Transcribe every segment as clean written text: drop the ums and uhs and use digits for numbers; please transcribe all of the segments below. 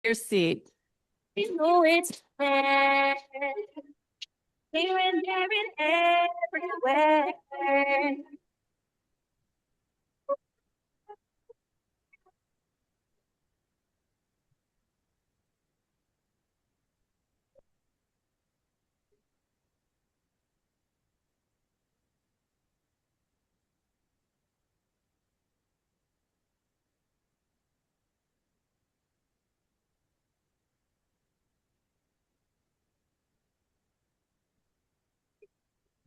Your seat. You know it's fair. Here and there and everywhere.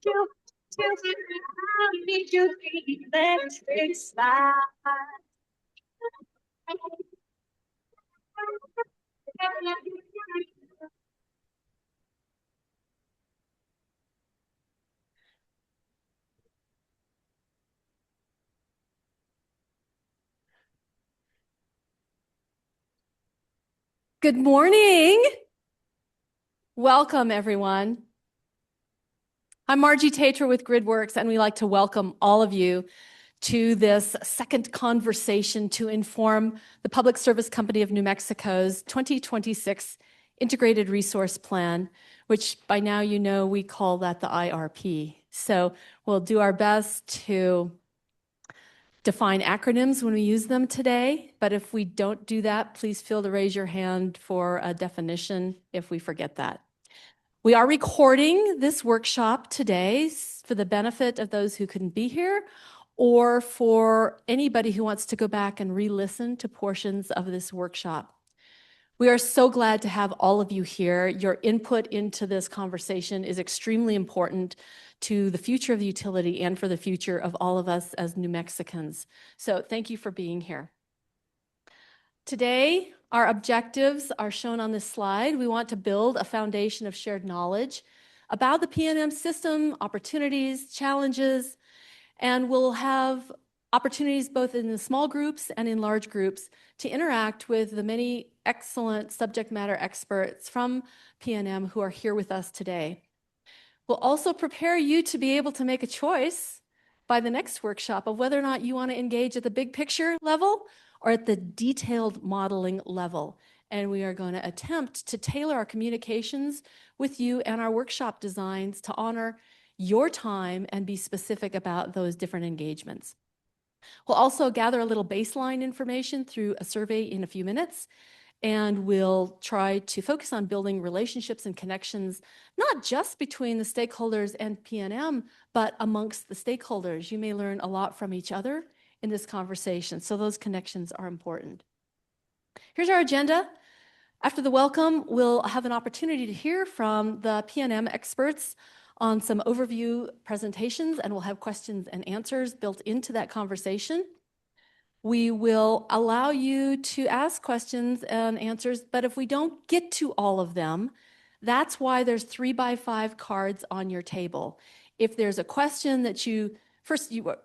You, you, need you be electric slide. Good morning. Welcome, everyone. I'm Margie Tater with GridWorks, and we like to welcome all of you to this second conversation to inform the Public Service Company of New Mexico's 2026 Integrated Resource Plan, which by now you know we call that the IRP. So we'll do our best to define acronyms when we use them today, but if we don't do that, please feel to raise your hand for a definition if we forget that. We are recording this workshop today for the benefit of those who couldn't be here or for anybody who wants to go back and re-listen to portions of this workshop. We are so glad to have all of you here. Your input into this conversation is extremely important to the future of the utility and for the future of all of us as New Mexicans. So thank you for being here. Today, our objectives are shown on this slide. We want to build a foundation of shared knowledge about the PNM system, opportunities, challenges, and we'll have opportunities both in the small groups and in large groups to interact with the many excellent subject matter experts from PNM who are here with us today. We'll also prepare you to be able to make a choice by the next workshop of whether or not you want to engage at the big picture level or at the detailed modeling level. And we are going to attempt to tailor our communications with you and our workshop designs to honor your time and be specific about those different engagements. We'll also gather a little baseline information through a survey in a few minutes, and we'll try to focus on building relationships and connections, not just between the stakeholders and PNM, but amongst the stakeholders. You may learn a lot from each other in this conversation, so those connections are important. Here's our agenda. After the welcome, we'll have an opportunity to hear from the PNM experts on some overview presentations, and we'll have questions and answers built into that conversation. We will allow you to ask questions and answers, but if we don't get to all of them, that's why there's 3x5 cards on your table. If there's a question that you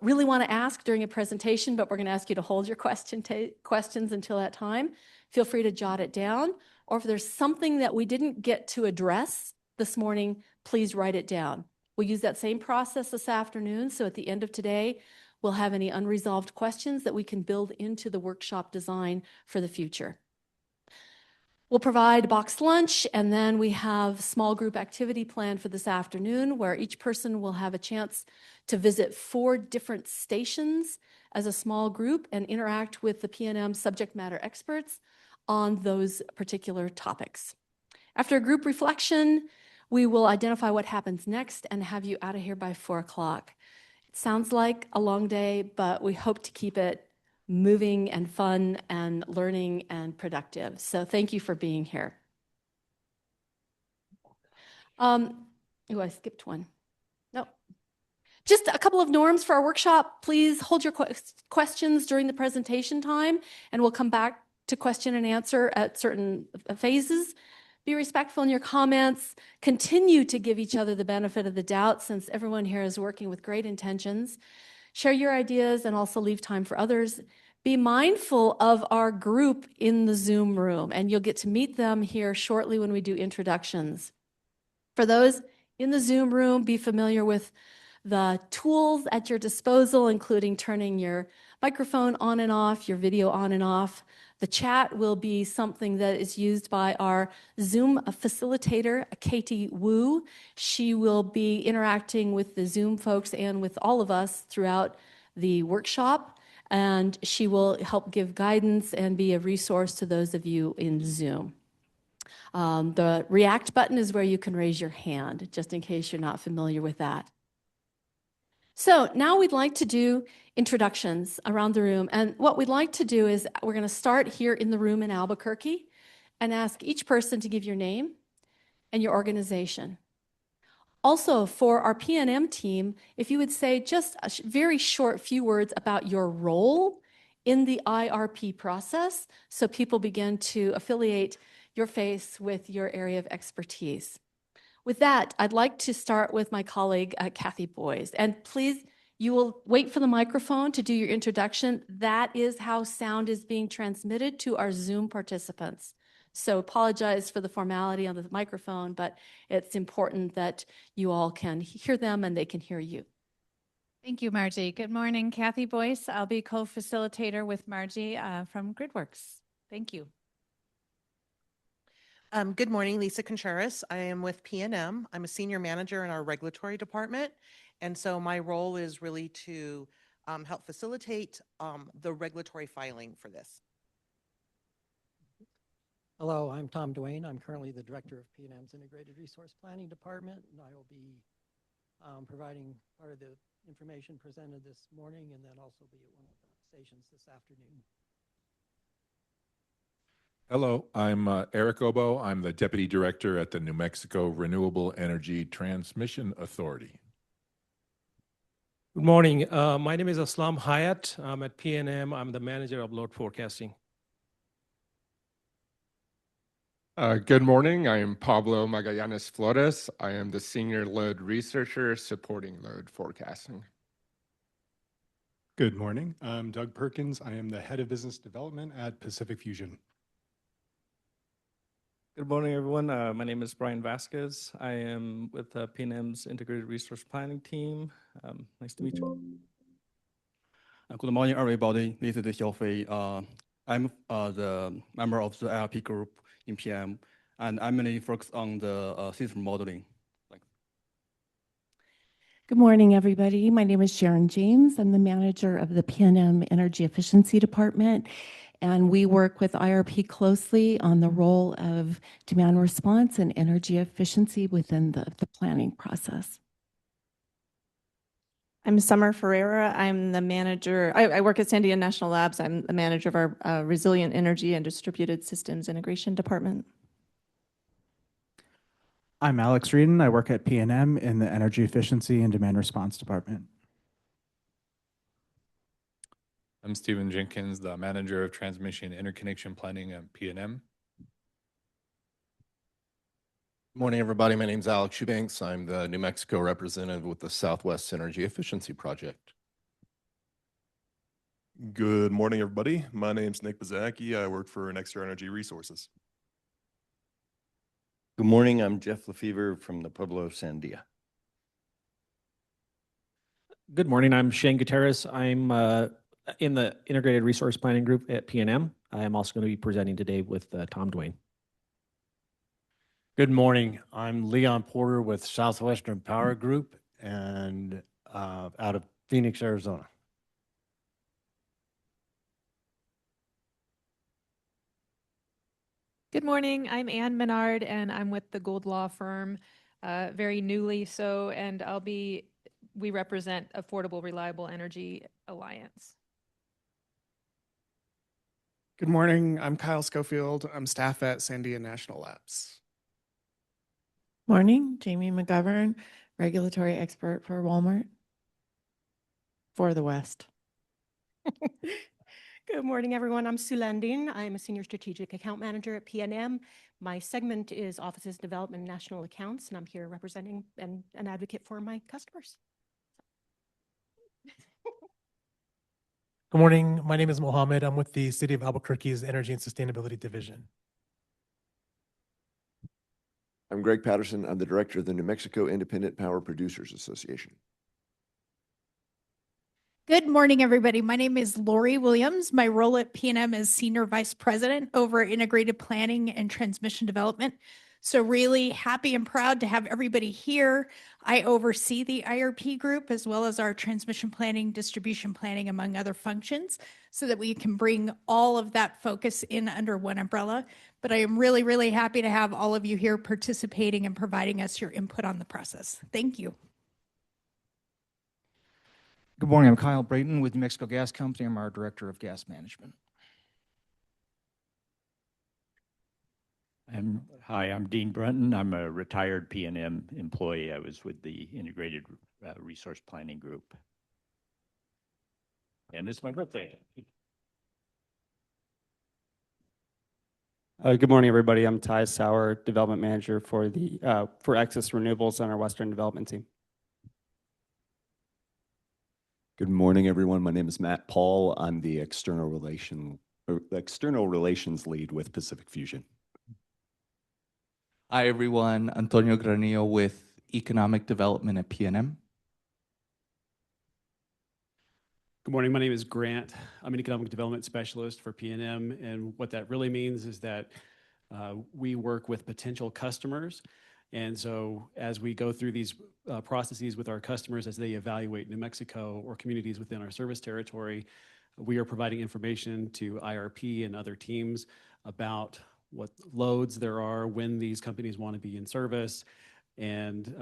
really want to ask during a presentation, but we're going to ask you to hold your questions until that time, feel free to jot it down. Or if there's something that we didn't get to address this morning, please write it down. We'll use that same process this afternoon, so at the end of today, we'll have any unresolved questions that we can build into the workshop design for the future. We'll provide boxed lunch, and then we have small group activity planned for this afternoon where each person will have a chance to visit 4 different stations as a small group and interact with the PNM subject matter experts on those particular topics. After a group reflection, we will identify what happens next and have you out of here by 4 o'clock. It sounds like a long day, but we hope to keep it moving and fun and learning and productive. So thank you for being here. I skipped one. No. Just a couple of norms for our workshop. Please hold your questions during the presentation time, and we'll come back to question and answer at certain phases. Be respectful in your comments. Continue to give each other the benefit of the doubt since everyone here is working with great intentions. Share your ideas and also leave time for others. Be mindful of our group in the Zoom room, and you'll get to meet them here shortly when we do introductions. For those in the Zoom room, be familiar with the tools at your disposal, including turning your microphone on and off, your video on and off. The chat will be something that is used by our Zoom facilitator, Katie Wu. She will be interacting with the Zoom folks and with all of us throughout the workshop, and she will help give guidance and be a resource to those of you in Zoom. The React button is where you can raise your hand, just in case you're not familiar with that. So now we'd like to do introductions around the room. And what we'd like to do is we're going to start here in the room in Albuquerque and ask each person to give your name and your organization. Also, for our PNM team, if you would say just a very short few words about your role in the IRP process, so people begin to affiliate your face with your area of expertise. With that, I'd like to start with my colleague, Kathy Boyes. And please, you will wait for the microphone to do your introduction. That is how sound is being transmitted to our Zoom participants. So apologize for the formality on the microphone, but it's important that you all can hear them and they can hear you. Thank you, Margie. Good morning, Kathy Boyce. I'll be co-facilitator with Margie from GridWorks. Thank you. Good morning, Lisa Contreras. I am with PNM. I'm a senior manager in our regulatory department. And so my role is really to help facilitate the regulatory filing for this. Hello, I'm Tom Duane. I'm currently the director of PNM's Integrated Resource Planning Department, and I will be providing part of the information presented this morning and then also be at one of the stations this afternoon. Hello, I'm Eric Obo. I'm the Deputy Director at the New Mexico Renewable Energy Transmission Authority. Good morning. My name is Aslam Hayat. I'm at PNM. I'm the Manager of Load Forecasting. Good morning. I am Pablo Magallanes Flores. I am the Senior Load Researcher supporting load forecasting. Good morning. I'm Doug Perkins. I am the Head of Business Development at Pacific Fusion. Good morning, everyone. My name is Brian Vasquez. I am with PNM's Integrated Resource Planning team. Nice to meet you. Good morning, everybody. This is Xiao Fei. I'm the member of the IRP group in PNM, and I'm mainly focused on the system modeling. Good morning, everybody. My name is Sharon James. I'm the manager of the PNM Energy Efficiency Department, and we work with IRP closely on the role of demand response and energy efficiency within the planning process. I'm Summer Ferreira. I'm the manager. I work at Sandia National Labs. I'm the manager of our Resilient Energy and Distributed Systems Integration Department. I'm Alex Reedon. I work at PNM in the Energy Efficiency and Demand Response Department. I'm Stephen Jenkins, the Manager of Transmission Interconnection Planning at PNM. Good morning, everybody. My name is Alex Eubanks. I'm the New Mexico representative with the Southwest Energy Efficiency Project. Good morning, everybody. My name's Nick Bazaki. I work for Nextra Energy Resources. Good morning. I'm Jeff Lefevre from the Pueblo Sandia. Good morning. I'm Shane Gutierrez. I'm in the Integrated Resource Planning Group at PNM. I am also going to be presenting today with Tom Duane. Good morning. I'm Leon Porter with Southwestern Power Group and out of Phoenix, Arizona. Good morning. I'm Ann Menard, and I'm with the Gould Law Firm, very newly so, and we represent Affordable Reliable Energy Alliance. Good morning. I'm Kyle Schofield. I'm staff at Sandia National Labs. Morning, Jamie McGovern, regulatory expert for Walmart for the West. Good morning, everyone. I'm Sue Landin. I'm a senior strategic account manager at PNM. My segment is Offices Development and National Accounts, and I'm here representing and an advocate for my customers. Good morning. My name is Mohammed. I'm with the City of Albuquerque's Energy and Sustainability Division. I'm Greg Patterson. I'm the director of the New Mexico Independent Power Producers Association. Good morning, everybody. My name is Lori Williams. My role at PNM is Senior Vice President over Integrated Planning and Transmission Development. So really happy and proud to have everybody here. I oversee the IRP group as well as our transmission planning, distribution planning, among other functions, so that we can bring all of that focus in under one umbrella. But I am really, really happy to have all of you here participating and providing us your input on the process. Thank you. Good morning. I'm Kyle Brayton with New Mexico Gas Company. I'm our Director of Gas Management. Hi, I'm Dean Brunton. I'm a retired PNM employee. I was with the Integrated Resource Planning Group. And it's my birthday. Good morning, everybody. I'm Ty Sauer, Development Manager for the for Access Renewables on our Western Development team. Good morning, everyone. My name is Matt Paul. I'm the external relations lead with Pacific Fusion. Hi, everyone. Antonio Granillo with Economic Development at PNM. Good morning. My name is Grant. I'm an economic development specialist for PNM, and what that really means is that we work with potential customers. And so as we go through these processes with our customers, as they evaluate New Mexico or communities within our service territory, we are providing information to IRP and other teams about what loads there are, when these companies want to be in service, and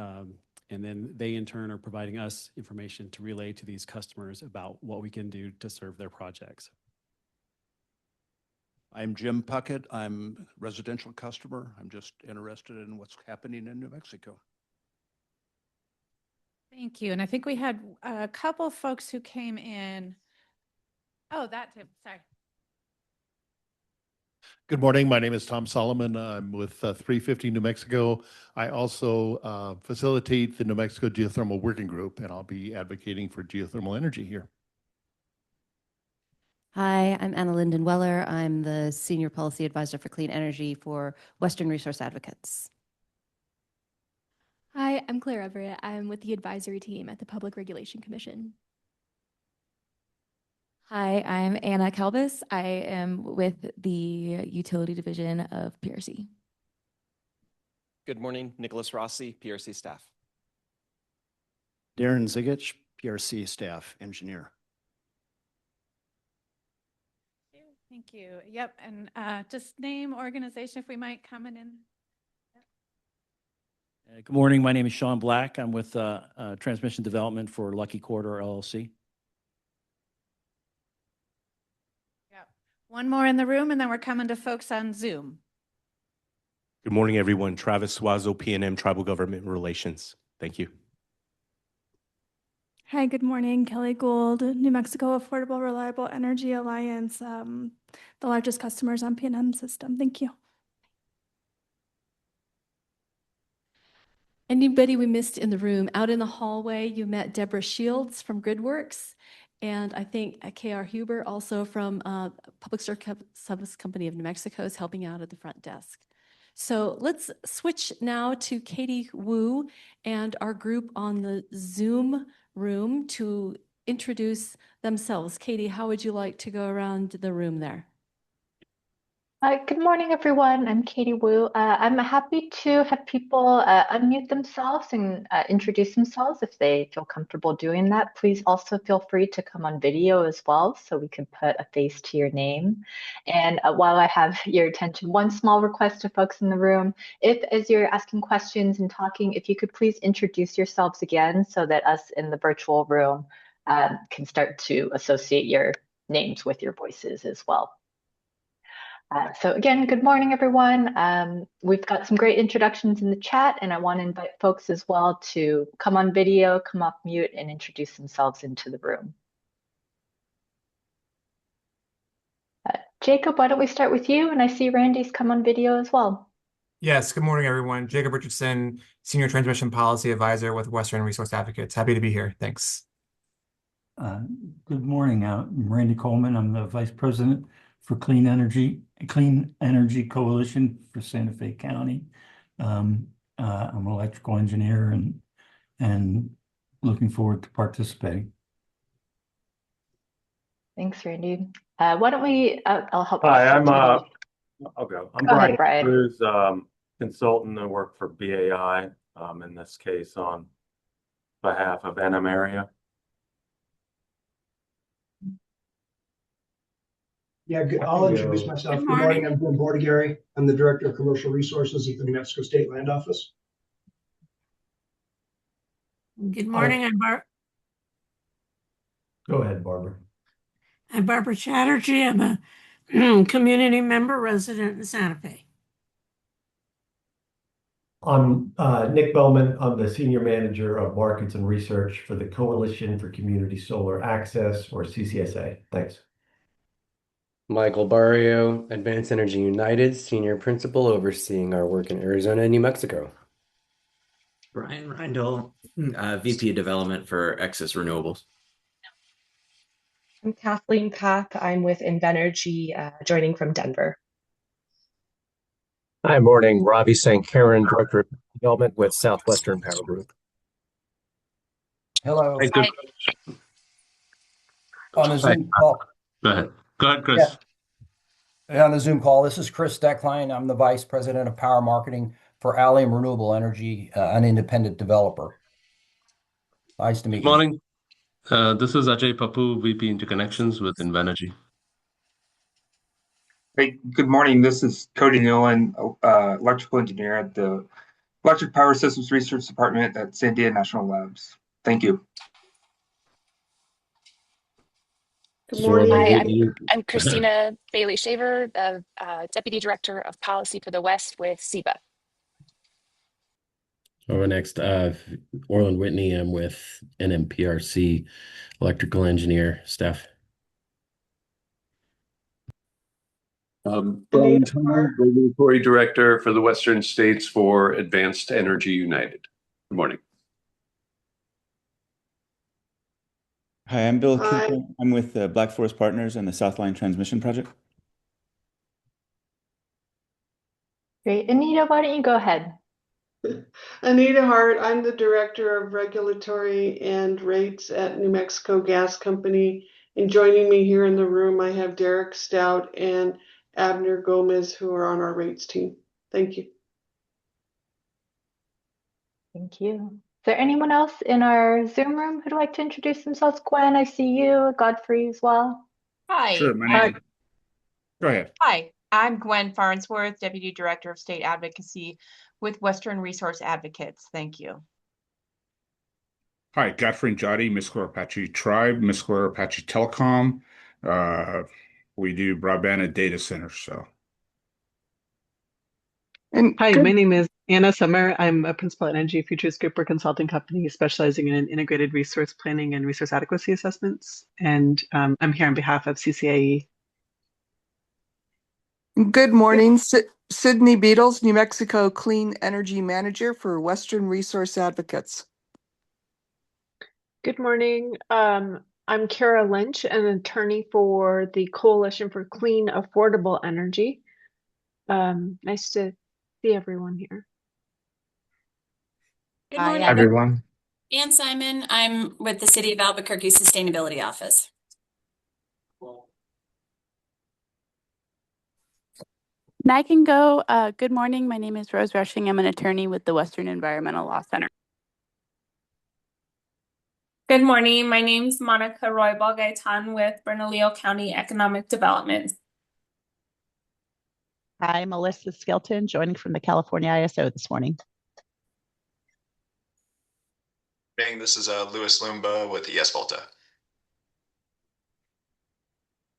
then they in turn are providing us information to relay to these customers about what we can do to serve their projects. I'm Jim Puckett. I'm a residential customer. I'm just interested in what's happening in New Mexico. Thank you. And I think we had a couple folks who came in. Oh, that too. Sorry. Good morning. My name is Tom Solomon. I'm with 350 New Mexico. I also facilitate the New Mexico Geothermal Working Group, and I'll be advocating for geothermal energy here. Hi, I'm Anna Linden Weller. I'm the Senior Policy Advisor for Clean Energy for Western Resource Advocates. Hi, I'm Claire Everett. I'm with the advisory team at the Public Regulation Commission. Hi, I'm Anna Kalbus. I am with the Utility Division of PRC. Good morning, Nicholas Rossi, PRC staff. Darren Zigich, PRC staff engineer. Thank you. Yep, and just name, organization, if we might comment in. Good morning. My name is Sean Black. I'm with Transmission Development for Lucky Corridor LLC. Yep. One more in the room, and then we're coming to folks on Zoom. Good morning, everyone. Travis Suazo, PNM Tribal Government Relations. Thank you. Hi, good morning. Kelly Gould, New Mexico Affordable Reliable Energy Alliance, the largest customers on PNM system. Thank you. Anybody we missed in the room? Out in the hallway, you met Deborah Shields from GridWorks, and I think K.R. Huber, also from Public Service Company of New Mexico, is helping out at the front desk. So let's switch now to Katie Wu and our group on the Zoom room to introduce themselves. Katie, how would you like to go around the room there? Good morning, everyone. I'm Katie Wu. I'm happy to have people unmute themselves and introduce themselves if they feel comfortable doing that. Please also feel free to come on video as well so we can put a face to your name. And while I have your attention, one small request to folks in the room, if as you're asking questions and talking, if you could please introduce yourselves again so that us in the virtual room can start to associate your names with your voices as well. So again, good morning, everyone. We've got some great introductions in the chat, and I want to invite folks as well to come on video, come off mute, and introduce themselves into the room. Jacob, why don't we start with you? And I see Randy's come on video as well. Yes, good morning, everyone. Jacob Richardson, Senior Transmission Policy Advisor with Western Resource Advocates. Happy to be here. Thanks. Good morning. I'm Randy Coleman. I'm the Vice President for Clean Energy Coalition for Santa Fe County. I'm an electrical engineer and looking forward to participating. Thanks, Randy. Why don't we, I'll help. Hi, I'm continue. I'll go. I'm Go ahead, Brian Brian. Cruz, consultant. I work for BAI, in this case on behalf of NM area. Yeah, I'll introduce myself. Good morning, I'm Jim Bordigary. I'm the Director of Commercial Resources at the New Mexico State Land Office. Good morning, Go ahead, Barbara. I'm Barbara Chatterjee. I'm a community member resident in Santa Fe. I'm Nick Bellman. I'm the Senior Manager of Markets and Research for the Coalition for Community Solar Access, or CCSA. Thanks. Michael Barrio, Advanced Energy United, Senior Principal overseeing our work in Arizona and New Mexico. Brian Reindl, VP of Development for Excess Renewables. I'm Kathleen Pack. I'm with Invenergy, joining from Denver. Hi, morning. Ravi Sankaran, Director of Development with Southwestern Power Group. Hello. Hey, good. On the Zoom call. Go ahead. Go ahead, Chris. Yeah. On the Zoom call, this is Chris Steckline. I'm the Vice President of Power Marketing for Allium Renewable Energy, an independent developer. Nice to meet you. Good morning. This is Ajay Papu, VP Interconnections with Invenergy. Great. Good morning. This is Cody Newland, electrical engineer at the Electric Power Systems Research Department at Sandia National Labs. Thank you. Good morning. Hi, I'm Christina Bailey-Shaver, the Deputy Director of Policy for the West with SEBA. Over next, Orland Whitney. I'm with NMPRC, electrical engineer, Steph. Brian Tunnell, Regulatory Director for the Western States for Advanced Energy United. Good morning. Hi, I'm Bill Cooper. I'm with Black Forest Partners and the Southline Transmission Project. Great. Anita, why don't you go ahead? Anita Hart, I'm the Director of Regulatory and Rates at New Mexico Gas Company. And joining me here in the room, I have Derek Stout and Abner Gomez, who are on our rates team. Thank you. Thank you. Is there anyone else in our Zoom room who'd like to introduce themselves? Gwen, I see you. Godfrey as well. Hi. Sure, my name. Go ahead. Hi, I'm Gwen Farnsworth, Deputy Director of State Advocacy with Western Resource Advocates. Thank you. Hi, Godfrey Jotty, Mescalero Apache Tribe, Mescalero Apache Telecom. We do broadband and data centers. So. And hi, my name is Anna Summer. I'm a principal at Energy Futures Group, a consulting company specializing in integrated resource planning and resource adequacy assessments. And I'm here on behalf of CCAE. Good morning, Sydney Beatles, New Mexico Clean Energy Manager for Western Resource Advocates. Good morning. I'm Kara Lynch, an attorney for the Coalition for Clean, Affordable Energy. Nice to see everyone here. Good morning, everyone. Ann Simon. I'm with the City of Albuquerque Sustainability Office. And I can go. Good morning. My name is Rose Rushing. I'm an attorney with the Western Environmental Law Center. Good morning. My name is Monica Roybal Gaitan with Bernalillo County Economic Development. Hi, Melissa Skelton, joining from the California ISO this morning. This is Louis Lumba with ES Volta.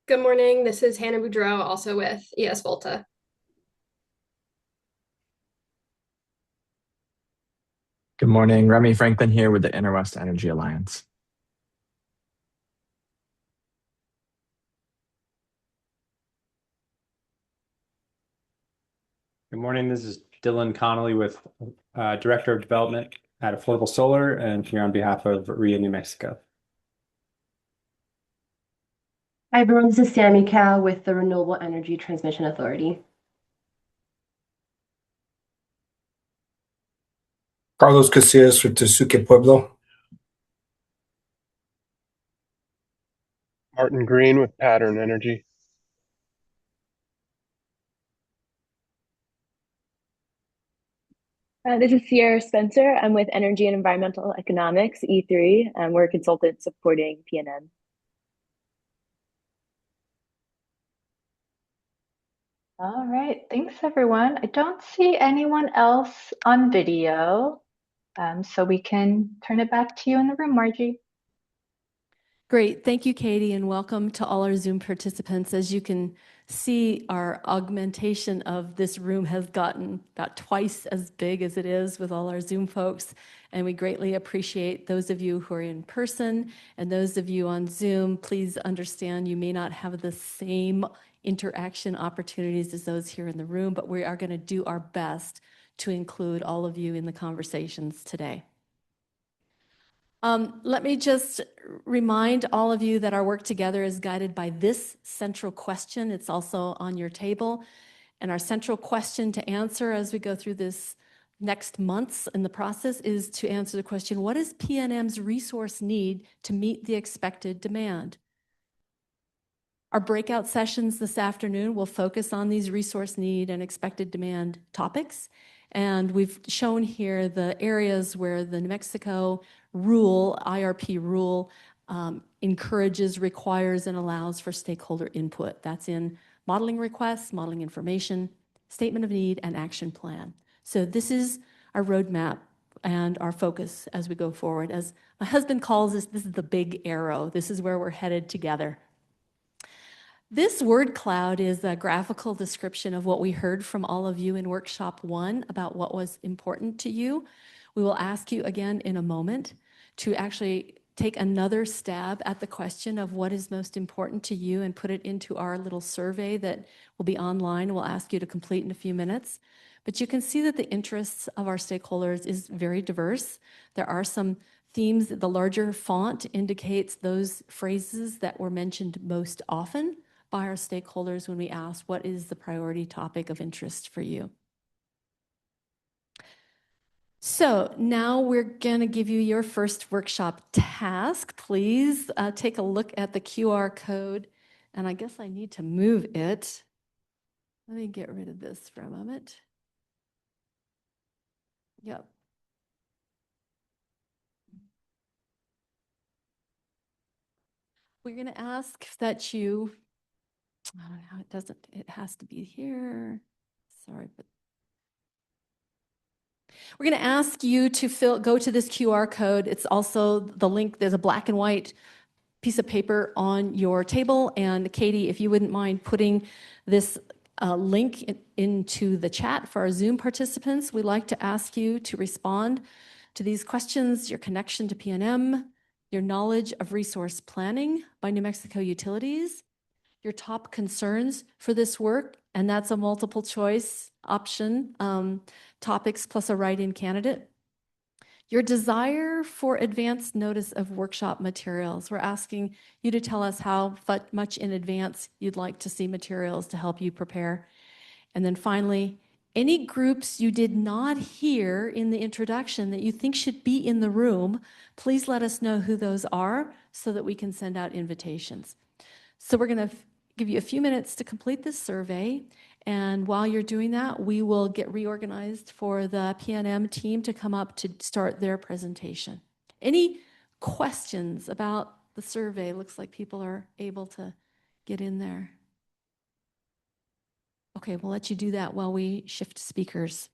Good morning. This is Hannah Boudreau, also with ES Volta. Good morning. Remy Franklin here with the Interwest Energy Alliance. Good morning. This is Dylan Connolly with Director of Development at Affordable Solar and here on behalf of RIA New Mexico. Hi, everyone. This is Sammy Cow with the Renewable Energy Transmission Authority. Carlos Casillas with Tesuque Pueblo. Martin Green with Pattern Energy. This is Sierra Spencer. I'm with Energy and Environmental Economics, E3, and we're a consultant supporting PNM. All right, thanks everyone. I don't see anyone else on video, so we can turn it back to you in the room, Margie. Great. Thank you, Katie, and welcome to all our Zoom participants. As you can see, our augmentation of this room has gotten about twice as big as it is with all our Zoom folks, and we greatly appreciate those of you who are in person and those of you on Zoom. Please understand you may not have the same interaction opportunities as those here in the room, but we are going to do our best to include all of you in the conversations today. Let me just remind all of you that our work together is guided by this central question. It's also on your table. And our central question to answer as we go through this next months in the process is to answer the question, what is PNM's resource need to meet the expected demand? Our breakout sessions this afternoon will focus on these resource need and expected demand topics. And we've shown here the areas where the New Mexico rule, IRP rule, encourages, requires, and allows for stakeholder input. That's in modeling requests, modeling information, statement of need, and action plan. So this is our roadmap and our focus as we go forward. As my husband calls this is the big arrow. This is where we're headed together. This word cloud is a graphical description of what we heard from all of you in workshop 1 about what was important to you. We will ask you again in a moment to actually take another stab at the question of what is most important to you and put it into our little survey that will be online. We'll ask you to complete in a few minutes. But you can see that the interests of our stakeholders is very diverse. There are some themes. The larger font indicates those phrases that were mentioned most often by our stakeholders when we asked, what is the priority topic of interest for you? So now we're going to give you your first workshop task. Please take a look at the QR code. And I guess I need to move it. Let me get rid of this for a moment. Yep. We're going to ask that you, I don't know how it doesn't, it has to be here. Sorry, but we're going to ask you to go to this QR code. It's also the link. There's a black and white piece of paper on your table. And Katie, if you wouldn't mind putting this link into the chat for our Zoom participants, we'd like to ask you to respond to these questions: your connection to PNM, your knowledge of resource planning by New Mexico utilities, your top concerns for this work, and that's a multiple choice option, topics plus a write-in candidate. Your desire for advance notice of workshop materials. We're asking you to tell us how much in advance you'd like to see materials to help you prepare. And then finally, any groups you did not hear in the introduction that you think should be in the room, please let us know who those are so that we can send out invitations. So we're going to give you a few minutes to complete this survey. And while you're doing that, we will get reorganized for the PNM team to come up to start their presentation. Any questions about the survey? Looks like people are able to get in there. Okay, we'll let you do that while we shift speakers.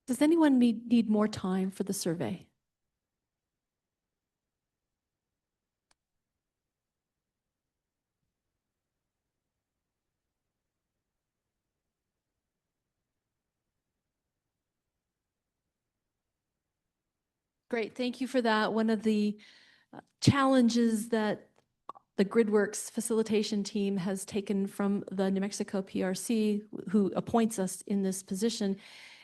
Does anyone need more time for the survey? Great, thank you for that. One of the challenges that the GridWorks facilitation team has taken from the New Mexico PRC, who appoints us in this position,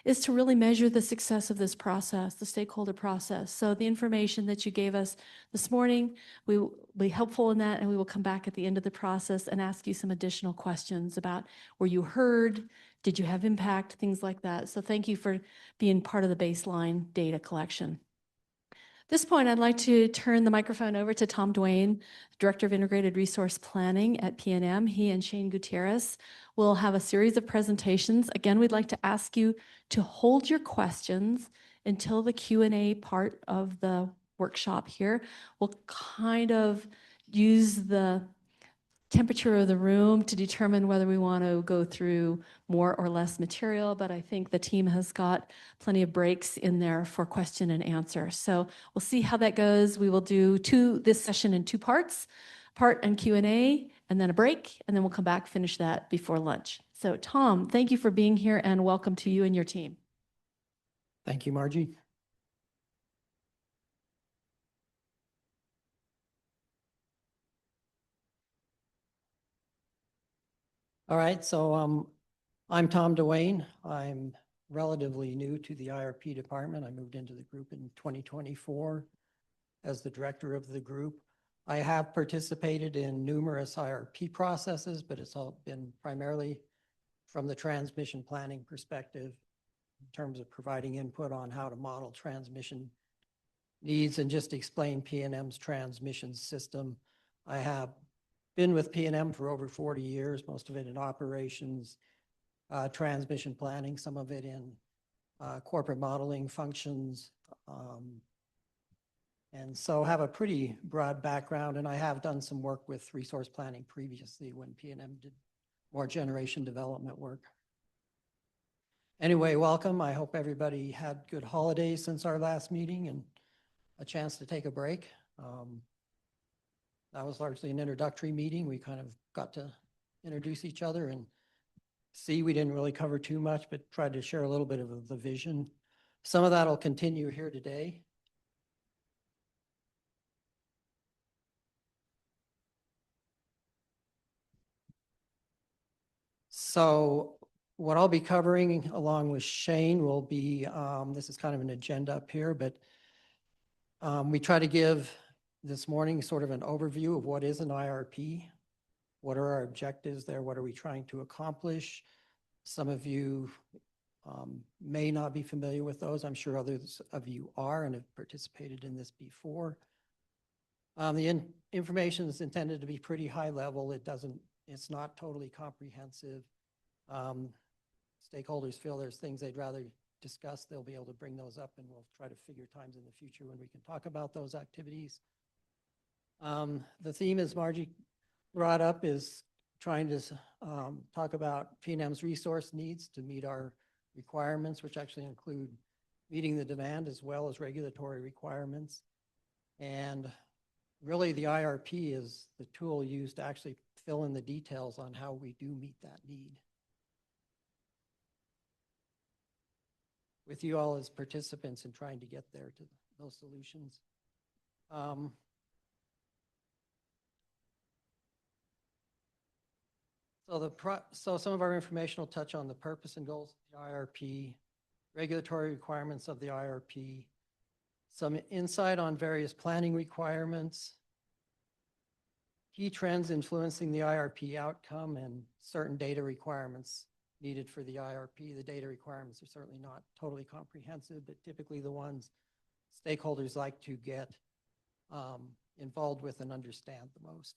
is to really measure the success of this process, the stakeholder process. So the information that you gave us this morning, we will be helpful in that, and we will come back at the end of the process and ask you some additional questions about were you heard, did you have impact, things like that. So thank you for being part of the baseline data collection. At this point, I'd like to turn the microphone over to Tom Duane, Director of Integrated Resource Planning at PNM. He and Shane Gutierrez will have a series of presentations. Again, we'd like to ask you to hold your questions until the Q&A part of the workshop here. We'll kind of use the temperature of the room to determine whether we want to go through more or less material, but I think the team has got plenty of breaks in there for question and answer. So we'll see how that goes. We will do this session in two parts, part and Q&A, and then a break, and then we'll come back, finish that before lunch. So Tom, thank you for being here and welcome to you and your team. Thank you, Margie. All right, so I'm Tom Duane. I'm relatively new to the IRP department. I moved into the group in 2024 as the director of the group. I have participated in numerous IRP processes, but it's all been primarily from the transmission planning perspective in terms of providing input on how to model transmission needs and just explain PNM's transmission system. I have been with PNM for over 40 years, most of it in operations, transmission planning, some of it in corporate modeling functions. And so have a pretty broad background, and I have done some work with resource planning previously when PNM did more generation development work. Anyway, welcome. I hope everybody had good holidays since our last meeting and a chance to take a break. That was largely an introductory meeting. We kind of got to introduce each other and see. We didn't really cover too much, but tried to share a little bit of the vision. Some of that will continue here today. So what I'll be covering along with Shane will be, this is kind of an agenda up here, but we try to give this morning sort of an overview of what is an IRP, what are our objectives there, what are we trying to accomplish. Some of you may not be familiar with those. I'm sure others of you are and have participated in this before. The information is intended to be pretty high level. It's not totally comprehensive. Stakeholders feel there's things they'd rather discuss. They'll be able to bring those up, and we'll try to figure times in the future when we can talk about those activities. The theme, as Margie brought up, is trying to talk about PNM's resource needs to meet our requirements, which actually include meeting the demand as well as regulatory requirements. And really the IRP is the tool used to actually fill in the details on how we do meet that need. With you all as participants in trying to get there to those solutions. So some of our information will touch on the purpose and goals of the IRP, regulatory requirements of the IRP, some insight on various planning requirements, key trends influencing the IRP outcome, and certain data requirements needed for the IRP. The data requirements are certainly not totally comprehensive, but typically the ones stakeholders like to get involved with and understand the most.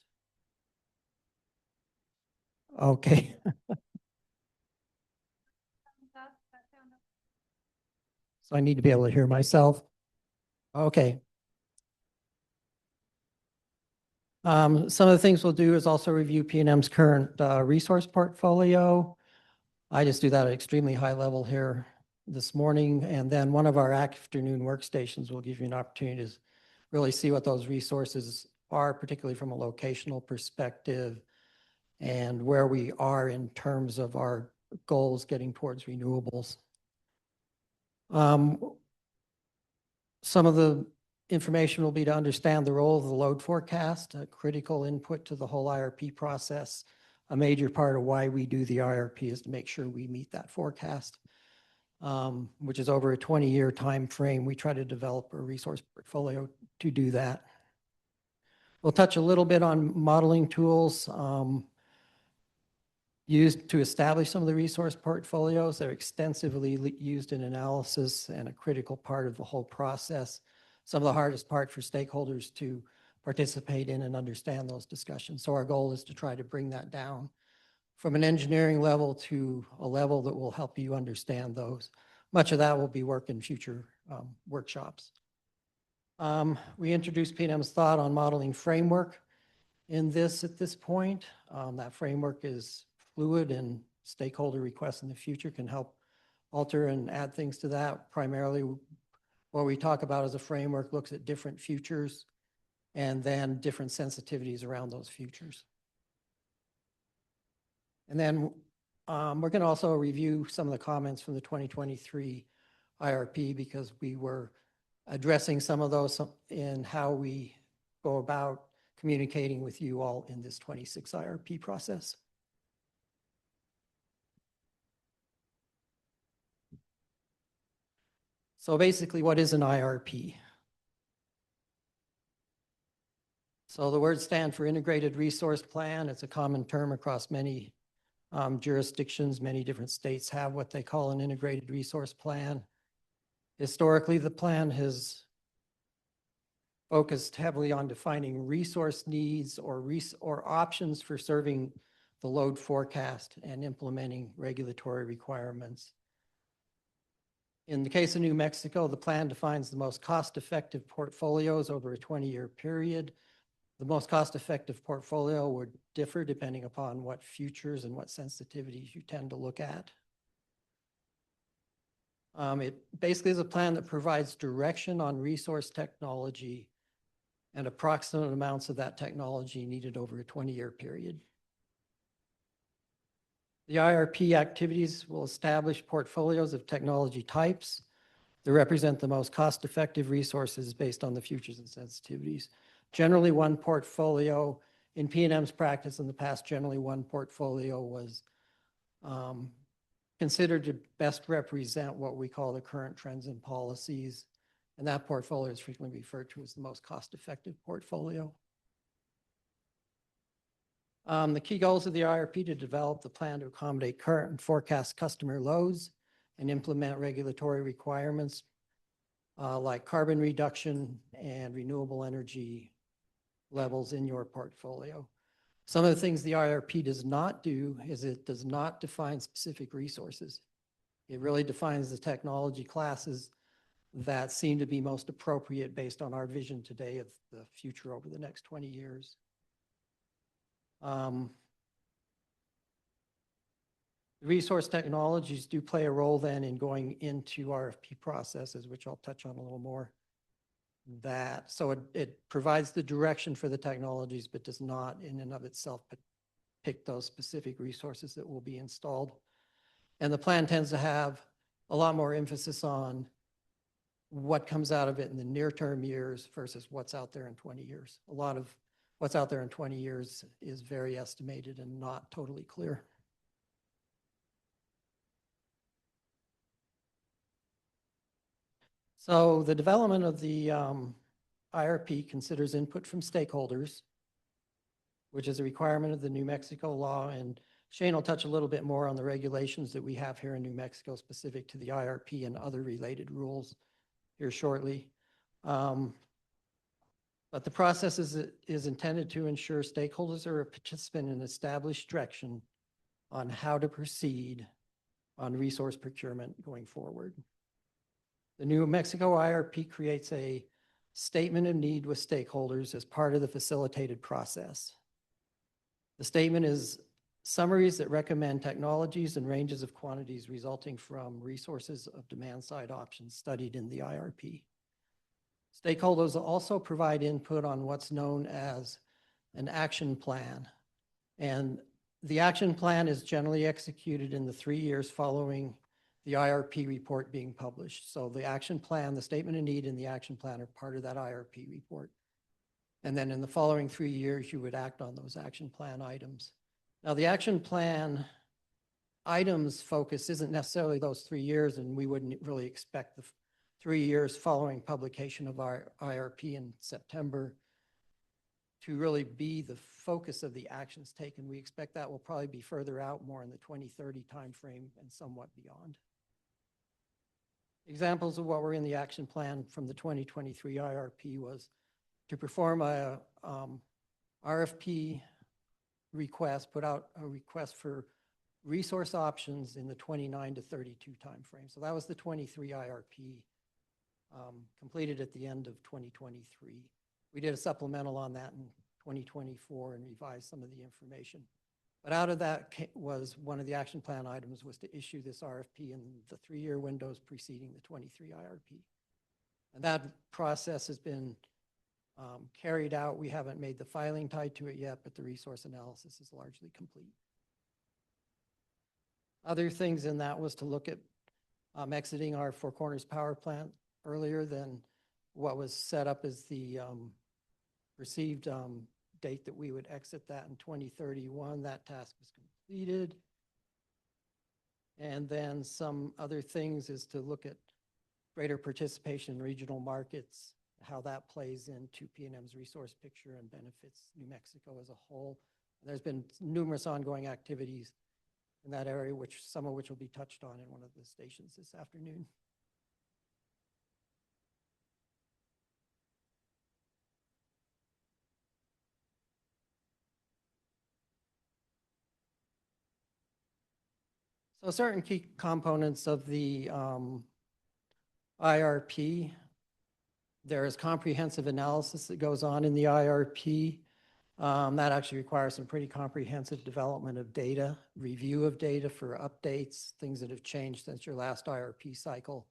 Okay. So I need to be able to hear myself. Okay. Some of the things we'll do is also review PNM's current resource portfolio. I just do that at extremely high level here. this morning, and then one of our afternoon workstations will give you an opportunity to really see what those resources are, particularly from a locational perspective, and where we are in terms of our goals getting towards renewables. Some of the information will be to understand the role of the load forecast, a critical input to the whole IRP process. A major part of why we do the IRP is to make sure we meet that forecast, which is over a 20-year time frame. We try to develop a resource portfolio to do that. We'll touch a little bit on modeling tools used to establish some of the resource portfolios. They're extensively used in analysis and a critical part of the whole process. Some of the hardest part for stakeholders to participate in and understand those discussions. So our goal is to try to bring that down from an engineering level to a level that will help you understand those. Much of that will be work in future workshops. We introduced PNM's thought on modeling framework in this at this point. That framework is fluid, and stakeholder requests in the future can help alter and add things to that. Primarily, what we talk about as a framework looks at different futures and then different sensitivities around those futures. And then we're going to also review some of the comments from the 2023 IRP, because we were addressing some of those in how we go about communicating with you all in this 26 IRP process. So basically, what is an IRP? So the words stand for Integrated Resource Plan. It's a common term across many jurisdictions. Many different states have what they call an Integrated Resource Plan. Historically, the plan has focused heavily on defining resource needs or options for serving the load forecast and implementing regulatory requirements. In the case of New Mexico, the plan defines the most cost-effective portfolios over a 20-year period. The most cost-effective portfolio would differ depending upon what futures and what sensitivities you tend to look at. It basically is a plan that provides direction on resource technology and approximate amounts of that technology needed over a 20-year period. The IRP activities will establish portfolios of technology types that represent the most cost-effective resources based on the futures and sensitivities. Generally, one portfolio, in PNM's practice in the past, generally one portfolio was considered to best represent what we call the current trends and policies. And that portfolio is frequently referred to as the most cost-effective portfolio. The key goals of the IRP to develop the plan to accommodate current and forecast customer loads and implement regulatory requirements like carbon reduction and renewable energy levels in your portfolio. Some of the things the IRP does not do is it does not define specific resources. It really defines the technology classes that seem to be most appropriate based on our vision today of the future over the next 20 years. Resource technologies do play a role then in going into RFP processes, which I'll touch on a little more. So it provides the direction for the technologies, but does not in and of itself pick those specific resources that will be installed. And the plan tends to have a lot more emphasis on what comes out of it in the near-term years versus what's out there in 20 years. A lot of what's out there in 20 years is very estimated and not totally clear. So the development of the IRP considers input from stakeholders, which is a requirement of the New Mexico law. And Shane will touch a little bit more on the regulations that we have here in New Mexico specific to the IRP and other related rules here shortly. But the process is intended to ensure stakeholders are a participant in established direction on how to proceed on resource procurement going forward. The New Mexico IRP creates a statement of need with stakeholders as part of the facilitated process. The statement is summaries that recommend technologies and ranges of quantities resulting from resources of demand-side options studied in the IRP. Stakeholders also provide input on what's known as an action plan. And the action plan is generally executed in the 3 years following the IRP report being published. So the action plan, the statement of need and the action plan are part of that IRP report. And then in the following 3 years, you would act on those action plan items. Now, the action plan items focus isn't necessarily those 3 years, and we wouldn't really expect the 3 years following publication of our IRP in September to really be the focus of the actions taken. We expect that will probably be further out, more in the 2030 timeframe and somewhat beyond. Examples of what were in the action plan from the 2023 IRP was to perform a RFP request, put out a request for resource options in the 29 to 32 timeframe. So that was the 23 IRP, completed at the end of 2023. We did a supplemental on that in 2024 and revised some of the information. But out of that was one of the action plan items was to issue this RFP in the 3-year windows preceding the 23 IRP. And that process has been carried out. We haven't made the filing tied to it yet, but the resource analysis is largely complete. Other things in that was to look at exiting our Four Corners power plant earlier than what was set up as the received date that we would exit that in 2031. That task was completed. And then some other things is to look at greater participation in regional markets, how that plays into PNM's resource picture and benefits New Mexico as a whole. And there's been numerous ongoing activities in that area, some of which will be touched on in one of the stations this afternoon. So certain key components of the IRP, there is comprehensive analysis that goes on in the IRP. That actually requires some pretty comprehensive development of data, review of data for updates, things that have changed since your last IRP cycle.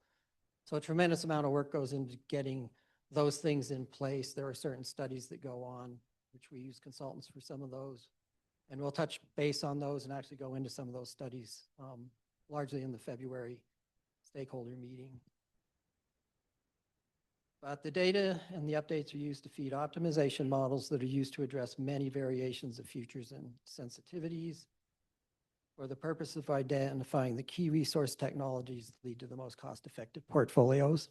So a tremendous amount of work goes into getting those things in place. There are certain studies that go on, which we use consultants for some of those. And we'll touch base on those and actually go into some of those studies, largely in the February stakeholder meeting. But the data and the updates are used to feed optimization models that are used to address many variations of futures and sensitivities for the purpose of identifying the key resource technologies that lead to the most cost-effective portfolios.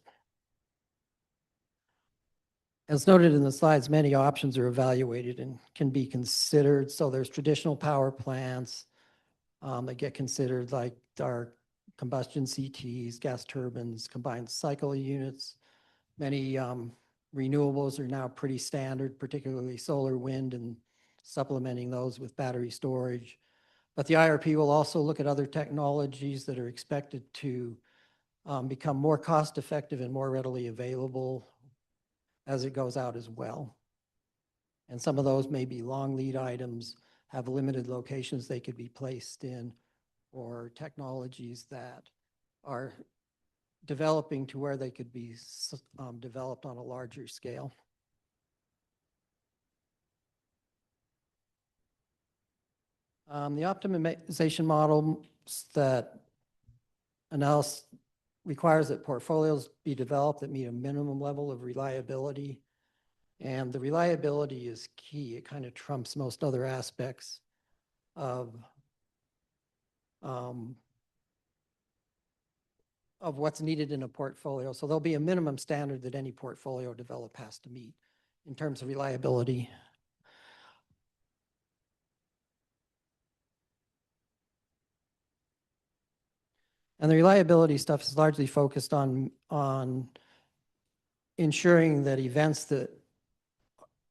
As noted in the slides, many options are evaluated and can be considered. So there's traditional power plants that get considered, like our combustion CTs, gas turbines, combined cycle units. Many renewables are now pretty standard, particularly solar, wind, and supplementing those with battery storage. But the IRP will also look at other technologies that are expected to become more cost-effective and more readily available as it goes out as well. And some of those may be long lead items, have limited locations they could be placed in, or technologies that are developing to where they could be developed on a larger scale. The optimization model that requires that portfolios be developed that meet a minimum level of reliability. And the reliability is key. It kind of trumps most other aspects of what's needed in a portfolio. So there'll be a minimum standard that any portfolio develop has to meet in terms of reliability. And the reliability stuff is largely focused on ensuring that events that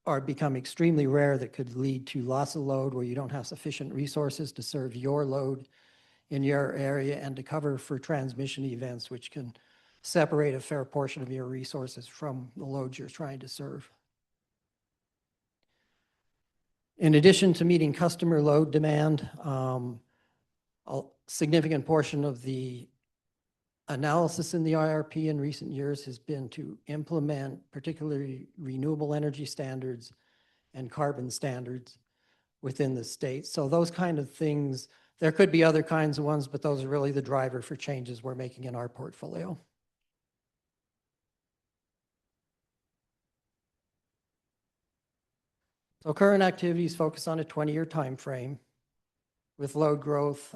are become extremely rare that could lead to loss of load where you don't have sufficient resources to serve your load in your area and to cover for transmission events, which can separate a fair portion of your resources from the loads you're trying to serve. In addition to meeting customer load demand, a significant portion of the analysis in the IRP in recent years has been to implement particularly renewable energy standards and carbon standards within the state. So those kind of things, there could be other kinds of ones, but those are really the driver for changes we're making in our portfolio. So current activities focus on a 20-year time frame with load growth,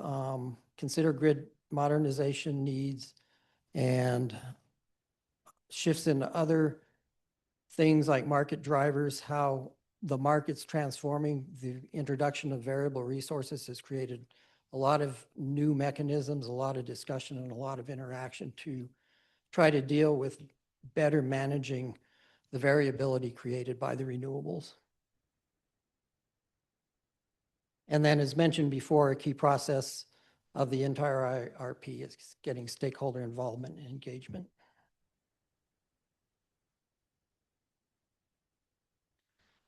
consider grid modernization needs and shifts in other things like market drivers, how the market's transforming. The introduction of variable resources has created a lot of new mechanisms, a lot of discussion, and a lot of interaction to try to deal with better managing the variability created by the renewables. And then, as mentioned before, a key process of the entire IRP is getting stakeholder involvement and engagement.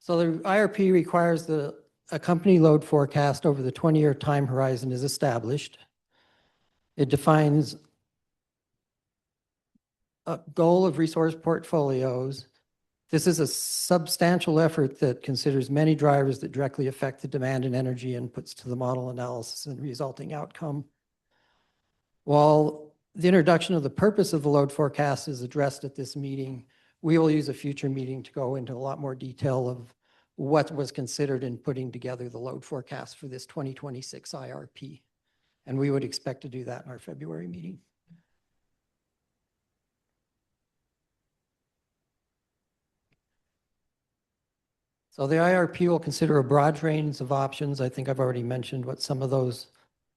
So the IRP requires that a company load forecast over the 20-year time horizon is established. It defines a goal of resource portfolios. This is a substantial effort that considers many drivers that directly affect the demand and energy inputs to the model analysis and resulting outcome. While the introduction of the purpose of the load forecast is addressed at this meeting, we will use a future meeting to go into a lot more detail of what was considered in putting together the load forecast for this 2026 IRP. And we would expect to do that in our February meeting. So the IRP will consider a broad range of options. I think I've already mentioned what some of those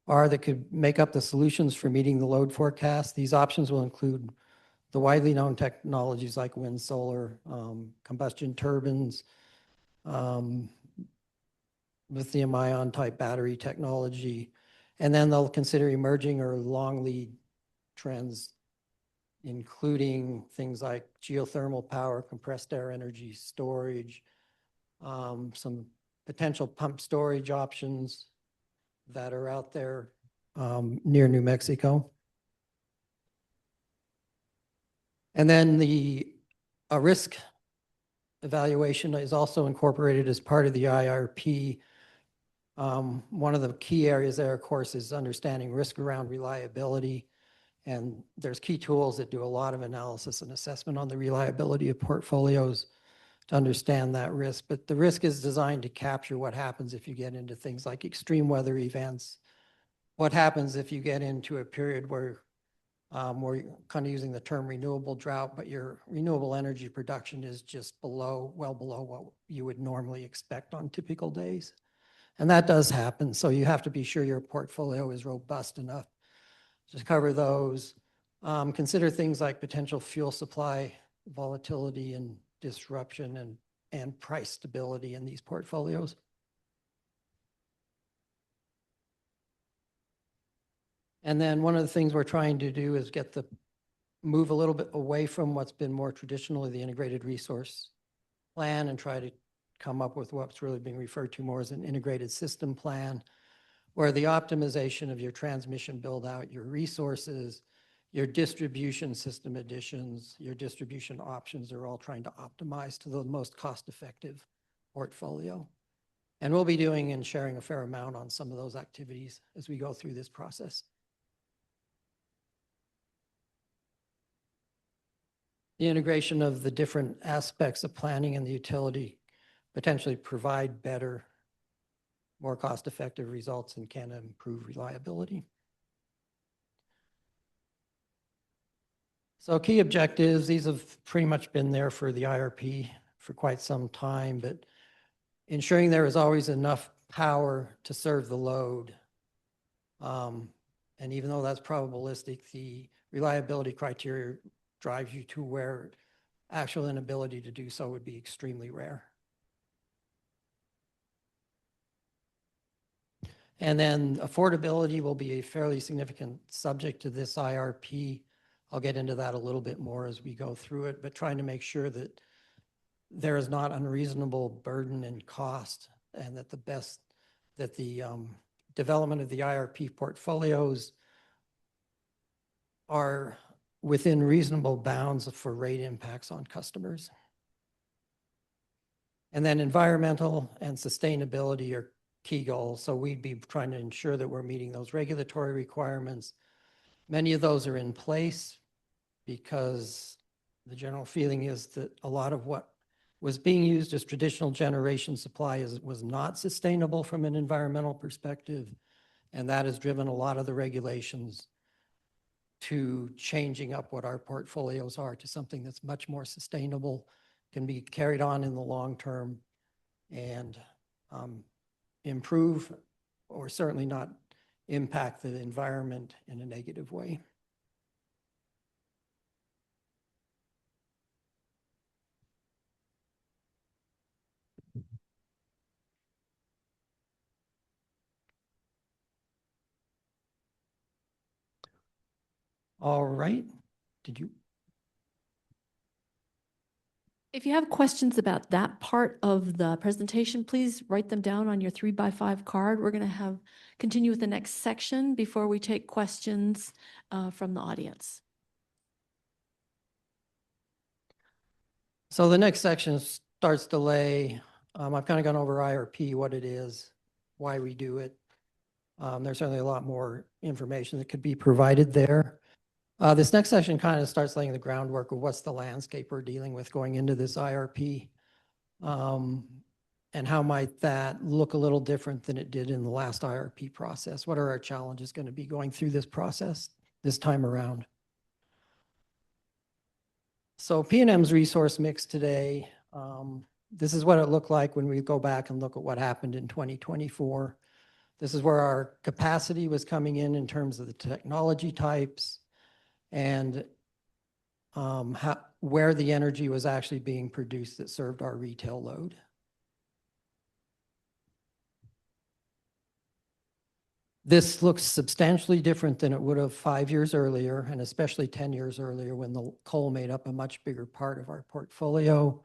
are that could make up the solutions for meeting the load forecast. These options will include the widely known technologies like wind, solar, combustion turbines, lithium-ion type battery technology, and then they'll consider emerging or long lead trends, including things like geothermal power, compressed air energy storage, some potential pump storage options that are out there near New Mexico. And then a risk evaluation is also incorporated as part of the IRP. One of the key areas there, of course, is understanding risk around reliability. And there's key tools that do a lot of analysis and assessment on the reliability of portfolios to understand that risk. But the risk is designed to capture what happens if you get into things like extreme weather events. What happens if you get into a period where we're kind of using the term renewable drought, but your renewable energy production is just well below what you would normally expect on typical days. And that does happen. So you have to be sure your portfolio is robust enough to cover those. Consider things like potential fuel supply volatility and disruption and price stability in these portfolios. And then one of the things we're trying to do is move a little bit away from what's been more traditionally the integrated resource plan and try to come up with what's really being referred to more as an integrated system plan, where the optimization of your transmission build out, your resources, your distribution system additions, your distribution options are all trying to optimize to the most cost-effective portfolio. And we'll be doing and sharing a fair amount on some of those activities as we go through this process. The integration of the different aspects of planning and the utility potentially provide better, more cost-effective results and can improve reliability. So key objectives, these have pretty much been there for the IRP for quite some time, but ensuring there is always enough power to serve the load. And even though that's probabilistic, the reliability criteria drives you to where actual inability to do so would be extremely rare. And then affordability will be a fairly significant subject to this IRP. I'll get into that a little bit more as we go through it, but trying to make sure that there is not unreasonable burden and cost and that the development of the IRP portfolios are within reasonable bounds for rate impacts on customers. And then environmental and sustainability are key goals. So we'd be trying to ensure that we're meeting those regulatory requirements. Many of those are in place because the general feeling is that a lot of what was being used as traditional generation supply was not sustainable from an environmental perspective. And that has driven a lot of the regulations to changing up what our portfolios are to something that's much more sustainable, can be carried on in the long term, and improve or certainly not impact the environment in a negative way. All right. Did you? If you have questions about that part of the presentation, please write them down on your 3x5 card. We're going to continue with the next section before we take questions from the audience. So the next section starts to lay, I've kind of gone over IRP, what it is, why we do it. There's certainly a lot more information that could be provided there. This next section kind of starts laying the groundwork of what's the landscape we're dealing with going into this IRP, and how might that look a little different than it did in the last IRP process? What are our challenges going to be going through this process this time around? So PNM's resource mix today, this is what it looked like when we go back and look at what happened in 2024. This is where our capacity was coming in terms of the technology types, and where the energy was actually being produced that served our retail load. This looks substantially different than it would have 5 years earlier, and especially 10 years earlier when the coal made up a much bigger part of our portfolio.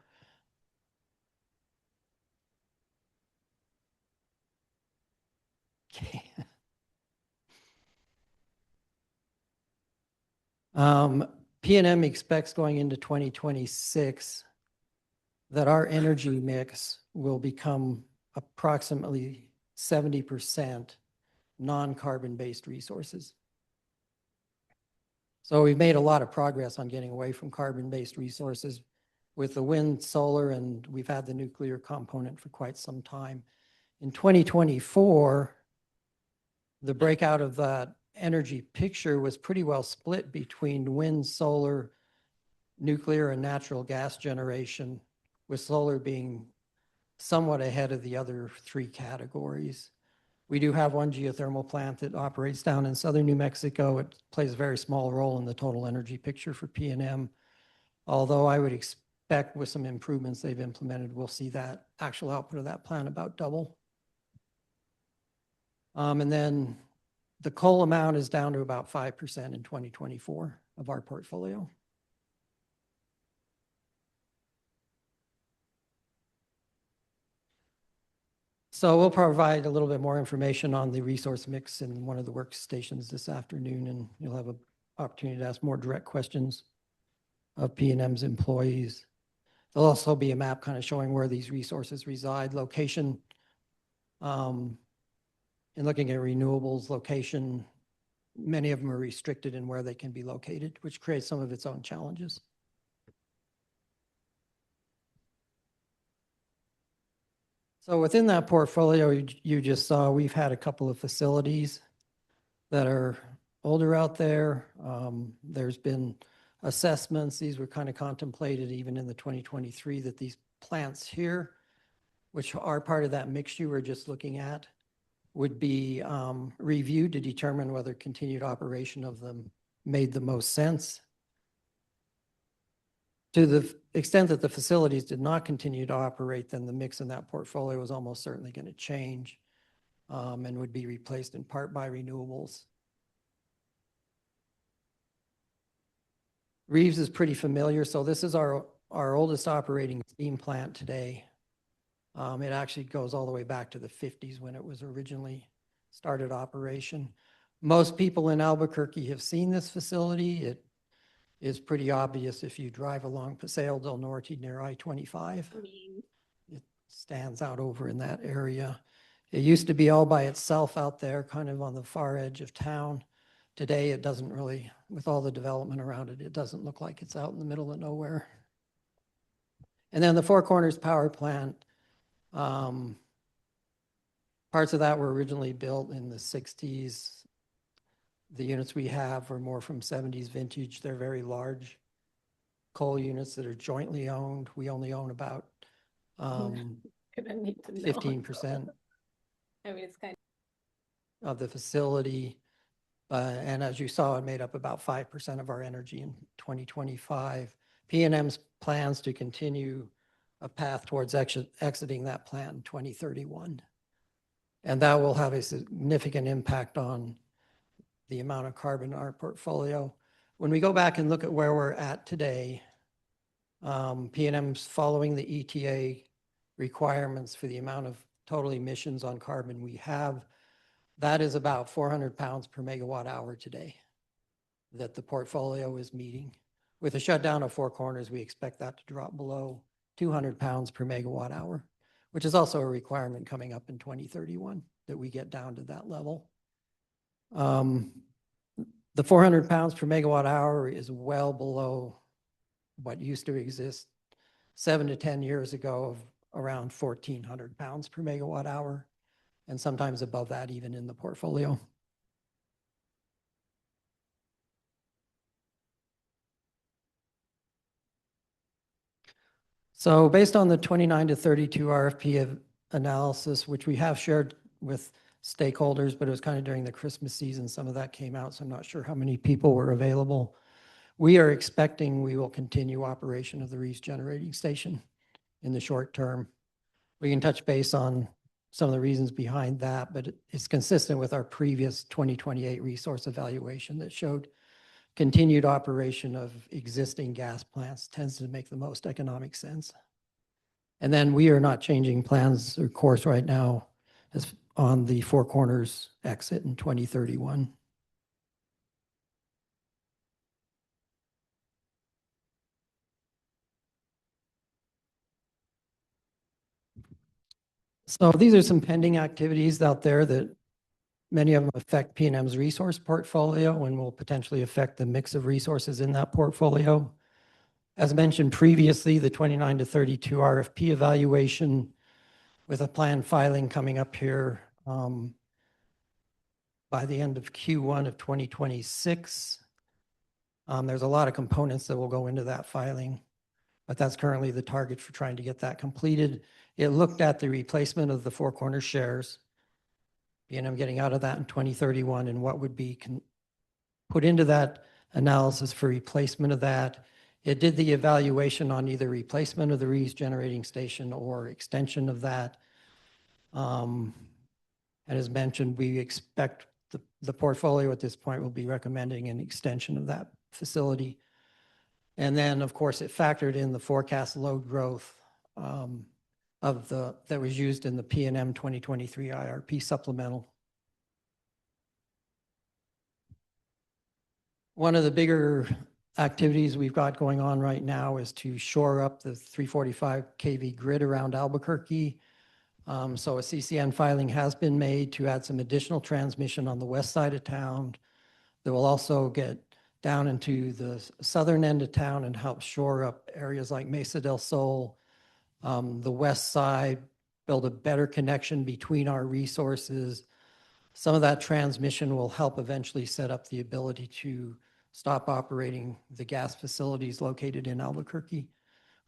Okay. PNM expects going into 2026 that our energy mix will become approximately 70% non-carbon based resources. So we've made a lot of progress on getting away from carbon-based resources with the wind, solar, and we've had the nuclear component for quite some time. In 2024, the breakout of that energy picture was pretty well split between wind, solar, nuclear, and natural gas generation, with solar being somewhat ahead of the other three categories. We do have one geothermal plant that operates down in southern New Mexico. It plays a very small role in the total energy picture for PNM, although I would expect with some improvements they've implemented, we'll see that actual output of that plant about double. And then the coal amount is down to about 5% in 2024 of our portfolio. So we'll provide a little bit more information on the resource mix in one of the workstations this afternoon, and you'll have an opportunity to ask more direct questions of PNM's employees. There'll also be a map kind of showing where these resources reside, location, in looking at renewables, location, many of them are restricted in where they can be located, which creates some of its own challenges. So within that portfolio, you just saw we've had a couple of facilities that are older out there. There's been assessments. These were kind of contemplated even in the 2023 that these plants here, which are part of that mix you were just looking at, would be reviewed to determine whether continued operation of them made the most sense. To the extent that the facilities did not continue to operate, then the mix in that portfolio was almost certainly going to change and would be replaced in part by renewables. Reeves is pretty familiar. So this is our oldest operating steam plant today. It actually goes all the way back to the 50s when it was originally started operation. Most people in Albuquerque have seen this facility. It is pretty obvious if you drive along Paseo del Norte near I-25. It stands out over in that area. It used to be all by itself out there, kind of on the far edge of town. Today, it doesn't really, with all the development around it, it doesn't look like it's out in the middle of nowhere. And then the Four Corners Power Plant, parts of that were originally built in the 60s. The units we have are more from 70s vintage. They're very large coal units that are jointly owned. We only own about 15% I mean, it's kind of the facility. And as you saw, it made up about 5% of our energy in 2025. PNM's plans to continue a path towards exiting that plant in 2031. And that will have a significant impact on the amount of carbon in our portfolio. When we go back and look at where we're at today, PNM's following the ETA requirements for the amount of total emissions on carbon we have. That is about 400 pounds per megawatt hour today that the portfolio is meeting. With a shutdown of Four Corners, we expect that to drop below 200 pounds per megawatt hour, which is also a requirement coming up in 2031 that we get down to that level. The 400 pounds per megawatt hour is well below what used to exist 7 to 10 years ago of around 1,400 pounds per megawatt hour, and sometimes above that even in the portfolio. So based on the 29 to 32 RFP analysis, which we have shared with stakeholders, but it was kind of during the Christmas season, some of that came out, so I'm not sure how many people were available. We are expecting we will continue operation of the Reeves Generating Station in the short term. We can touch base on some of the reasons behind that, but it's consistent with our previous 2028 resource evaluation that showed continued operation of existing gas plants tends to make the most economic sense. And then we are not changing plans or course right now as on the Four Corners exit in 2031. So these are some pending activities out there that many of them affect PNM's resource portfolio and will potentially affect the mix of resources in that portfolio. As mentioned previously, the 29 to 32 RFP evaluation with a planned filing coming up here by the end of Q1 of 2026. There's a lot of components that will go into that filing, but that's currently the target for trying to get that completed. It looked at the replacement of the Four Corners shares, PNM getting out of that in 2031, and what would be put into that analysis for replacement of that. It did the evaluation on either replacement of the Reeves Generating Station or extension of that. And as mentioned, we expect the portfolio at this point will be recommending an extension of that facility. And then, of course, it factored in the forecast load growth that was used in the PNM 2023 IRP supplemental. One of the bigger activities we've got going on right now is to shore up the 345 kV grid around Albuquerque. So a CCN filing has been made to add some additional transmission on the west side of town that will also get down into the southern end of town and help shore up areas like Mesa del Sol, the west side, build a better connection between our resources. Some of that transmission will help eventually set up the ability to stop operating the gas facilities located in Albuquerque,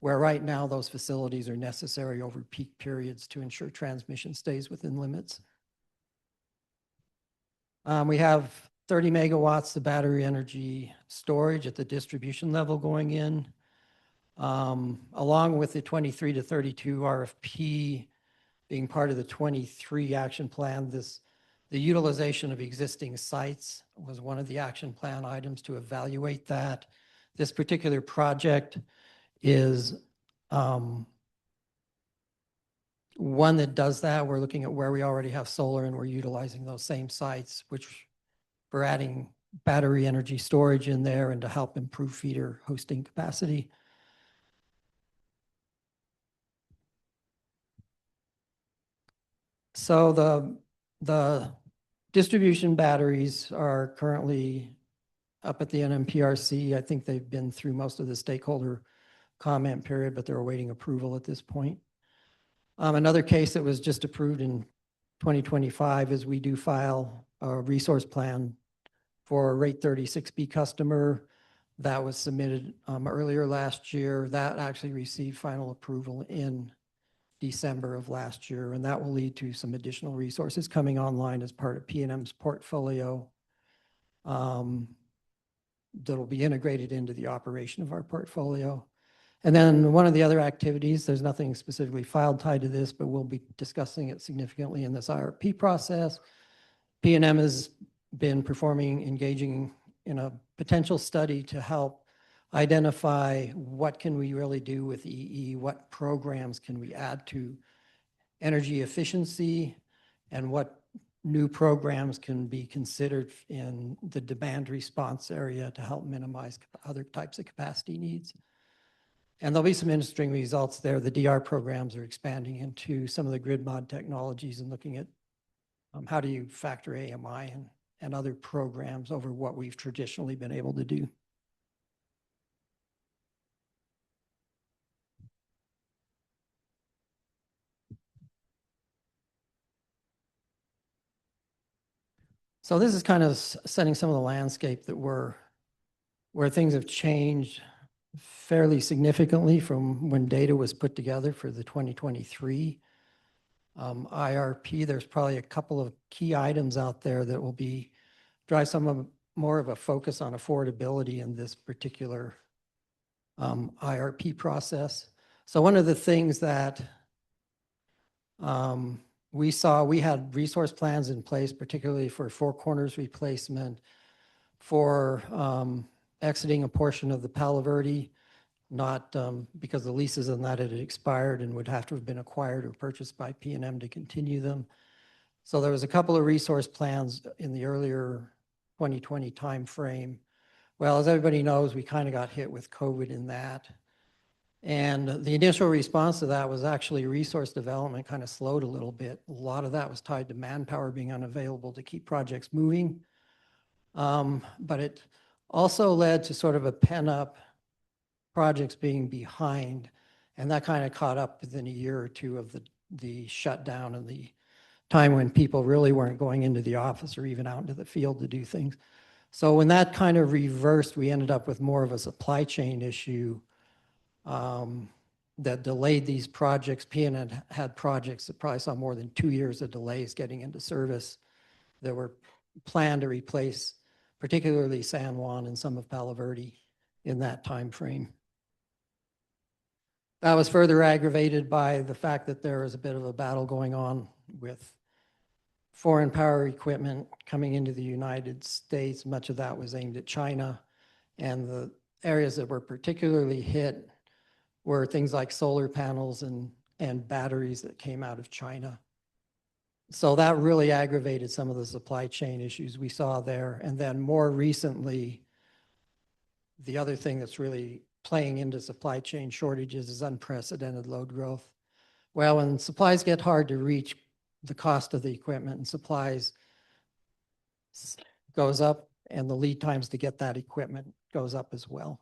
where right now those facilities are necessary over peak periods to ensure transmission stays within limits. We have 30 megawatts of battery energy storage at the distribution level going in. Along with the 23 to 32 RFP being part of the 23 action plan, the utilization of existing sites was one of the action plan items to evaluate that. This particular project is one that does that. We're looking at where we already have solar and we're utilizing those same sites, which we're adding battery energy storage in there and to help improve feeder hosting capacity. So the distribution batteries are currently up at the NMPRC. I think they've been through most of the stakeholder comment period, but they're awaiting approval at this point. Another case that was just approved in 2025 is we do file a resource plan for a rate 36B customer that was submitted earlier last year. That actually received final approval in December of last year, and that will lead to some additional resources coming online as part of PNM's portfolio that will be integrated into the operation of our portfolio. And then one of the other activities, there's nothing specifically filed tied to this, but we'll be discussing it significantly in this IRP process. PNM has been engaging in a potential study to help identify what can we really do with EE, what programs can we add to energy efficiency, and what new programs can be considered in the demand response area to help minimize other types of capacity needs. And there'll be some interesting results there. The DR programs are expanding into some of the grid mod technologies and looking at how do you factor AMI and other programs over what we've traditionally been able to do. So this is kind of setting some of the landscape that where things have changed fairly significantly from when data was put together for the 2023 IRP. There's probably a couple of key items out there that will drive more of a focus on affordability in this particular IRP process. So one of the things that we saw, we had resource plans in place, particularly for Four Corners replacement, for exiting a portion of the Palo Verde, not because the leases on that had expired and would have to have been acquired or purchased by PNM to continue them. So there was a couple of resource plans in the earlier 2020 timeframe. Well, as everybody knows, we kind of got hit with COVID in that. And the initial response to that was actually resource development kind of slowed a little bit. A lot of that was tied to manpower being unavailable to keep projects moving. But it also led to sort of a pent-up projects being behind, and that kind of caught up within a year or two of the shutdown and the time when people really weren't going into the office or even out into the field to do things. So when that kind of reversed, we ended up with more of a supply chain issue that delayed these projects. PNM had projects that probably saw more than 2 years of delays getting into service that were planned to replace particularly San Juan and some of Palo Verde in that time frame. That was further aggravated by the fact that there was a bit of a battle going on with foreign power equipment coming into the United States. Much of that was aimed at China, and the areas that were particularly hit were things like solar panels and batteries that came out of China. So that really aggravated some of the supply chain issues we saw there. And then more recently, the other thing that's really playing into supply chain shortages is unprecedented load growth. Well, when supplies get hard to reach, the cost of the equipment and supplies goes up, and the lead times to get that equipment goes up as well.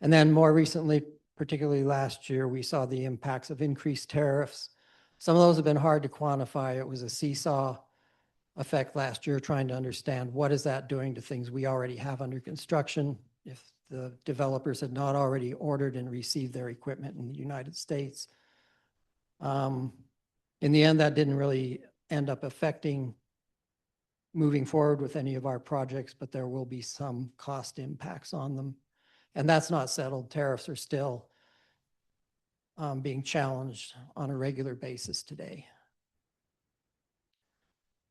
And then more recently, particularly last year, we saw the impacts of increased tariffs. Some of those have been hard to quantify. It was a seesaw effect last year, trying to understand what is that doing to things we already have under construction if the developers had not already ordered and received their equipment in the United States. In the end, that didn't really end up affecting moving forward with any of our projects, but there will be some cost impacts on them. And that's not settled. Tariffs are still being challenged on a regular basis today.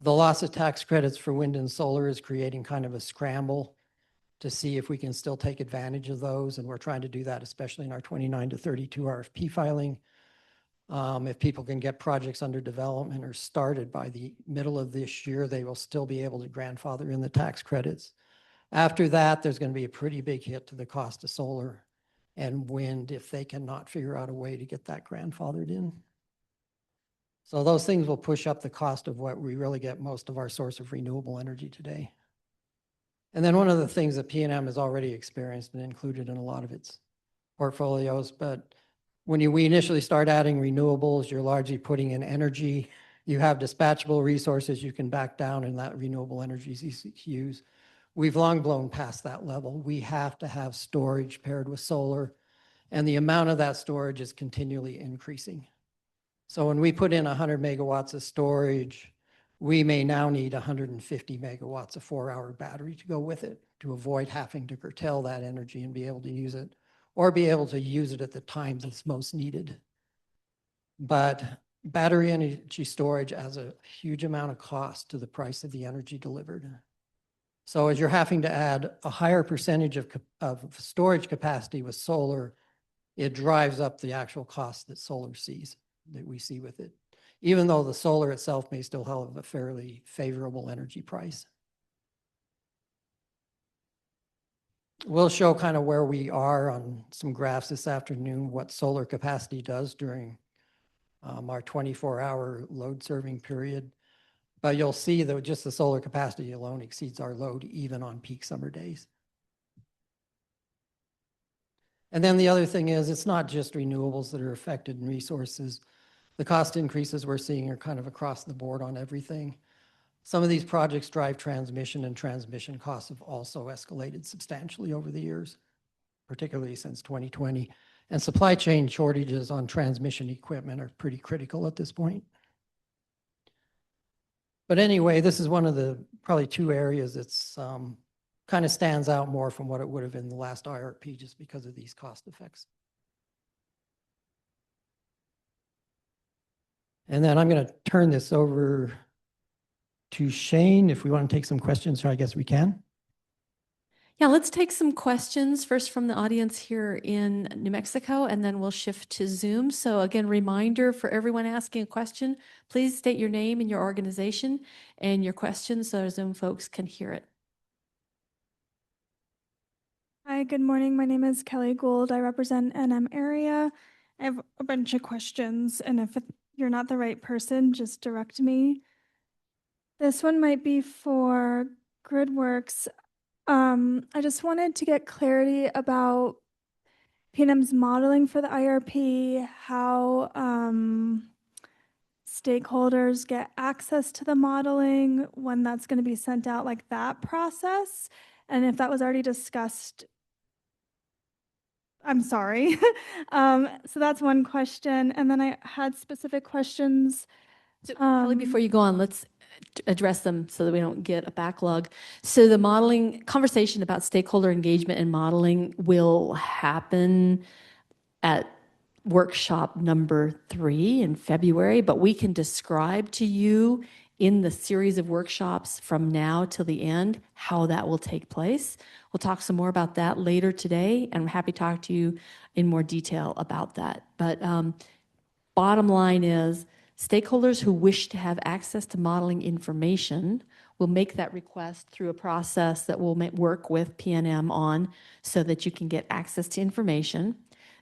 The loss of tax credits for wind and solar is creating kind of a scramble to see if we can still take advantage of those. And we're trying to do that, especially in our 29 to 32 RFP filing. If people can get projects under development or started by the middle of this year, they will still be able to grandfather in the tax credits. After that, there's going to be a pretty big hit to the cost of solar and wind if they cannot figure out a way to get that grandfathered in. So those things will push up the cost of what we really get most of our source of renewable energy today. And then one of the things that PNM has already experienced and included in a lot of its portfolios, but when we initially start adding renewables, you're largely putting in energy. You have dispatchable resources you can back down in that renewable energy use. We've long blown past that level. We have to have storage paired with solar, and the amount of that storage is continually increasing. So when we put in 100 megawatts of storage, we may now need 150 megawatts of 4-hour battery to go with it to avoid having to curtail that energy and be able to use it, or be able to use it at the times it's most needed. But battery energy storage adds a huge amount of cost to the price of the energy delivered. So as you're having to add a higher percentage of storage capacity with solar, it drives up the actual cost that solar sees, that we see with it, even though the solar itself may still have a fairly favorable energy price. We'll show kind of where we are on some graphs this afternoon, what solar capacity does during our 24-hour load serving period. But you'll see that just the solar capacity alone exceeds our load even on peak summer days. And then the other thing is, it's not just renewables that are affected in resources. The cost increases we're seeing are kind of across the board on everything. Some of these projects drive transmission, and transmission costs have also escalated substantially over the years, particularly since 2020. And supply chain shortages on transmission equipment are pretty critical at this point. But anyway, this is one of the probably two areas that's kind of stands out more from what it would have in the last IRP just because of these cost effects. And then I'm going to turn this over to Shane if we want to take some questions, so I guess we can. Yeah, let's take some questions first from the audience here in New Mexico, and then we'll shift to Zoom. So again, reminder for everyone asking a question, please state your name and your organization and your question so our Zoom folks can hear it. Hi, good morning. My name is Kelly Gould. I represent NM area. I have a bunch of questions, and if you're not the right person, just direct me. This one might be for GridWorks. I just wanted to get clarity about PNM's modeling for the IRP, how stakeholders get access to the modeling, when that's going to be sent out, like that process, and if that was already discussed. I'm sorry. So that's one question. And then I had specific questions. So, Kelly, before you go on, let's address them so that we don't get a backlog. So the modeling conversation about stakeholder engagement and modeling will happen at workshop number 3 in February, but we can describe to you in the series of workshops from now till the end how that will take place. We'll talk some more about that later today, and I'm happy to talk to you in more detail about that. But bottom line is, stakeholders who wish to have access to modeling information will make that request through a process that we'll work with PNM on so that you can get access to information.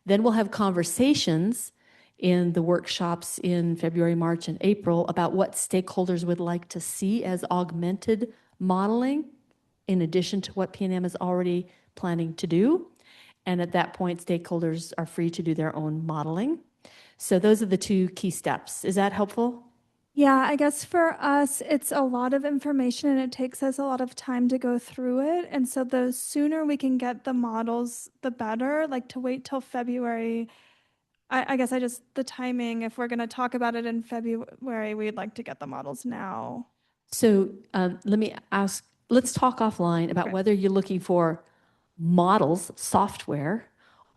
Then we'll have conversations in the workshops in February, March, and April about what stakeholders would like to see as augmented modeling in addition to what PNM is already planning to do. And at that point, stakeholders are free to do their own modeling. So those are the two key steps. Is that helpful? Yeah, I guess for us, it's a lot of information and it takes us a lot of time to go through it. And so the sooner we can get the models, the better. Like to wait till February, I guess the timing, if we're going to talk about it in February, we'd like to get the models now. So let's talk offline about whether you're looking for models, software,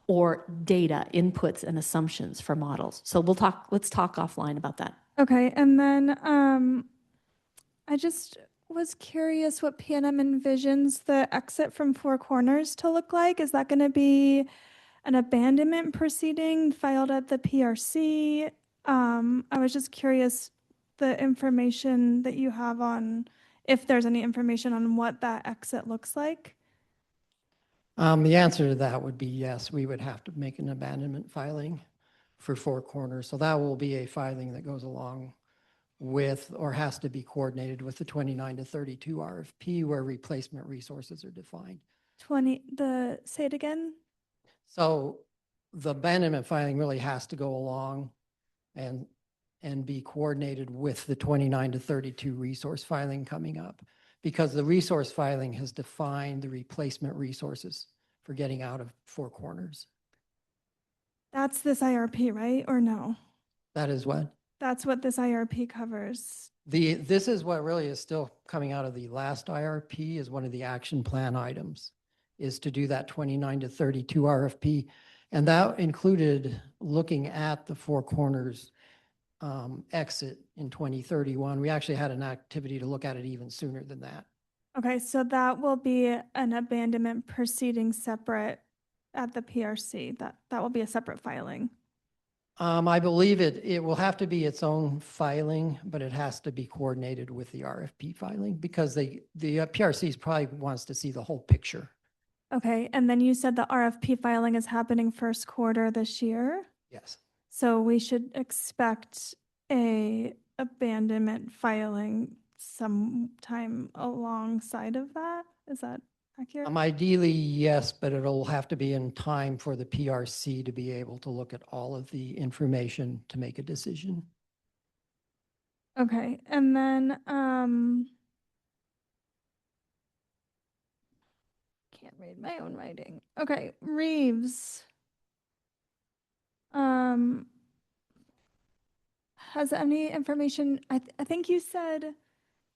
or data inputs and assumptions for models. So let's talk offline about that. Okay, and then I just was curious what PNM envisions the exit from Four Corners to look like. Is that going to be an abandonment proceeding filed at the PRC? I was just curious, the information that you have on, if there's any information on what that exit looks like. The answer to that would be yes, we would have to make an abandonment filing for Four Corners. So that will be a filing that goes along with or has to be coordinated with the 29 to 32 RFP where replacement resources are defined. Say it again. So the abandonment filing really has to go along and be coordinated with the 29 to 32 resource filing coming up, because the resource filing has defined the replacement resources for getting out of Four Corners. That's this IRP, right? Or no? That is what? That's what this IRP covers. This is what really is still coming out of the last IRP is one of the action plan items, is to do that 29 to 32 RFP. And that included looking at the Four Corners exit in 2031. We actually had an activity to look at it even sooner than that. Okay, so that will be an abandonment proceeding separate at the PRC. That will be a separate filing. I believe it will have to be its own filing, but it has to be coordinated with the RFP filing because the PRCs probably wants to see the whole picture. Okay, and then you said the RFP filing is happening first quarter this year? Yes. So we should expect a abandonment filing sometime alongside of that? Is that accurate? Ideally, yes, but it'll have to be in time for the PRC to be able to look at all of the information to make a decision. Okay, and then can't read my own writing. Okay, Reeves. Has any information, I think you said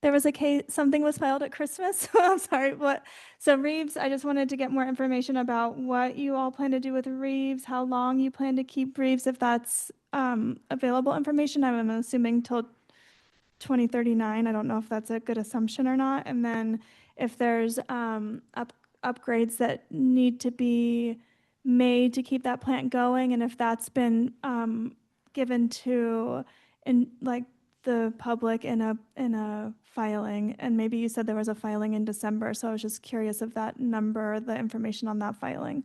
there was a case, something was filed at Christmas. I'm sorry, what? So Reeves, I just wanted to get more information about what you all plan to do with Reeves, how long you plan to keep Reeves, if that's available information. I'm assuming till 2039. I don't know if that's a good assumption or not. And then if there's upgrades that need to be made to keep that plant going, and if that's been given to the public in a filing. And maybe you said there was a filing in December, so I was just curious if that number, the information on that filing.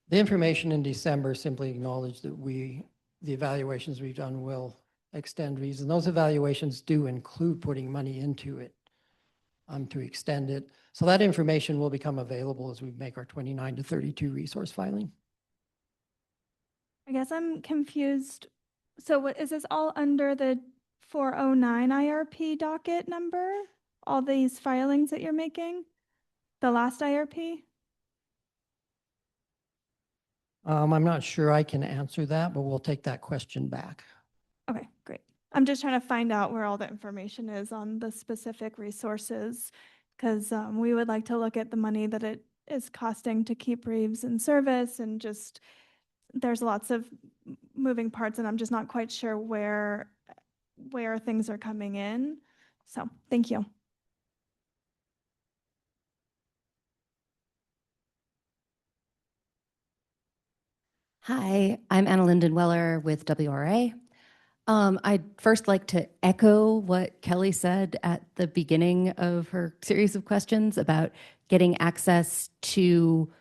The information in December simply acknowledged that the evaluations we've done will extend Reeves, and those evaluations do include putting money into it to extend it. So that information will become available as we make our 29 to 32 resource filing. I guess I'm confused. So what is this all under the 409 IRP docket number? All these filings that you're making? The last IRP? I'm not sure I can answer that, but we'll take that question back. Okay, great. I'm just trying to find out where all the information is on the specific resources, because we would like to look at the money that it is costing to keep Reeves in service, and just there's lots of moving parts, and I'm just not quite sure where things are coming in. So thank you. Hi, I'm Anna Linden Weller with WRA. I'd first like to echo what Kelly said at the beginning of her series of questions about getting access to,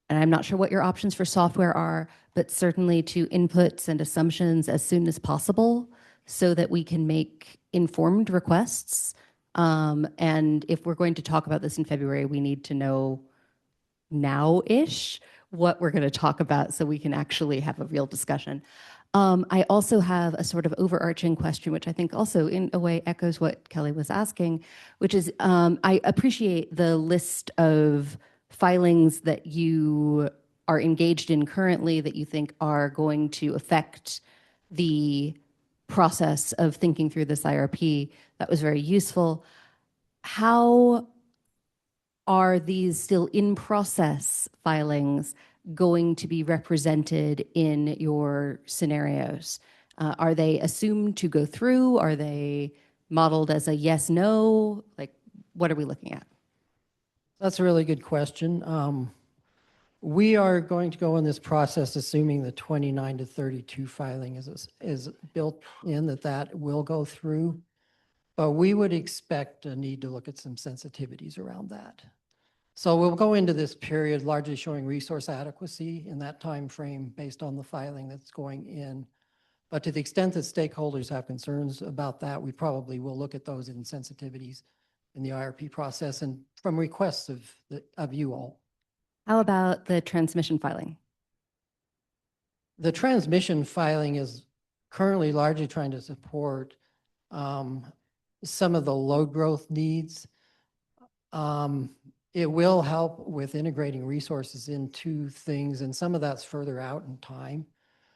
and I'm not sure what your options for software are, but certainly to inputs and assumptions as soon as possible so that we can make informed requests. And if we're going to talk about this in February, we need to know now-ish what we're going to talk about so we can actually have a real discussion. I also have a sort of overarching question, which I think also in a way echoes what Kelly was asking, which is I appreciate the list of filings that you are engaged in currently that you think are going to affect the process of thinking through this IRP. That was very useful. How are these still in process filings going to be represented in your scenarios? Are they assumed to go through? Are they modeled as a yes, no? Like, what are we looking at? That's a really good question. We are going to go in this process assuming the 29 to 32 filing is built in, that will go through. But we would expect a need to look at some sensitivities around that. So we'll go into this period largely showing resource adequacy in that time frame based on the filing that's going in. But to the extent that stakeholders have concerns about that, we probably will look at those in sensitivities in the IRP process and from requests of you all. How about the transmission filing? The transmission filing is currently largely trying to support some of the load growth needs. It will help with integrating resources into things, and some of that's further out in time.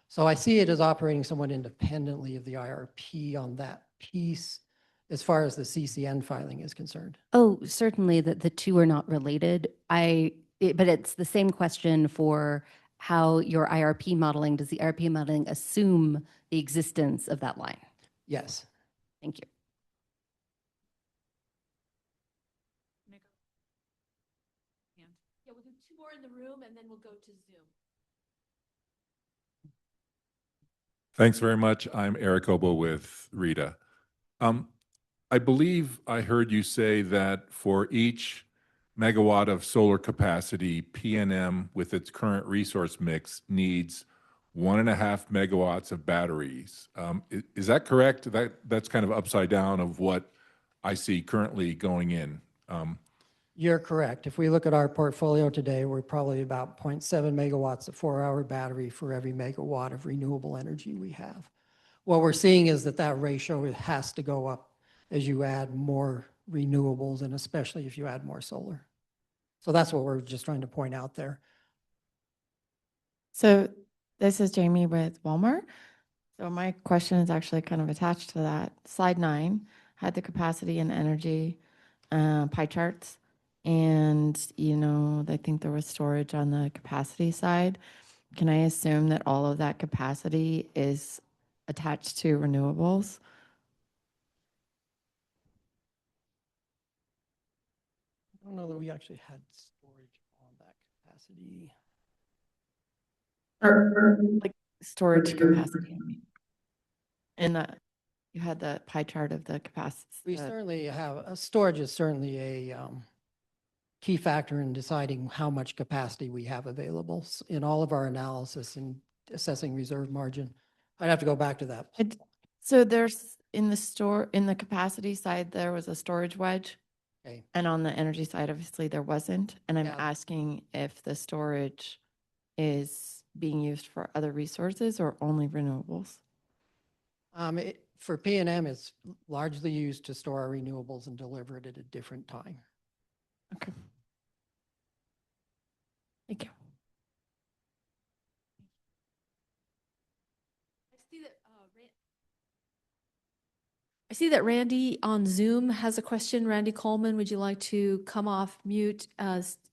So I see it as operating somewhat independently of the IRP on that piece as far as the CCN filing is concerned. Oh, certainly that the two are not related. But it's the same question for how your IRP modeling, does the IRP modeling assume the existence of that line? Yes. Thank you. Yeah, we'll do two more in the room and then we'll go to Zoom. Thanks very much. I'm Eric Obo with RITA. I believe I heard you say that for each megawatt of solar capacity, PNM with its current resource mix needs 1.5 megawatts of batteries. Is that correct? That's kind of upside down of what I see currently going in. You're correct. If we look at our portfolio today, we're probably about 0.7 megawatts of 4-hour battery for every megawatt of renewable energy we have. What we're seeing is that ratio has to go up as you add more renewables, and especially if you add more solar. So that's what we're just trying to point out there. So this is Jamie with Walmart. So my question is actually kind of attached to that. Slide 9 had the capacity and energy pie charts. And, I think there was storage on the capacity side. Can I assume that all of that capacity is attached to renewables? I don't know that we actually had storage on that capacity. Like storage capacity. And that you had the pie chart of the capacity. We certainly have, storage is certainly a key factor in deciding how much capacity we have available in all of our analysis and assessing reserve margin. I'd have to go back to that. So there's in the capacity side, there was a storage wedge. Okay. And on the energy side, obviously there wasn't. And I'm asking if the storage is being used for other resources or only renewables. For PNM, it's largely used to store our renewables and deliver it at a different time. Okay. Thank you. I see that Randy on Zoom has a question. Randy Coleman, would you like to come off mute,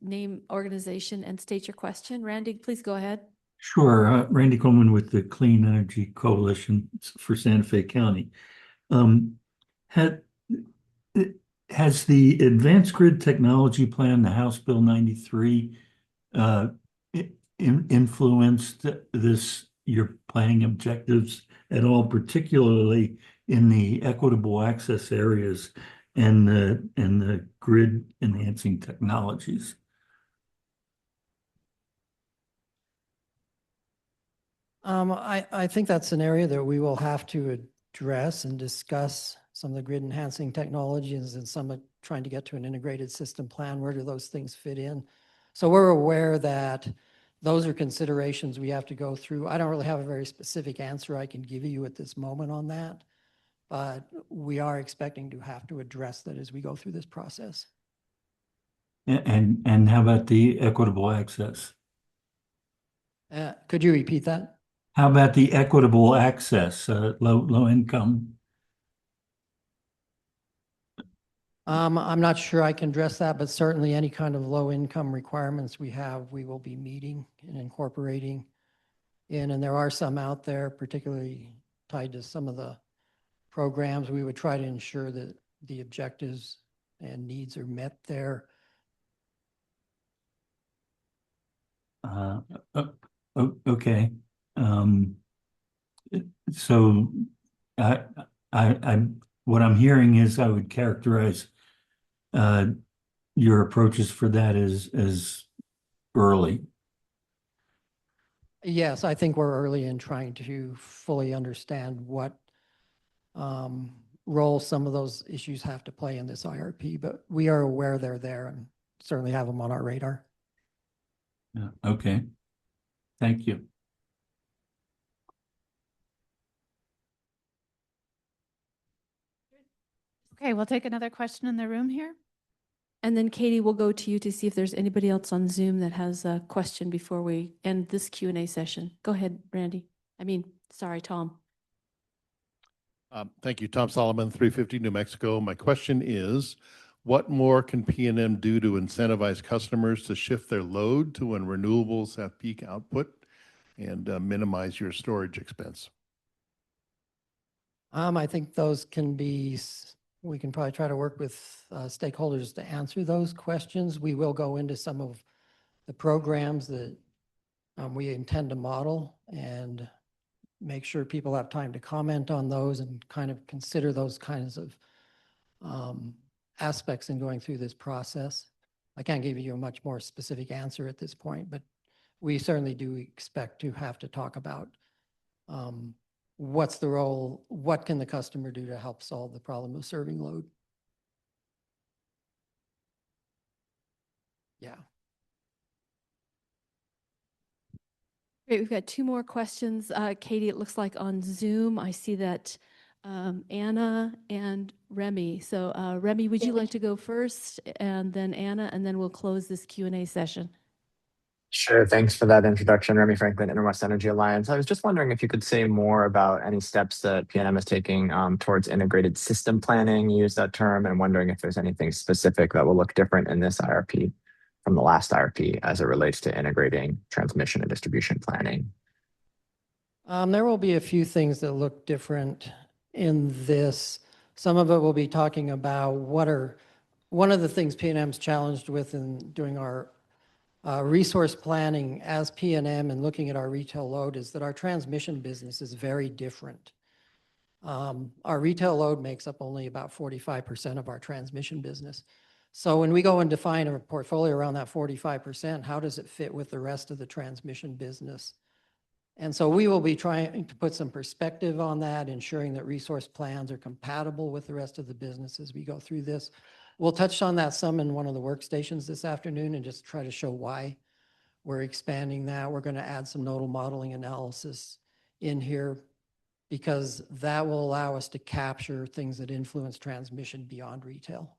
name, organization, and state your question? Randy, please go ahead. Sure. Randy Coleman with the Clean Energy Coalition for Santa Fe County. Has the Advanced Grid Technology Plan, the House Bill 93, influenced your planning objectives at all, particularly in the equitable access areas and the grid enhancing technologies? I think that's an area that we will have to address and discuss some of the grid enhancing technologies and some of trying to get to an integrated system plan. Where do those things fit in? So we're aware that those are considerations we have to go through. I don't really have a very specific answer I can give you at this moment on that, but we are expecting to have to address that as we go through this process. And how about the equitable access? Could you repeat that? How about the equitable access, low income? I'm not sure I can address that, but certainly any kind of low income requirements we have, we will be meeting and incorporating in. And there are some out there, particularly tied to some of the programs. We would try to ensure that the objectives and needs are met there. Okay. Um, so I, what I'm hearing is I would characterize your approaches for that as early. Yes, I think we're early in trying to fully understand what role some of those issues have to play in this IRP, but we are aware they're there and certainly have them on our radar. Okay. Thank you. Okay, we'll take another question in the room here. And then Katie, we'll go to you to see if there's anybody else on Zoom that has a question before we end this Q&A session. Go ahead, Randy. Sorry, Tom. Thank you, Tom Solomon, 350 New Mexico. My question is, what more can PNM do to incentivize customers to shift their load to when renewables have peak output and minimize your storage expense? I think those can be, we can probably try to work with stakeholders to answer those questions. We will go into some of the programs that we intend to model and make sure people have time to comment on those and kind of consider those kinds of aspects in going through this process. I can't give you a much more specific answer at this point, but we certainly do expect to have to talk about what's the role, what can the customer do to help solve the problem of serving load? Yeah. Great, we've got two more questions. Katie, it looks like on Zoom, I see that Anna and Remy. So Remy, would you like to go first and then Anna, and then we'll close this Q&A session. Sure. Thanks for that introduction, Remy Franklin, Interwest Energy Alliance. I was just wondering if you could say more about any steps that PNM is taking towards integrated system planning. You use that term, and wondering if there's anything specific that will look different in this IRP from the last IRP as it relates to integrating transmission and distribution planning. There will be a few things that look different in this. Some of it will be talking about one of the things PNM's challenged with in doing our resource planning as PNM and looking at our retail load is that our transmission business is very different. Our retail load makes up only about 45% of our transmission business. So when we go and define a portfolio around that 45%, how does it fit with the rest of the transmission business? And so we will be trying to put some perspective on that, ensuring that resource plans are compatible with the rest of the business as we go through this. We'll touch on that some in one of the workstations this afternoon and just try to show why we're expanding that. We're going to add some nodal modeling analysis in here because that will allow us to capture things that influence transmission beyond retail.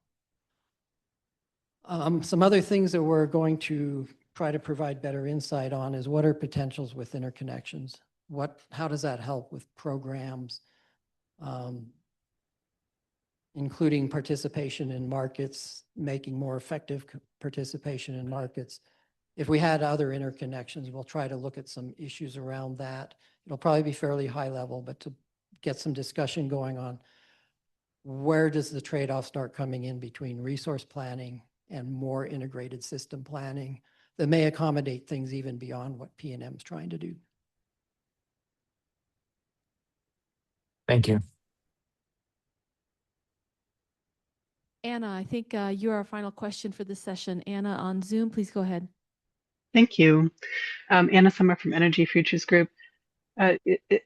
Some other things that we're going to try to provide better insight on is what are potentials with interconnections? How does that help with programs? Including participation in markets, making more effective participation in markets. If we had other interconnections, we'll try to look at some issues around that. It'll probably be fairly high level, but to get some discussion going on where does the trade-off start coming in between resource planning and more integrated system planning that may accommodate things even beyond what PNM is trying to do. Thank you. Anna, I think you're our final question for this session. Anna on Zoom, please go ahead. Thank you. Anna Summer from Energy Futures Group. Am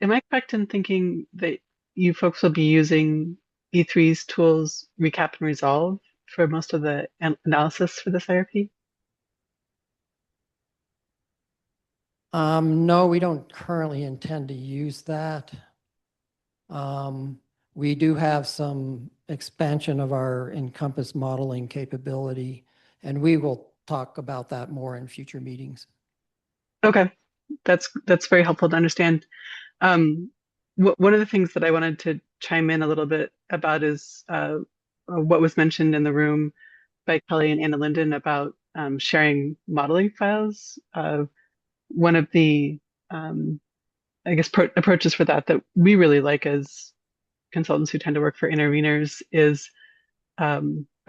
I correct in thinking that you folks will be using E3's tools, Recap and Resolve, for most of the analysis for this IRP? No, we don't currently intend to use that. We do have some expansion of our Encompass modeling capability, and we will talk about that more in future meetings. Okay, that's very helpful to understand. One of the things that I wanted to chime in a little bit about is what was mentioned in the room by Kelly and Anna Linden about sharing modeling files. One of the, I guess, approaches for that we really like as consultants who tend to work for interveners is a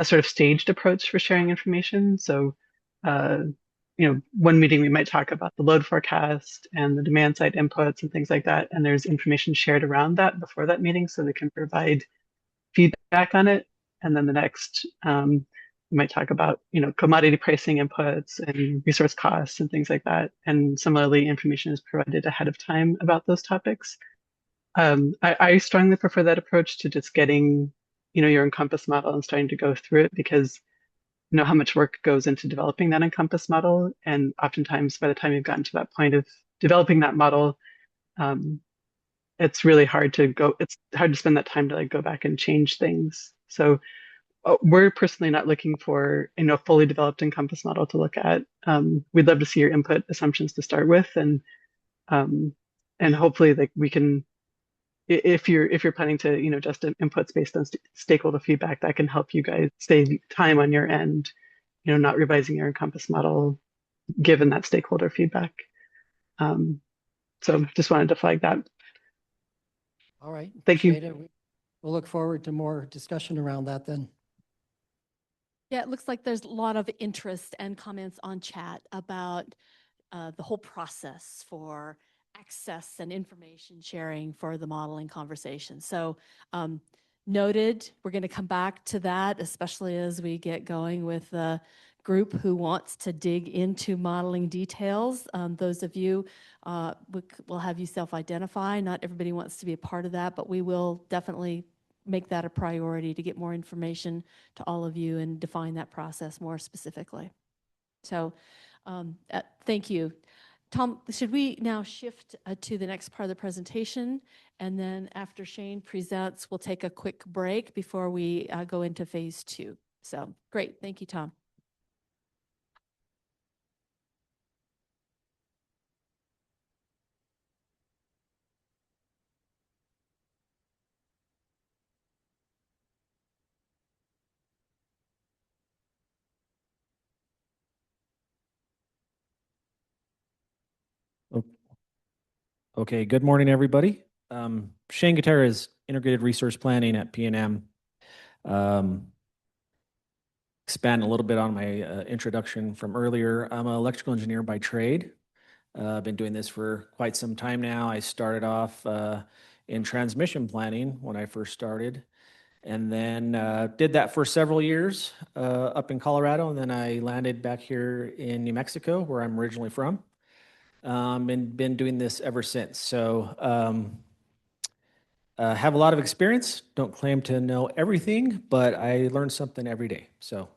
sort of staged approach for sharing information. So one meeting we might talk about the load forecast and the demand side inputs and things like that. And there's information shared around that before that meeting so we can provide feedback on it. And then the next, we might talk about, commodity pricing inputs and resource costs and things like that. And similarly, information is provided ahead of time about those topics. I strongly prefer that approach to just getting, your Encompass model and starting to go through it because you know how much work goes into developing that Encompass model. And oftentimes by the time you've gotten to that point of developing that model, it's hard to spend that time to like go back and change things. So we're personally not looking for a fully developed Encompass model to look at. We'd love to see your input assumptions to start with, and hopefully like we can, if you're planning to just inputs based on stakeholder feedback, that can help you guys save time on your end, not revising your Encompass model given that stakeholder feedback. So just wanted to flag that. All right. Thank you. Appreciate it. We'll look forward to more discussion around that then. Yeah, it looks like there's a lot of interest and comments on chat about the whole process for access and information sharing for the modeling conversation. So noted, we're going to come back to that, especially as we get going with the group who wants to dig into modeling details. Those of you, we'll have you self-identify. Not everybody wants to be a part of that, but we will definitely make that a priority to get more information to all of you and define that process more specifically. So thank you. Tom, should we now shift to the next part of the presentation? And then after Shane presents, we'll take a quick break before we go into phase 2. So great. Thank you, Tom. Okay, good morning, everybody. Shane Gutierrez, Integrated Resource Planning at PNM. Expand a little bit on my introduction from earlier. I'm an electrical engineer by trade. I've been doing this for quite some time now. I started off in transmission planning when I first started, and then did that for several years up in Colorado, and then I landed back here in New Mexico, where I'm originally from. And been doing this ever since. So have a lot of experience. Don't claim to know everything, but I learn something every day. So,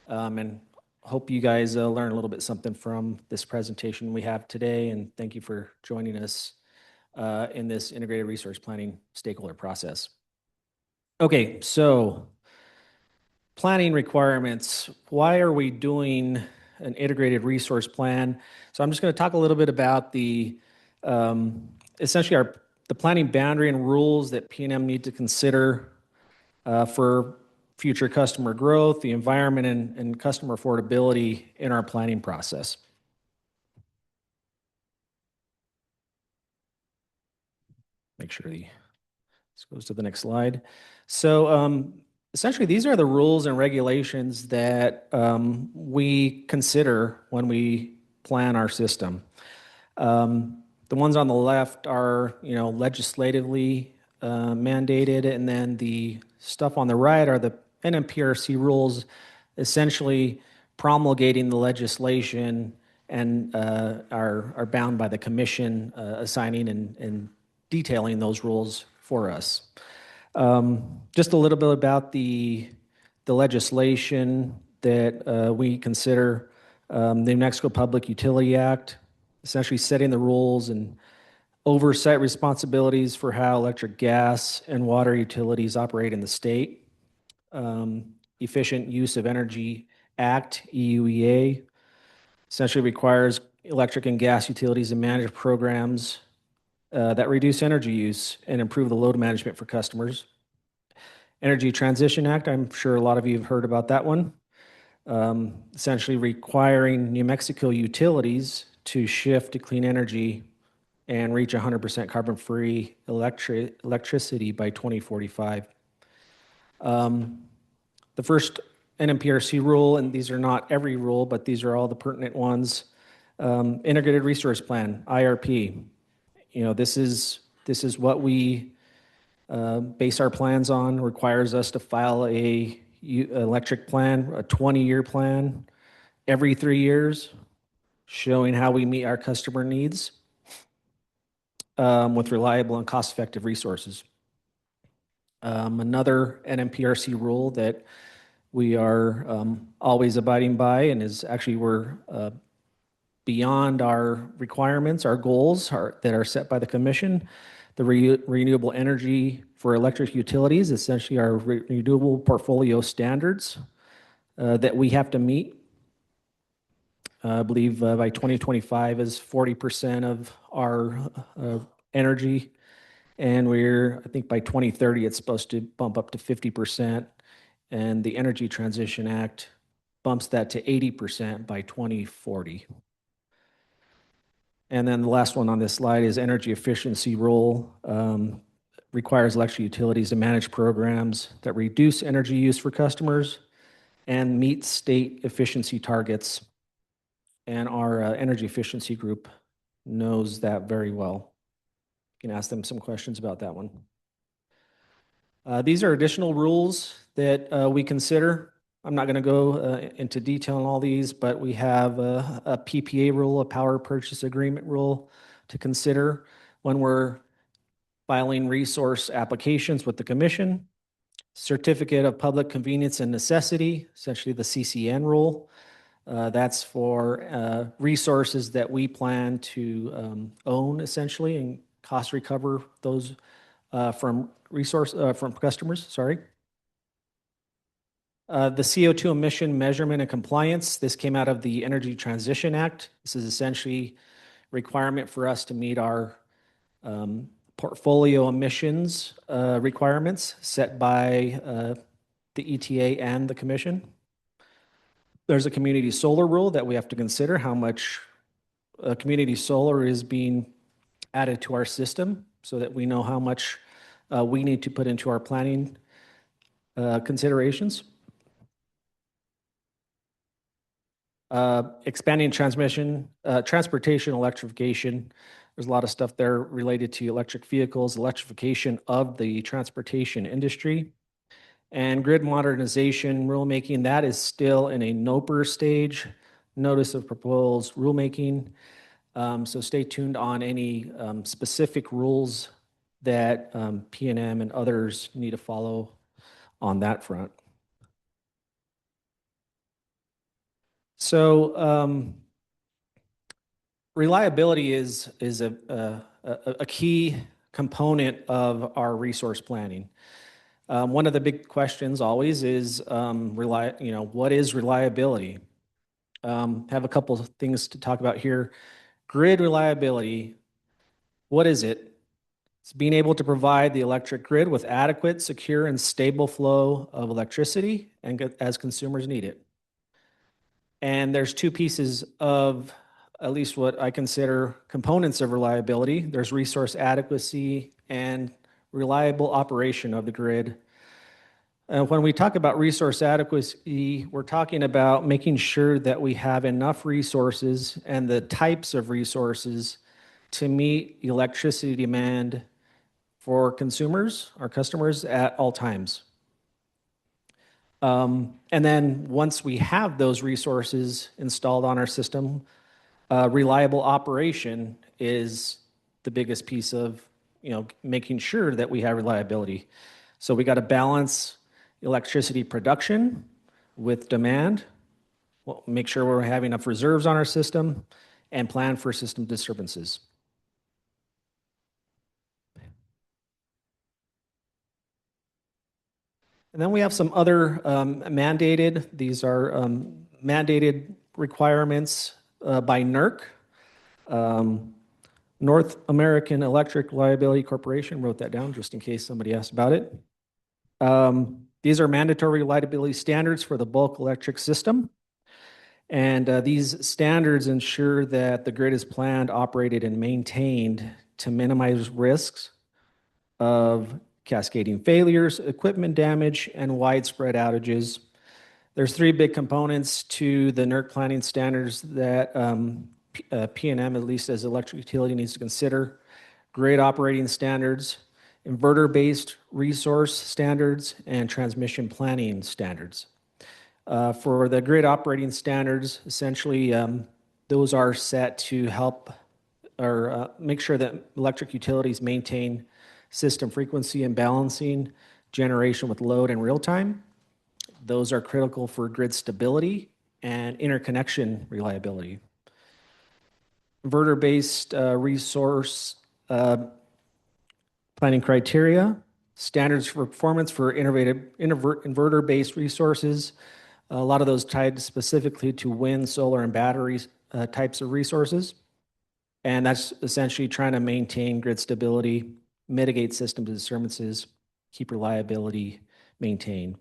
and hope you guys learn a little bit something from this presentation we have today. And thank you for joining us in this integrated resource planning stakeholder process. Okay, so planning requirements. Why are we doing an integrated resource plan? So I'm just going to talk a little bit about the essentially the planning boundary and rules that PNM need to consider for future customer growth, the environment, and customer affordability in our planning process. Make sure this goes to the next slide. So essentially, these are the rules and regulations that we consider when we plan our system. The ones on the left are, legislatively mandated, and then the stuff on the right are the NMPRC rules, essentially promulgating the legislation and are bound by the commission assigning and detailing those rules for us. Just a little bit about the legislation that we consider. The New Mexico Public Utility Act, essentially setting the rules and oversight responsibilities for how electric, gas, and water utilities operate in the state. Efficient Use of Energy Act, EUEA, essentially requires electric and gas utilities to manage programs that reduce energy use and improve the load management for customers. Energy Transition Act, I'm sure a lot of you have heard about that one. Essentially requiring New Mexico utilities to shift to clean energy and reach 100% carbon-free electricity by 2045. The first NMPRC rule, and these are not every rule, but these are all the pertinent ones. Integrated Resource Plan, IRP. This is what we base our plans on. Requires us to file a electric plan, a 20-year plan, every 3 years, showing how we meet our customer needs with reliable and cost-effective resources. Another NMPRC rule that we are always abiding by, and is actually we're beyond our requirements, our goals that are set by the Commission. The renewable energy for electric utilities, essentially our renewable portfolio standards that we have to meet. I believe by 2025 is 40% of our energy, and I think by 2030 it's supposed to bump up to 50%, and the Energy Transition Act bumps that to 80% by 2040. And then the last one on this slide is energy efficiency rule. Requires electric utilities to manage programs that reduce energy use for customers and meet state efficiency targets. And our energy efficiency group knows that very well. You can ask them some questions about that one. These are additional rules that we consider. I'm not going to go into detail on all these, but we have a PPA rule, a power purchase agreement rule to consider when we're filing resource applications with the Commission. Certificate of Public Convenience and Necessity, essentially the CCN rule. That's for resources that we plan to own, essentially, and cost recover those from customers. Sorry. The CO2 emission measurement and compliance. This came out of the Energy Transition Act. This is essentially requirement for us to meet our portfolio emissions requirements set by the ETA and the Commission. There's a community solar rule that we have to consider how much community solar is being added to our system so that we know how much we need to put into our planning considerations. Expanding transportation electrification. There's a lot of stuff there related to electric vehicles, electrification of the transportation industry. And grid modernization rulemaking, that is still in a NOPR stage, notice of proposed rulemaking. So stay tuned on any specific rules that PNM and others need to follow on that front. So reliability is a key component of our resource planning. One of the big questions always is, what is reliability? Have a couple of things to talk about here. Grid reliability, what is it? It's being able to provide the electric grid with adequate, secure, and stable flow of electricity and as consumers need it. And there's two pieces of at least what I consider components of reliability. There's resource adequacy and reliable operation of the grid. When we talk about resource adequacy, we're talking about making sure that we have enough resources and the types of resources to meet electricity demand for consumers, our customers, at all times. And then once we have those resources installed on our system, reliable operation is the biggest piece of making sure that we have reliability. So we got to balance electricity production with demand, make sure we're having enough reserves on our system, and plan for system disturbances. And then we have some other mandated, these are mandated requirements by NERC. North American Electric Liability Corporation wrote that down just in case somebody asked about it. These are mandatory reliability standards for the bulk electric system. And these standards ensure that the grid is planned, operated, and maintained to minimize risks of cascading failures, equipment damage, and widespread outages. There's three big components to the NERC planning standards that PNM, at least as electric utility, needs to consider. Grid operating standards, inverter-based resource standards, and transmission planning standards. For the grid operating standards, essentially, those are set to help or make sure that electric utilities maintain system frequency and balancing generation with load in real time. Those are critical for grid stability and interconnection reliability. Inverter-based resource planning criteria, standards for performance for inverter-based resources. A lot of those tied specifically to wind, solar, and batteries types of resources. And that's essentially trying to maintain grid stability, mitigate system disturbances, keep reliability maintained.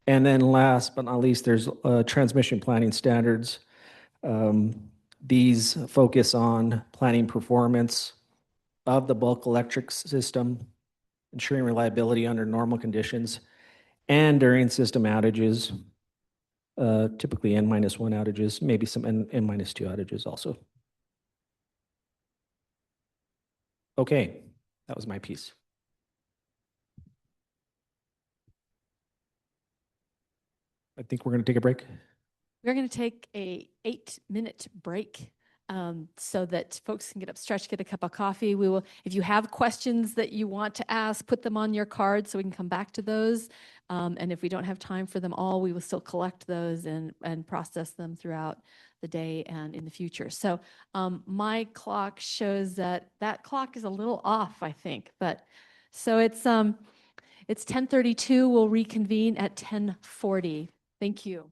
And then last but not least, there's transmission planning standards. These focus on planning performance of the bulk electric system, ensuring reliability under normal conditions and during system outages, typically N-1 outages, maybe some N-2 outages also. Okay, that was my piece. I think we're going to take a break. We're going to take a 8-minute break so that folks can get up, stretch, get a cup of coffee. We will, if you have questions that you want to ask, put them on your card so we can come back to those. And if we don't have time for them all, we will still collect those and process them throughout the day and in the future. So my clock shows that clock is a little off, I think. But so it's 10:32. We'll reconvene at 10:40. Thank you.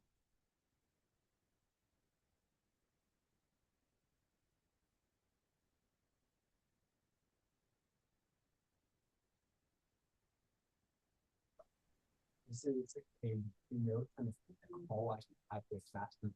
This is a note kind of call I should have this faster.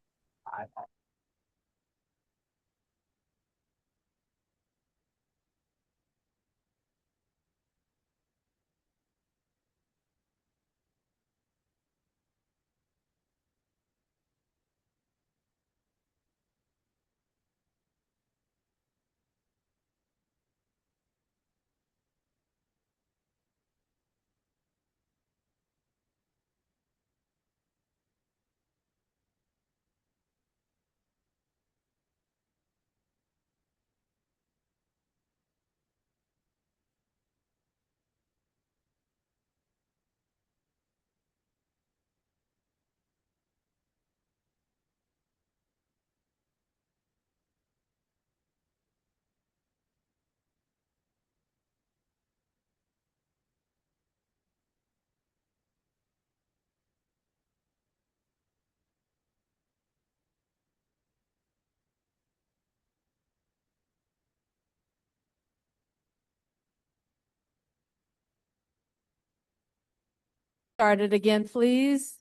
Start it again, please.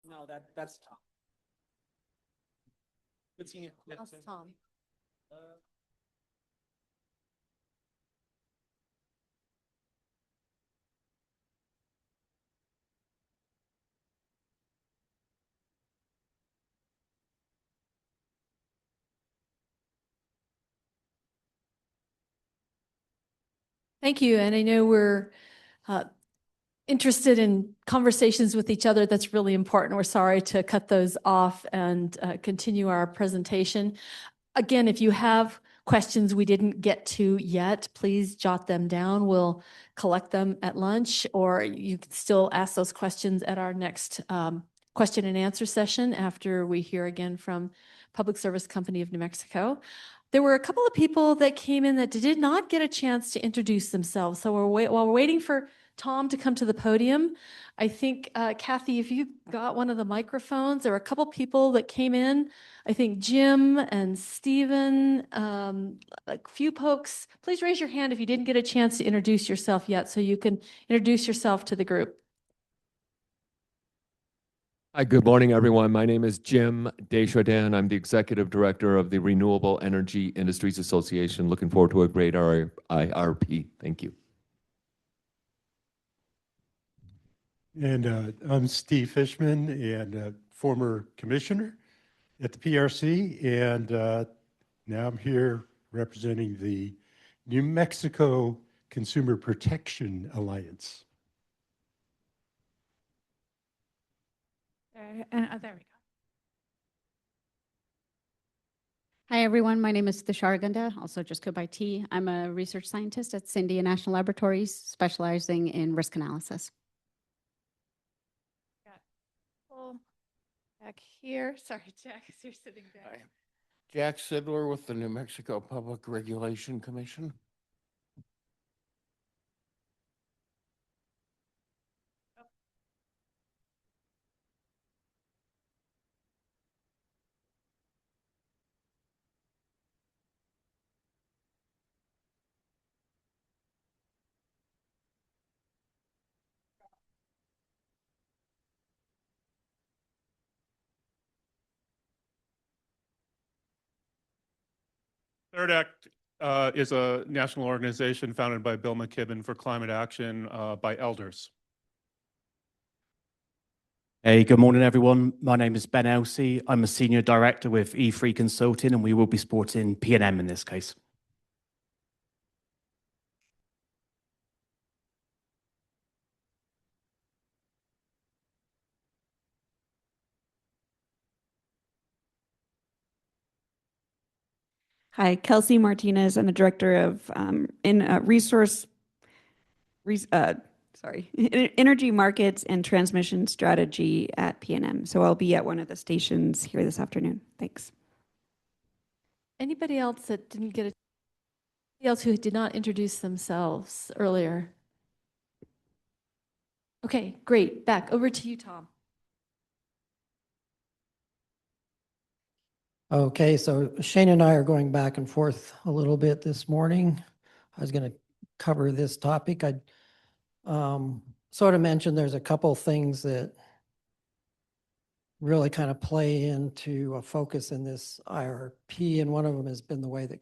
No, that's Tom. Good seeing you. That's Tom. Thank you. And I know we're interested in conversations with each other. That's really important. We're sorry to cut those off and continue our presentation. Again, if you have questions we didn't get to yet, please jot them down. We'll collect them at lunch, or you can still ask those questions at our next question and answer session after we hear again from Public Service Company of New Mexico. There were a couple of people that came in that did not get a chance to introduce themselves. So while we're waiting for Tom to come to the podium, I think, Kathy, if you got one of the microphones, there were a couple people that came in. I think Jim and Stephen, a few folks. Please raise your hand if you didn't get a chance to introduce yourself yet so you can introduce yourself to the group. Hi, good morning, everyone. My name is Jim Desjardins. I'm the Executive Director of the Renewable Energy Industries Association. Looking forward to a great IRP. Thank you. And I'm Steve Fishman, and former commissioner at the PRC, and now I'm here representing the New Mexico Consumer Protection Alliance. There we go. Hi, everyone. My name is Thashar Gunda, also just go by T. I'm a research scientist at Sandia National Laboratories, specializing in risk analysis. Pull back here. Sorry, Jack, as you're sitting there. Jack Sidler with the New Mexico Public Regulation Commission. Third Act is a national organization founded by Bill McKibben for climate action by elders. Hey, good morning, everyone. My name is Ben Elsey. I'm a senior director with E3 Consulting, and we will be supporting PNM in this case. Hi, Kelsey Martinez. I'm the director of energy markets and transmission strategy at PNM. So I'll be at one of the stations here this afternoon. Thanks. Anybody else that didn't get anybody else who did not introduce themselves earlier? Okay, great. Back over to you, Tom. Okay, so Shane and I are going back and forth a little bit this morning. I was going to cover this topic. I sort of mentioned there's a couple things that really kind of play into a focus in this IRP, and one of them has been the way that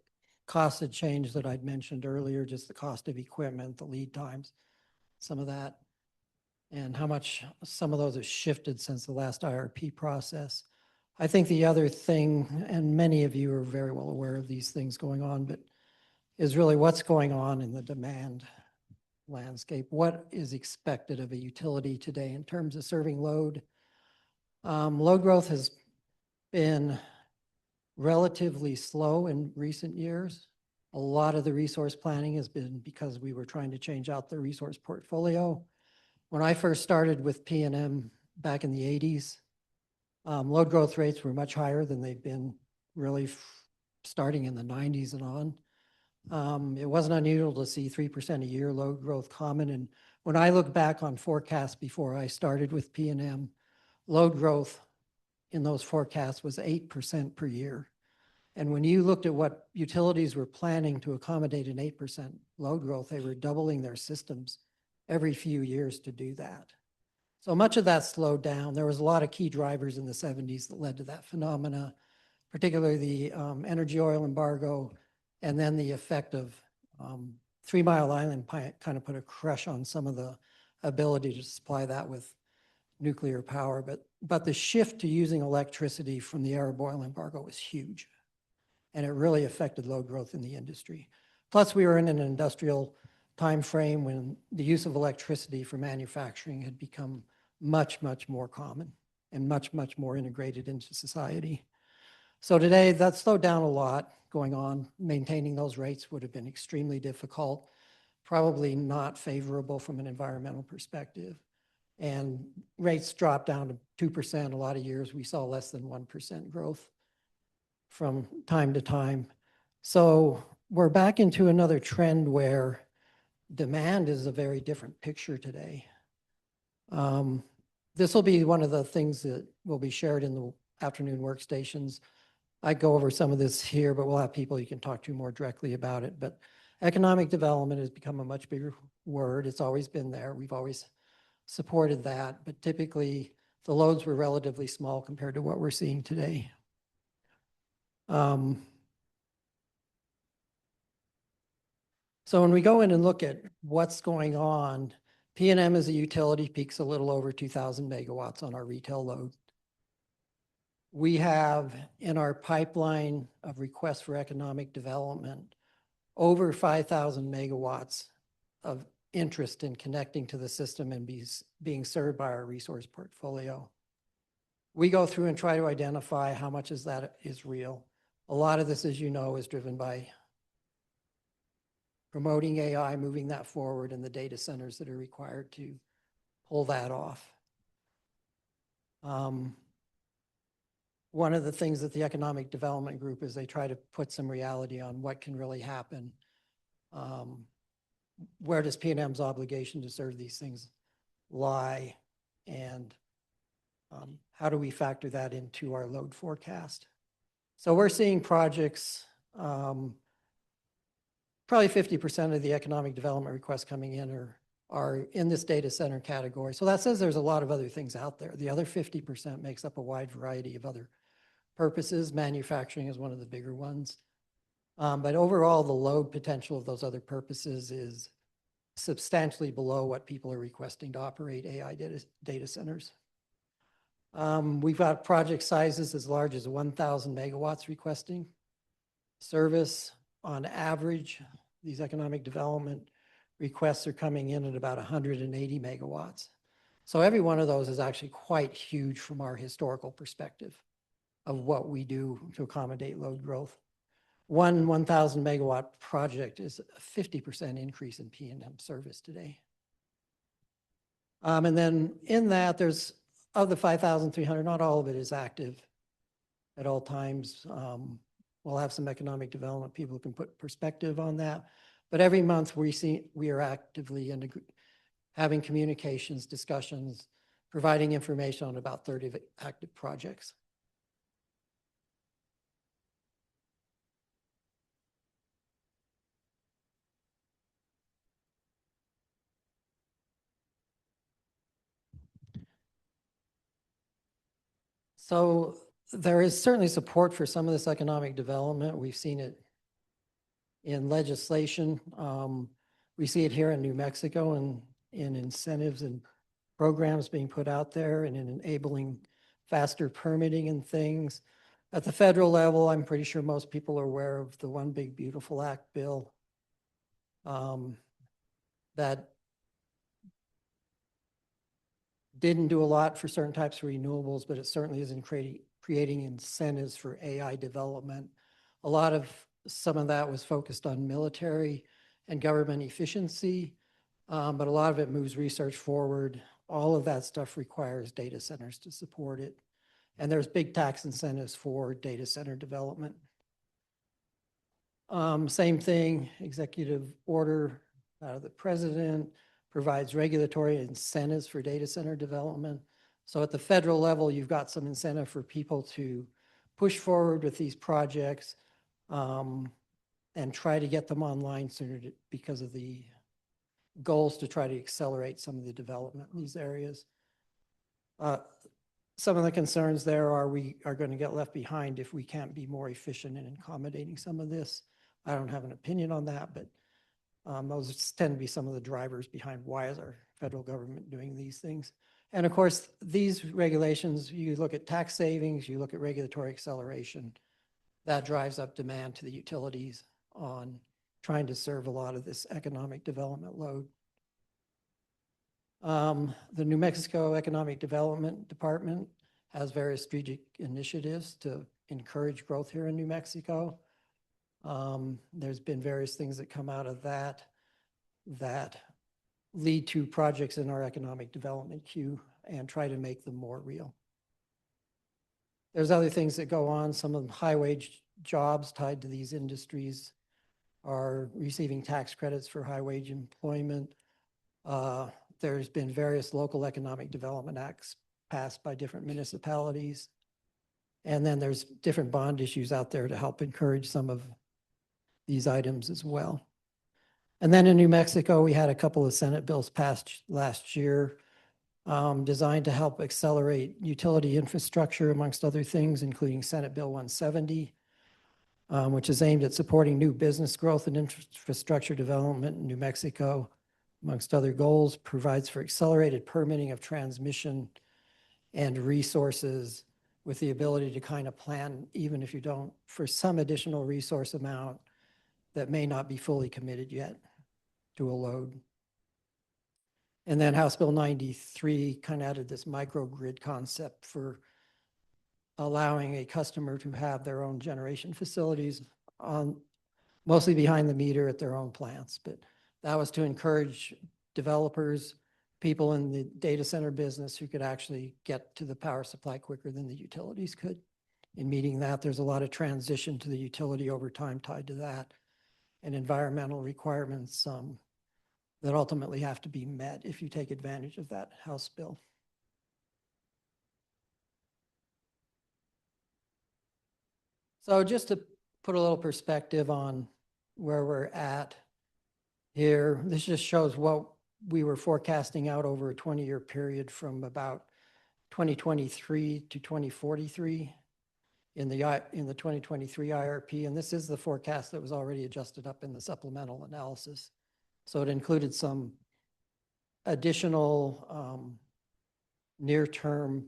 costs had changed that I'd mentioned earlier, just the cost of equipment, the lead times, some of that, and how much some of those have shifted since the last IRP process. I think the other thing, and many of you are very well aware of these things going on, but is really what's going on in the demand landscape. What is expected of a utility today in terms of serving load? Load growth has been relatively slow in recent years. A lot of the resource planning has been because we were trying to change out the resource portfolio. When I first started with PNM back in the 80s, load growth rates were much higher than they've been really starting in the 90s and on. It wasn't unusual to see 3% a year load growth common. And when I look back on forecasts before I started with PNM, load growth in those forecasts was 8% per year. And when you looked at what utilities were planning to accommodate an 8% load growth, they were doubling their systems every few years to do that. So much of that slowed down. There was a lot of key drivers in the 70s that led to that phenomena, particularly the energy oil embargo, and then the effect of 3 Mile Island kind of put a crush on some of the ability to supply that with nuclear power. But the shift to using electricity from the Arab oil embargo was huge, and it really affected load growth in the industry. Plus, we were in an industrial time frame when the use of electricity for manufacturing had become much, much more common and much, much more integrated into society. So today that slowed down a lot going on. Maintaining those rates would have been extremely difficult, probably not favorable from an environmental perspective. And rates dropped down to 2%. A lot of years we saw less than 1% growth from time to time. So we're back into another trend where demand is a very different picture today. This will be one of the things that will be shared in the afternoon workstations. I go over some of this here, but we'll have people you can talk to more directly about it. But economic development has become a much bigger word. It's always been there. We've always supported that. But typically the loads were relatively small compared to what we're seeing today. So when we go in and look at what's going on, PNM as a utility peaks a little over 2,000 megawatts on our retail load. We have in our pipeline of requests for economic development over 5,000 megawatts of interest in connecting to the system and being served by our resource portfolio. We go through and try to identify how much of that is real. A lot of this, as you know, is driven by promoting AI, moving that forward, and the data centers that are required to pull that off. One of the things that the Economic Development Group is they try to put some reality on what can really happen. Where does PNM's obligation to serve these things lie? And how do we factor that into our load forecast? So we're seeing projects, probably 50% of the economic development requests coming in are in this data center category. So that says there's a lot of other things out there. The other 50% makes up a wide variety of other purposes. Manufacturing is one of the bigger ones. But overall, the load potential of those other purposes is substantially below what people are requesting to operate AI data centers. We've got project sizes as large as 1,000 megawatts requesting service. On average, these economic development requests are coming in at about 180 megawatts. So every one of those is actually quite huge from our historical perspective of what we do to accommodate load growth. One 1,000 megawatt project is a 50% increase in PNM service today. And then in that, there's of the 5,300, not all of it is active at all times. We'll have some economic development people who can put perspective on that. But every month we are actively having communications, discussions, providing information on about 30 active projects. So there is certainly support for some of this economic development. We've seen it in legislation. We see it here in New Mexico and in incentives and programs being put out there and in enabling faster permitting and things. At the federal level, I'm pretty sure most people are aware of the One Big Beautiful Act bill that didn't do a lot for certain types of renewables, but it certainly is in creating incentives for AI development. A lot of some of that was focused on military and government efficiency, but a lot of it moves research forward. All of that stuff requires data centers to support it. And there's big tax incentives for data center development. Same thing, executive order out of the president provides regulatory incentives for data center development. So at the federal level, you've got some incentive for people to push forward with these projects and try to get them online sooner because of the goals to try to accelerate some of the development in these areas. Some of the concerns there are we are going to get left behind if we can't be more efficient in accommodating some of this. I don't have an opinion on that, but those tend to be some of the drivers behind why is our federal government doing these things. And of course, these regulations, you look at tax savings, you look at regulatory acceleration, that drives up demand to the utilities on trying to serve a lot of this economic development load. The New Mexico Economic Development Department has various strategic initiatives to encourage growth here in New Mexico. There's been various things that come out of that lead to projects in our economic development queue and try to make them more real. There's other things that go on. Some of the high-wage jobs tied to these industries are receiving tax credits for high-wage employment. There's been various local economic development acts passed by different municipalities. And then there's different bond issues out there to help encourage some of these items as well. And then in New Mexico, we had a couple of Senate bills passed last year. designed to help accelerate utility infrastructure, amongst other things, including Senate Bill 170, which is aimed at supporting new business growth and infrastructure development in New Mexico, amongst other goals, provides for accelerated permitting of transmission and resources with the ability to kind of plan, even if you don't, for some additional resource amount that may not be fully committed yet to a load. And then House Bill 93 kind of added this microgrid concept for allowing a customer to have their own generation facilities on, mostly behind the meter at their own plants. But that was to encourage developers, people in the data center business who could actually get to the power supply quicker than the utilities could. In meeting that, there's a lot of transition to the utility over time tied to that, and environmental requirements that ultimately have to be met if you take advantage of that House bill. So just to put a little perspective on where we're at here, this just shows what we were forecasting out over a 20-year period from about 2023 to 2043 in the 2023 IRP. And this is the forecast that was already adjusted up in the supplemental analysis. So it included some additional near-term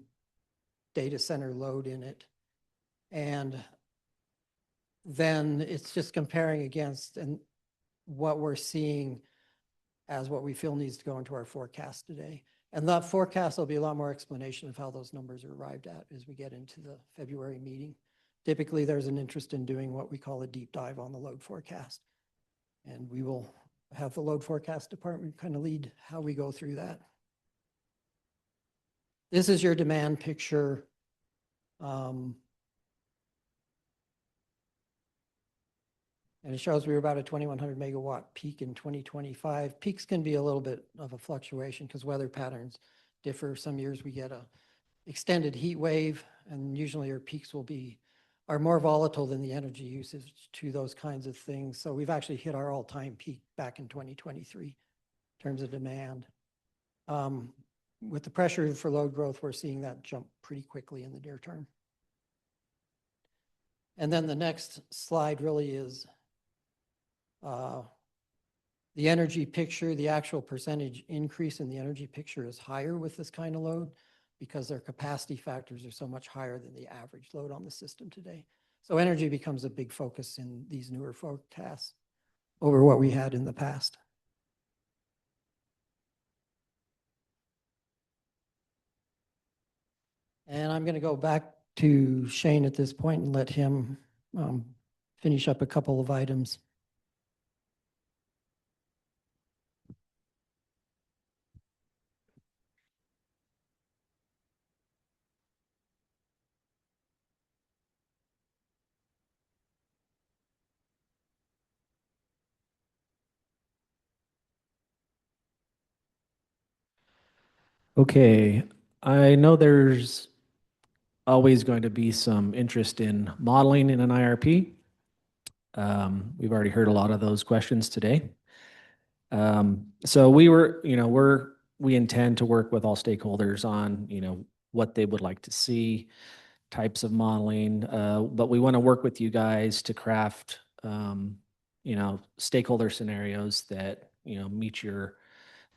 data center load in it. And then it's just comparing against and what we're seeing as what we feel needs to go into our forecast today. And that forecast will be a lot more explanation of how those numbers are arrived at as we get into the February meeting. Typically, there's an interest in doing what we call a deep dive on the load forecast. And we will have the load forecast department kind of lead how we go through that. This is your demand picture. And it shows we were about a 2,100 megawatt peak in 2025. Peaks can be a little bit of a fluctuation because weather patterns differ. Some years we get a extended heat wave, and usually our peaks are more volatile than the energy usage to those kinds of things. So we've actually hit our all-time peak back in 2023 in terms of demand. With the pressure for load growth, we're seeing that jump pretty quickly in the near term. And then the next slide really is the energy picture. The actual percentage increase in the energy picture is higher with this kind of load because their capacity factors are so much higher than the average load on the system today. So energy becomes a big focus in these newer forecasts over what we had in the past. And I'm going to go back to Shane at this point and let him finish up a couple of items. Okay, I know there's always going to be some interest in modeling in an IRP. We've already heard a lot of those questions today. So we intend to work with all stakeholders on, what they would like to see, types of modeling, but we want to work with you guys to craft, stakeholder scenarios that, meet your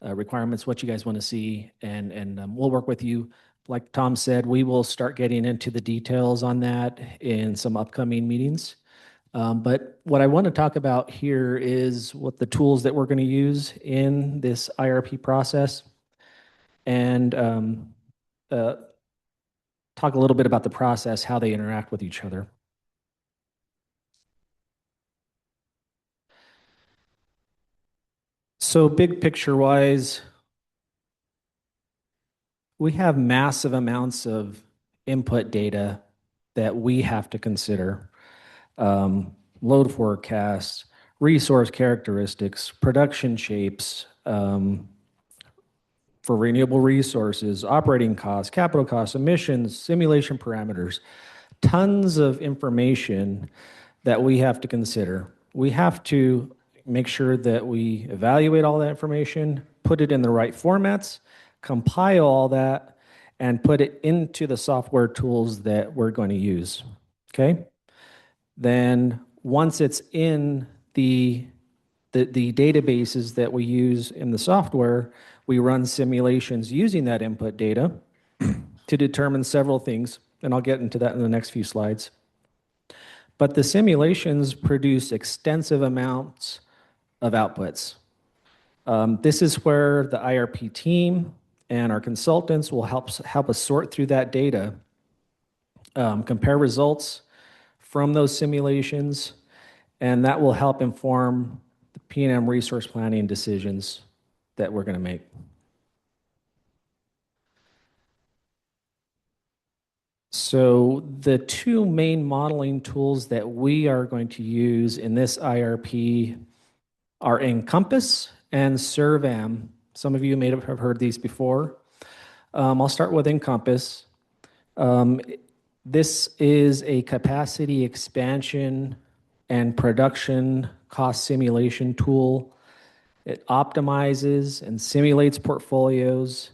requirements, what you guys want to see, and we'll work with you. Like Tom said, we will start getting into the details on that in some upcoming meetings. But what I want to talk about here is what the tools that we're going to use in this IRP process, and talk a little bit about the process, how they interact with each other. So big picture wise, we have massive amounts of input data that we have to consider. Load forecasts, resource characteristics, production shapes, for renewable resources, operating costs, capital costs, emissions, simulation parameters, tons of information that we have to consider. We have to make sure that we evaluate all that information, put it in the right formats, compile all that, and put it into the software tools that we're going to use. Okay? Then once it's in the databases that we use in the software, we run simulations using that input data to determine several things, and I'll get into that in the next few slides. But the simulations produce extensive amounts of outputs. This is where the IRP team and our consultants will help us sort through that data, compare results from those simulations, and that will help inform the PNM resource planning decisions that we're going to make. So the two main modeling tools that we are going to use in this IRP are Encompass and SERVAM. Some of you may have heard these before. I'll start with Encompass. This is a capacity expansion and production cost simulation tool. It optimizes and simulates portfolios,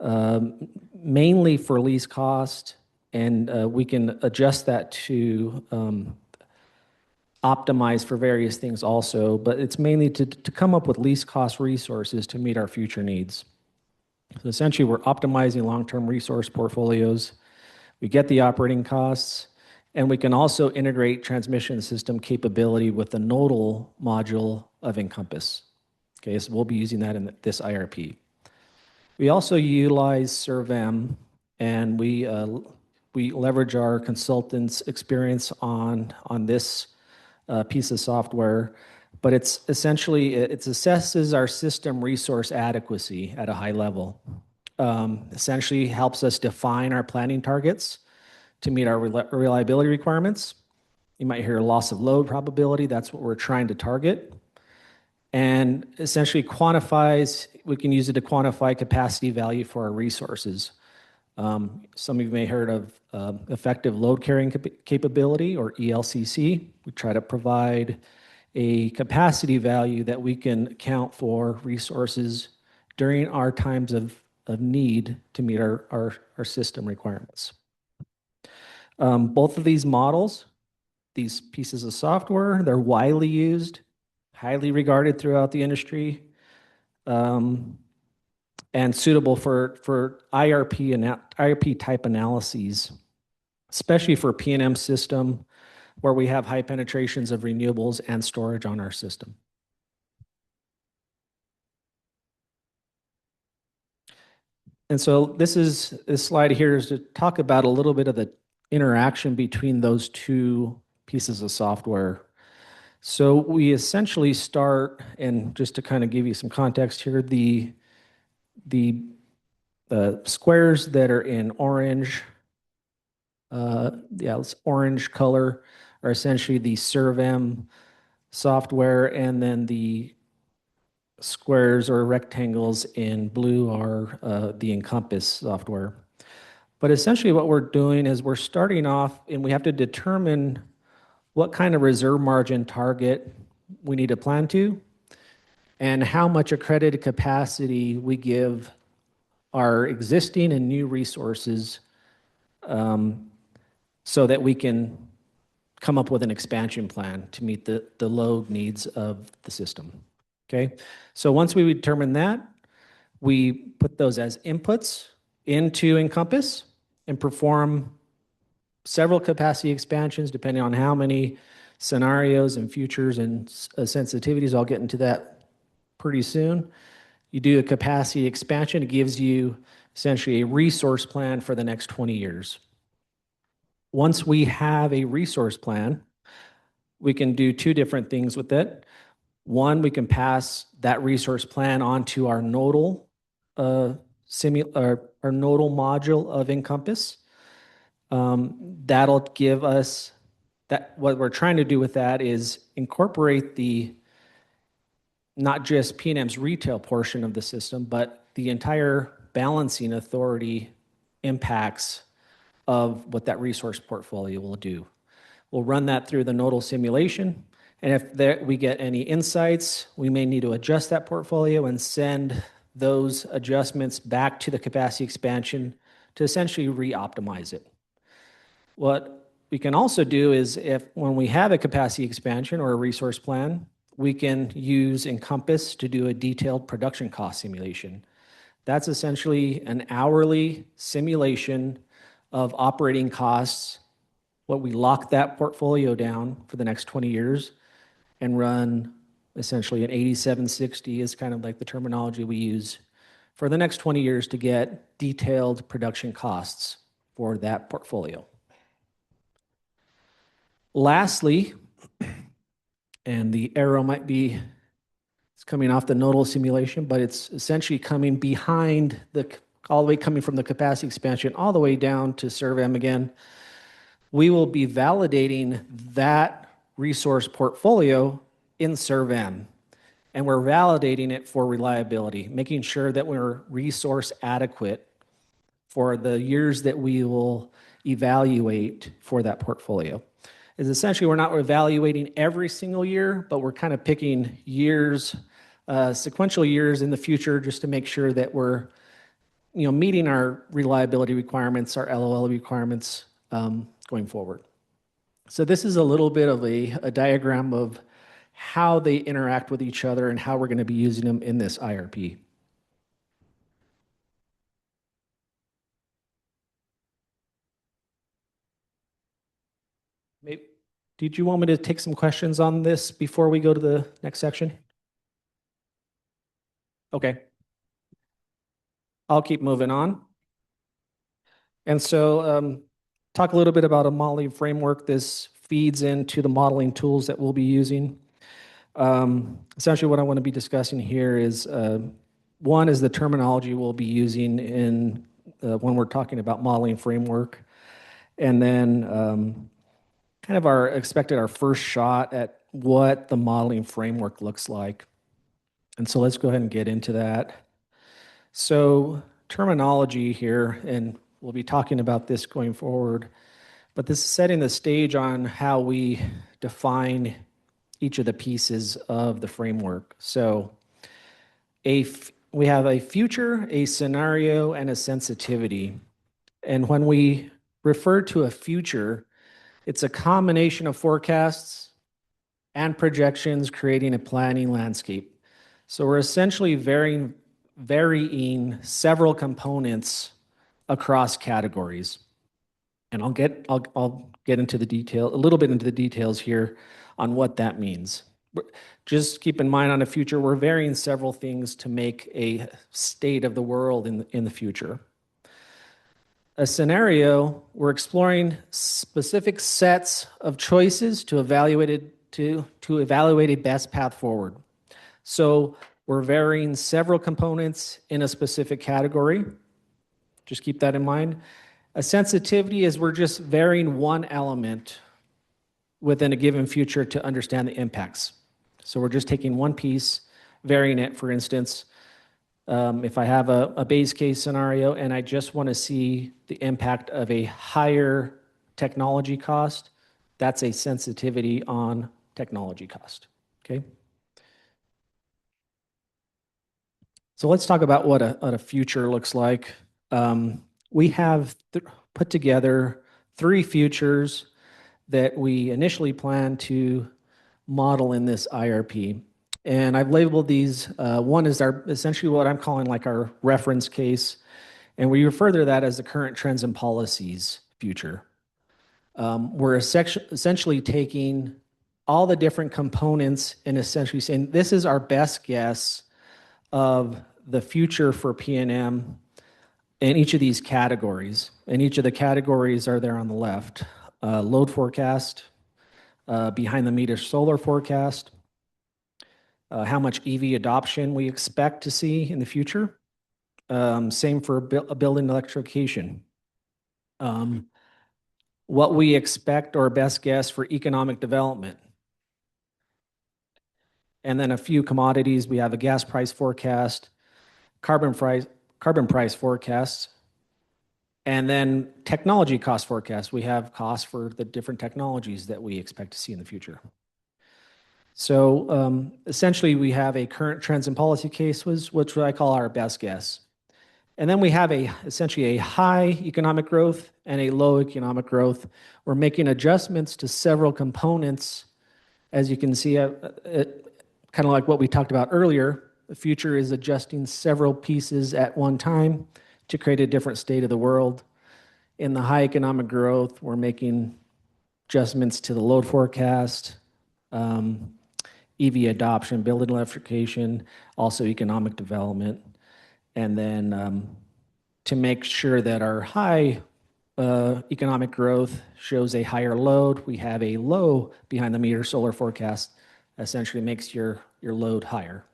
mainly for least cost, and we can adjust that to optimize for various things also, but it's mainly to come up with least cost resources to meet our future needs. So essentially, we're optimizing long-term resource portfolios. We get the operating costs, and we can also integrate transmission system capability with the nodal module of Encompass. Okay, so we'll be using that in this IRP. We also utilize SERVAM, and we leverage our consultants' experience on this piece of software, but it's essentially, it assesses our system resource adequacy at a high level. Essentially helps us define our planning targets to meet our reliability requirements. You might hear loss of load probability. That's what we're trying to target. And essentially quantifies, we can use it to quantify capacity value for our resources. Some of you may have heard of effective load carrying capability, or ELCC. We try to provide a capacity value that we can account for resources during our times of need to meet our system requirements. Both of these models, these pieces of software, they're widely used, highly regarded throughout the industry, and suitable for IRP type analyses, especially for PNM system, where we have high penetrations of renewables and storage on our system. And so this slide here is to talk about a little bit of the interaction between those two pieces of software. So we essentially start, and just to kind of give you some context here, the squares that are in orange, it's orange color, are essentially the SERVAM software, and then the squares or rectangles in blue are the Encompass software. But essentially what we're doing is we're starting off, and we have to determine what kind of reserve margin target we need to plan to, and how much accredited capacity we give our existing and new resources, so that we can come up with an expansion plan to meet the load needs of the system. Okay, so once we determine that, we put those as inputs into Encompass and perform several capacity expansions depending on how many scenarios and futures and sensitivities. I'll get into that pretty soon. You do a capacity expansion, it gives you essentially a resource plan for the next 20 years. Once we have a resource plan, we can do two different things with it. One, we can pass that resource plan onto our nodal our nodal module of Encompass. That'll give us that. What we're trying to do with that is incorporate not just PNM's retail portion of the system, but the entire balancing authority impacts of what that resource portfolio will do. We'll run that through the nodal simulation, and if we get any insights, we may need to adjust that portfolio and send those adjustments back to the capacity expansion to essentially re-optimize it. What we can also do is when we have a capacity expansion or a resource plan, we can use Encompass to do a detailed production cost simulation. That's essentially an hourly simulation of operating costs. What we lock that portfolio down for the next 20 years and run essentially an 8760 is kind of like the terminology we use for the next 20 years to get detailed production costs for that portfolio. Lastly, and the arrow might be, it's coming off the nodal simulation, but it's essentially coming behind all the way coming from the capacity expansion all the way down to SERV-M again. We will be validating that resource portfolio in SERV-M, and we're validating it for reliability, making sure that we're resource adequate for the years that we will evaluate for that portfolio. Is essentially we're not evaluating every single year, but we're kind of picking years, sequential years in the future just to make sure that we're meeting our reliability requirements, our LOL requirements going forward. So this is a little bit of a diagram of how they interact with each other and how we're going to be using them in this IRP. Maybe, did you want me to take some questions on this before we go to the next section? Okay. I'll keep moving on. And so talk a little bit about a modeling framework. This feeds into the modeling tools that we'll be using. Essentially what I want to be discussing here is one is the terminology we'll be using in when we're talking about modeling framework. And then kind of our first shot at what the modeling framework looks like. And so let's go ahead and get into that. So terminology here, and we'll be talking about this going forward, but this is setting the stage on how we define each of the pieces of the framework. So we have a future, a scenario, and a sensitivity. And when we refer to a future, it's a combination of forecasts and projections creating a planning landscape. So we're essentially varying several components across categories. And I'll get into the detail, a little bit into the details here on what that means. Just keep in mind on the future, we're varying several things to make a state of the world in the future. A scenario, we're exploring specific sets of choices to evaluate a best path forward. So we're varying several components in a specific category. Just keep that in mind. A sensitivity is we're just varying one element within a given future to understand the impacts. So we're just taking one piece, varying it. For instance, if I have a base case scenario and I just want to see the impact of a higher technology cost, that's a sensitivity on technology cost, okay? So let's talk about what a future looks like. We have put together 3 futures that we initially planned to model in this IRP. And I've labeled these, one is essentially what I'm calling like our reference case. And we refer to that as the current trends and policies future. We're essentially taking all the different components and essentially saying, this is our best guess of the future for PNM in each of these categories. And each of the categories are there on the left. Load forecast, behind the meter solar forecast, how much EV adoption we expect to see in the future. Same for building electrification. What we expect or best guess for economic development. And then a few commodities. We have a gas price forecast, carbon price forecasts, and then technology cost forecast. We have costs for the different technologies that we expect to see in the future. So essentially, we have a current trends and policy case, which I call our best guess. And then we have essentially a high economic growth and a low economic growth. We're making adjustments to several components. As you can see, kind of like what we talked about earlier, the future is adjusting several pieces at one time to create a different state of the world. In the high economic growth, we're making adjustments to the load forecast, EV adoption, building electrification, also economic development. And then to make sure that our high economic growth shows a higher load, we have a low behind the meter solar forecast, essentially makes your load higher.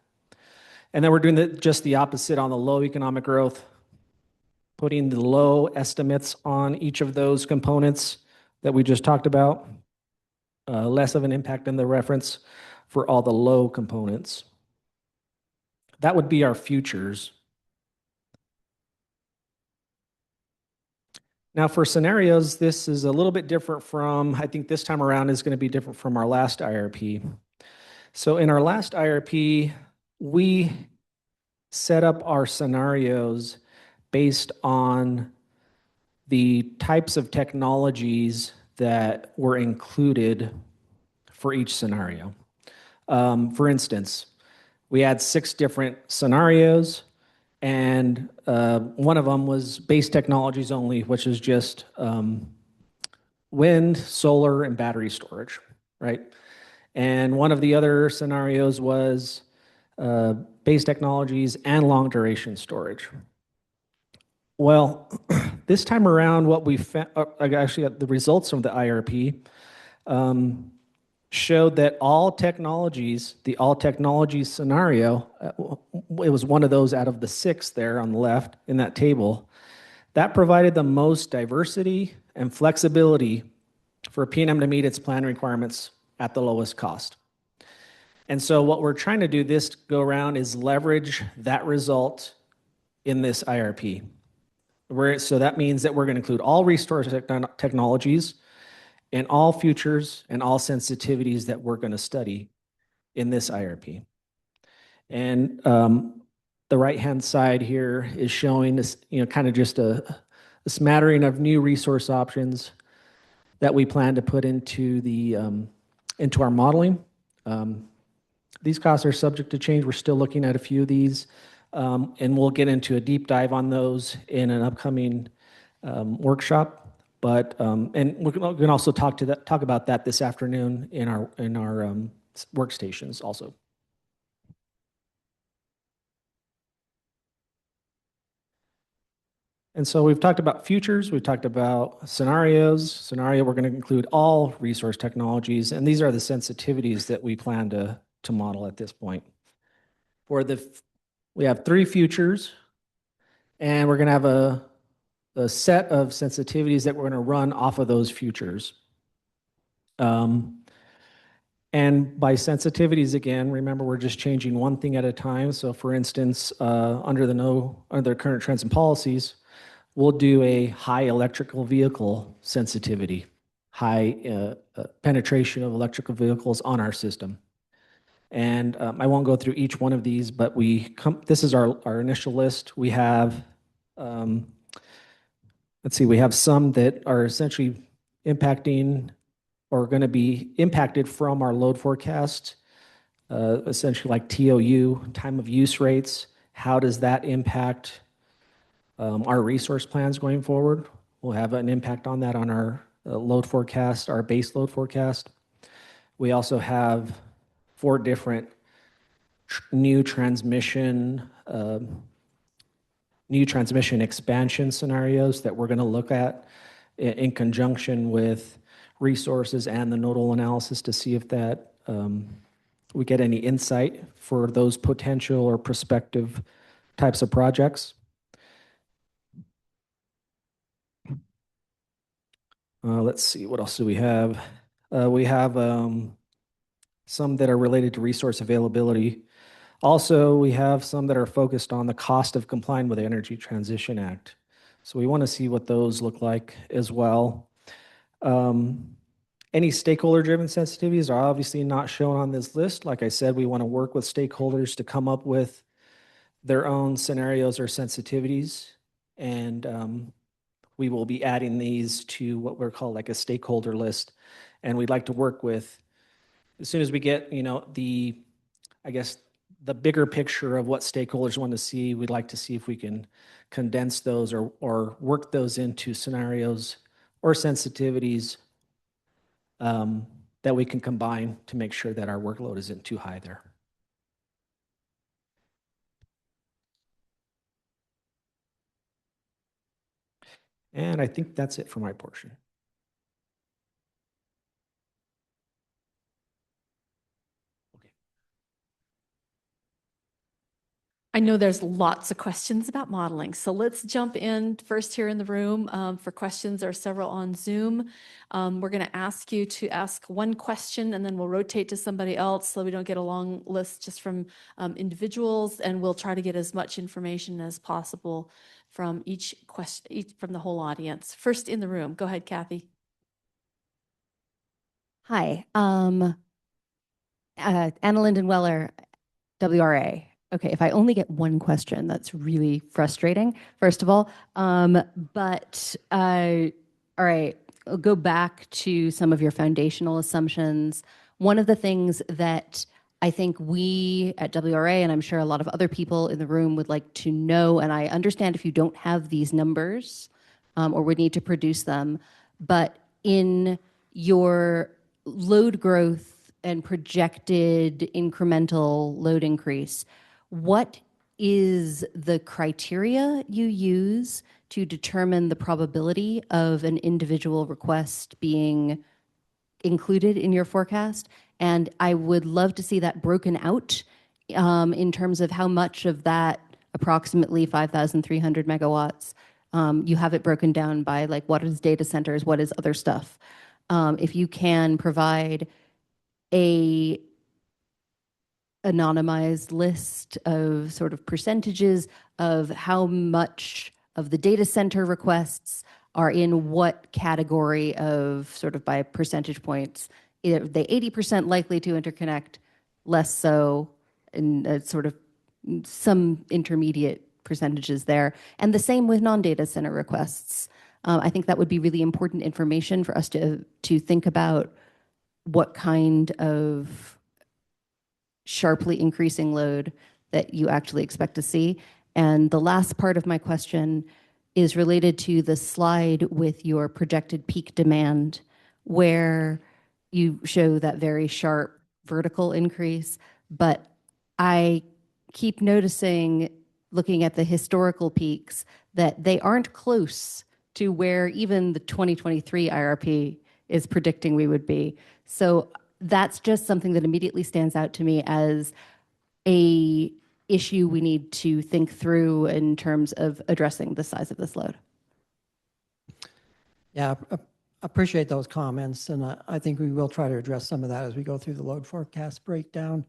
And then we're doing just the opposite on the low economic growth, putting the low estimates on each of those components that we just talked about, less of an impact in the reference for all the low components. That would be our futures. Now for scenarios, this is a little bit different from, I think this time around is going to be different from our last IRP. So in our last IRP, we set up our scenarios based on the types of technologies that were included for each scenario. For instance, we had 6 different scenarios, and one of them was base technologies only, which is just wind, solar, and battery storage, right? And one of the other scenarios was base technologies and long duration storage. Well, this time around, what we found, actually the results from the IRP showed that all technologies, the all technologies scenario, it was one of those out of the 6 there on the left in that table, that provided the most diversity and flexibility for PNM to meet its plan requirements at the lowest cost. And so what we're trying to do this go around is leverage that result in this IRP. So that means that we're going to include all resource technologies and all futures and all sensitivities that we're going to study in this IRP. And the right-hand side here is showing this, kind of just a smattering of new resource options that we plan to put into our modeling. These costs are subject to change. We're still looking at a few of these, and we'll get into a deep dive on those in an upcoming workshop. But and we're going to also talk about that this afternoon in our workstations also. And so we've talked about futures, we've talked about scenarios. We're going to include all resource technologies, and these are the sensitivities that we plan to model at this point. We have 3 futures, and we're going to have a set of sensitivities that we're going to run off of those futures. And by sensitivities, again, remember we're just changing one thing at a time. So for instance, under the current trends and policies, we'll do a high electrical vehicle sensitivity, high penetration of electrical vehicles on our system. And I won't go through each one of these, but this is our initial list. We have, we have some that are essentially impacting or going to be impacted from our load forecast, essentially like TOU, time of use rates. How does that impact our resource plans going forward? We'll have an impact on that on our load forecast, our base load forecast. We also have 4 different new transmission expansion scenarios that we're going to look at in conjunction with resources and the nodal analysis to see if that we get any insight for those potential or prospective types of projects. Let's see, what else do we have? We have some that are related to resource availability. Also, we have some that are focused on the cost of complying with the Energy Transition Act. So we want to see what those look like as well. Any stakeholder-driven sensitivities are obviously not shown on this list. Like I said, we want to work with stakeholders to come up with their own scenarios or sensitivities. And we will be adding these to what we're called like a stakeholder list. And we'd like to work with, as soon as we get, I guess, the bigger picture of what stakeholders want to see, we'd like to see if we can condense those or work those into scenarios or sensitivities that we can combine to make sure that our workload isn't too high there. And I think that's it for my portion. I know there's lots of questions about modeling, so let's jump in first here in the room for questions. There are several on Zoom. We're going to ask you to ask one question, and then we'll rotate to somebody else so we don't get a long list just from individuals, and we'll try to get as much information as possible from each question, from the whole audience. First in the room, go ahead, Kathy. Hi, Anna Linden Weller, WRA. Okay, if I only get one question, that's really frustrating, first of all. All right, I'll go back to some of your foundational assumptions. One of the things that I think we at WRA, and I'm sure a lot of other people in the room would like to know, and I understand if you don't have these numbers or would need to produce them, but in your load growth and projected incremental load increase, what is the criteria you use to determine the probability of an individual request being included in your forecast? And I would love to see that broken out in terms of how much of that approximately 5,300 megawatts you have it broken down by, like, what is data centers, what is other stuff. If you can provide a anonymized list of sort of percentages of how much of the data center requests are in what category of sort of by percentage points. Are they 80% likely to interconnect, less so, and sort of some intermediate percentages there. And the same with non-data center requests. I think that would be really important information for us to think about what kind of sharply increasing load that you actually expect to see. And the last part of my question is related to the slide with your projected peak demand, where you show that very sharp vertical increase. But I keep noticing, looking at the historical peaks, that they aren't close to where even the 2023 IRP is predicting we would be. So that's just something that immediately stands out to me as a issue we need to think through in terms of addressing the size of this load. Yeah, appreciate those comments, and I think we will try to address some of that as we go through the load forecast breakdown.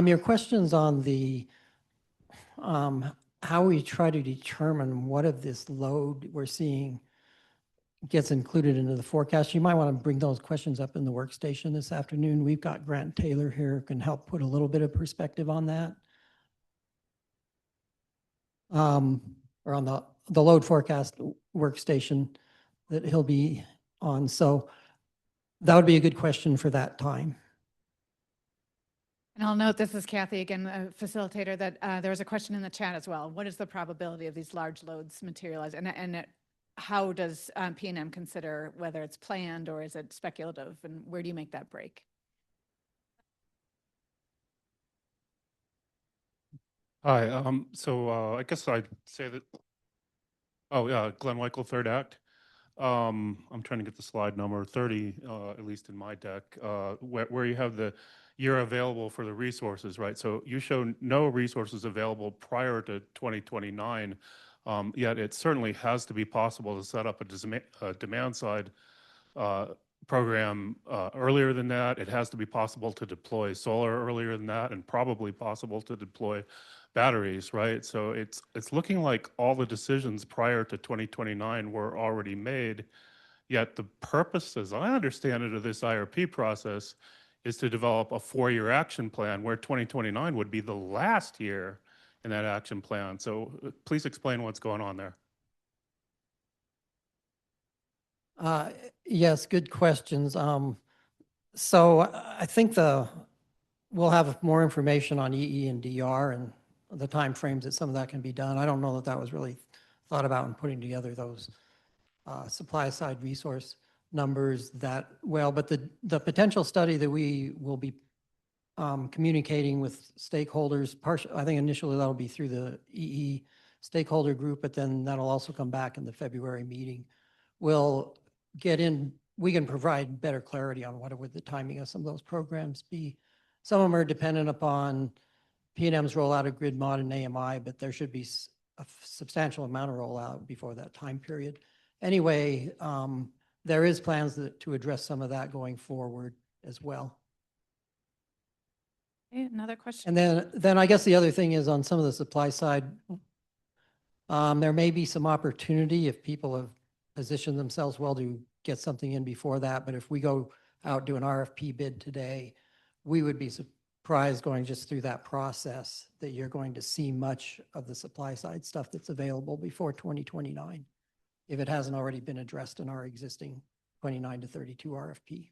Your questions on the how we try to determine what of this load we're seeing gets included into the forecast. You might want to bring those questions up in the workstation this afternoon. We've got Grant Taylor here who can help put a little bit of perspective on that. Or on the load forecast workstation that he'll be on. So that would be a good question for that time. And I'll note, this is Kathy again, a facilitator, that there was a question in the chat as well. What is the probability of these large loads materialize? And how does PNM consider whether it's planned or is it speculative? And where do you make that break? Hi, I guess I'd say that, oh yeah, Glenn Weichel, third act. I'm trying to get the slide number 30, at least in my deck, where you have the year available for the resources, right? So you show no resources available prior to 2029, yet it certainly has to be possible to set up a demand side program earlier than that. It has to be possible to deploy solar earlier than that, and probably possible to deploy batteries, right? So it's looking like all the decisions prior to 2029 were already made, Yet the purpose, as I understand it, of this IRP process is to develop a 4-year action plan where 2029 would be the last year in that action plan. So please explain what's going on there. Yes, good questions. So I think we'll have more information on EE and DR and the timeframes that some of that can be done. I don't know that that was really thought about in putting together those supply side resource numbers that well, but the potential study that we will be communicating with stakeholders, I think initially that'll be through the EE stakeholder group, but then that'll also come back in the February meeting. We'll get in, we can provide better clarity on what would the timing of some of those programs be. Some of them are dependent upon PNM's rollout of grid mod and AMI, but there should be a substantial amount of rollout before that time period. Anyway, there is plans to address some of that going forward as well. Okay, another question. And then I guess the other thing is on some of the supply side, there may be some opportunity if people have positioned themselves well to get something in before that. But if we go out, do an RFP bid today, we would be surprised going just through that process that you're going to see much of the supply side stuff that's available before 2029, if it hasn't already been addressed in our existing 29 to 32 RFP.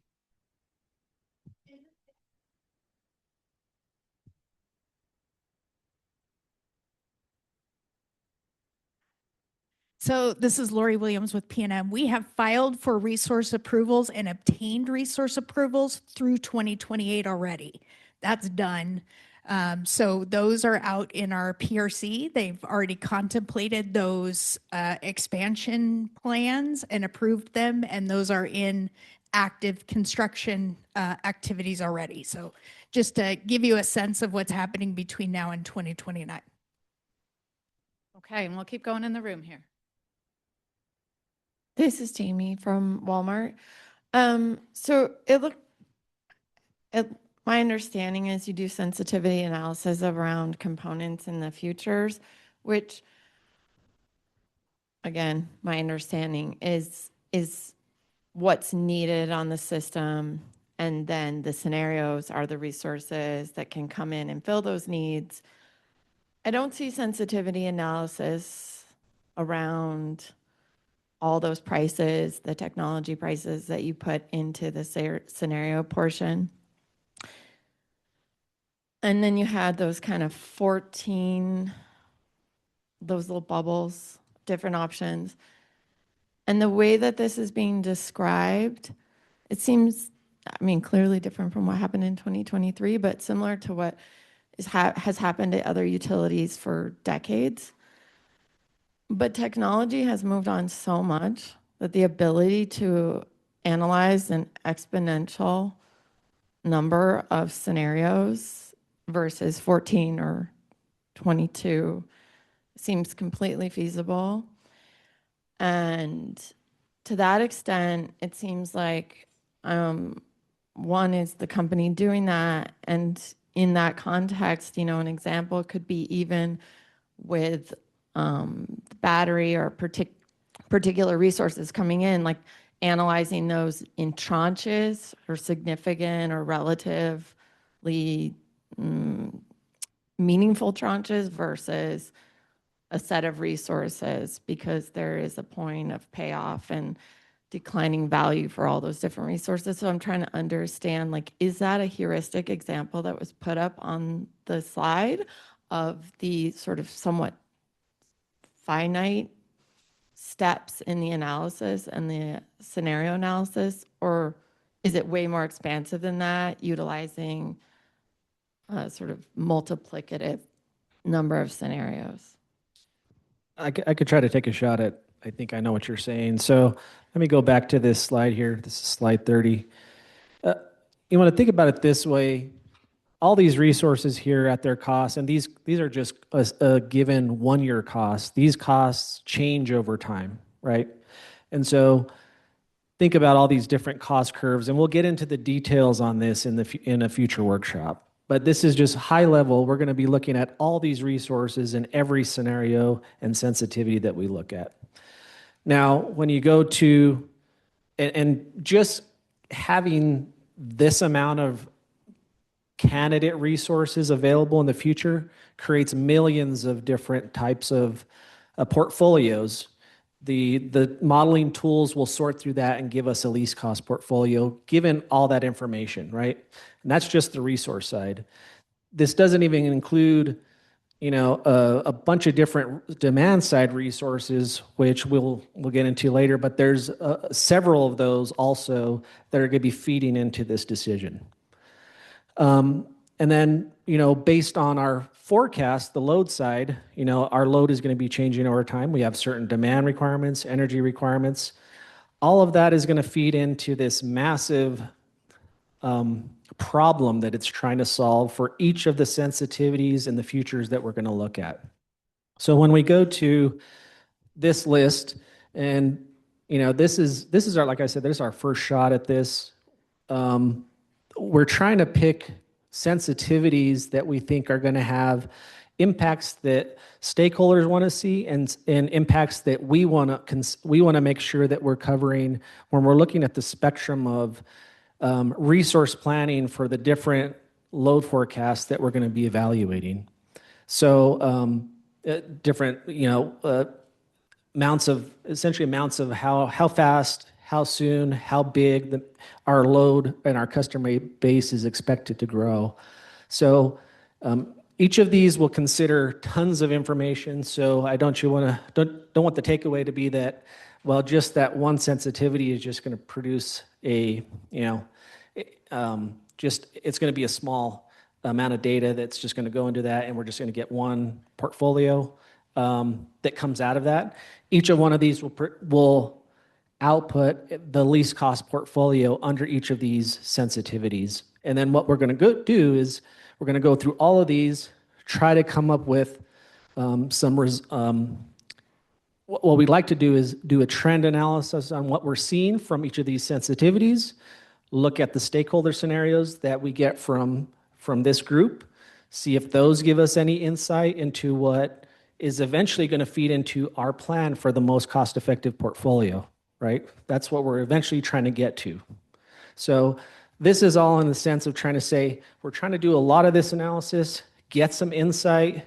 So this is Lori Williams with PNM. We have filed for resource approvals and obtained resource approvals through 2028 already. That's done. So those are out in our PRC. They've already contemplated those expansion plans and approved them, and those are in active construction activities already. So just to give you a sense of what's happening between now and 2029. Okay, and we'll keep going in the room here. This is Jamie from Walmart. So my understanding is you do sensitivity analysis around components in the futures, which, again, my understanding is what's needed on the system, and then the scenarios are the resources that can come in and fill those needs. I don't see sensitivity analysis around all those prices, the technology prices that you put into the scenario portion. And then you had those kind of 14, those little bubbles, different options. And the way that this is being described, it seems, I mean, clearly different from what happened in 2023, but similar to what has happened to other utilities for decades. But technology has moved on so much that the ability to analyze an exponential number of scenarios versus 14 or 22 seems completely feasible. And to that extent, it seems like one is the company doing that. And in that context, you know, an example could be even with battery or particular resources coming in, like analyzing those in tranches or significant or relatively meaningful tranches versus a set of resources, because there is a point of payoff and declining value for all those different resources. So I'm trying to understand, like, is that a heuristic example that was put up on the slide of the sort of somewhat finite steps in the analysis and the scenario analysis, or is it way more expansive than that, utilizing a sort of multiplicative number of scenarios? I could try to take a shot at, I think I know what you're saying. So let me go back to this slide here. This is slide 30. You want to think about it this way. All these resources here at their cost, and these are just a given 1-year cost. These costs change over time, right? And so think about all these different cost curves, and we'll get into the details on this in a future workshop. But this is just high level. We're going to be looking at all these resources in every scenario and sensitivity that we look at. Now, when you go to and just having this amount of candidate resources available in the future creates millions of different types of portfolios. The modeling tools will sort through that and give us a least cost portfolio, given all that information, right? And that's just the resource side. This doesn't even include, a bunch of different demand side resources, which we'll get into later, but there's several of those also that are going to be feeding into this decision. And then, based on our forecast, the load side, our load is going to be changing over time. We have certain demand requirements, energy requirements. All of that is going to feed into this massive problem that it's trying to solve for each of the sensitivities and the futures that we're going to look at. So when we go to this list, and this is our, like I said, this is our first shot at this. We're trying to pick sensitivities that we think are going to have impacts that stakeholders want to see and impacts that we want to make sure that we're covering when we're looking at the spectrum of resource planning for the different load forecasts that we're going to be evaluating. So different, amounts of how fast, how soon, how big our load and our customer base is expected to grow. So each of these will consider tons of information. So I don't want the takeaway to be that, well, just that one sensitivity is just going to produce it's going to be a small amount of data that's just going to go into that, and we're just going to get one portfolio that comes out of that. Each of one of these will output the least cost portfolio under each of these sensitivities. And then what we're going to do is we're going to go through all of these, try to come up with what we'd like to do is do a trend analysis on what we're seeing from each of these sensitivities, look at the stakeholder scenarios that we get from this group, see if those give us any insight into what is eventually going to feed into our plan for the most cost-effective portfolio, right? That's what we're eventually trying to get to. So this is all in the sense of trying to say, we're trying to do a lot of this analysis, get some insight,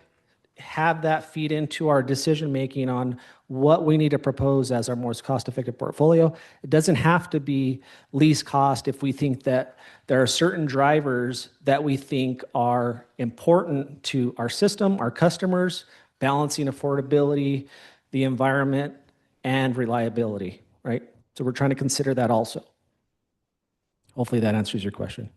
have that feed into our decision-making on what we need to propose as our most cost-effective portfolio. It doesn't have to be least cost if we think that there are certain drivers that we think are important to our system, our customers, balancing affordability, the environment, and reliability, right? So we're trying to consider that also. Hopefully that answers your question.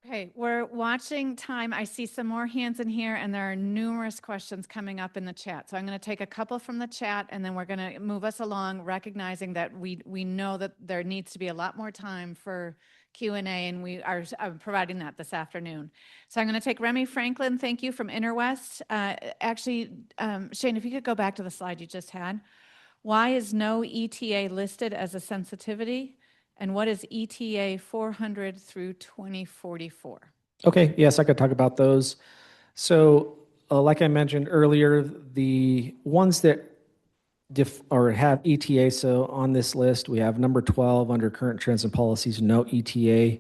Okay, we're watching time. I see some more hands in here, and there are numerous questions coming up in the chat. So I'm going to take a couple from the chat, and then we're going to move us along, recognizing that we know that there needs to be a lot more time for Q&A, and we are providing that this afternoon. So I'm going to take Remy Franklin. Thank you from Interwest. Actually, Shane, if you could go back to the slide you just had. Why is no ETA listed as a sensitivity? And what is ETA 400 through 2044? Okay, yes, I could talk about those. So like I mentioned earlier, the ones that have ETA, so on this list, we have number 12 under current trends and policies, no ETA.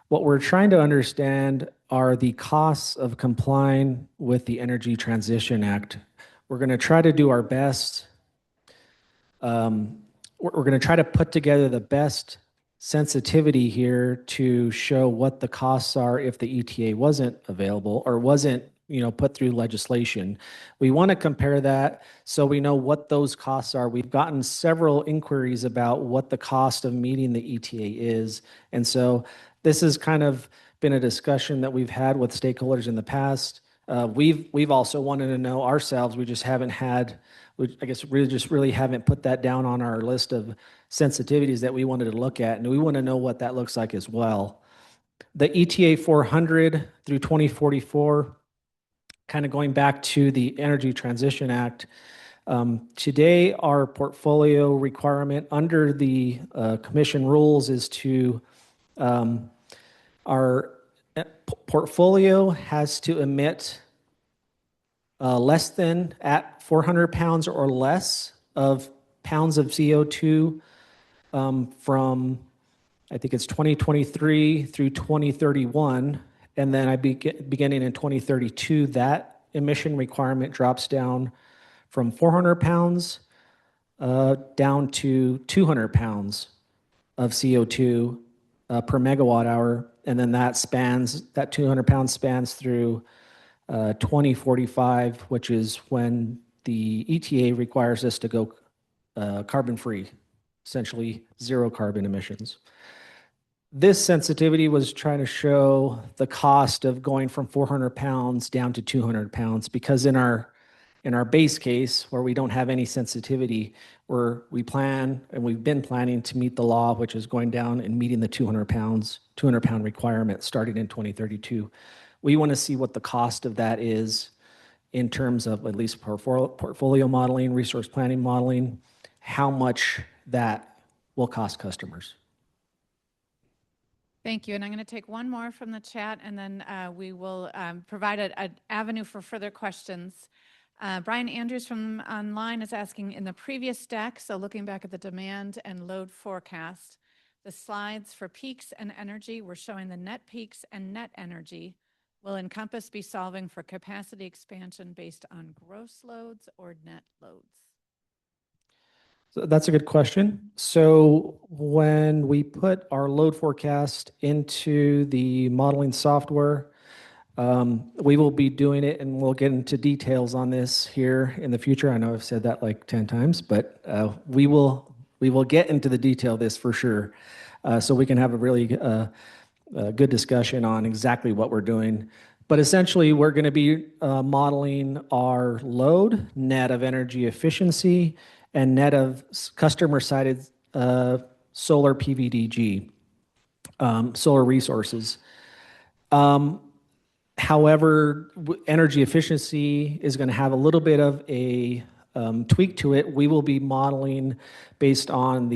What we're trying to understand are the costs of complying with the Energy Transition Act. We're going to try to do our best. We're going to try to put together the best sensitivity here to show what the costs are if the ETA wasn't available or wasn't, put through legislation. We want to compare that so we know what those costs are. We've gotten several inquiries about what the cost of meeting the ETA is. And so this has kind of been a discussion that we've had with stakeholders in the past. We've also wanted to know ourselves. We just haven't had, I guess we just really haven't put that down on our list of sensitivities that we wanted to look at, and we want to know what that looks like as well. The ETA 400 through 2044, kind of going back to the Energy Transition Act. Today, our portfolio requirement under the commission rules is to, our portfolio has to emit less than at 400 pounds or less of pounds of CO2 from, I think it's 2023 through 2031. And then beginning in 2032, that emission requirement drops down from 400 pounds down to 200 pounds of CO2 per megawatt hour. And then that 200 pounds spans through 2045, which is when the ETA requires us to go carbon free, essentially zero carbon emissions. This sensitivity was trying to show the cost of going from 400 pounds down to 200 pounds, because in our base case, where we don't have any sensitivity, we plan and we've been planning to meet the law, which is going down and meeting the 200 pound requirement starting in 2032. We want to see what the cost of that is in terms of at least portfolio modeling, resource planning modeling, how much that will cost customers. Thank you. And I'm going to take one more from the chat, and then we will provide an avenue for further questions. Brian Andrews from online is asking, in the previous deck, so looking back at the demand and load forecast, the slides for peaks and energy were showing the net peaks and net energy. Will Encompass be solving for capacity expansion based on gross loads or net loads? So that's a good question. So when we put our load forecast into the modeling software, we will be doing it, and we'll get into details on this here in the future. I know I've said that like 10 times, but we will get into the detail of this for sure, so we can have a really good discussion on exactly what we're doing. But essentially, we're going to be modeling our load, net of energy efficiency, and net of customer-sided solar PVDG, solar resources. However, energy efficiency is going to have a little bit of a tweak to it. We will be modeling based on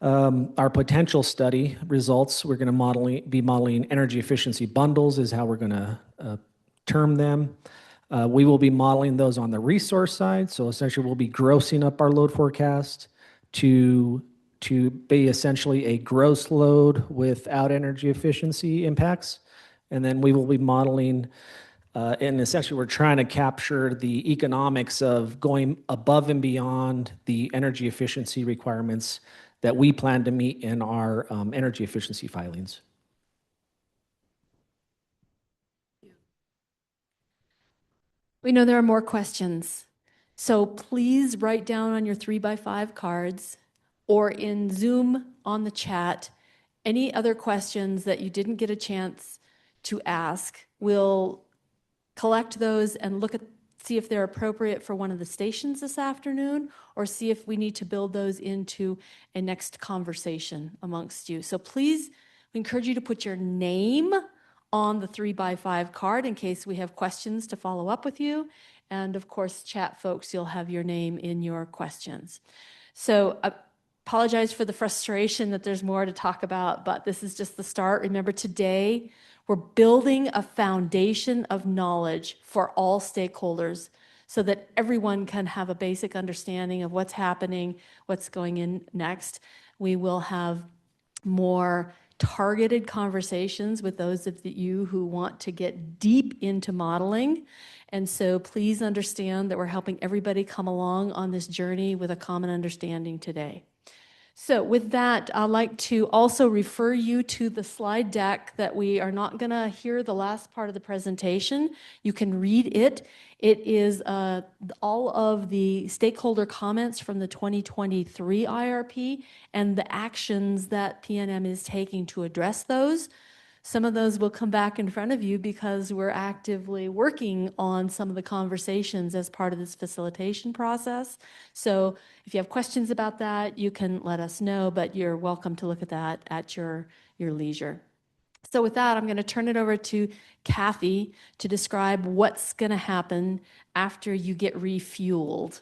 our potential study results. We're going to be modeling energy efficiency bundles is how we're going to term them. We will be modeling those on the resource side. So essentially, we'll be grossing up our load forecast to be essentially a gross load without energy efficiency impacts. And then we will be modeling, and essentially we're trying to capture the economics of going above and beyond the energy efficiency requirements that we plan to meet in our energy efficiency filings. We know there are more questions, so please write down on your 3x5 cards or in Zoom on the chat any other questions that you didn't get a chance to ask. We'll collect those and see if they're appropriate for one of the stations this afternoon, or see if we need to build those into a next conversation amongst you. So please, we encourage you to put your name on the 3x5 card in case we have questions to follow up with you. And of course, chat folks, you'll have your name in your questions. So I apologize for the frustration that there's more to talk about, but this is just the start. Remember, today we're building a foundation of knowledge for all stakeholders so that everyone can have a basic understanding of what's happening, what's going in next. We will have more targeted conversations with those of you who want to get deep into modeling. And so please understand that we're helping everybody come along on this journey with a common understanding today. So with that, I'd like to also refer you to the slide deck that we are not going to hear the last part of the presentation. You can read it. It is all of the stakeholder comments from the 2023 IRP and the actions that PNM is taking to address those. Some of those will come back in front of you because we're actively working on some of the conversations as part of this facilitation process. So if you have questions about that, you can let us know, but you're welcome to look at that at your leisure. So with that, I'm going to turn it over to Kathy to describe what's going to happen after you get refueled.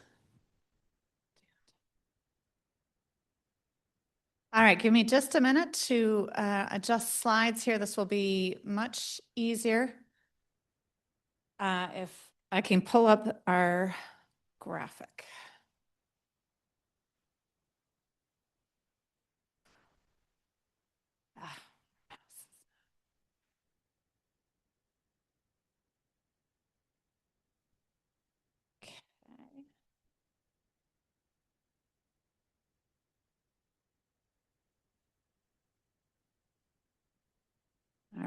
All right, give me just a minute to adjust slides here. This will be much easier if I can pull up our graphic.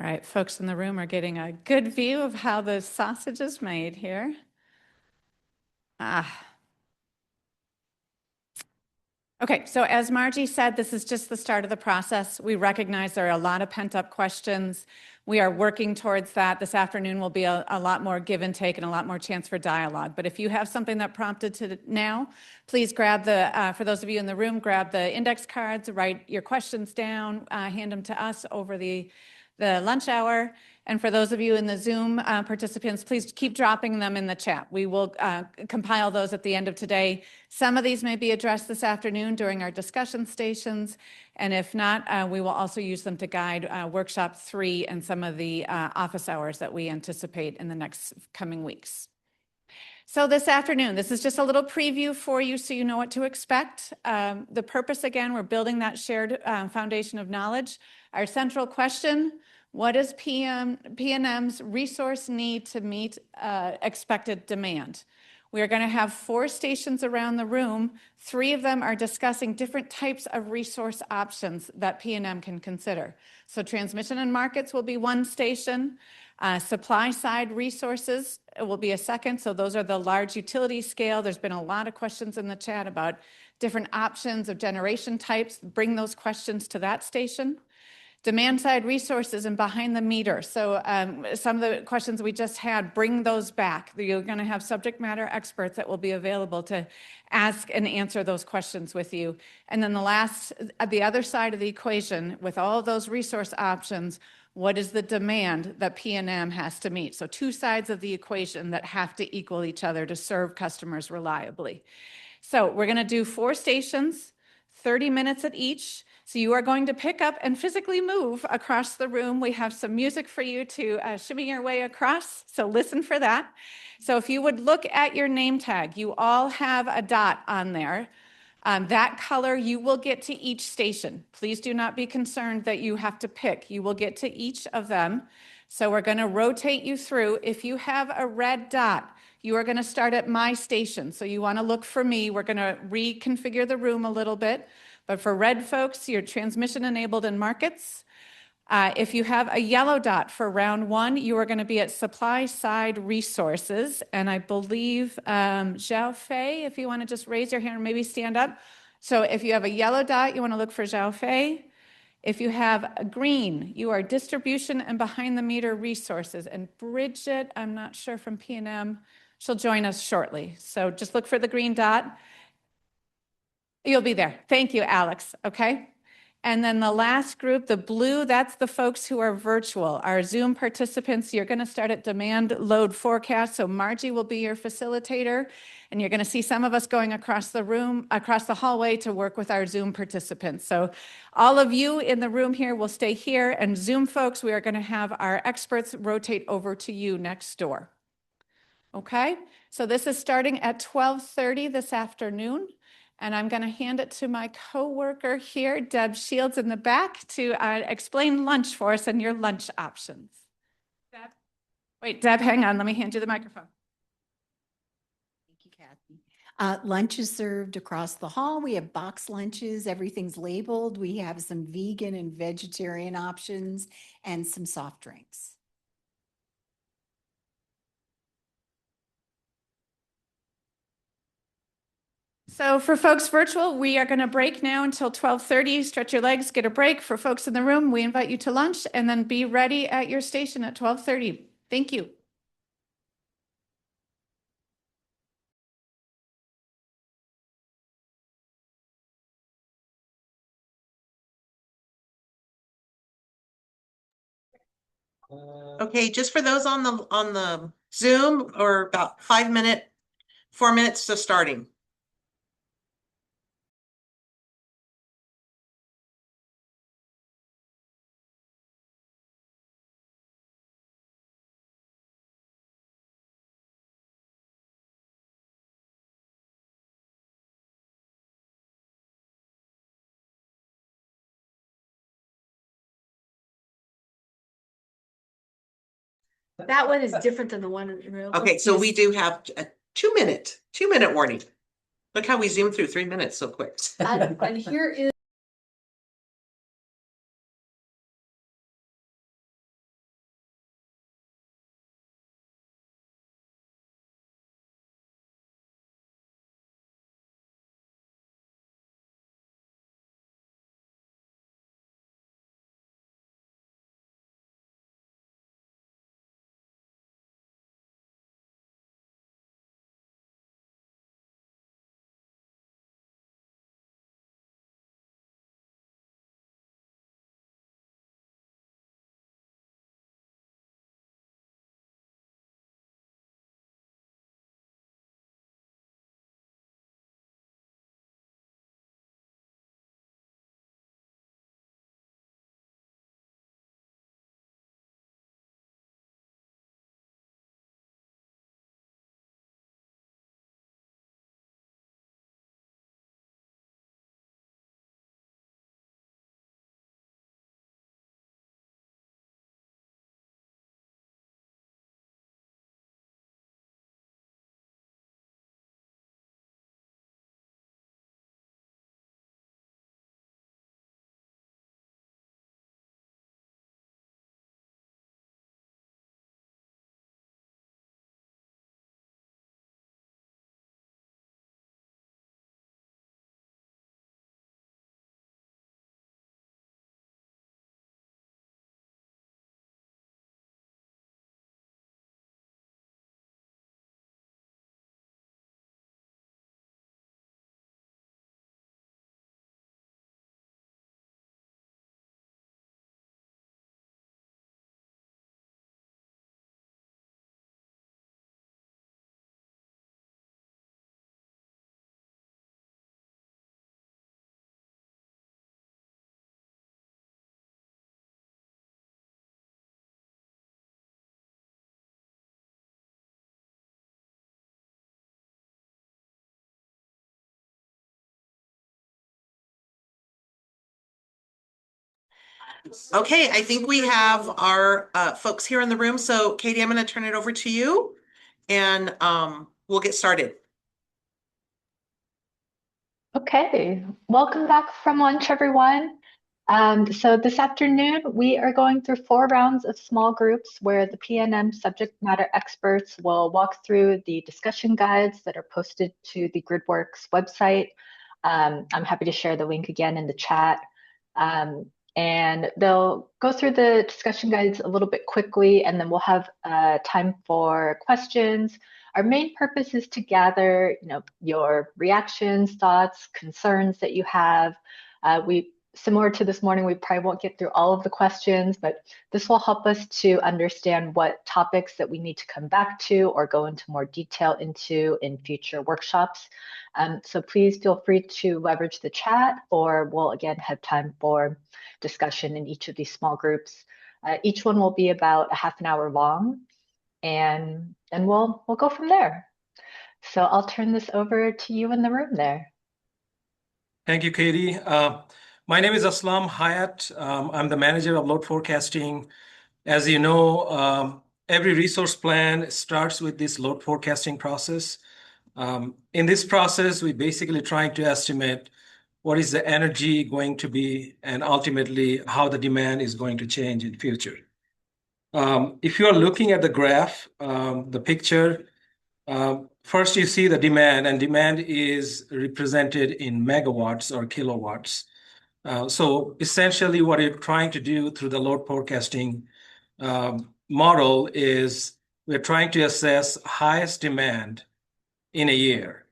right, folks in the room are getting a good view of how the sausage is made here. Okay, so as Margie said, this is just the start of the process. We recognize there are a lot of pent-up questions. We are working towards that. This afternoon will be a lot more give and take and a lot more chance for dialogue. But if you have something that prompted to now, please grab for those of you in the room, grab the index cards, write your questions down, hand them to us over the lunch hour. And for those of you in the Zoom participants, please keep dropping them in the chat. We will compile those at the end of today. Some of these may be addressed this afternoon during our discussion stations. And if not, we will also use them to guide workshop 3 and some of the office hours that we anticipate in the next coming weeks. So this afternoon, this is just a little preview for you so you know what to expect. The purpose, again, we're building that shared foundation of knowledge. Our central question: what does PNM's resource need to meet expected demand? We are going to have 4 stations around the room. 3 of them are discussing different types of resource options that PNM can consider. So transmission and markets will be 1 station. Supply side resources will be a 2nd. So those are the large utility scale. There's been a lot of questions in the chat about different options of generation types. Bring those questions to that station. Demand side resources and behind the meter. So some of the questions we just had, bring those back. You're going to have subject matter experts that will be available to ask and answer those questions with you. And then the other side of the equation, with all of those resource options, what is the demand that PNM has to meet? So 2 sides of the equation that have to equal each other to serve customers reliably. So we're going to do 4 stations, 30 minutes at each. So you are going to pick up and physically move across the room. We have some music for you to shimmy your way across, so listen for that. So if you would look at your name tag, you all have a dot on there. That color you will get to each station. Please do not be concerned that you have to pick. You will get to each of them. So we're going to rotate you through. If you have a red dot, you are going to start at my station. So you want to look for me. We're going to reconfigure the room a little bit. But for red folks, you're transmission enabled in markets. If you have a yellow dot for round 1, you are going to be at supply side resources. And I believe Zhao Fei, if you want to just raise your hand and maybe stand up. So if you have a yellow dot, you want to look for Zhao Fei. If you have a green, you are distribution and behind the meter resources. And Bridget, I'm not sure from PNM, she'll join us shortly. So just look for the green dot. You'll be there. Thank you, Alex. Okay. And then the last group, the blue, that's the folks who are virtual. Our Zoom participants, you're going to start at demand load forecast. So Margie will be your facilitator. And you're going to see some of us going across the room, across the hallway to work with our Zoom participants. So all of you in the room here will stay here. And Zoom folks, we are going to have our experts rotate over to you next door. Okay. So this is starting at 12:30 this afternoon. And I'm going to hand it to my coworker here, Deb Shields in the back, to explain lunch for us and your lunch options. Deb? Wait, Deb, hang on. Let me hand you the microphone. Thank you, Kathy. Lunch is served across the hall. We have box lunches. Everything's labeled. We have some vegan and vegetarian options and some soft drinks. So for folks virtual, we are going to break now until 12:30. Stretch your legs, get a break. For folks in the room, we invite you to lunch and then be ready at your station at 12:30. Thank you. Okay, just for those on the Zoom, or about 4 minutes to starting. That one is different than the one in real. Okay, so we do have a 2-minute warning. Look how we zoomed through 3 minutes so quick. And here is Okay, I think we have our folks here in the room. So Katie, I'm going to turn it over to you and we'll get started. Okay, welcome back from lunch, everyone. So this afternoon, we are going through 4 rounds of small groups where the PNM subject matter experts will walk through the discussion guides that are posted to the GridWorks website. I'm happy to share the link again in the chat. And they'll go through the discussion guides a little bit quickly, and then we'll have time for questions. Our main purpose is to gather, your reactions, thoughts, concerns that you have. Similar to this morning, we probably won't get through all of the questions, but this will help us to understand what topics that we need to come back to or go into more detail into in future workshops. So please feel free to leverage the chat, or we'll again have time for discussion in each of these small groups. Each one will be about a half an hour long, and we'll go from there. So I'll turn this over to you in the room there. Thank you, Katie. My name is Aslam Hayat. I'm the manager of load forecasting. As you know, every resource plan starts with this load forecasting process. In this process, we basically trying to estimate what is the energy going to be and ultimately how the demand is going to change in the future. If you are looking at the graph, the picture, first you see the demand, and demand is represented in megawatts or kilowatts. So essentially what you're trying to do through the load forecasting model is we're trying to assess highest demand in a year,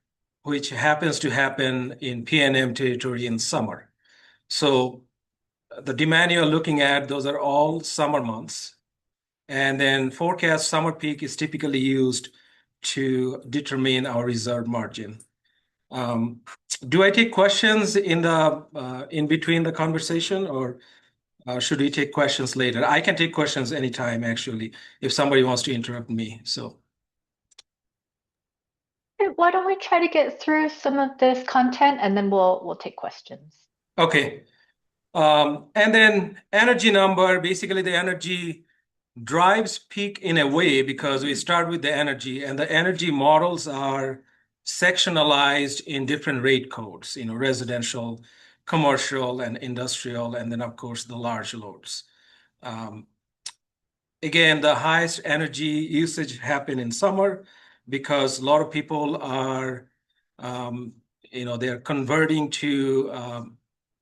which happens to happen in PNM territory in summer. So the demand you're looking at, those are all summer months. And then forecast summer peak is typically used to determine our reserve margin. Do I take questions in between the conversation, or should we take questions later? I can take questions anytime, actually, if somebody wants to interrupt me. So. Why don't we try to get through some of this content, and then we'll take questions. Okay. And then energy number, basically the energy drives peak in a way because we start with the energy, and the energy models are sectionalized in different rate codes, residential, commercial, and industrial, and then of course the large loads. Again, the highest energy usage happen in summer because a lot of people are, they're converting to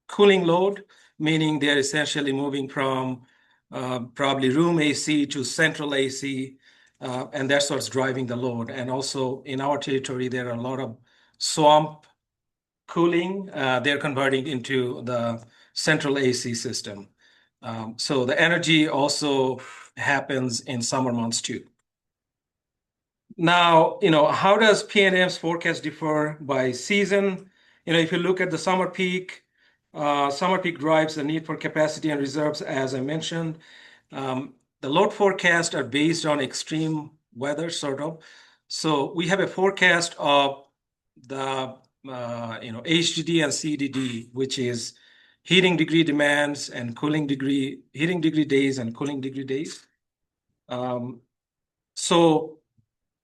cooling load, meaning they're essentially moving from probably room AC to central AC, and that's what's driving the load. And also in our territory, there are a lot of swamp cooling. They're converting into the central AC system. So the energy also happens in summer months too. Now, how does PNM's forecast differ by season? If you look at the summer peak drives the need for capacity and reserves, as I mentioned. The load forecasts are based on extreme weather, sort of. So we have a forecast of the HDD and CDD, which is heating degree demands and heating degree days and cooling degree days. So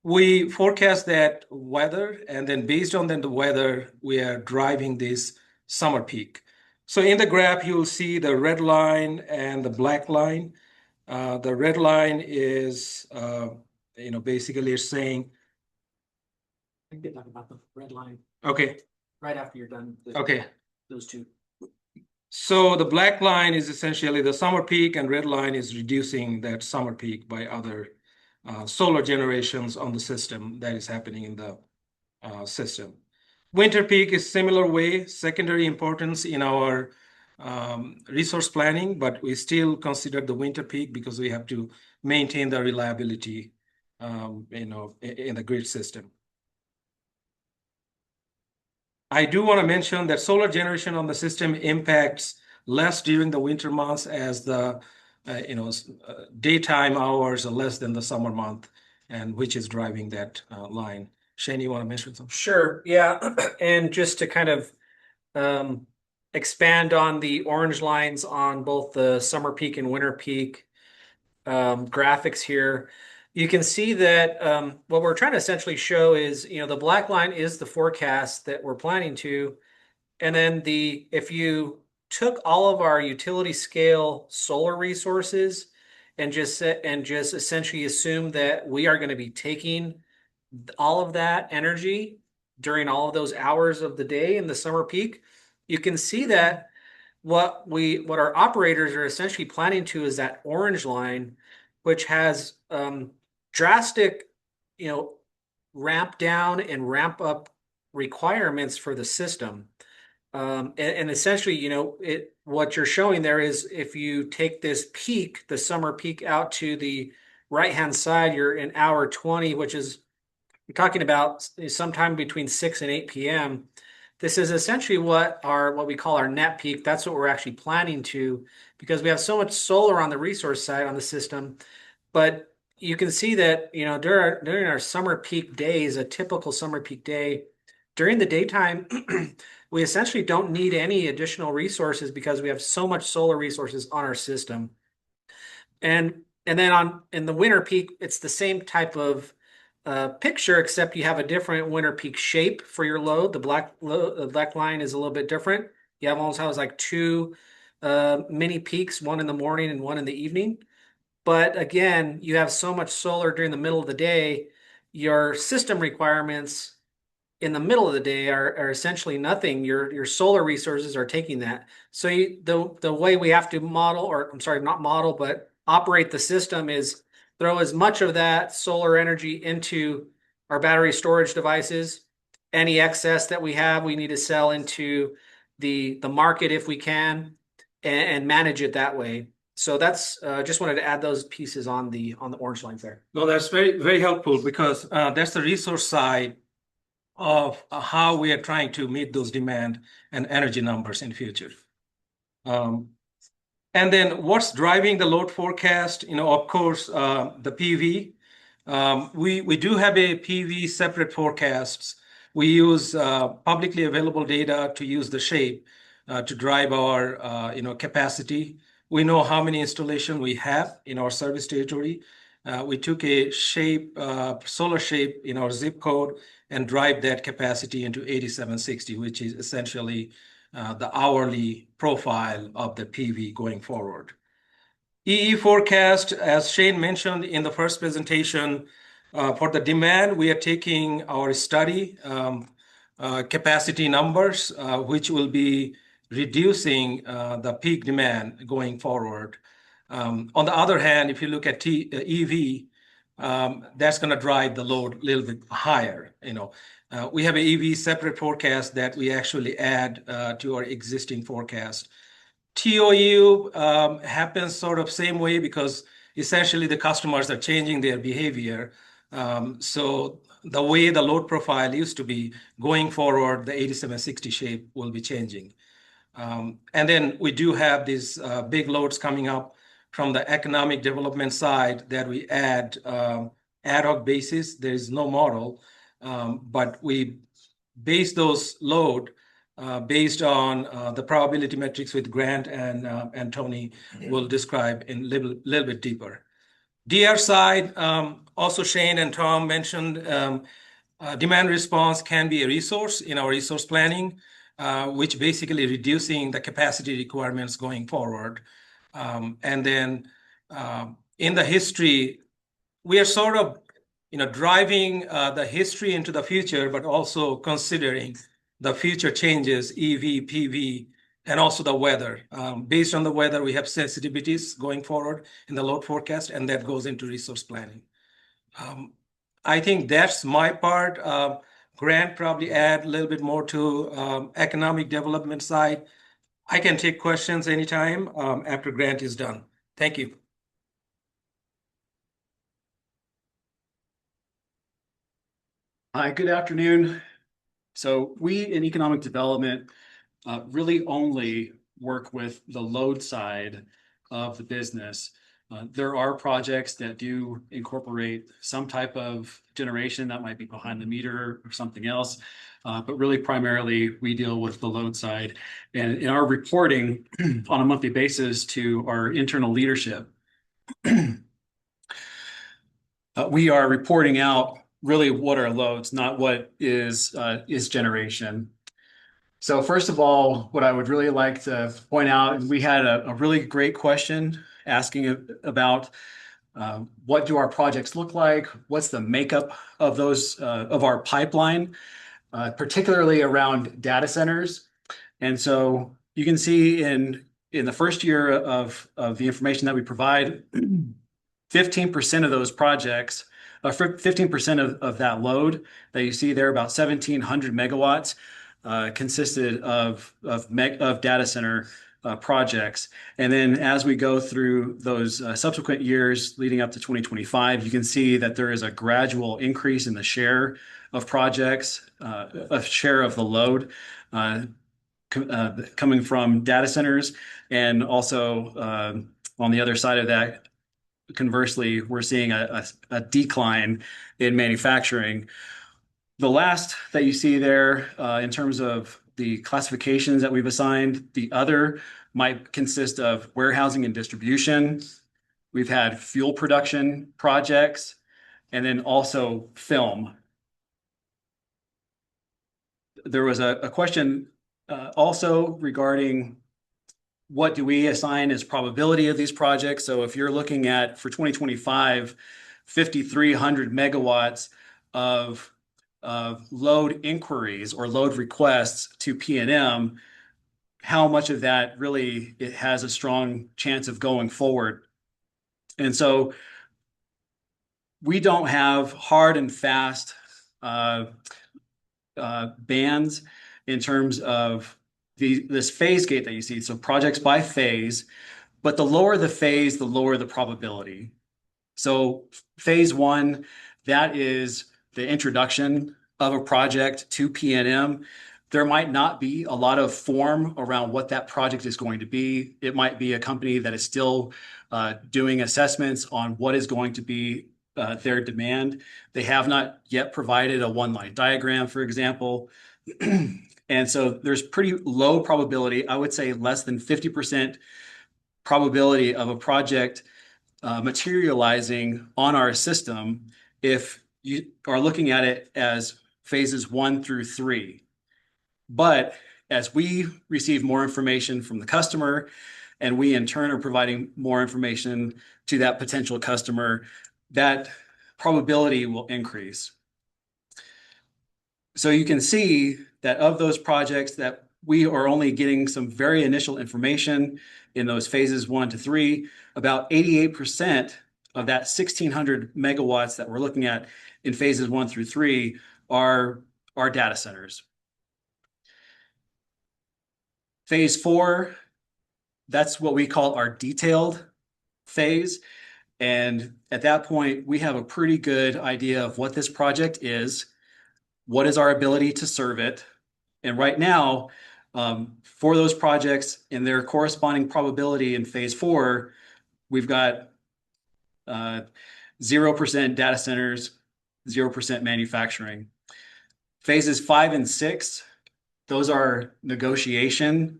we forecast that weather, and then based on the weather, we are driving this summer peak. So in the graph, you'll see the red line and the black line. The red line is, basically it's saying. I can talk about the red line. Okay. Right after you're done. Okay. Those two. So the black line is essentially the summer peak, and red line is reducing that summer peak by other solar generations on the system that is happening in the system. Winter peak is similar way, secondary importance in our resource planning, but we still consider the winter peak because we have to maintain the reliability, in the grid system. I do want to mention that solar generation on the system impacts less during the winter months as the daytime hours are less than the summer month, and which is driving that line. Shane, you want to mention something? Sure. Yeah. And just to kind of expand on the orange lines on both the summer peak and winter peak graphics here, you can see that what we're trying to essentially show is, the black line is the forecast that we're planning to. And then if you took all of our utility scale solar resources and just essentially assume that we are going to be taking all of that energy during all of those hours of the day in the summer peak, you can see that what our operators are essentially planning to is that orange line, which has drastic, ramp down and ramp up requirements for the system. And essentially, what you're showing there is if you take this peak, the summer peak, out to the right-hand side, you're in hour 20, which is, we're talking about sometime between 6 and 8 p.m. This is essentially what we call our net peak. That's what we're actually planning to, because we have so much solar on the resource side on the system. But you can see that, during our summer peak days, a typical summer peak day, during the daytime, we essentially don't need any additional resources because we have so much solar resources on our system. And then in the winter peak, it's the same type of picture, except you have a different winter peak shape for your load. The black line is a little bit different. You almost have like two mini peaks, one in the morning and one in the evening. But again, you have so much solar during the middle of the day, your system requirements in the middle of the day are essentially nothing. Your solar resources are taking that. So the way we have to model, or I'm sorry, not model, but operate the system is throw as much of that solar energy into our battery storage devices. Any excess that we have, we need to sell into the market if we can, and manage it that way. So that's just wanted to add those pieces on the orange lines there. No, that's very, very helpful, because that's the resource side of how we are trying to meet those demand and energy numbers in future. And then what's driving the load forecast? Of course, the PV. We do have a PV separate forecasts. We use publicly available data to use the shape to drive our capacity. We know how many installation we have in our service territory. We took a shape, solar shape in our zip code, and drive that capacity into 8760, which is essentially the hourly profile of the PV going forward. EE forecast, as Shane mentioned in the first presentation, for the demand, we are taking our study capacity numbers, which will be reducing the peak demand going forward. On the other hand, if you look at EV, that's going to drive the load a little bit higher. We have an EV separate forecast that we actually add to our existing forecast. TOU happens sort of same way, because essentially the customers are changing their behavior. So the way the load profile used to be going forward, the 8760 shape will be changing. And then we do have these big loads coming up from the economic development side that we add ad hoc basis. There is no model, but we base those load based on the probability metrics with Grant and Tony will describe in a little bit deeper. DR side, also Shane and Tom mentioned demand response can be a resource in our resource planning, which basically reducing the capacity requirements going forward. And then in the history, we are sort of driving the history into the future, but also considering the future changes, EV, PV, and also the weather. Based on the weather, we have sensitivities going forward in the load forecast, and that goes into resource planning. I think that's my part. Grant probably add a little bit more to economic development side. I can take questions anytime after Grant is done. Thank you. Hi, good afternoon. So we in economic development really only work with the load side of the business. There are projects that do incorporate some type of generation that might be behind the meter or something else. But really primarily we deal with the load side. And in our reporting on a monthly basis to our internal leadership, we are reporting out really what are loads, not what is generation. So first of all, what I would really like to point out, we had a really great question asking about what do our projects look like? What's the makeup of those of our pipeline, particularly around data centers? And so you can see in the first year of the information that we provide, 15% of those projects, 15% of that load that you see there, about 1,700 megawatts, consisted of data center projects. And then as we go through those subsequent years leading up to 2025, you can see that there is a gradual increase in the share of projects, a share of the load coming from data centers. And also on the other side of that, conversely, we're seeing a decline in manufacturing. The last that you see there in terms of the classifications that we've assigned, the other might consist of warehousing and distribution. We've had fuel production projects, and then also film. There was a question also regarding what do we assign as probability of these projects. So if you're looking at, for 2025, 5,300 megawatts of load inquiries or load requests to PNM, how much of that really it has a strong chance of going forward? And so we don't have hard and fast bands in terms of this phase gate that you see. So projects by phase, but the lower the phase, the lower the probability. So phase one, that is the introduction of a project to PNM. There might not be a lot of form around what that project is going to be. It might be a company that is still doing assessments on what is going to be their demand. They have not yet provided a one-line diagram, for example. And so there's pretty low probability, I would say less than 50% probability of a project materializing on our system if you are looking at it as phases 1 through 3. But as we receive more information from the customer, and we in turn are providing more information to that potential customer, that probability will increase. So you can see that of those projects that we are only getting some very initial information in those phases 1 to 3, about 88% of that 1,600 megawatts that we're looking at in phases 1 through 3 are data centers. Phase 4, that's what we call our detailed phase. And at that point, we have a pretty good idea of what this project is, what is our ability to serve it. And right now, for those projects and their corresponding probability in phase 4, we've got 0% data centers, 0% manufacturing. Phases 5 and 6, those are negotiation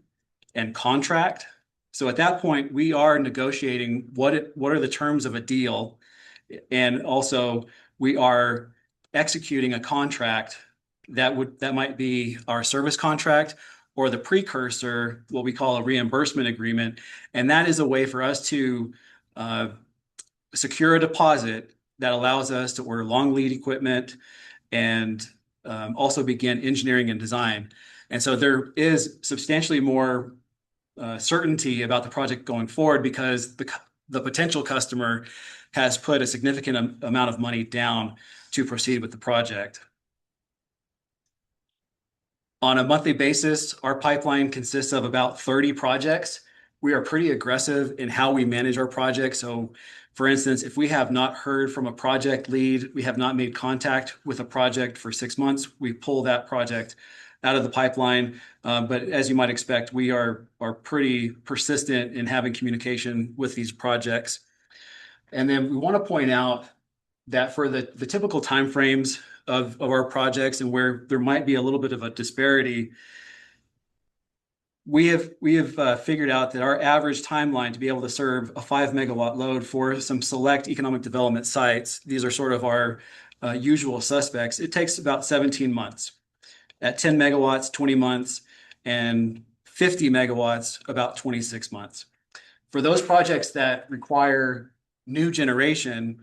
and contract. So at that point, we are negotiating what are the terms of a deal, and also we are executing a contract that might be our service contract or the precursor, what we call a reimbursement agreement, and that is a way for us to secure a deposit that allows us to order long lead equipment and also begin engineering and design. And so there is substantially more certainty about the project going forward because the potential customer has put a significant amount of money down to proceed with the project. On a monthly basis, our pipeline consists of about 30 projects. We are pretty aggressive in how we manage our projects. So for instance, if we have not heard from a project lead, we have not made contact with a project for 6 months, we pull that project out of the pipeline. But as you might expect, we are pretty persistent in having communication with these projects. And then we want to point out that for the typical timeframes of our projects and where there might be a little bit of a disparity, we have figured out that our average timeline to be able to serve a 5 megawatt load for some select economic development sites, these are sort of our usual suspects, it takes about 17 months. At 10 megawatts, 20 months, and 50 megawatts, about 26 months. For those projects that require new generation,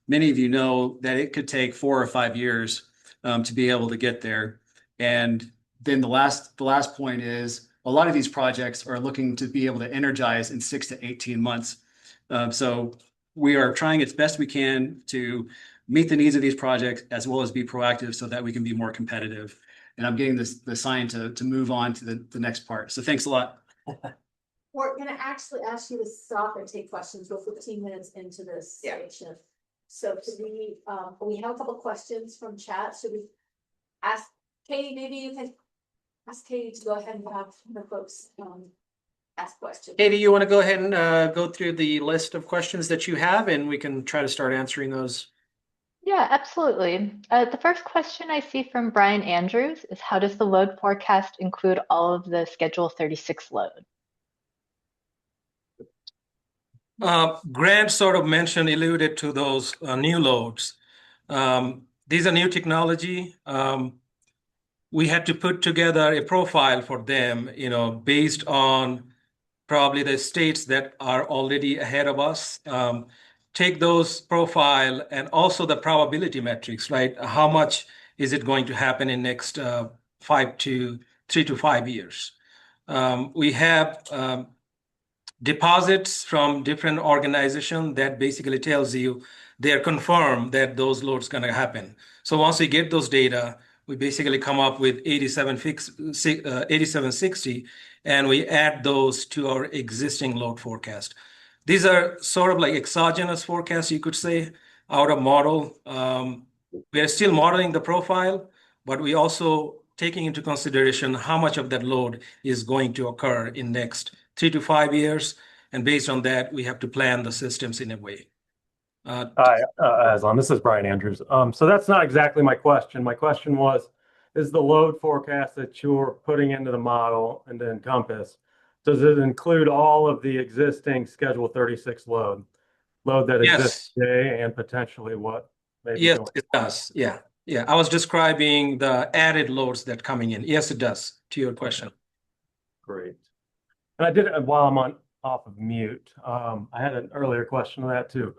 many of you know that it could take 4 or 5 years to be able to get there. And then the last point is a lot of these projects are looking to be able to energize in 6 to 18 months. So we are trying as best we can to meet the needs of these projects as well as be proactive so that we can be more competitive. And I'm getting the sign to move on to the next part. So thanks a lot. We're gonna actually ask you to stop and take questions. We're 15 minutes into this session. So could we have a couple questions from chat? Should we ask Katie, maybe you can ask Katie to go ahead and have the folks ask questions. Katie, you want to go ahead and go through the list of questions that you have, and we can try to start answering those. Yeah, absolutely. The first question I see from Brian Andrews is, how does the load forecast include all of the Schedule 36 load? Grant sort of alluded to those new loads. These are new technology. We had to put together a profile for them, based on probably the states that are already ahead of us. Take those profile and also the probability metrics, right? How much is it going to happen in next 3 to 5 years? We have deposits from different organizations that basically tells you they're confirmed that those loads going to happen. So once we get those data, we basically come up with 8760, and we add those to our existing load forecast. These are sort of like exogenous forecasts, you could say, out of model. We are still modeling the profile, but we also taking into consideration how much of that load is going to occur in next 3 to 5 years. And based on that, we have to plan the systems in a way. Hi, Aslan. This is Brian Andrews. So that's not exactly my question. My question was, is the load forecast that you're putting into the model and to Encompass, does it include all of the existing Schedule 36 load that exists today and potentially what maybe? Yes, it does. Yeah. I was describing the added loads that coming in. Yes, it does, to your question. Great. And I did it while I'm off of mute. I had an earlier question on that too.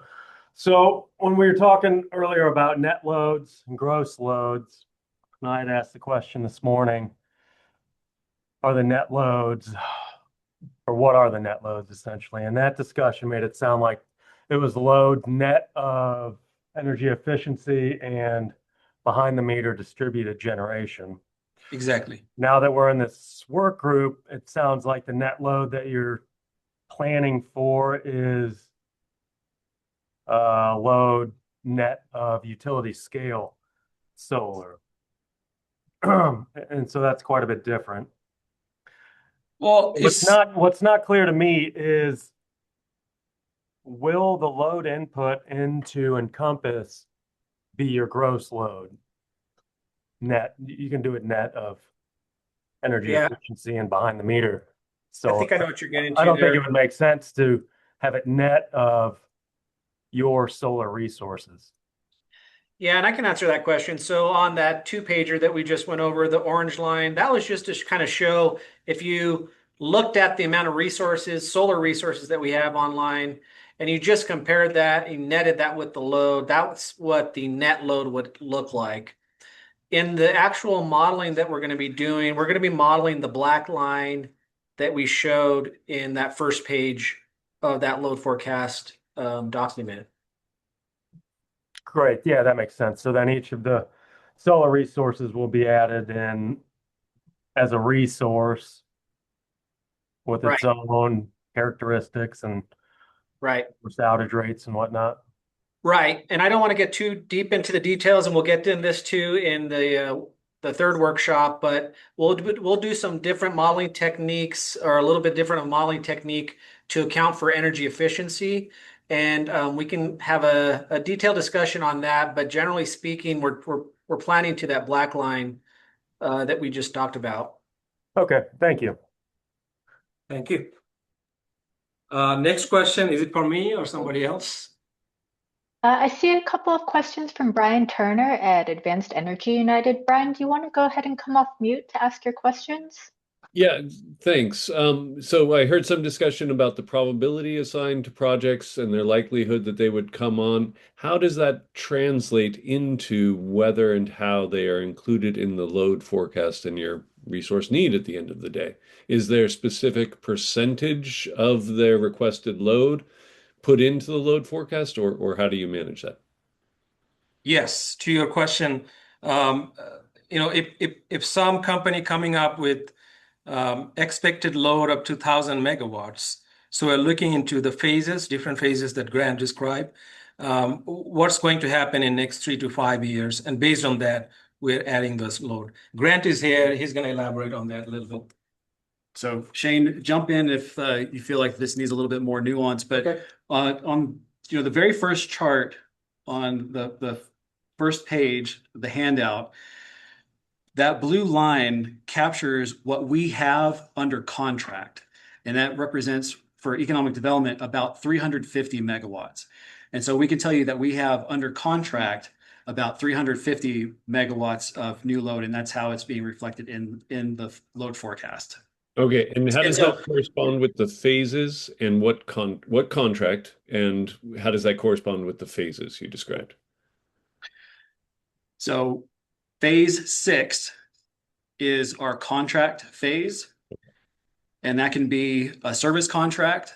So when we were talking earlier about net loads and gross loads, and I had asked the question this morning, are the net loads, or what are the net loads essentially? And that discussion made it sound like it was load net of energy efficiency and behind the meter distributed generation. Exactly. Now that we're in this work group, it sounds like the net load that you're planning for is load net of utility scale solar. And so that's quite a bit different. Well, what's not clear to me is, will the load input into Encompass be your gross load? Net, you can do it net of energy efficiency and behind the meter. So I think I know what you're getting to. I don't think it would make sense to have it net of your solar resources. Yeah, and I can answer that question. So on that 2-pager that we just went over, the orange line, that was just to kind of show if you looked at the amount of resources, solar resources that we have online, and you just compared that and netted that with the load, that's what the net load would look like. In the actual modeling that we're going to be doing, we're going to be modeling the black line that we showed in that first page of that load forecast document. Great. Yeah, that makes sense. So then each of the solar resources will be added in as a resource with its own characteristics and outage rates and whatnot. Right. And I don't want to get too deep into the details, and we'll get into this too in the third workshop, but we'll do some different modeling techniques, or a little bit different of modeling technique to account for energy efficiency. and we can have a detailed discussion on that. But generally speaking, we're planning to that black line that we just talked about. Okay, thank you. Thank you. Next question, is it for me or somebody else? I see a couple of questions from Brian Turner at Advanced Energy United. Brian, do you want to go ahead and come off mute to ask your questions? Yeah, thanks. So I heard some discussion about the probability assigned to projects and their likelihood that they would come on. How does that translate into whether and how they are included in the load forecast and your resource need at the end of the day? Is there a specific percentage of their requested load put into the load forecast, or how do you manage that? Yes, to your question, if some company coming up with expected load up to 1,000 megawatts, so we're looking into the phases, different phases that Grant described, what's going to happen in next 3 to 5 years, and based on that, we're adding this load. Grant is here; he's going to elaborate on that a little bit. So Shane, jump in if you feel like this needs a little bit more nuance. But on the very first chart on the first page of the handout, that blue line captures what we have under contract, and that represents for economic development about 350 megawatts. And so we can tell you that we have under contract about 350 megawatts of new load, and that's how it's being reflected in the load forecast. Okay, and how does that correspond with the phases, and what contract, and how does that correspond with the phases you described? So phase 6 is our contract phase, and that can be a service contract,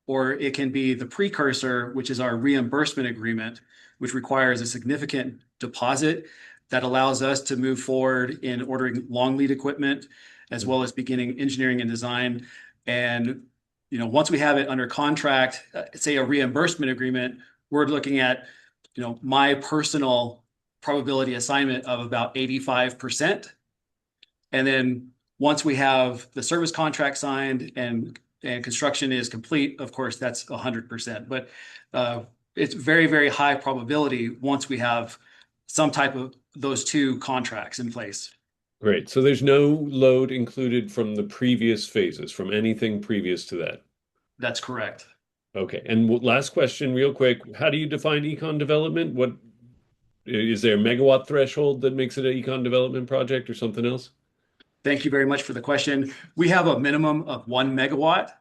or it can be the precursor, which is our reimbursement agreement, which requires a significant deposit that allows us to move forward in ordering long lead equipment, as well as beginning engineering and design. And once we have it under contract, say a reimbursement agreement, we're looking at my personal probability assignment of about 85%. And then once we have the service contract signed and construction is complete, of course, that's 100%. But it's very, very high probability once we have some type of those two contracts in place. Great. So there's no load included from the previous phases, from anything previous to that. That's correct. Okay. And last question, real quick. How do you define econ development? What is there a megawatt threshold that makes it an econ development project or something else? Thank you very much for the question. We have a minimum of 1 megawatt.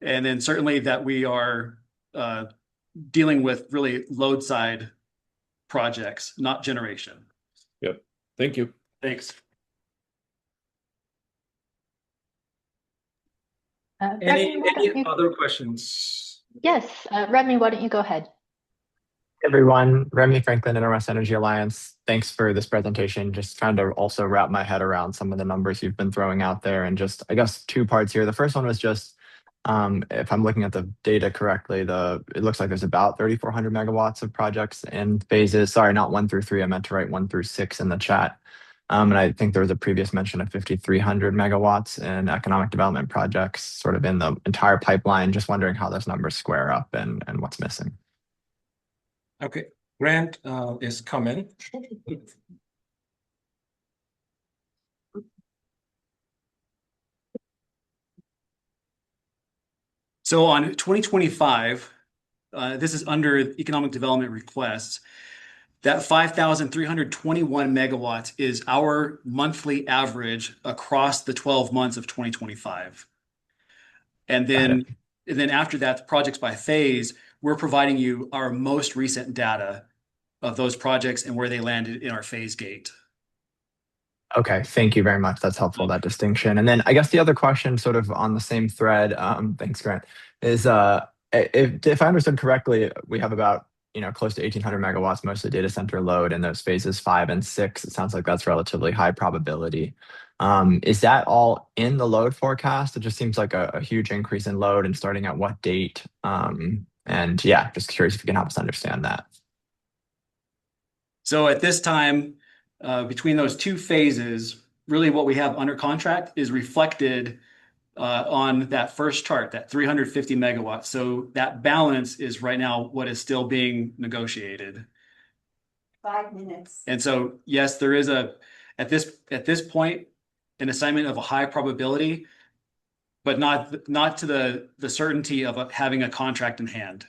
And then certainly that we are dealing with really load side projects, not generation. Yep. Thank you. Thanks. Any other questions? Yes, Remy, why don't you go ahead? Everyone, Remy Franklin, NRS Energy Alliance. Thanks for this presentation. Just trying to also wrap my head around some of the numbers you've been throwing out there, and just, I guess, two parts here. The first one was just, if I'm looking at the data correctly, it looks like there's about 3,400 megawatts of projects in phases. Sorry, not 1 through 3. I meant to write 1 through 6 in the chat. And I think there was a previous mention of 5,300 megawatts in economic development projects sort of in the entire pipeline. Just wondering how those numbers square up and what's missing. Okay, Grant is coming. So on 2025, this is under economic development requests. That 5,321 megawatts is our monthly average across the 12 months of 2025. And then after that, the projects by phase, we're providing you our most recent data of those projects and where they landed in our phase gate. Okay, thank you very much. That's helpful, that distinction. And then I guess the other question sort of on the same thread, thanks, Grant, is if I understood correctly, we have about close to 1,800 megawatts, mostly data center load in those phases 5 and 6. It sounds like that's relatively high probability. Is that all in the load forecast? It just seems like a huge increase in load, and starting at what date? And yeah, just curious if you can help us understand that. So at this time, between those two phases, really what we have under contract is reflected on that first chart, that 350 megawatts. So that balance is right now what is still being negotiated. 5 minutes. And so, yes, there is at this point, an assignment of a high probability, but not to the certainty of having a contract in hand.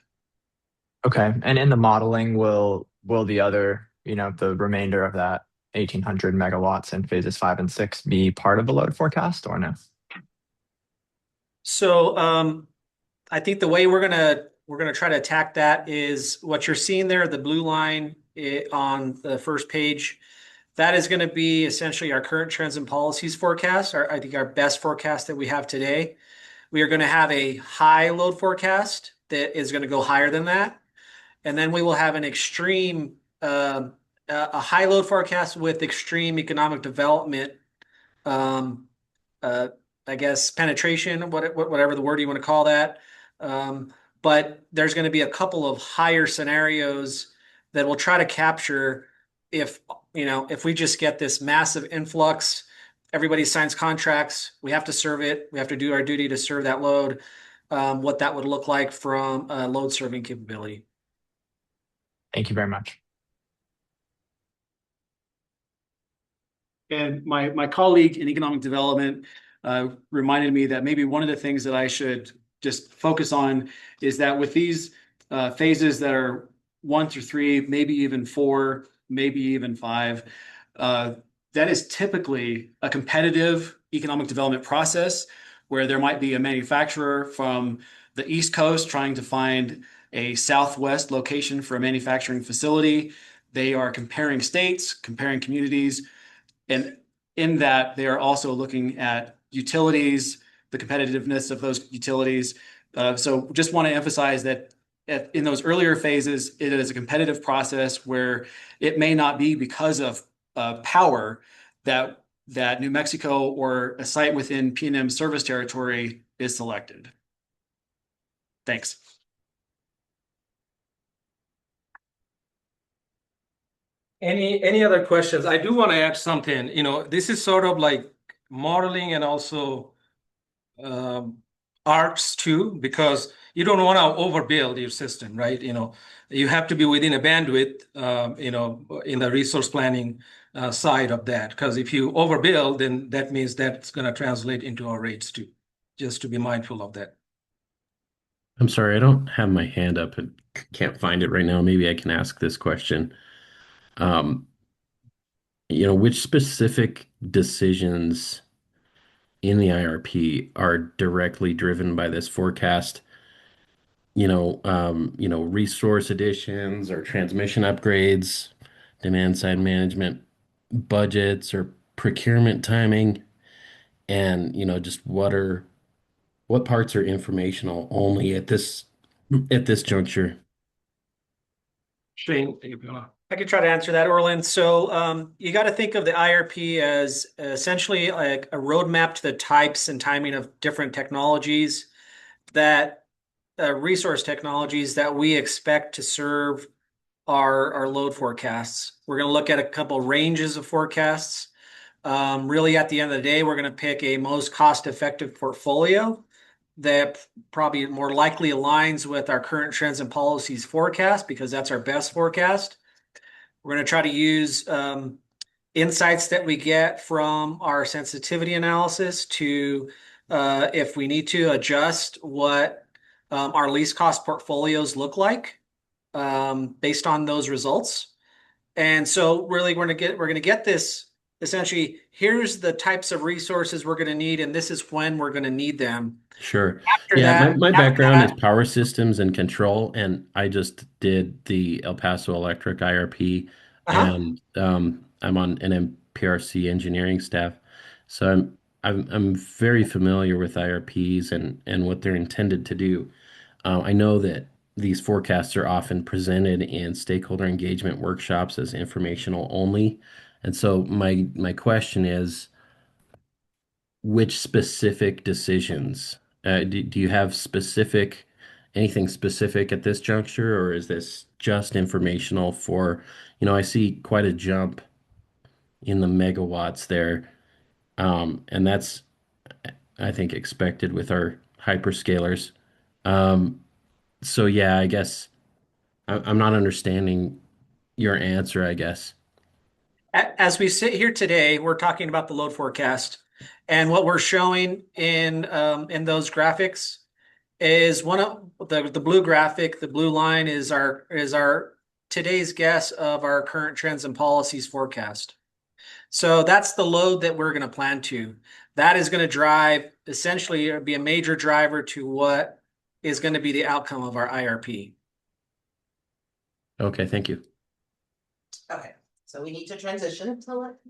Okay. And in the modeling, will the other, the remainder of that 1,800 megawatts in phases 5 and 6 be part of the load forecast or no? So I think the way we're gonna try to attack that is what you're seeing there, the blue line on the first page. That is going to be essentially our current trends and policies forecast. I think our best forecast that we have today. We are going to have a high load forecast that is going to go higher than that, and then we will have an extreme, a high load forecast with extreme economic development. Um, uh, I guess penetration, whatever the word you want to call that. But there's going to be a couple of higher scenarios that will try to capture if if we just get this massive influx, everybody signs contracts, we have to serve it, we have to do our duty to serve that load, what that would look like from a load serving capability. Thank you very much. And my colleague in economic development reminded me that maybe one of the things that I should just focus on is that with these phases that are 1 through 3, maybe even 4, maybe even 5, that is typically a competitive economic development process where there might be a manufacturer from the East Coast trying to find a Southwest location for a manufacturing facility. They are comparing states, comparing communities, and in that, they are also looking at utilities, the competitiveness of those utilities. So just want to emphasize that in those earlier phases, it is a competitive process where it may not be because of power that New Mexico or a site within PNM service territory is selected. Thanks. Any other questions? I do want to add something. This is sort of like modeling and also arts too, because you don't want to overbuild your system, right? You have to be within a bandwidth, in the resource planning side of that. Because if you overbuild, then that means that's going to translate into our rates too. Just to be mindful of that. I'm sorry, I don't have my hand up and can't find it right now. Maybe I can ask this question. Which specific decisions in the IRP are directly driven by this forecast? Resource additions or transmission upgrades, demand side management, budgets or procurement timing, and just what parts are informational only at this juncture? Shane, if you want to. I could try to answer that, Orland. So you got to think of the IRP as essentially like a roadmap to the types and timing of different technologies that resource technologies that we expect to serve our load forecasts. We're going to look at a couple ranges of forecasts. Really, at the end of the day, we're going to pick a most cost-effective portfolio that probably more likely aligns with our current trends and policies forecast because that's our best forecast. We're going to try to use insights that we get from our sensitivity analysis to, if we need to, adjust what our least cost portfolios look like based on those results. And so really we're going to get this essentially, here's the types of resources we're going to need, and this is when we're going to need them. Sure. After Yeah, that, my after background is that- power systems and control, and I just did the El Paso Electric IRP, and I'm on NMPRC engineering staff, so I'm very familiar with IRPs and what they're intended to do. I know that these forecasts are often presented in stakeholder engagement workshops as informational only, and so my question is, which specific decisions? Do you have anything specific at this juncture, or is this just informational for, I see quite a jump in the megawatts there. And that's I think, expected with our hyperscalers. Um, so yeah, I guess I'm not understanding your answer, I guess. As we sit here today, we're talking about the load forecast, and what we're showing in those graphics is one of the blue graphic. The blue line is our today's guess of our current trends and policies forecast. So that's the load that we're going to plan to. That is going to drive, essentially, be a major driver to what is going to be the outcome of our IRP. Okay, thank you. Okay, so we need to transition to what?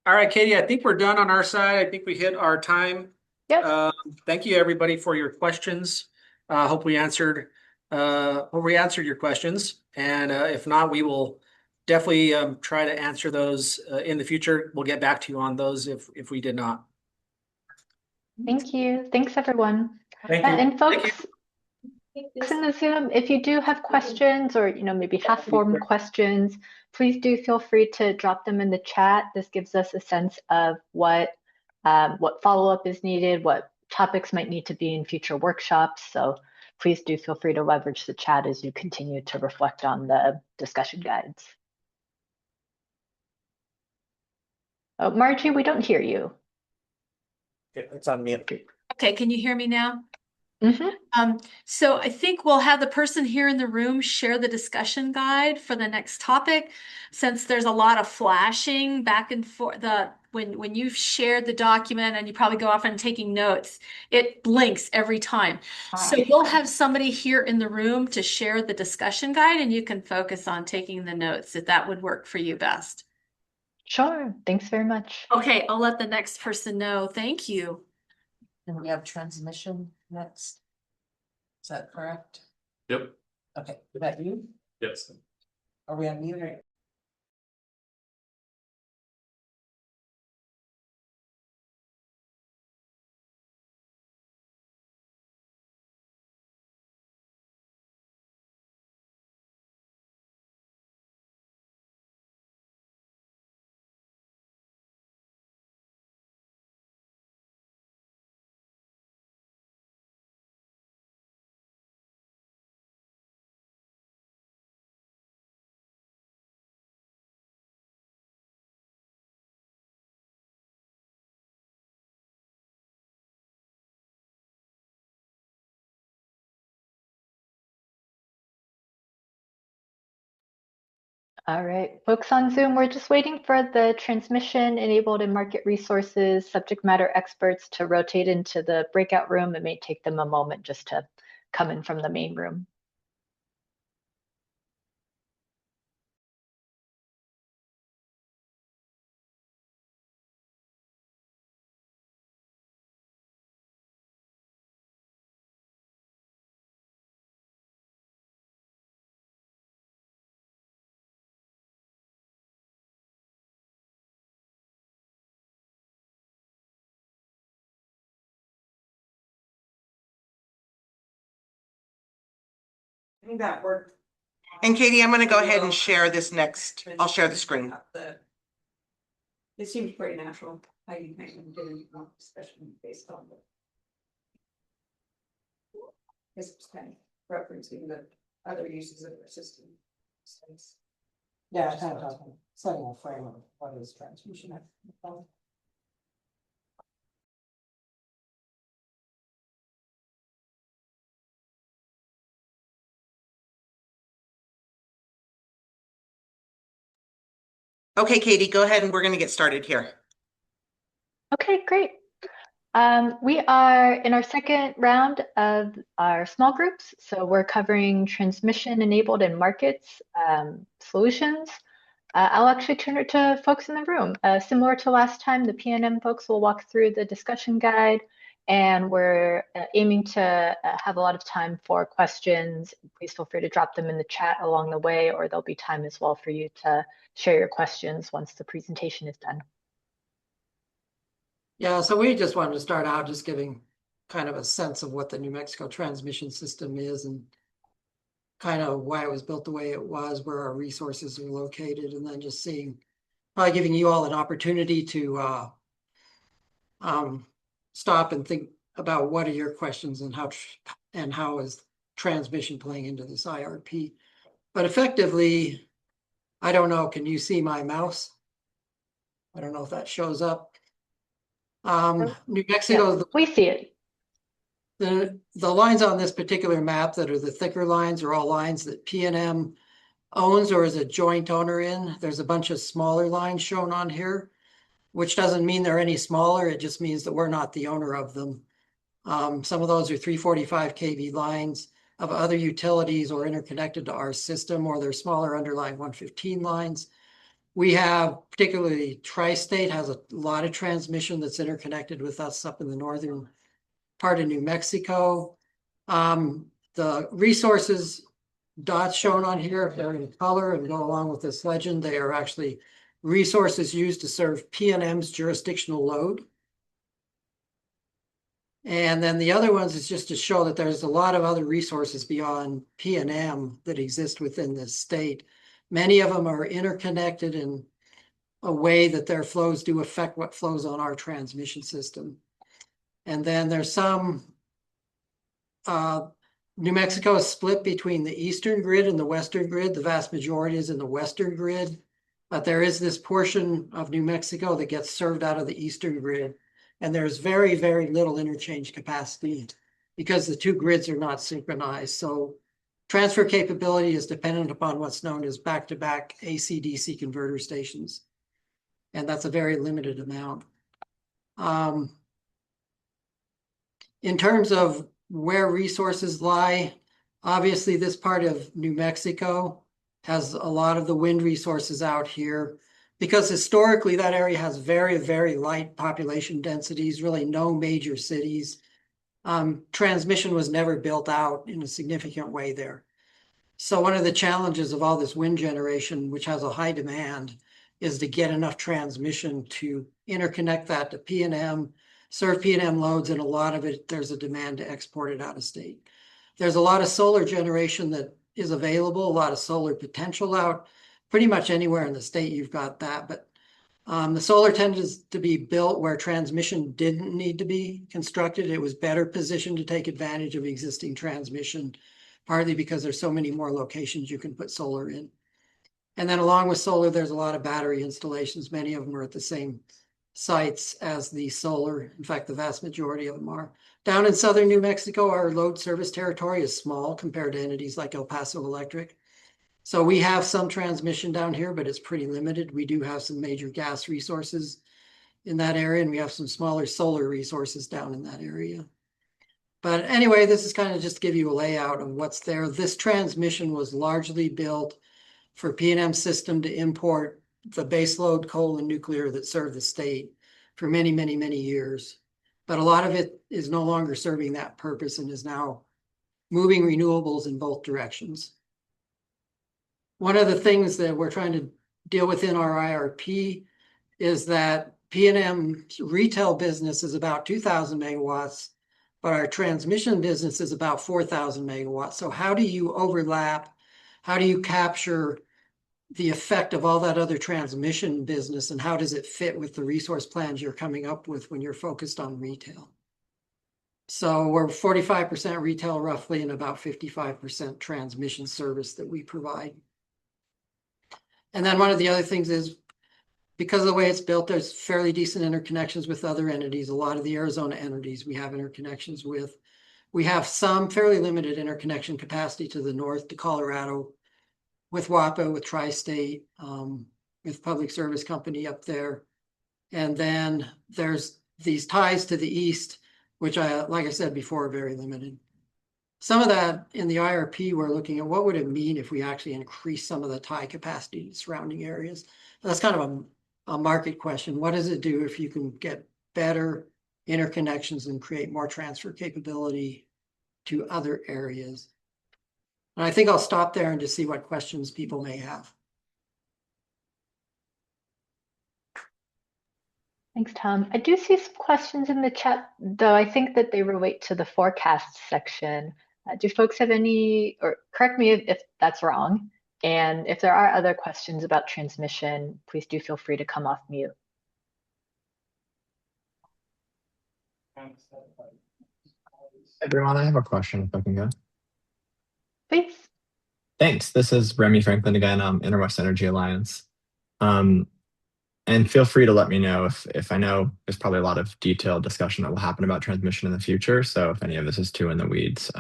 All right, Katie, I think we're done on our side. I think we hit our time. Yep. Thank you, everybody, for your questions. Hope we answered your questions. And if not, we will definitely try to answer those in the future. We'll get back to you on those if we did not. Thank you. Thanks, everyone. Thank you. And Thank you. folks in the Zoom, if you do have questions or maybe half-formed questions, please do feel free to drop them in the chat. This gives us a sense of what follow-up is needed, what topics might need to be in future workshops. So please do feel free to leverage the chat as you continue to reflect on the discussion guides. Oh, Margie, we don't hear you. It's on mute. Okay, can you hear me now? Mm-hmm. So I think we'll have the person here in the room share the discussion guide for the next topic, since there's a lot of flashing back and forth. When you've shared the document and you probably go off and taking notes, it blinks every time. So we'll have somebody here in the room to share the discussion guide, and you can focus on taking the notes if that would work for you best. Sure. Thanks very much. Okay, I'll let the next person know. Thank you. And we have transmission next. Is that correct? Yep. Okay, is that you? Yes. Are we on mute or? All right, folks on Zoom, we're just waiting for the transmission enabled and market resources subject matter experts to rotate into the breakout room. It may take them a moment just to come in from the main room. I think that worked. And Katie, I'm going to go ahead and share this next. I'll share the screen. It seems pretty natural. How you make them do especially based on this kind of referencing the other uses of the system. Yeah, kind of setting a frame of what is transmission. Okay, Katie, go ahead and we're going to get started here. Okay, great. We are in our second round of our small groups. So we're covering transmission enabled and markets solutions. I'll actually turn it to folks in the room. Similar to last time, the PNM folks will walk through the discussion guide, and we're aiming to have a lot of time for questions. Please feel free to drop them in the chat along the way, or there'll be time as well for you to share your questions once the presentation is done. Yeah, so we just wanted to start out just giving kind of a sense of what the New Mexico transmission system is and kind of why it was built the way it was, where our resources are located, and then just seeing, probably giving you all an opportunity to stop and think about what are your questions and how is transmission playing into this IRP. But effectively, I don't know, can you see my mouse? I don't know if that shows up. New Mexico, Yeah, we see it. The lines on this particular map that are the thicker lines are all lines that PNM owns or is a joint owner in. There's a bunch of smaller lines shown on here, which doesn't mean they're any smaller. It just means that we're not the owner of them. Some of those are 345 kV lines of other utilities or interconnected to our system, or they're smaller underlying 115 lines. We have, particularly Tri-State has a lot of transmission that's interconnected with us up in the northern part of New Mexico. The resources dots shown on here, if they're in color and go along with this legend, they are actually resources used to serve PNM's jurisdictional load. And then the other ones is just to show that there's a lot of other resources beyond PNM that exist within this state. Many of them are interconnected in a way that their flows do affect what flows on our transmission system. And then there's some, New Mexico is split between the eastern grid and the western grid. The vast majority is in the western grid, but there is this portion of New Mexico that gets served out of the eastern grid. And there's very, very little interchange capacity because the two grids are not synchronized. So transfer capability is dependent upon what's known as back-to-back AC/DC converter stations. And that's a very limited amount. In terms of where resources lie, obviously this part of New Mexico has a lot of the wind resources out here because historically that area has very, very light population densities, really no major cities. Transmission was never built out in a significant way there. So one of the challenges of all this wind generation, which has a high demand, is to get enough transmission to interconnect that to PNM, serve PNM loads, and a lot of it, there's a demand to export it out of state. There's a lot of solar generation that is available, a lot of solar potential out. Pretty much anywhere in the state you've got that, but the solar tends to be built where transmission didn't need to be constructed. It was better positioned to take advantage of existing transmission, partly because there's so many more locations you can put solar in. And then along with solar, there's a lot of battery installations. Many of them are at the same sites as the solar. In fact, the vast majority of them are. Down in southern New Mexico, our load service territory is small compared to entities like El Paso Electric. So we have some transmission down here, but it's pretty limited. We do have some major gas resources in that area, and we have some smaller solar resources down in that area. But anyway, this is kind of just to give you a layout of what's there. This transmission was largely built for PNM system to import the baseload coal and nuclear that served the state for many, many, many years. But a lot of it is no longer serving that purpose and is now moving renewables in both directions. One of the things that we're trying to deal with in our IRP is that PNM's retail business is about 2,000 megawatts, but our transmission business is about 4,000 megawatts. So how do you overlap? How do you capture the effect of all that other transmission business, and how does it fit with the resource plans you're coming up with when you're focused on retail? So we're 45% retail roughly and about 55% transmission service that we provide. And then one of the other things is because of the way it's built, there's fairly decent interconnections with other entities. A lot of the Arizona entities we have interconnections with. We have some fairly limited interconnection capacity to the north to Colorado with WAPA, with Tri-State, with Public Service Company up there. And then there's these ties to the east, which like I said before, are very limited. Some of that in the IRP, we're looking at what would it mean if we actually increase some of the tie capacity to surrounding areas. That's kind of a market question. What does it do if you can get better interconnections and create more transfer capability to other areas? And I think I'll stop there and just see what questions people may have. Thanks, Tom. I do see some questions in the chat, though I think that they relate to the forecast section. Do folks have any, or correct me if that's wrong? And if there are other questions about transmission, please do feel free to come off mute. Everyone, I have a question if I can go. Please. Thanks. This is Remy Franklin again, Interwest Energy Alliance. And feel free to let me know if I know there's probably a lot of detailed discussion that will happen about transmission in the future. So if any of this is too in the weeds,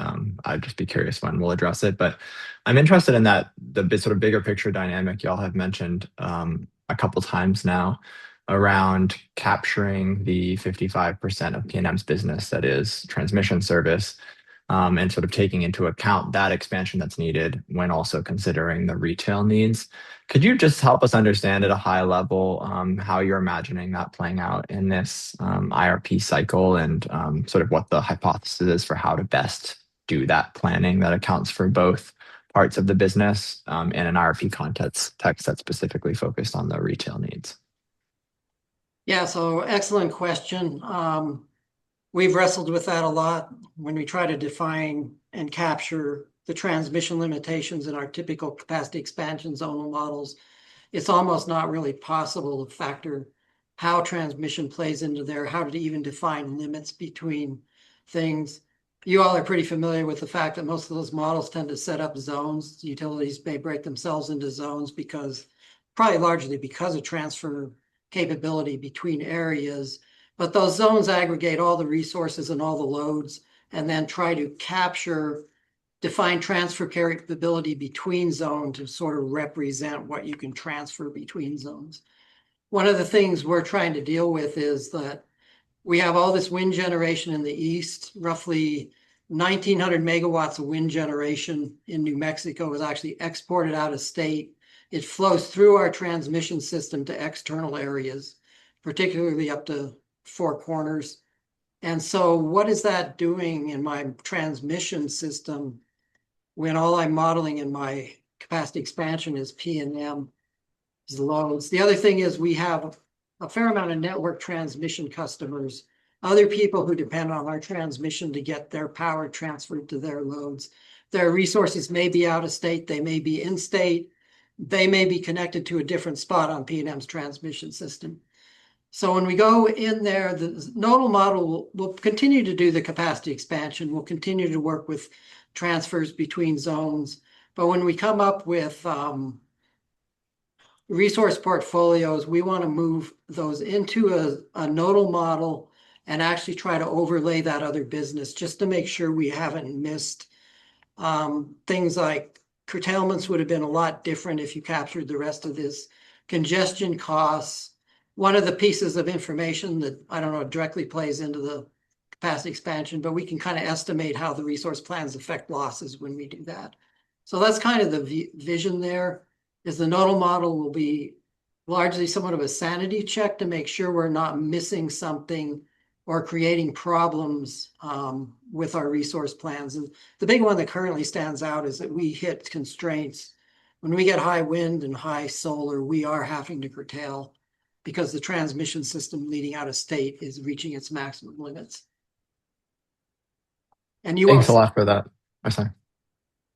I'd just be curious when we'll address it. But I'm interested in the sort of bigger picture dynamic y'all have mentioned a couple times now around capturing the 55% of PNM's business that is transmission service, and sort of taking into account that expansion that's needed when also considering the retail needs. Could you just help us understand at a high level how you're imagining that playing out in this IRP cycle, and sort of what the hypothesis is for how to best do that planning that accounts for both parts of the business in an IRP context that's specifically focused on the retail needs? Yeah, so excellent question. We've wrestled with that a lot when we try to define and capture the transmission limitations in our typical capacity expansion zonal models. It's almost not really possible to factor how transmission plays into there, how to even define limits between things. You all are pretty familiar with the fact that most of those models tend to set up zones. Utilities may break themselves into zones probably largely because of transfer capability between areas. But those zones aggregate all the resources and all the loads, and then try to define transfer capability between zones to sort of represent what you can transfer between zones. One of the things we're trying to deal with is that we have all this wind generation in the east. Roughly 1,900 megawatts of wind generation in New Mexico is actually exported out of state. It flows through our transmission system to external areas, particularly up to Four Corners. And so what is that doing in my transmission system when all I'm modeling in my capacity expansion is PNM loads? The other thing is we have a fair amount of network transmission customers, other people who depend on our transmission to get their power transferred to their loads. Their resources may be out of state, they may be in state, they may be connected to a different spot on PNM's transmission system. So when we go in there, the nodal model will continue to do the capacity expansion. We'll continue to work with transfers between zones. But when we come up with resource portfolios, we want to move those into a nodal model and actually try to overlay that other business just to make sure we haven't missed things like curtailments would have been a lot different if you captured the rest of this. Congestion costs. One of the pieces of information that I don't know directly plays into the capacity expansion, but we can kind of estimate how the resource plans affect losses when we do that. So that's kind of the vision there, is the nodal model will be largely somewhat of a sanity check to make sure we're not missing something or creating problems with our resource plans. And the big one that currently stands out is that we hit constraints. When we get high wind and high solar, we are having to curtail because the transmission system leading out of state is reaching its maximum limits. And Thanks a lot for that. I'm sorry.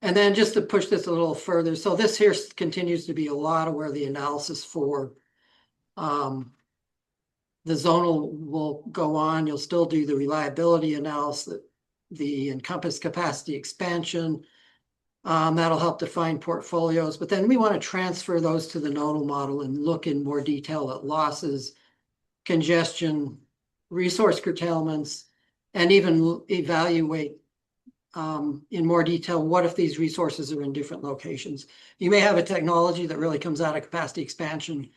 And then just to push this a little further, so this here continues to be a lot of where the analysis for the zonal will go on. You'll still do the reliability analysis, the encompass capacity expansion. That'll help define portfolios, but then we want to transfer those to the nodal model and look in more detail at losses, congestion, resource curtailments, and even evaluate in more detail what if these resources are in different locations. You may have a technology that really comes out of capacity expansion,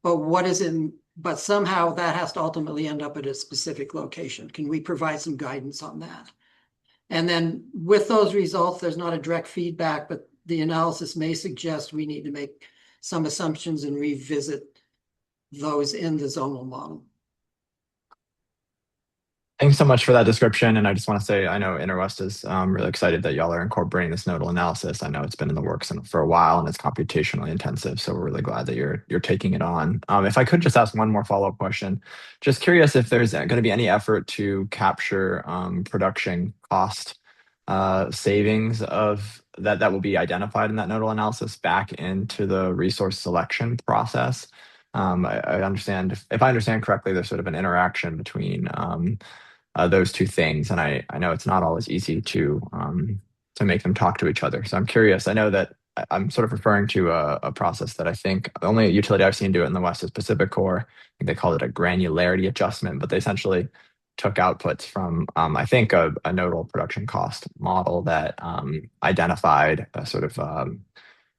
but somehow that has to ultimately end up at a specific location. Can we provide some guidance on that? And then with those results, there's not a direct feedback, but the analysis may suggest we need to make some assumptions and revisit those in the zonal model. Thanks so much for that description. And I just want to say, I know Interwest is really excited that y'all are incorporating this nodal analysis. I know it's been in the works for a while and it's computationally intensive. So we're really glad that you're taking it on. If I could just ask one more follow-up question, just curious if there's going to be any effort to capture production cost savings of that will be identified in that nodal analysis back into the resource selection process. I understand, if I understand correctly, there's sort of an interaction between those two things. And I know it's not always easy to make them talk to each other. So I'm curious. I know that I'm sort of referring to a process that I think the only utility I've seen do it in the West is Pacific Core. I think they call it a granularity adjustment, but they essentially took outputs from, I think, a nodal production cost model that identified a sort of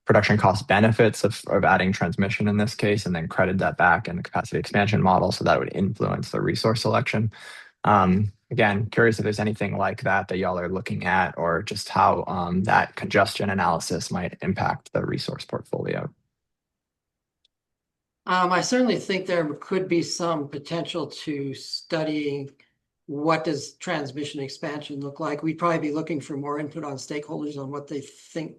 production cost benefits of adding transmission in this case, and then credited that back in the capacity expansion model so that would influence the resource selection. Again, curious if there's anything like that that y'all are looking at, or just how that congestion analysis might impact the resource portfolio. I certainly think there could be some potential to studying what does transmission expansion look like. We'd probably be looking for more input on stakeholders on what they think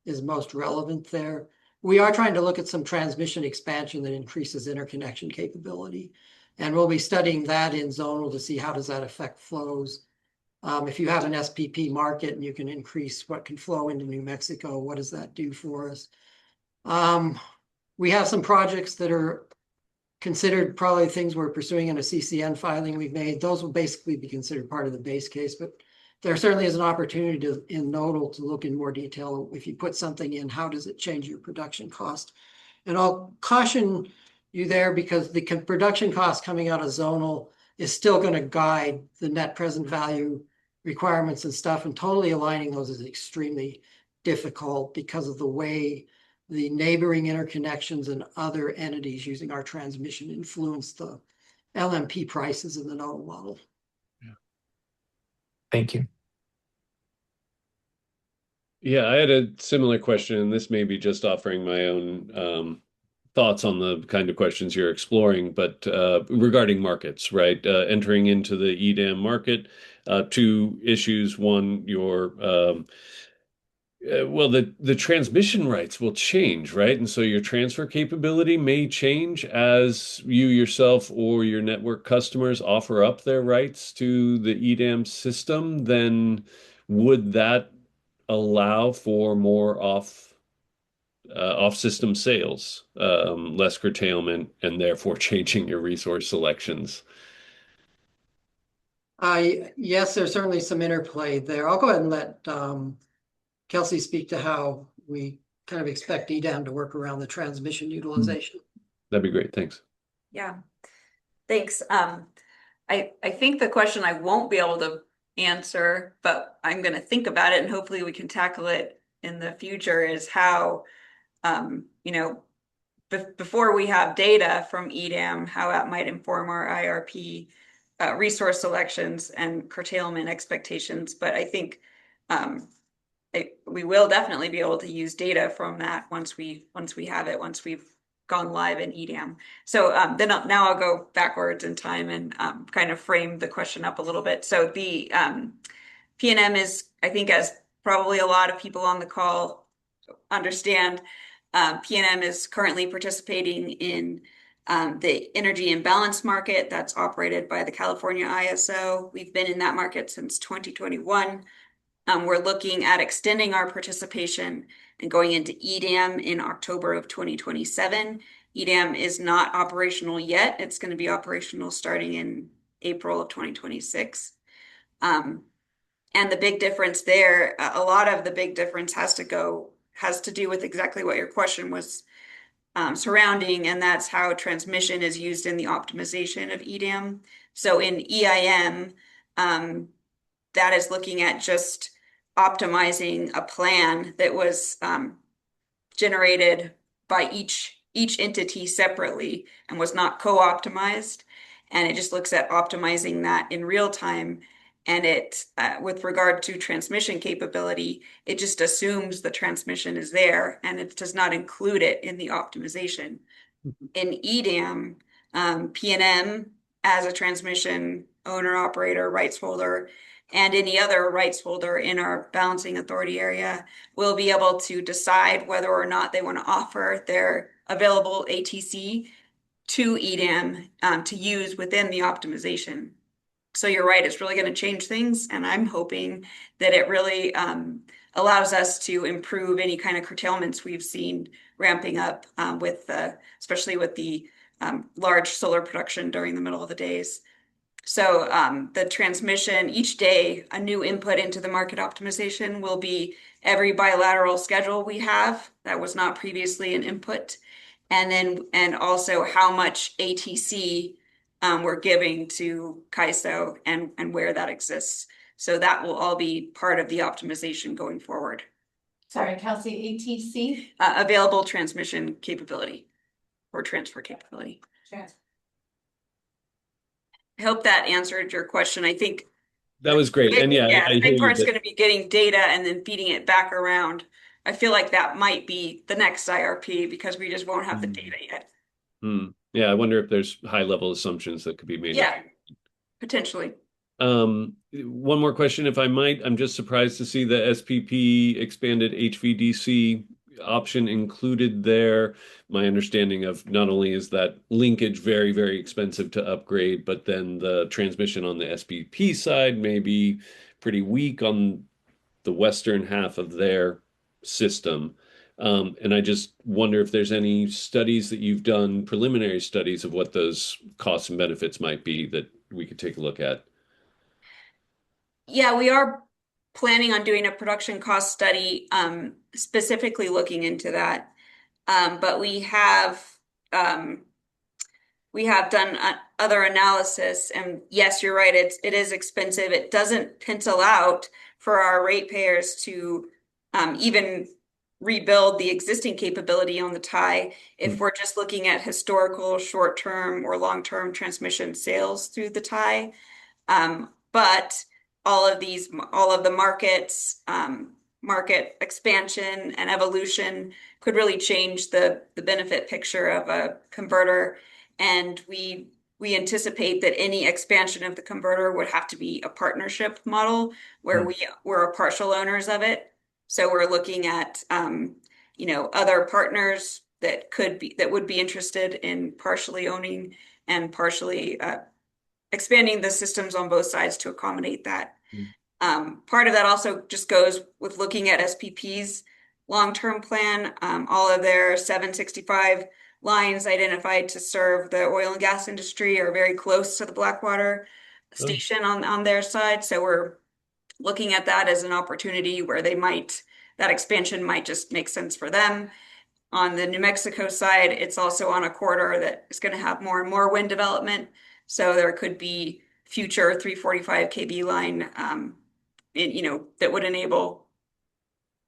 is most relevant there. We are trying to look at some transmission expansion that increases interconnection capability. And we'll be studying that in zonal to see how does that affect flows. If you have an SPP market and you can increase what can flow into New Mexico, what does that do for us? We have some projects that are considered probably things we're pursuing in a CCN filing we've made. Those will basically be considered part of the base case, but there certainly is an opportunity to, in nodal, to look in more detail. If you put something in, how does it change your production cost? And I'll caution you there because the production cost coming out of zonal is still going to guide the net present value requirements and stuff, and totally aligning those is extremely difficult because of the way the neighboring interconnections and other entities using our transmission influence the LMP prices in the nodal model. Thank you. Yeah, I had a similar question, and this may be just offering my own thoughts on the kind of questions you're exploring, but regarding markets, right? Entering into the EDAM market, two issues. One, your well, the transmission rights will change, right? And so your transfer capability may change as you yourself or your network customers offer up their rights to the EDAM system. Then would that allow for more off-system sales, less curtailment, and therefore changing your resource selections? Yes, there's certainly some interplay there. I'll go ahead and let Kelsey speak to how we kind of expect EDAM to work around the transmission utilization. That'd be great. Thanks. Yeah, thanks. I think the question I won't be able to answer, but I'm going to think about it and hopefully we can tackle it in the future, is how, before we have data from EDAM, how that might inform our IRP resource selections and curtailment expectations. But I think we will definitely be able to use data from that once we have it, once we've gone live in EDAM. So now I'll go backwards in time and kind of frame the question up a little bit. So the PNM is, I think, as probably a lot of people on the call understand, PNM is currently participating in the energy imbalance market that's operated by the California ISO. We've been in that market since 2021. We're looking at extending our participation and going into EDAM in October of 2027. EDAM is not operational yet. It's going to be operational starting in April of 2026. And the big difference there, a lot of the big difference has to do with exactly what your question was surrounding, and that's how transmission is used in the optimization of EDAM. So in EIM, that is looking at just optimizing a plan that was generated by each entity separately and was not co-optimized. And it just looks at optimizing that in real time. And it, with regard to transmission capability, it just assumes the transmission is there and it does not include it in the optimization. In EDAM, PNM as a transmission owner, operator, rights holder, and any other rights holder in our balancing authority area will be able to decide whether or not they want to offer their available ATC to EDAM to use within the optimization. So you're right, it's really going to change things, and I'm hoping that it really allows us to improve any kind of curtailments we've seen ramping up especially with the large solar production during the middle of the days. So the transmission each day, a new input into the market optimization will be every bilateral schedule we have that was not previously an input. And also how much ATC we're giving to CAISO and where that exists. So that will all be part of the optimization going forward. Sorry, Kelsey, ATC? Available transmission capability or transfer capability. I hope that answered your question. I think That was great. And yeah, yeah, I the hear big you part's that going to be getting data and then feeding it back around. I feel like that might be the next IRP because we just won't have the data yet. Yeah, I wonder if there's high level assumptions that could be made. Yeah, potentially. One more question, if I might. I'm just surprised to see the SPP expanded HVDC option included there. My understanding of not only is that linkage very, very expensive to upgrade, but then the transmission on the SPP side may be pretty weak on the western half of their system. And I just wonder if there's any studies that you've done, preliminary studies of what those costs and benefits might be that we could take a look at. Yeah, we are planning on doing a production cost study specifically looking into that. But we have done other analysis, and yes, you're right. It is expensive. It doesn't pencil out for our ratepayers to even rebuild the existing capability on the tie if we're just looking at historical short-term or long-term transmission sales through the tie. But all of the markets, market expansion and evolution could really change the benefit picture of a converter. And we anticipate that any expansion of the converter would have to be a partnership model where we're partial owners of it. So we're looking at other partners that would be interested in partially owning and partially expanding the systems on both sides to accommodate that. Part of that also just goes with looking at SPP's long-term plan. All of their 765 lines identified to serve the oil and gas industry are very close to the Blackwater station on their side. So we're looking at that as an opportunity where that expansion might just make sense for them. On the New Mexico side, it's also on a corridor that is going to have more and more wind development. So there could be future 345 kV line, that would enable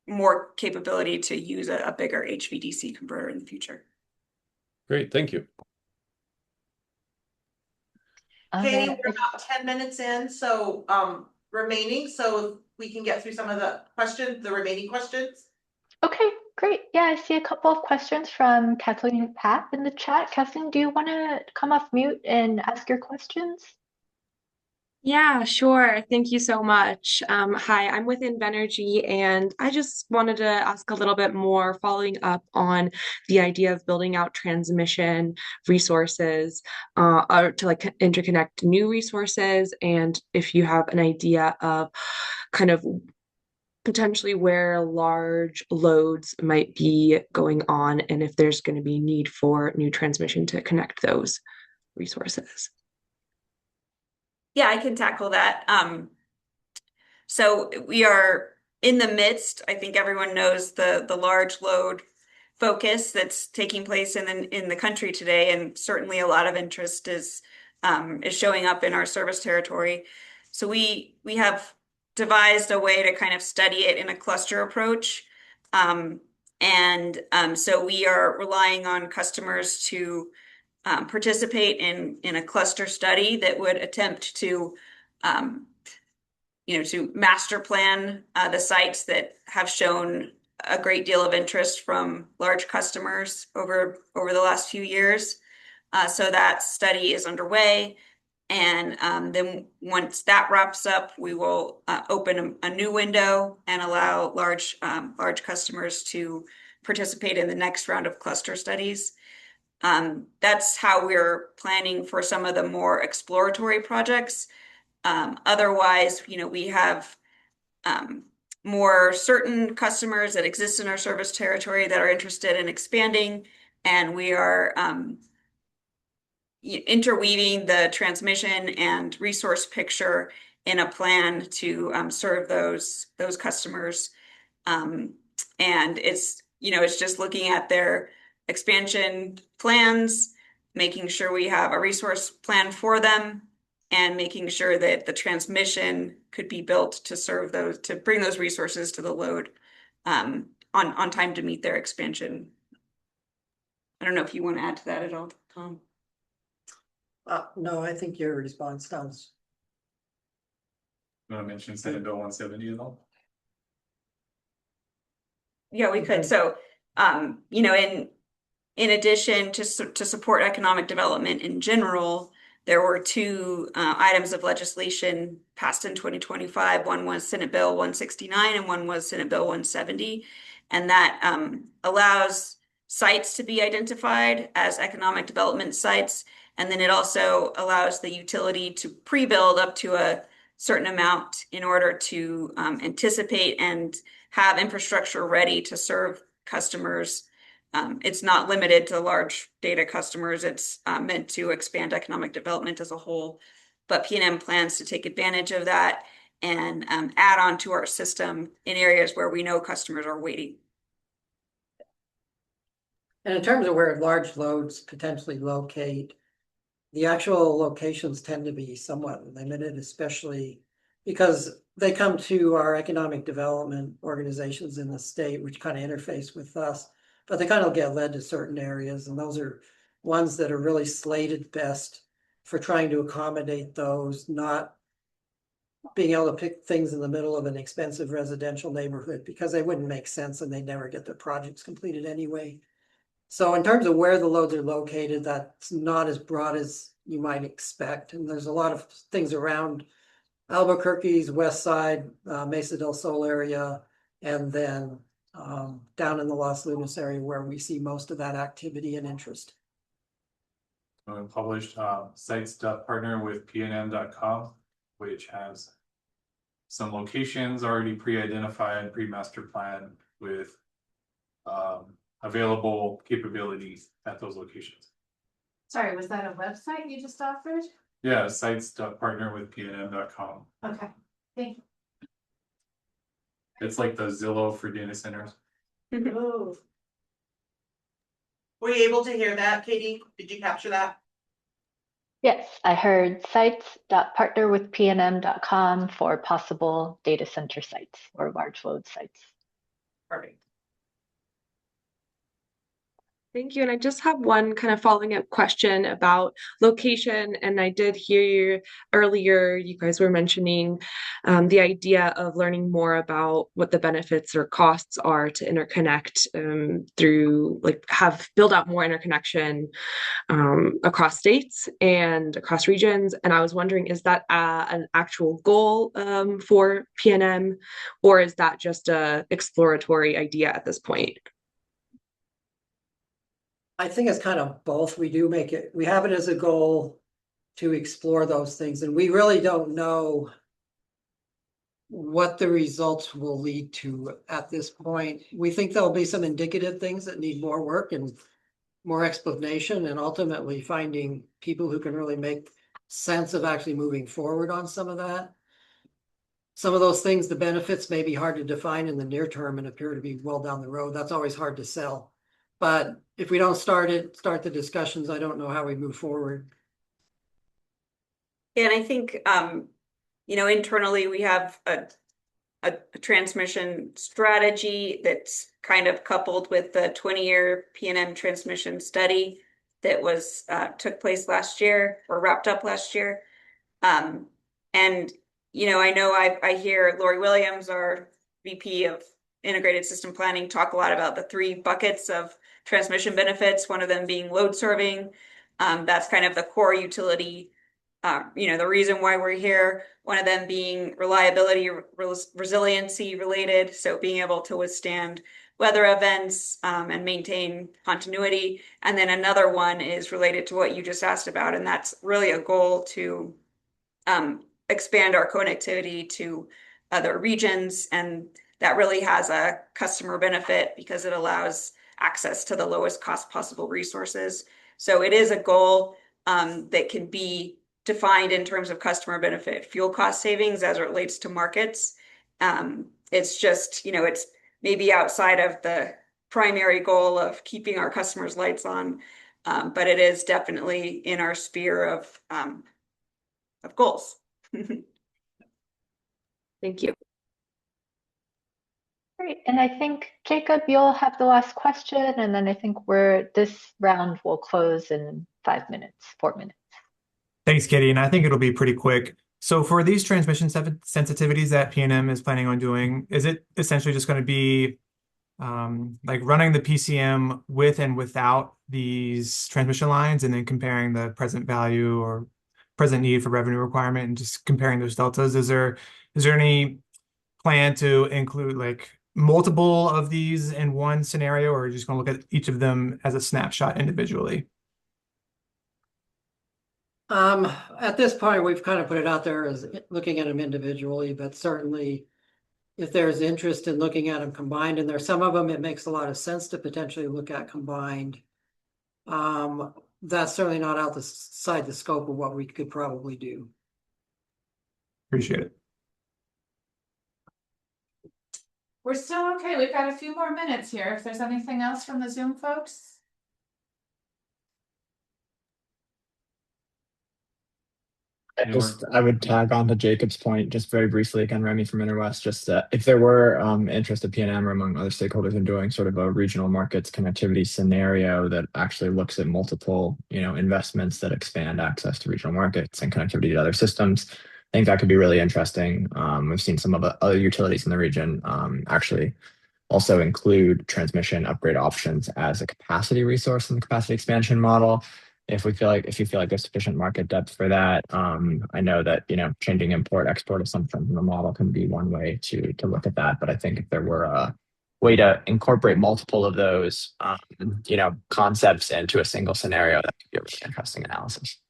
more capability to use a bigger HVDC converter in the future. Great, thank you. Katie, we're about 10 minutes in, so remaining, so we can get through some of the remaining questions. Okay, great. Yeah, I see a couple of questions from Kathleen and Pat in the chat. Kathleen, do you want to come off mute and ask your questions? Yeah, sure. Thank you so much. Hi, I'm with Invenergy, and I just wanted to ask a little bit more following up on the idea of building out transmission resources or to interconnect new resources, and if you have an idea of kind of potentially where large loads might be going on and if there's going to be need for new transmission to connect those resources. Yeah, I can tackle that. So we are in the midst, I think everyone knows the large load focus that's taking place in the country today, and certainly a lot of interest is showing up in our service territory. So we have devised a way to kind of study it in a cluster approach. So we are relying on customers to participate in a cluster study that would attempt to master plan the sites that have shown a great deal of interest from large customers over the last few years. So that study is underway. And then once that wraps up, we will open a new window and allow large customers to participate in the next round of cluster studies. That's how we're planning for some of the more exploratory projects. Otherwise, we have more certain customers that exist in our service territory that are interested in expanding, and we are interweaving the transmission and resource picture in a plan to serve those customers. And it's just looking at their expansion plans, making sure we have a resource plan for them, and making sure that the transmission could be built to serve those, to bring those resources to the load on time to meet their expansion. I don't know if you want to add to that at all, Tom. No, I think your response sounds. You want to mention Senate Bill 170 at all? Yeah, we could. So, in addition to support economic development in general, there were two items of legislation passed in 2025. One was Senate Bill 169 and one was Senate Bill 170. And that allows sites to be identified as economic development sites. And then it also allows the utility to pre-build up to a certain amount in order to anticipate and have infrastructure ready to serve customers. It's not limited to large data customers. It's meant to expand economic development as a whole. But PNM plans to take advantage of that and add on to our system in areas where we know customers are waiting. And in terms of where large loads potentially locate, the actual locations tend to be somewhat limited, especially because they come to our economic development organizations in the state, which kind of interface with us, but they kind of get led to certain areas. And those are ones that are really slated best for trying to accommodate those, not being able to pick things in the middle of an expensive residential neighborhood because they wouldn't make sense and they'd never get their projects completed anyway. So in terms of where the loads are located, that's not as broad as you might expect. And there's a lot of things around Albuquerque's west side, Mesa del Sol area, and then down in the Los Lunas area where we see most of that activity and interest. We published sites.partner with PNM.com, which has some locations already pre-identified, pre-master plan with available capabilities at those locations. Sorry, was that a website you just offered? Yeah, sites.partner with PNM.com. Okay, thank you. It's like the Zillow for data centers. Oh. Were you able to hear that, Katie? Did you capture that? Yes, I heard sites.partnerwithpnm.com for possible data center sites or large load sites. Perfect. Thank you. And I just have one kind of following up question about location. And I did hear you earlier, you guys were mentioning the idea of learning more about what the benefits or costs are to interconnect through build out more interconnection across states and across regions. And I was wondering, is that an actual goal for PNM, or is that just a exploratory idea at this point? I think it's kind of both. We have it as a goal to explore those things, and we really don't know what the results will lead to at this point. We think there'll be some indicative things that need more work and more explanation, and ultimately finding people who can really make sense of actually moving forward on some of that. Some of those things, the benefits may be hard to define in the near term and appear to be well down the road. That's always hard to sell. But if we don't start the discussions, I don't know how we move forward. And I think, internally we have a transmission strategy that's kind of coupled with the 20-year PNM transmission study that took place last year or wrapped up last year. And, I know I hear Lori Williams, our VP of Integrated System Planning, talk a lot about the 3 buckets of transmission benefits, one of them being load serving. That's kind of the core utility, the reason why we're here, one of them being reliability, resiliency related. So being able to withstand weather events and maintain continuity. And then another one is related to what you just asked about. And that's really a goal to expand our connectivity to other regions. And that really has a customer benefit because it allows access to the lowest cost possible resources. So it is a goal. that can be defined in terms of customer benefit, fuel cost savings as it relates to markets. It's just, it's maybe outside of the primary goal of keeping our customers' lights on, but it is definitely in our sphere of goals. Thank you. Great. And I think, Jacob, you'll have the last question, and then I think this round will close in 5 minutes, 4 minutes. Thanks, Katie. And I think it'll be pretty quick. So for these transmission sensitivities that PNM is planning on doing, is it essentially just going to be like running the PCM with and without these transmission lines and then comparing the present value or present need for revenue requirement and just comparing those deltas? Is there any plan to include like multiple of these in one scenario, or are you just going to look at each of them as a snapshot individually? At this point, we've kind of put it out there as looking at them individually, but certainly if there's interest in looking at them combined, and there's some of them, it makes a lot of sense to potentially look at combined. That's certainly not outside the scope of what we could probably do. Appreciate it. We're still okay. We've got a few more minutes here. If there's anything else from the Zoom folks. I would tag on to Jacob's point, just very briefly, again, Remy from Interwest, just if there were interest of PNM or among other stakeholders in doing sort of a regional markets connectivity scenario that actually looks at multiple, investments that expand access to regional markets and connectivity to other systems, I think that could be really interesting. We've seen some of the other utilities in the region actually also include transmission upgrade options as a capacity resource in the capacity expansion model. If you feel like there's sufficient market depth for that, I know that changing import export assumptions in the model can be one way to look at that. But I think if there were a way to incorporate multiple of those concepts into a single scenario, that could be a really interesting analysis.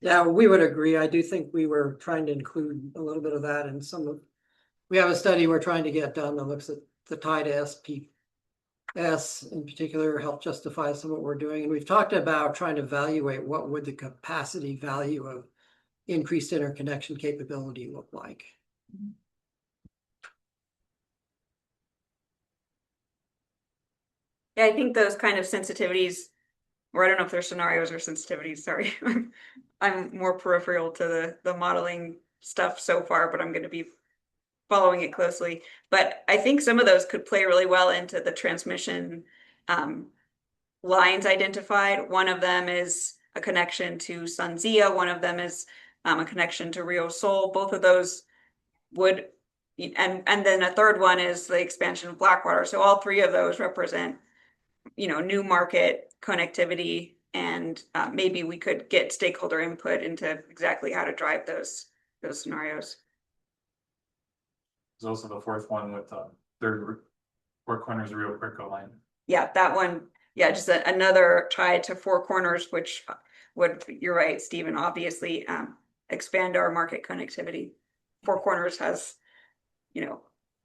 Yeah, we would agree. I do think we were trying to include a little bit of that in we have a study we're trying to get done that looks at the tie to SPS in particular, help justify some of what we're doing. And we've talked about trying to evaluate what would the capacity value of increased interconnection capability look like. Yeah, I think those kind of sensitivities, or I don't know if they're scenarios or sensitivities, sorry. I'm more peripheral to the modeling stuff so far, but I'm going to be following it closely. But I think some of those could play really well into the transmission lines identified. One of them is a connection to Sunzia. One of them is a connection to Rio Sol. Both of those would, and then a third one is the expansion of Blackwater. So all three of those represent, new market connectivity, and maybe we could get stakeholder input into exactly how to drive those scenarios. There's also the fourth one with Four Corners Rio Puerto line. Yeah, that one. Yeah, just another tie to Four Corners, which would, you're right, Stephen, obviously expand our market connectivity. Four Corners has,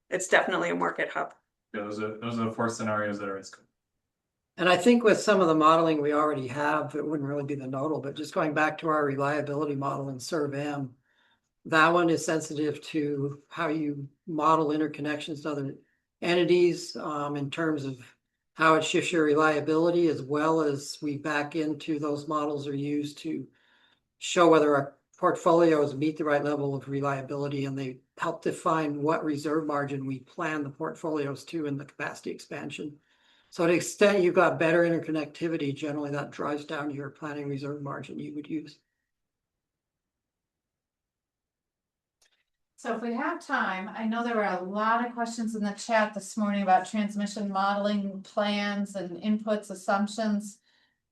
it's definitely a market hub. Yeah, those are the four scenarios that are in scope. And I think with some of the modeling we already have, it wouldn't really be the nodal, but just going back to our reliability model in SERV-M, that one is sensitive to how you model interconnections to other entities in terms of how it shifts your reliability, as well as we back into those models are used to show whether our portfolios meet the right level of reliability, and they help define what reserve margin we plan the portfolios to in the capacity expansion. So to the extent you've got better interconnectivity, generally that drives down your planning reserve margin you would use. So if we have time, I know there were a lot of questions in the chat this morning about transmission modeling plans and inputs, assumptions.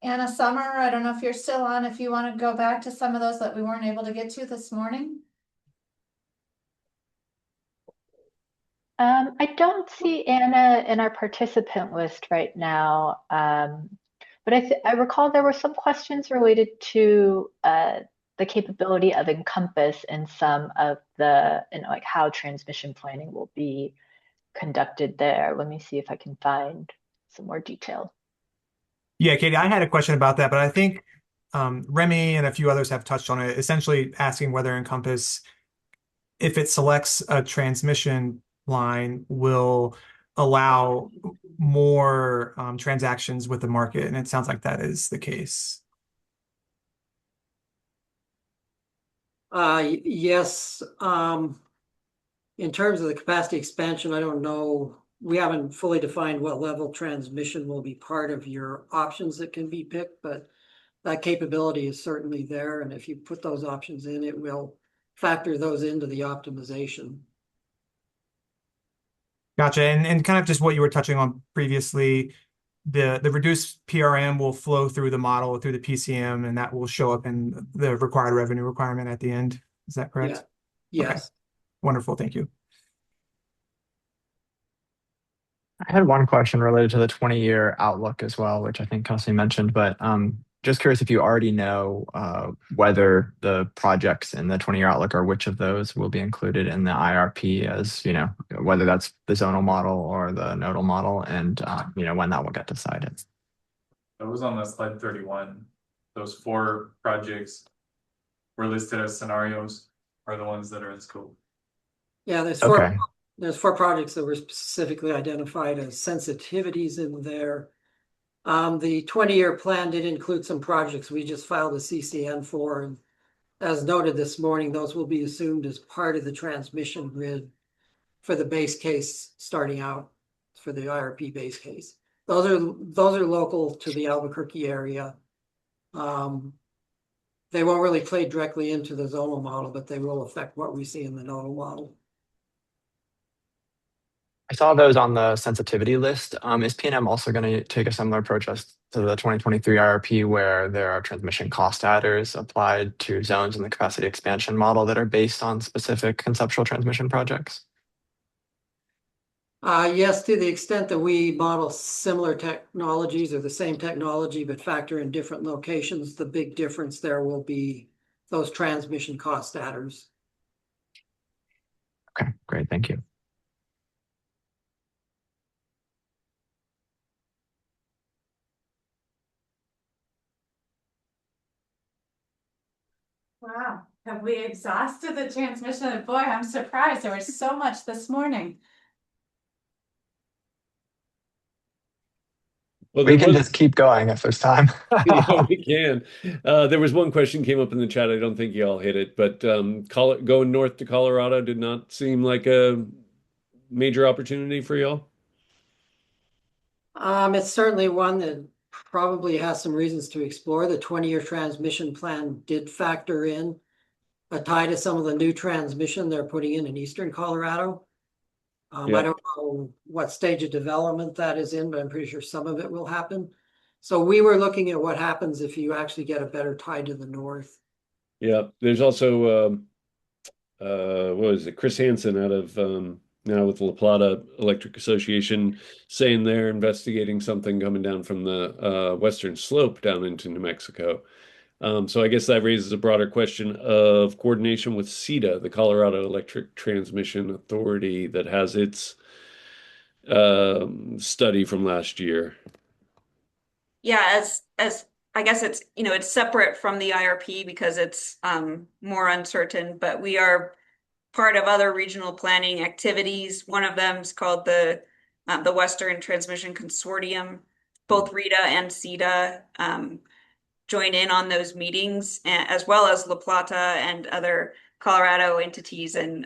Anna Summer, I don't know if you're still on, if you want to go back to some of those that we weren't able to get to this morning. I don't see Anna in our participant list right now, but I recall there were some questions related to the capability of Encompass and some of like how transmission planning will be conducted there. Let me see if I can find some more detail. Yeah, Katie, I had a question about that, but I think Remy and a few others have touched on it, essentially asking whether Encompass, if it selects a transmission line, will allow more transactions with the market. And it sounds like that is the case. Yes. In terms of the capacity expansion, I don't know. We haven't fully defined what level transmission will be part of your options that can be picked, but that capability is certainly there. And if you put those options in, it will factor those into the optimization. Gotcha. And kind of just what you were touching on previously, the reduced PRM will flow through the model, through the PCM, and that will show up in the required revenue requirement at the end. Is that correct? Yeah. Okay. Yes. Wonderful. Thank you. I had one question related to the 20-year outlook as well, which I think Kelsey mentioned, but just curious if you already know whether the projects in the 20-year outlook or which of those will be included in the IRP, as whether that's the zonal model or the nodal model, and when that will get decided. That was on the slide 31. Those 4 projects were listed as scenarios are the ones that are in scope. Yeah, there's Okay. There's 4 projects that were specifically identified as sensitivities in there. The 20-year plan did include some projects we just filed a CCN for, and as noted this morning, those will be assumed as part of the transmission grid for the base case starting out for the IRP base case. Those are local to the Albuquerque area. They won't really play directly into the zonal model, but they will affect what we see in the nodal model. I saw those on the sensitivity list. Is PNM also going to take a similar approach as to the 2023 IRP, where there are transmission cost adders applied to zones in the capacity expansion model that are based on specific conceptual transmission projects? Yes, to the extent that we model similar technologies or the same technology, but factor in different locations, the big difference there will be those transmission cost adders. Okay, great. Thank you. Wow, have we exhausted the transmission? Boy, I'm surprised. There was so much this morning. Well, we can just keep going if there's time. Yeah, we can. There was one question came up in the chat. I don't think y'all hit it, but going north to Colorado did not seem like a major opportunity for y'all. It's certainly one that probably has some reasons to explore. The 20-year transmission plan did factor in a tie to some of the new transmission they're putting in eastern Colorado. I don't know what stage of development that is in, but I'm pretty sure some of it will happen. So we were looking at what happens if you actually get a better tie to the north. Yeah, there's also what was it? Chris Hansen out of now with the La Plata Electric Association saying they're investigating something coming down from the western slope down into New Mexico. So I guess that raises a broader question of coordination with CETA, the Colorado Electric Transmission Authority, that has its study from last year. Yeah, as I guess it's separate from the IRP because it's more uncertain, but we are part of other regional planning activities. One of them is called the Western Transmission Consortium. Both RETA and CETA join in on those meetings, as well as La Plata and other Colorado entities. And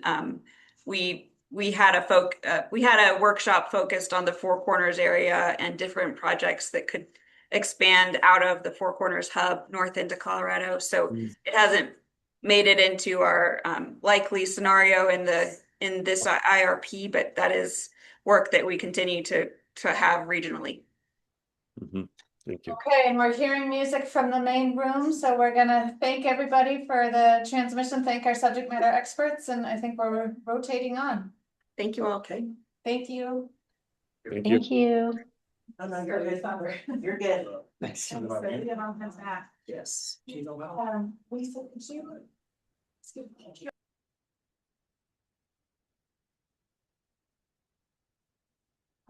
we had a workshop focused on the Four Corners area and different projects that could expand out of the Four Corners hub north into Colorado. So it hasn't made it into our likely scenario in this IRP, but that is work that we continue to have regionally. Mm-hmm. Thank you. Okay, and we're hearing music from the main room, so we're gonna thank everybody for the transmission, thank our subject matter experts, and I think we're rotating on. Thank you all. Okay. Thank you. Thank you. You're good. Thanks. Yes. Lisa, could you?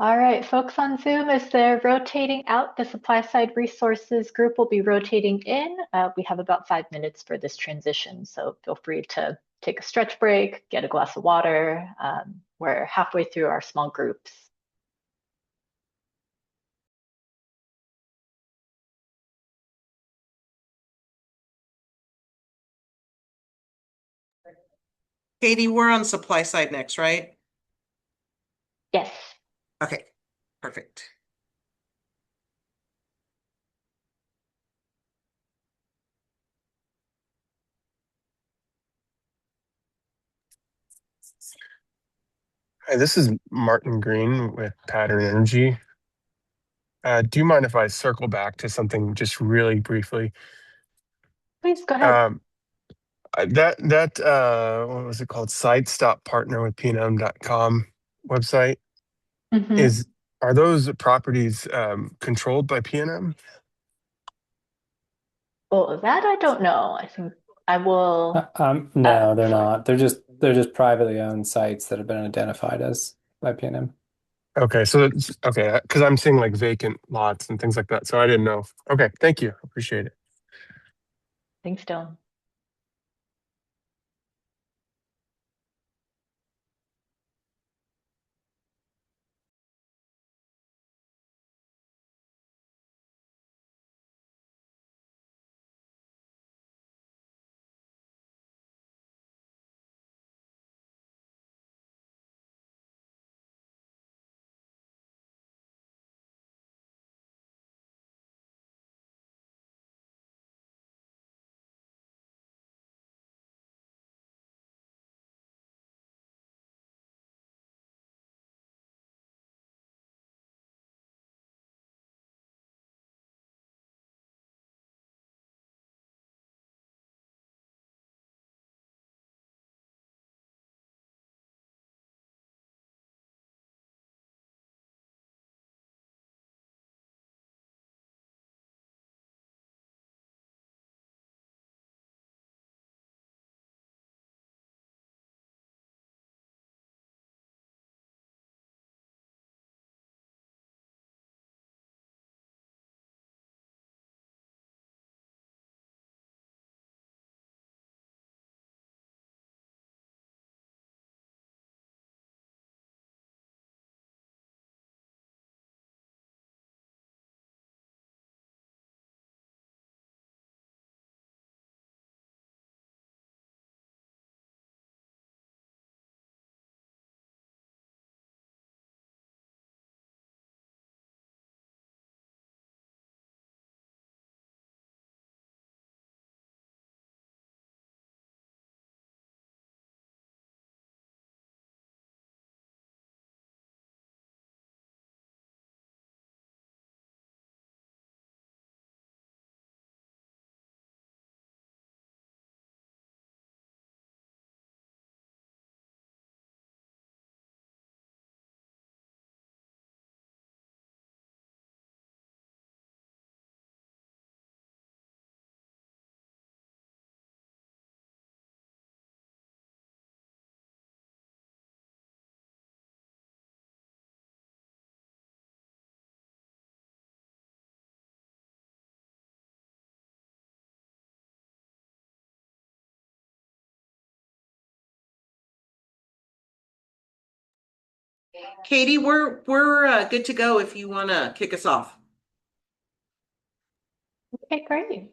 All right, folks on Zoom, as they're rotating out, the supply side resources group will be rotating in. We have about 5 minutes for this transition, so feel free to take a stretch break, get a glass of water. We're halfway through our small groups. Katie, we're on supply side next, right? Yes. Okay, perfect. Hi, this is Martin Green with Pattern Energy. Do you mind if I circle back to something just really briefly? Please go ahead. What was it called? Site Stop Partner with PNM.com website. Mhm. Are those properties controlled by PNM? Well, that I don't know. I think I will. No, they're not. They're just privately owned sites that have been identified as by PNM. Okay, so it's okay, because I'm seeing like vacant lots and things like that. So I didn't know. Okay, thank you. Appreciate it. Thanks, Dylan. Katie, we're good to go if you want to kick us off. Okay, great.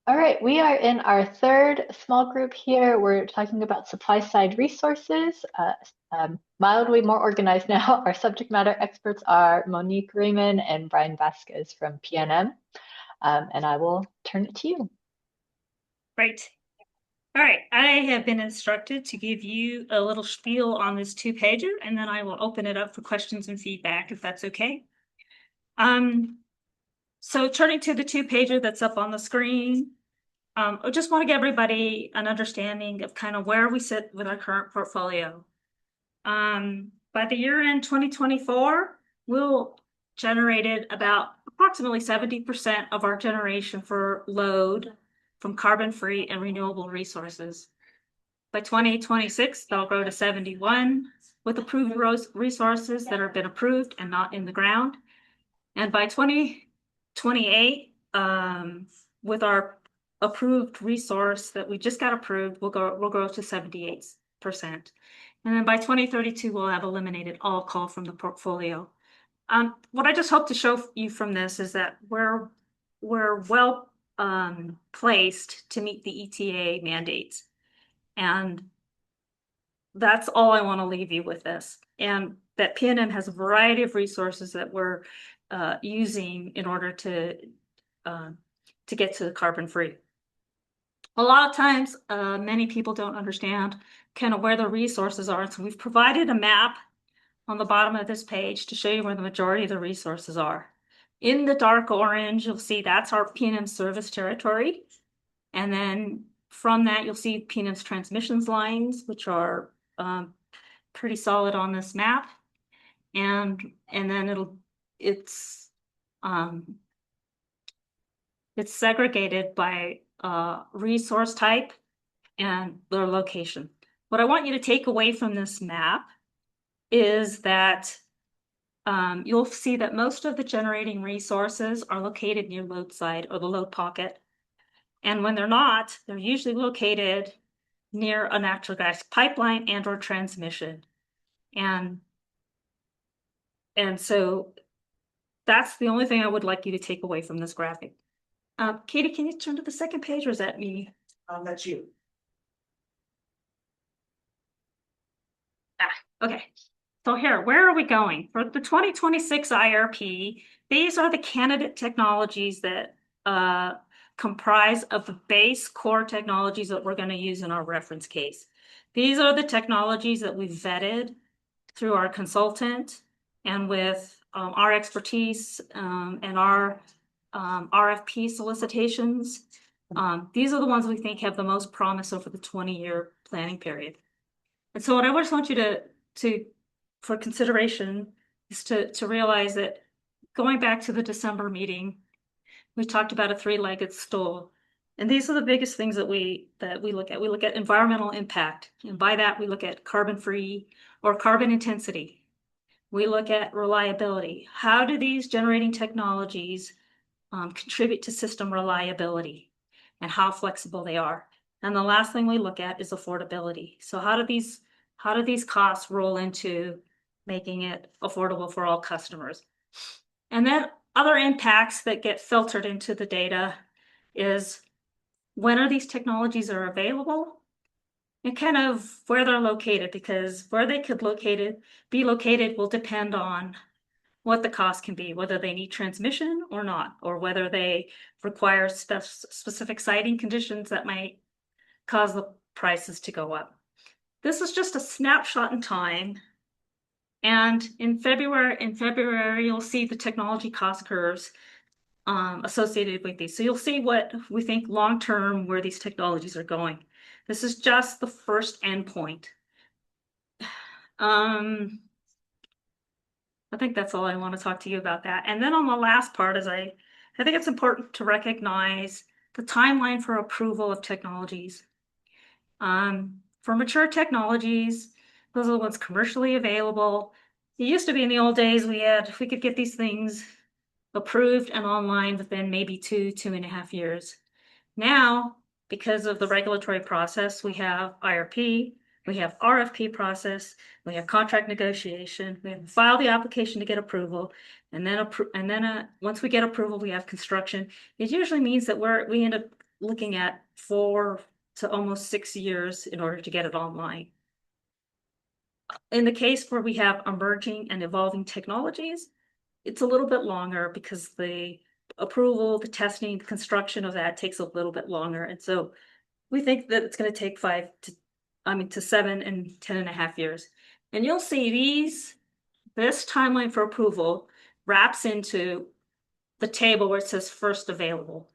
All right, we are in our third small group here. We're talking about supply side resources. Mildly more organized now. Our subject matter experts are Monique Raymond and Brian Vasquez from PNM. And I will turn it to you. Right. All right, I have been instructed to give you a little spiel on this 2-pager, and then I will open it up for questions and feedback, if that's okay. So turning to the 2-pager that's up on the screen, I just want to give everybody an understanding of kind of where we sit with our current portfolio. By the year end 2024, we'll generated about approximately 70% of our generation for load from carbon-free and renewable resources. By 2026, they'll grow to 71, with approved resources that have been approved and not in the ground. And by 2028, with our approved resource that we just got approved, we'll grow to 78%. And then by 2032, we'll have eliminated all coal from the portfolio. What I just hope to show you from this is that we're well placed to meet the ETA mandates. And that's all I want to leave you with this. And that PNM has a variety of resources that we're using in order to get to carbon free. A lot of times, many people don't understand kind of where the resources are. So we've provided a map on the bottom of this page to show you where the majority of the resources are. In the dark orange, you'll see that's our PNM service territory. And then from that, you'll see PNM's transmissions lines, which are pretty solid on this map. And then it's segregated by resource type and their location. What I want you to take away from this map is that you'll see that most of the generating resources are located near load side or the load pocket. And when they're not, they're usually located near a natural gas pipeline and or transmission. And so that's the only thing I would like you to take away from this graphic. Katie, can you turn to the second page, or is that me? That's you. Okay. So here, where are we going? For the 2026 IRP, these are the candidate technologies that comprise of the base core technologies that we're going to use in our reference case. These are the technologies that we've vetted through our consultant and with our expertise and our RFP solicitations. These are the ones we think have the most promise over the 20-year planning period. And so what I just want you to for consideration is to realize that going back to the December meeting, we talked about a three-legged stool. And these are the biggest things that we look at. We look at environmental impact. And by that, we look at carbon-free or carbon intensity. We look at reliability. How do these generating technologies contribute to system reliability and how flexible they are? And the last thing we look at is affordability. So how do these costs roll into making it affordable for all customers? And then other impacts that get filtered into the data is when are these technologies are available and kind of where they're located, because where they could be located will depend on what the cost can be, whether they need transmission or not, or whether they require specific siting conditions that might cause the prices to go up. This is just a snapshot in time. And in February, you'll see the technology cost curves associated with these. So you'll see what we think long-term where these technologies are going. This is just the first endpoint. I think that's all I want to talk to you about that. And then on the last part is I think it's important to recognize the timeline for approval of technologies. For mature technologies, those are the ones commercially available. It used to be in the old days we could get these things approved and online within maybe 2.5 years. Now, because of the regulatory process, we have IRP, we have RFP process, we have contract negotiation, we have to file the application to get approval, and then once we get approval, we have construction. It usually means that we end up looking at 4 to almost 6 years in order to get it online. In the case where we have emerging and evolving technologies, it's a little bit longer because the approval, the testing, the construction of that takes a little bit longer. And so we think that it's going to take 7 and 10.5 years. And you'll see this timeline for approval wraps into the table where it says first available.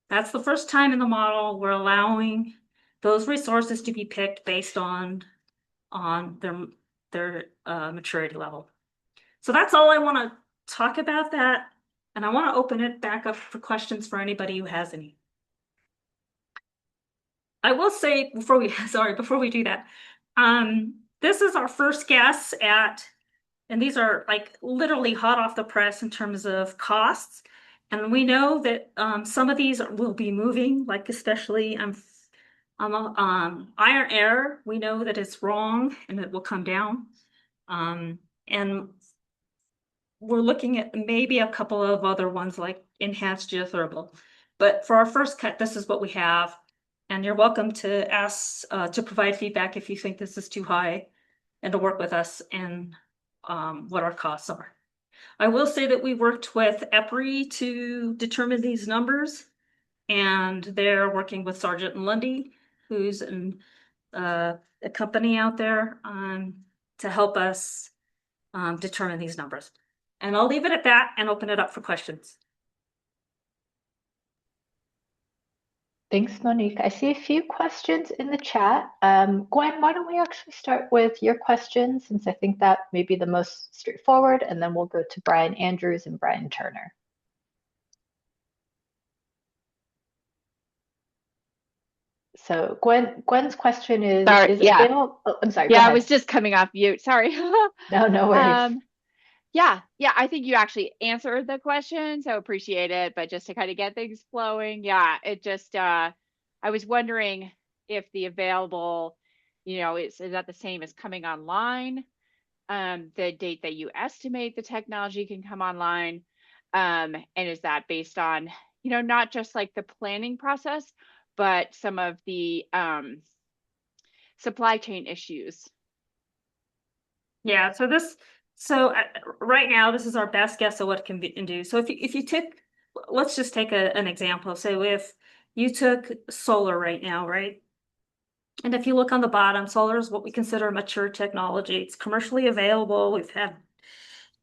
That's the first time in the model we're allowing those resources to be picked based on their maturity level. So that's all I want to talk about that. And I want to open it back up for questions for anybody who has any. I will say before we do that, this is our first guess at, and these are like literally hot off the press in terms of costs. And we know that some of these will be moving, like especially iron air. We know that it's wrong and it will come down. And we're looking at maybe a couple of other ones like enhanced geothermal. But for our first cut, this is what we have. And you're welcome to ask to provide feedback if you think this is too high and to work with us and what our costs are. I will say that we worked with EPRI to determine these numbers, and they're working with Sargent and Lundy, who's a company out there, to help us determine these numbers. And I'll leave it at that and open it up for questions. Thanks, Monique. I see a few questions in the chat. Gwen, why don't we actually start with your questions, since I think that may be the most straightforward, and then we'll go to Brian Andrews and Brian Turner. So Gwen's question is, sorry, yeah. available? Oh, I'm sorry. Yeah, I was just coming off mute. Sorry. No worries. Yeah, I think you actually answered the question, so appreciate it. But just to kind of get things flowing, yeah, it just I was wondering if the available, is that the same as coming online? The date that you estimate the technology can come online, and is that based on, not just like the planning process, but some of the supply chain issues? Yeah, so right now, this is our best guess of what it can be and do. So if you took, let's just take an example. So if you took solar right now, right? And if you look on the bottom, solar is what we consider mature technology. It's commercially available. We've had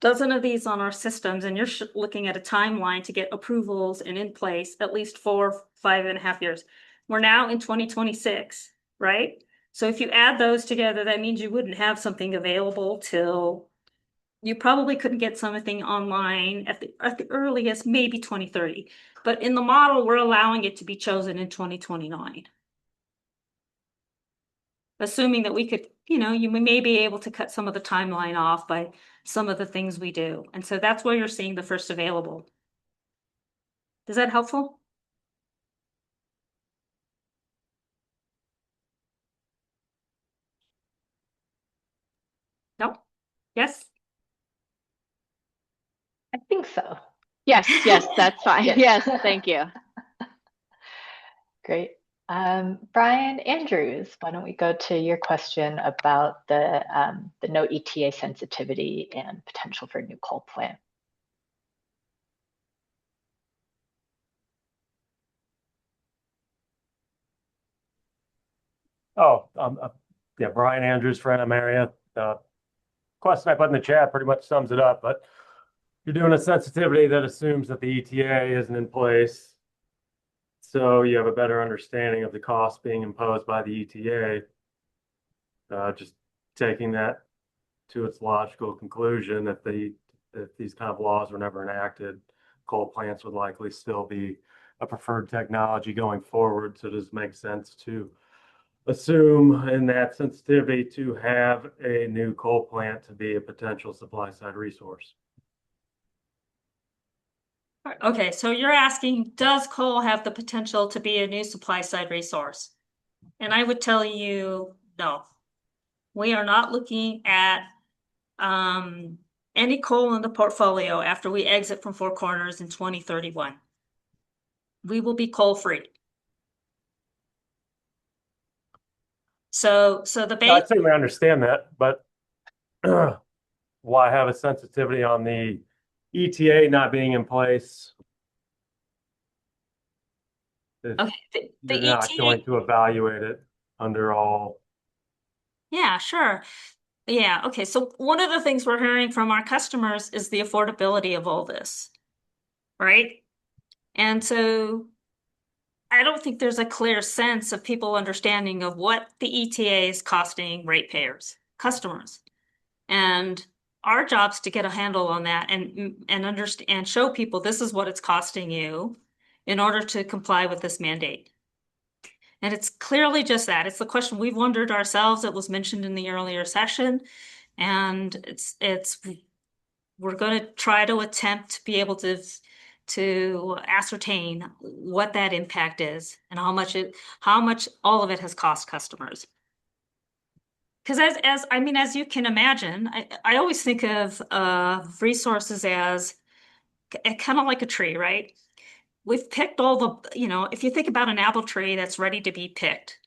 dozen of these on our systems, and you're looking at a timeline to get approvals and in place at least 5.5 years. We're now in 2026, right? So if you add those together, that means you wouldn't have something available till, you probably couldn't get something online at the earliest, maybe 2030. But in the model, we're allowing it to be chosen in 2029. Assuming that we could, you may be able to cut some of the timeline off by some of the things we do. And so that's why you're seeing the first available. Is that helpful? No? Yes? I think so. Yes, that's fine. Yes, thank you. Great. Brian Andrews, why don't we go to your question about the no ETA sensitivity and potential for a new coal plant? Yeah, Brian Andrews for NM area. Question I put in the chat pretty much sums it up, but you're doing a sensitivity that assumes that the ETA isn't in place. So you have a better understanding of the cost being imposed by the ETA. Just taking that to its logical conclusion, if these kind of laws were never enacted, coal plants would likely still be a preferred technology going forward. So does it make sense to assume in that sensitivity to have a new coal plant to be a potential supply side resource? Okay, so you're asking, does coal have the potential to be a new supply side resource? And I would tell you, no. We are not looking at any coal in the portfolio after we exit from Four Corners in 2031. We will be coal free. So the base. I certainly understand that, but why have a sensitivity on the ETA not being in place? Okay, you're not going to evaluate it under all. Yeah, sure. Yeah, okay. So one of the things we're hearing from our customers is the affordability of all this, right? And so I don't think there's a clear sense of people understanding of what the ETA is costing ratepayers, customers. And our job's to get a handle on that and understand and show people this is what it's costing you in order to comply with this mandate. And it's clearly just that. It's the question we've wondered ourselves. It was mentioned in the earlier session. And we're going to try to attempt to be able to ascertain what that impact is and how much all of it has cost customers. Because as you can imagine, I always think of resources as kind of like a tree, right? We've picked all if you think about an apple tree that's ready to be picked,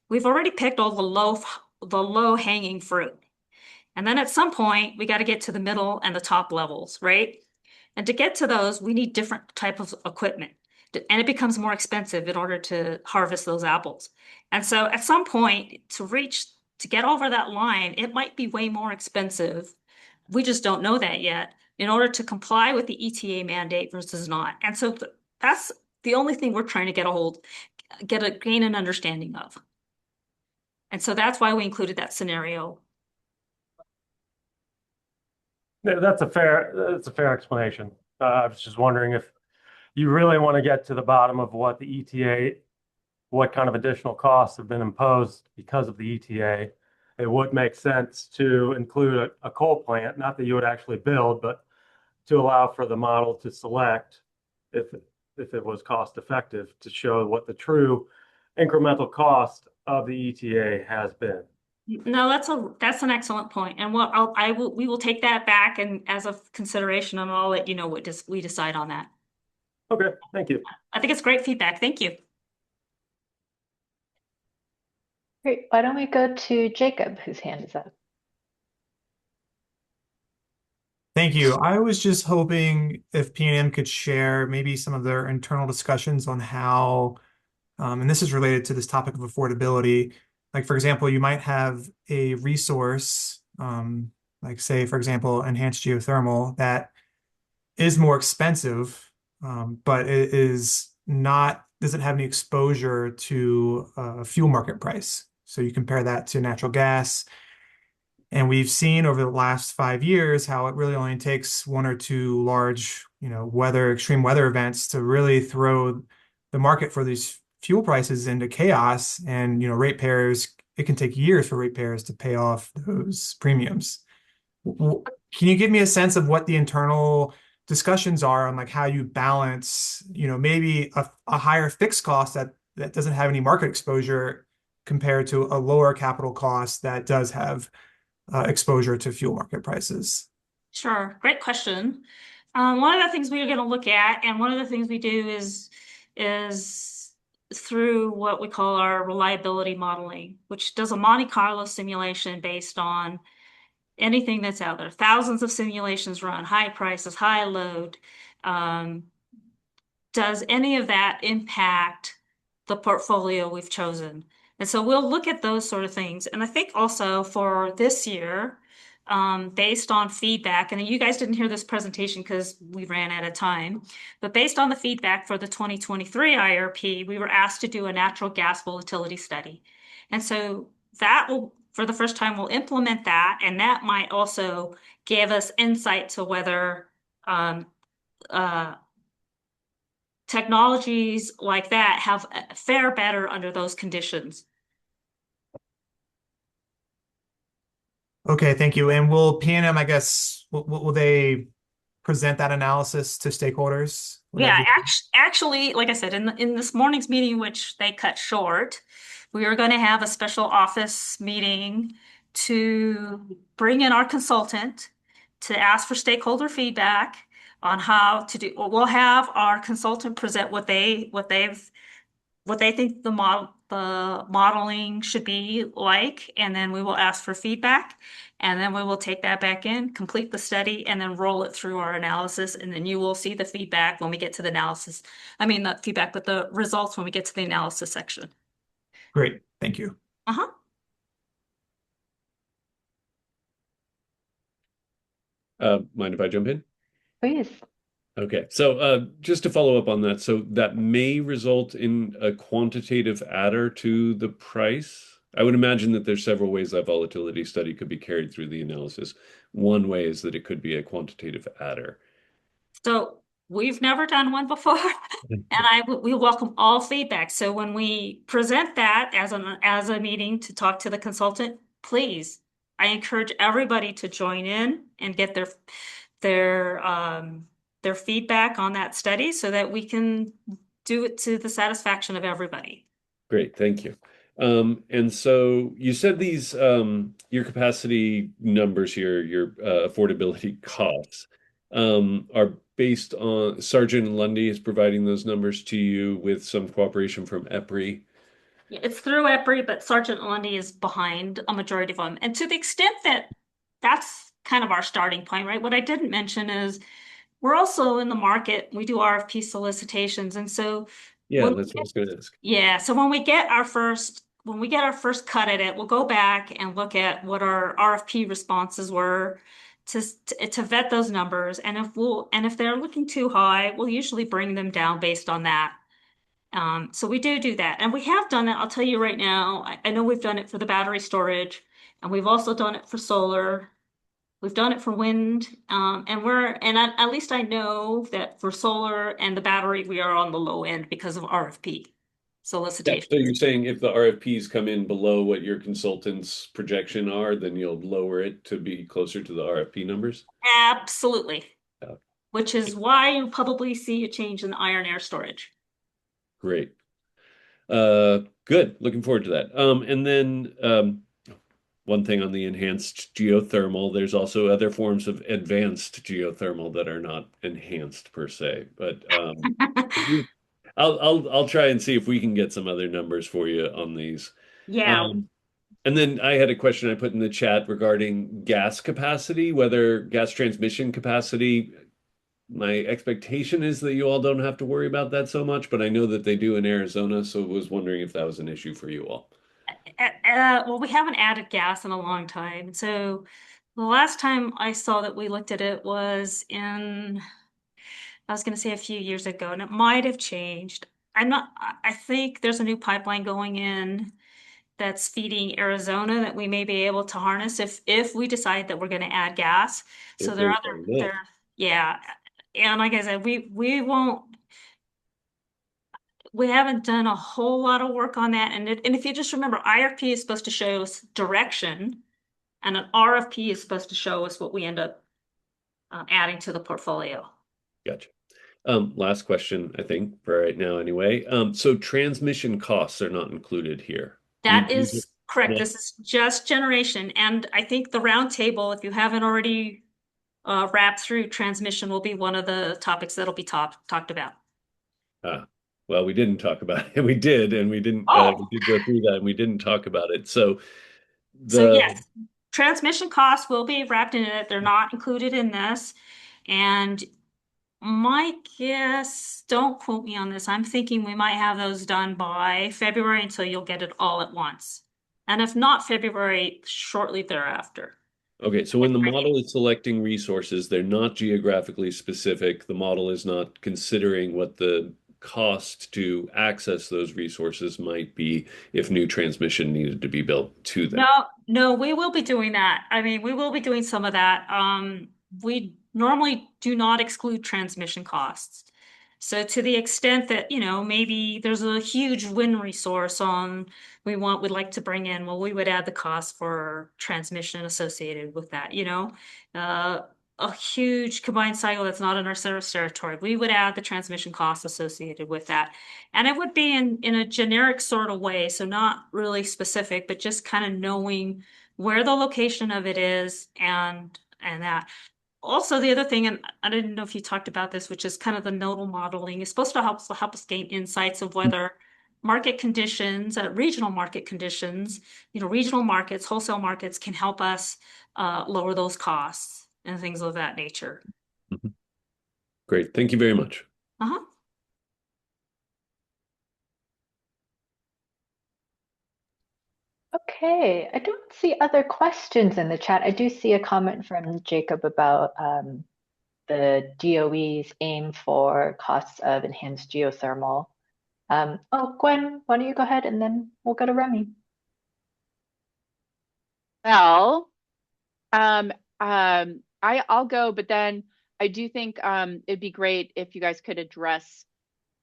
we've already picked all the low hanging fruit. And then at some point, we got to get to the middle and the top levels, right? And to get to those, we need different type of equipment. And it becomes more expensive in order to harvest those apples. And so at some point, to get over that line, it might be way more expensive. We just don't know that yet in order to comply with the ETA mandate versus not. And so that's the only thing we're trying to gain an understanding of. And so that's why we included that scenario. That's a fair explanation. I was just wondering if you really want to get to the bottom of what the ETA, what kind of additional costs have been imposed because of the ETA. It would make sense to include a coal plant, not that you would actually build, but to allow for the model to select if it was cost effective to show what the true incremental cost of the ETA has been. No, that's an excellent point. And we will take that back and as a consideration, and I'll let you know what we decide on that. Okay, thank you. I think it's great feedback. Thank you. Great. Why don't we go to Jacob, whose hand is up? Thank you. I was just hoping if PNM could share maybe some of their internal discussions on how, and this is related to this topic of affordability. Like, for example, you might have a resource, like say, for example, enhanced geothermal that is more expensive, but it doesn't have any exposure to fuel market price. So you compare that to natural gas. And we've seen over the last 5 years how it really only takes one or two large, extreme weather events to really throw the market for these fuel prices into chaos. And, it can take years for ratepayers to pay off those premiums. Can you give me a sense of what the internal discussions are on like how you balance, maybe a higher fixed cost that doesn't have any market exposure compared to a lower capital cost that does have exposure to fuel market prices? Sure, great question. One of the things we are going to look at, and one of the things we do is through what we call our reliability modeling, which does a Monte Carlo simulation based on anything that's out there. Thousands of simulations run, high prices, high load. Does any of that impact the portfolio we've chosen? And so we'll look at those sort of things. And I think also for this year, based on feedback, and you guys didn't hear this presentation because we ran out of time, but based on the feedback for the 2023 IRP, we were asked to do a natural gas volatility study. And so that will, for the first time, we'll implement that, and that might also give us insight to whether technologies like that fare better under those conditions. Okay, thank you. And will PNM, I guess, will they present that analysis to stakeholders? Yeah, actually, like I said, in this morning's meeting, which they cut short, we are going to have a special office meeting to bring in our consultant to ask for stakeholder feedback on how to do. We'll have our consultant present what they think the modeling should be like, and then we will ask for feedback, and then we will take that back in, complete the study, and then roll it through our analysis, and then you will see the feedback when we get to the analysis. I mean, not feedback, but the results when we get to the analysis section. Great, thank you. Mind if I jump in? Please. Okay, so just to follow up on that, so that may result in a quantitative adder to the price. I would imagine that there's several ways that volatility study could be carried through the analysis. One way is that it could be a quantitative adder. So We've never done one before, and we welcome all feedback. So when we present that as a meeting to talk to the consultant, please, I encourage everybody to join in and get their feedback on that study so that we can do it to the satisfaction of everybody. Great, thank you. And so you said these your capacity numbers here, your affordability costs, are based on Sargent and Lundy is providing those numbers to you with some cooperation from EPRI. It's through EPRI, but Sergeant Lundy is behind a majority of them. And to the extent that that's kind of our starting point, right? What I didn't mention is we're also in the market. We do RFP solicitations. And so Yeah, that's what I was going to ask. yeah, so when we get our first cut at it, we'll go back and look at what our RFP responses were to vet those numbers. And if they're looking too high, we'll usually bring them down based on that. So we do that. And we have done it, I'll tell you right now, I know we've done it for the battery storage, and we've also done it for solar. We've done it for wind, at least I know that for solar and the battery, we are on the low end because of RFP Yeah, solicitation. so you're saying if the RFPs come in below what your consultant's projection are, then you'll lower it to be closer to the RFP numbers? Absolutely. Yeah. Which is why you probably see a change in the iron air storage. Great. Good. Looking forward to that. And then one thing on the enhanced geothermal, there's also other forms of advanced geothermal that are not enhanced per se, but I'll try and see if we can get some other numbers for you on these. Yeah. And then I had a question I put in the chat regarding gas capacity, whether gas transmission capacity. My expectation is that you all don't have to worry about that so much, but I know that they do in Arizona, so I was wondering if that was an issue for you all. Well, we haven't added gas in a long time. So the last time I saw that we looked at it was I was going to say a few years ago, and it might have changed. I think there's a new pipeline going in that's feeding Arizona that we may be able to harness if we decide that we're going to add gas. So there are yeah. And like I said, we haven't done a whole lot of work on that. And if you just remember, IRP is supposed to show us direction, and an RFP is supposed to show us what we end up adding to the portfolio. Gotcha. Last question, I think, for right now anyway. So transmission costs are not included here. That is correct. This is just generation. And I think the roundtable, if you haven't already wrapped through, transmission will be one of the topics that'll be talked about. Well, we didn't talk about it. We did, and we didn't we did go through that and we didn't talk about it. So yes, transmission costs will be wrapped in it. They're not included in this. And my guess, don't quote me on this, I'm thinking we might have those done by February, and so you'll get it all at once. And if not February, shortly thereafter. Okay, so when the model is selecting resources, they're not geographically specific. The model is not considering what the cost to access those resources might be if new transmission needed to be built to them. No, we will be doing that. I mean, we will be doing some of that. We normally do not exclude transmission costs. So to the extent that, maybe there's a huge wind resource we'd like to bring in, well, we would add the cost for transmission associated with that, a huge combined cycle that's not in our service territory. We would add the transmission costs associated with that. And it would be in a generic sort of way, so not really specific, but just kind of knowing where the location of it is and that. Also, the other thing, and I didn't know if you talked about this, which is kind of the nodal modeling, is supposed to help us gain insights of whether market conditions, regional market conditions, regional markets, wholesale markets can help us lower those costs and things of that nature. Mm-hmm. Great. Thank you very much. Okay, I don't see other questions in the chat. I do see a comment from Jacob about the DOE's aim for costs of enhanced geothermal. Gwen, why don't you go ahead and then we'll go to Remy. Well, I'll go, but then I do think it'd be great if you guys could address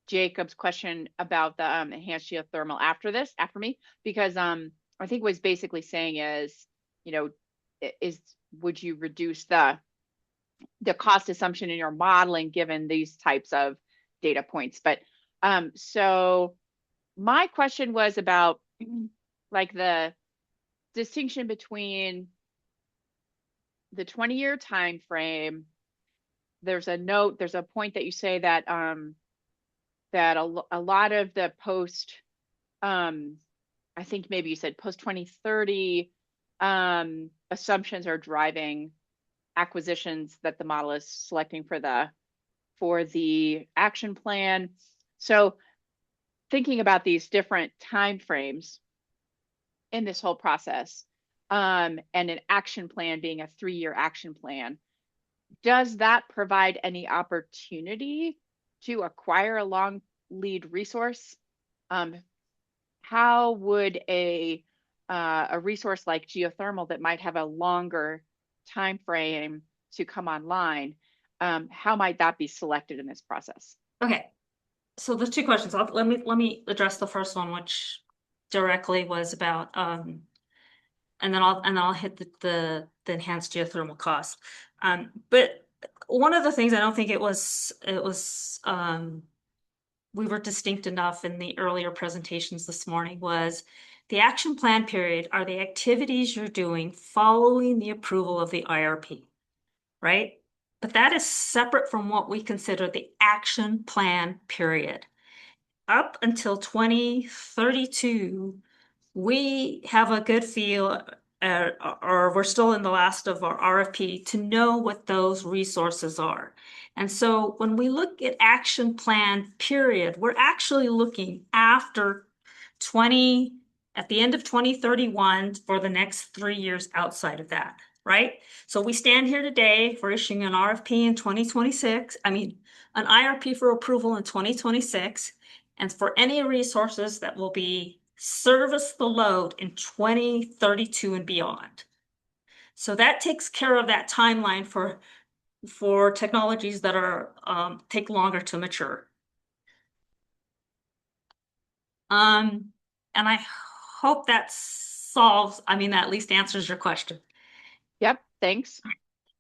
Jacob's question about the enhanced geothermal after me, because I think what he's basically saying is, you know, would you reduce the cost assumption in your modeling given these types of data points? But so my question was about like the distinction between the 20-year time frame. There's a point that you say that that a lot of the post I think maybe you said post 2030 assumptions are driving acquisitions that the model is selecting for the action plan. So thinking about these different time frames in this whole process, and an action plan being a 3-year action plan, does that provide any opportunity to acquire a long lead resource? How would a resource like geothermal that might have a longer time frame to come online, how might that be selected in this process? Okay, so there's two questions. Let me address the first one, which directly was about and then I'll hit the enhanced geothermal cost. But one of the things I don't think it was we were distinct enough in the earlier presentations this morning was the action plan period are the activities you're doing following the approval of the IRP, right? But that is separate from what we consider the action plan period. Up until 2032, we have a good feel, or we're still in the last of our RFP to know what those resources are. And so when we look at action plan period, we're actually looking after at the end of 2031 for the next 3 years outside of that, right? So we stand here today for issuing an RFP in 2026, an IRP for approval in 2026, and for any resources that will be service the load in 2032 and beyond. So that takes care of that timeline for technologies that are take longer to mature. And I hope that solves, that at least answers your question. Yep, thanks.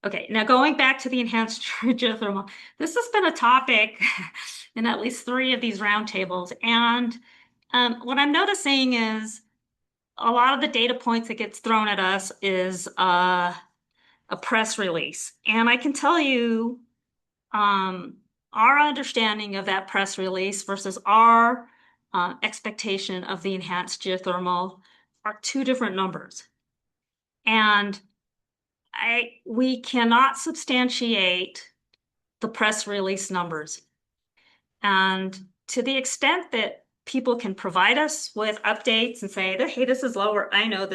Okay, now going back to the enhanced geothermal, this has been a topic in at least 3 of these roundtables. And what I'm noticing is a lot of the data points that gets thrown at us is a press release. And I can tell you our understanding of that press release versus our expectation of the enhanced geothermal are 2 different numbers. And we cannot substantiate the press release numbers. And to the extent that people can provide us with updates and say, hey, this is lower. I know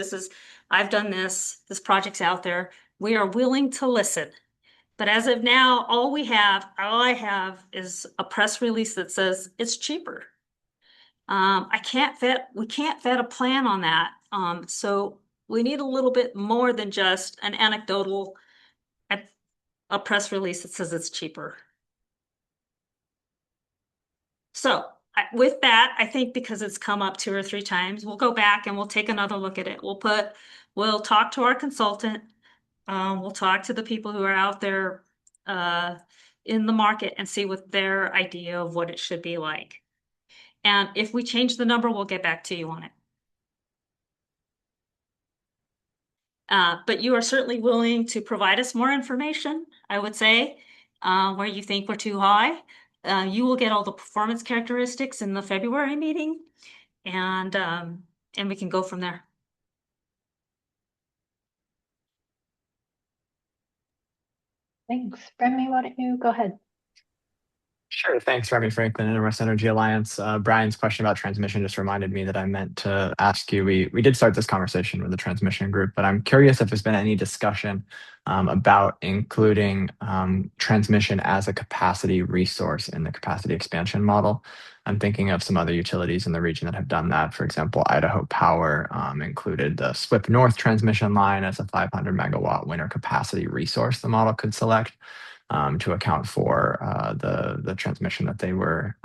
I've done this project's out there. We are willing to listen. But as of now, all I have is a press release that says it's cheaper. We can't vet a plan on that. So we need a little bit more than just an anecdotal, a press release that says it's cheaper. So with that, I think because it's come up 2 or 3 times, we'll go back and we'll take another look at it. We'll talk to our consultant. We'll talk to the people who are out there in the market and see what their idea of what it should be like. And if we change the number, we'll get back to you on it. But you are certainly willing to provide us more information, I would say, where you think we're too high. You will get all the performance characteristics in the February meeting, and we can go from there. Thanks. Remy, why don't you go ahead? Sure. Thanks, Remy Franklin, NRS Energy Alliance. Brian's question about transmission just reminded me that I meant to ask you. We did start this conversation with the transmission group, but I'm curious if there's been any discussion about including transmission as a capacity resource in the capacity expansion model. I'm thinking of some other utilities in the region that have done that. For example, Idaho Power included the SWIP North transmission line as a 500 megawatt winter capacity resource the model could select. to account for the transmission that they were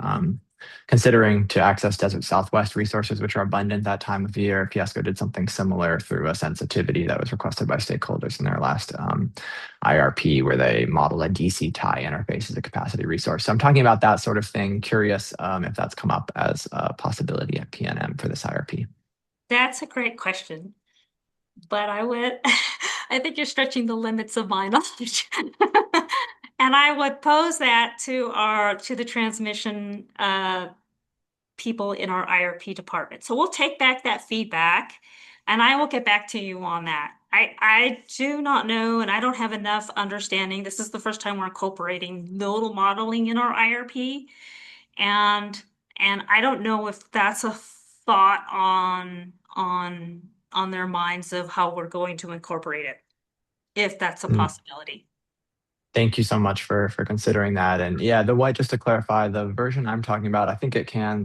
considering to access Desert Southwest resources, which are abundant that time of year. Fiesco did something similar through a sensitivity that was requested by stakeholders in their last IRP, where they modeled a DC tie interface as a capacity resource. So I'm talking about that sort of thing. Curious if that's come up as a possibility at PNM for this IRP. That's a great question, but I think you're stretching the limits of my knowledge. And I would pose that to the transmission people in our IRP department. So we'll take back that feedback and I will get back to you on that. I do not know, and I don't have enough understanding. This is the first time we're incorporating nodal modeling in our IRP. And I don't know if that's a thought on their minds of how we're going to incorporate it, if that's a possibility. Thank you so much for considering that. And yeah, just to clarify, the version I'm talking about, I think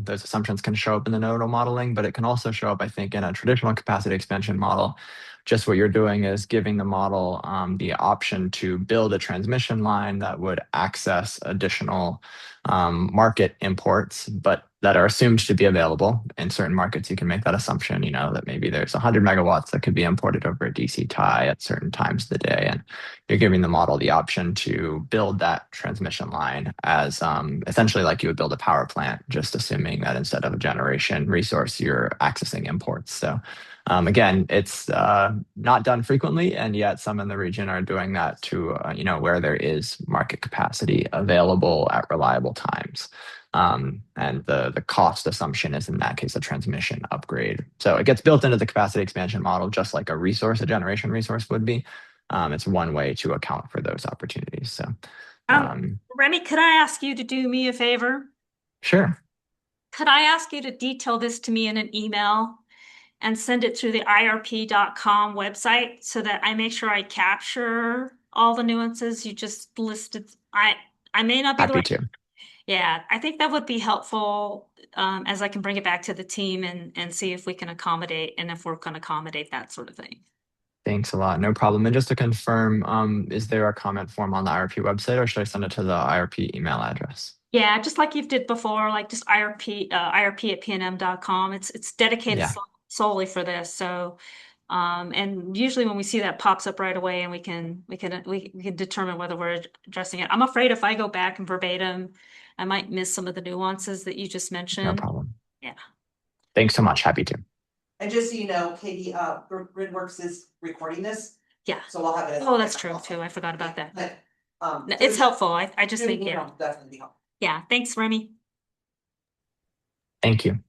those assumptions can show up in the nodal modeling, but it can also show up, I think, in a traditional capacity expansion model. Just what you're doing is giving the model the option to build a transmission line that would access additional market imports, but that are assumed to be available. In certain markets, you can make that assumption, that maybe there's 100 megawatts that could be imported over a DC tie at certain times of the day. And you're giving the model the option to build that transmission line as essentially like you would build a power plant, just assuming that instead of a generation resource, you're accessing imports. So again, it's not done frequently, and yet some in the region are doing that to, where there is market capacity available at reliable times. And the cost assumption is in that case a transmission upgrade. So it gets built into the capacity expansion model, just like a generation resource would be. It's one way to account for those opportunities. So, Remy, could I ask you to do me a favor? Sure. Could I ask you to detail this to me in an email and send it through the IRP.com website so that I make sure I capture all the nuances you just listed? I may not be Happy to. Yeah, I think that would be helpful as I can bring it back to the team and see if we can accommodate and if we're going to accommodate that sort of thing. Thanks a lot. No problem. And just to confirm, is there a comment form on the IRP website, or should I send it to the IRP email address? Yeah, just like you did before, like just IRP at PNM.com. It's dedicated solely for this. So, and usually when we see that pops up right away, and we can determine whether we're addressing it. I'm afraid if I go back and verbatim, I might miss some of the nuances that you just mentioned. No problem. Yeah. Thanks so much. Happy to. And just so you know, Katie, Gridworks is recording this. Yeah. So we'll have it. Oh, that's true too. I forgot about that. But, it's helpful. I just think, yeah. Definitely be helpful. Yeah. Thanks, Remy. Thank you.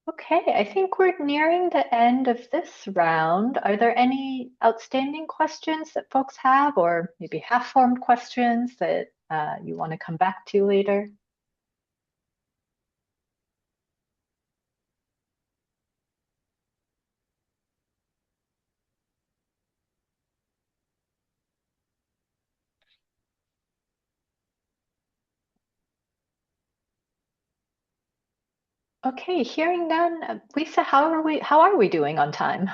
Okay, I think we're nearing the end of this round. Are there any outstanding questions that folks have, or maybe half-formed questions that you want to come back to later? Okay, hearing none. Lisa, how are we doing on time?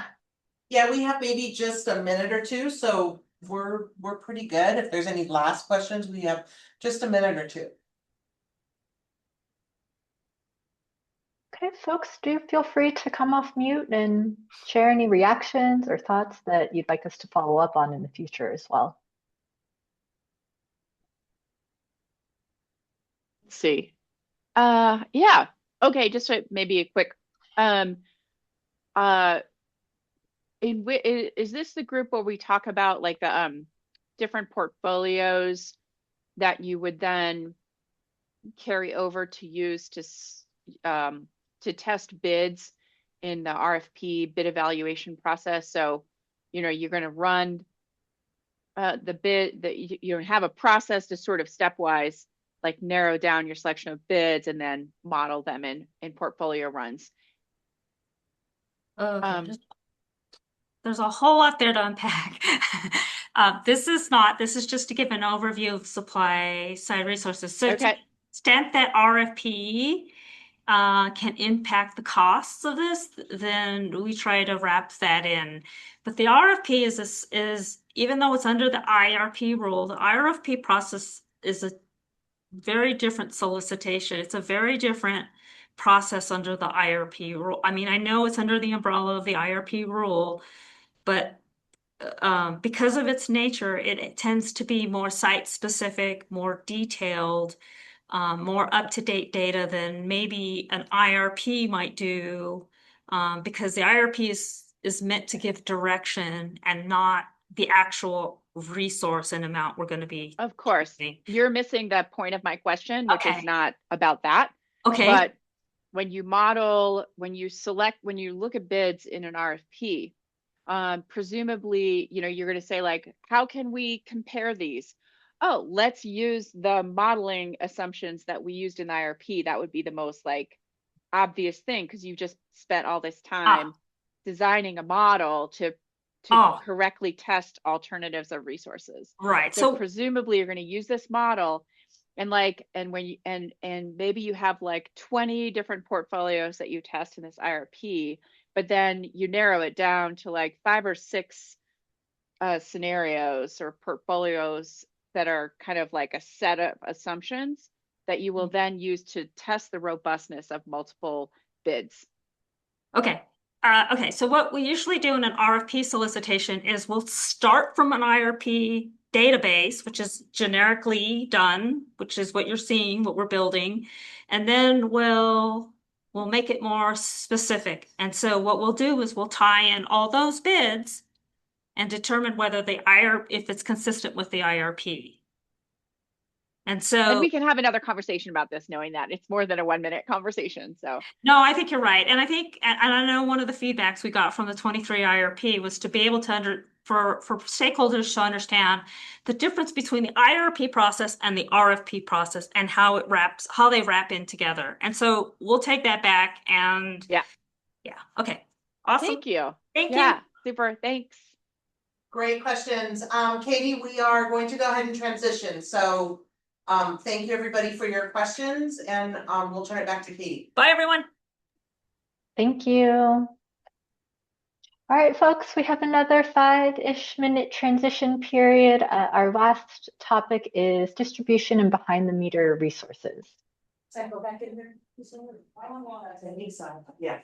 Yeah, we have maybe just a minute or two, so we're pretty good. If there's any last questions, we have just a minute or two. Okay, folks, do feel free to come off mute and share any reactions or thoughts that you'd like us to follow up on in the future as well. Let's see. Yeah. Okay, just maybe a quick is this the group where we talk about like the different portfolios that you would then carry over to use to test bids in the RFP bid evaluation process? So, you're going to run the bid, that you have a process to sort of stepwise like narrow down your selection of bids and then model them in portfolio runs. There's a whole lot there to unpack. This is just to give an overview of supply side resources. So to the extent that RFP can impact the costs of this, then we try to wrap that in. But the RFP is even though it's under the IRP rule, the RFP process is a very different solicitation. It's a very different process under the IRP rule. I mean, I know it's under the umbrella of the IRP rule, but because of its nature, it tends to be more site specific, more detailed, more up-to-date data than maybe an IRP might do, because the IRP is meant to give direction and not the actual resource and amount we're going to be. Of course, you're missing the point of my question, which Okay. is not about that. Okay. But when you model, when you select, when you look at bids in an RFP, presumably, you know, you're going to say like, how can we compare these? Oh, let's use the modeling assumptions that we used in the IRP. That would be the most like obvious thing because you just spent all this time designing a model to correctly test alternatives of resources. Right. So presumably you're going to use this model and like, and when you, and maybe you have like 20 different portfolios that you test in this IRP, but then you narrow it down to like 5 or 6 scenarios or portfolios that are kind of like a set of assumptions that you will then use to test the robustness of multiple bids. Okay. Okay, so what we usually do in an RFP solicitation is we'll start from an IRP database, which is generically done, which is what you're seeing, what we're building, and then we'll make it more specific. And so what we'll do is we'll tie in all those bids and determine whether if it's consistent with the IRP. And so we can have another conversation about this, knowing that it's more than a 1-minute conversation. So no, I think you're right. And I think, and I know one of the feedbacks we got from the 23 IRP was to be able to for stakeholders to understand the difference between the IRP process and the RFP process and how they wrap in together. And so we'll take that back and yeah. Okay. Awesome. Thank you. Thank you. Super. Thanks. Great questions. Katie, we are going to go ahead and transition. So thank you everybody for your questions and we'll turn it back to Katie. Bye everyone. Thank you. All right, folks, we have another 5-ish minute transition period. Our last topic is distribution and behind the meter resources. So I go back in there. I don't want to. Yeah.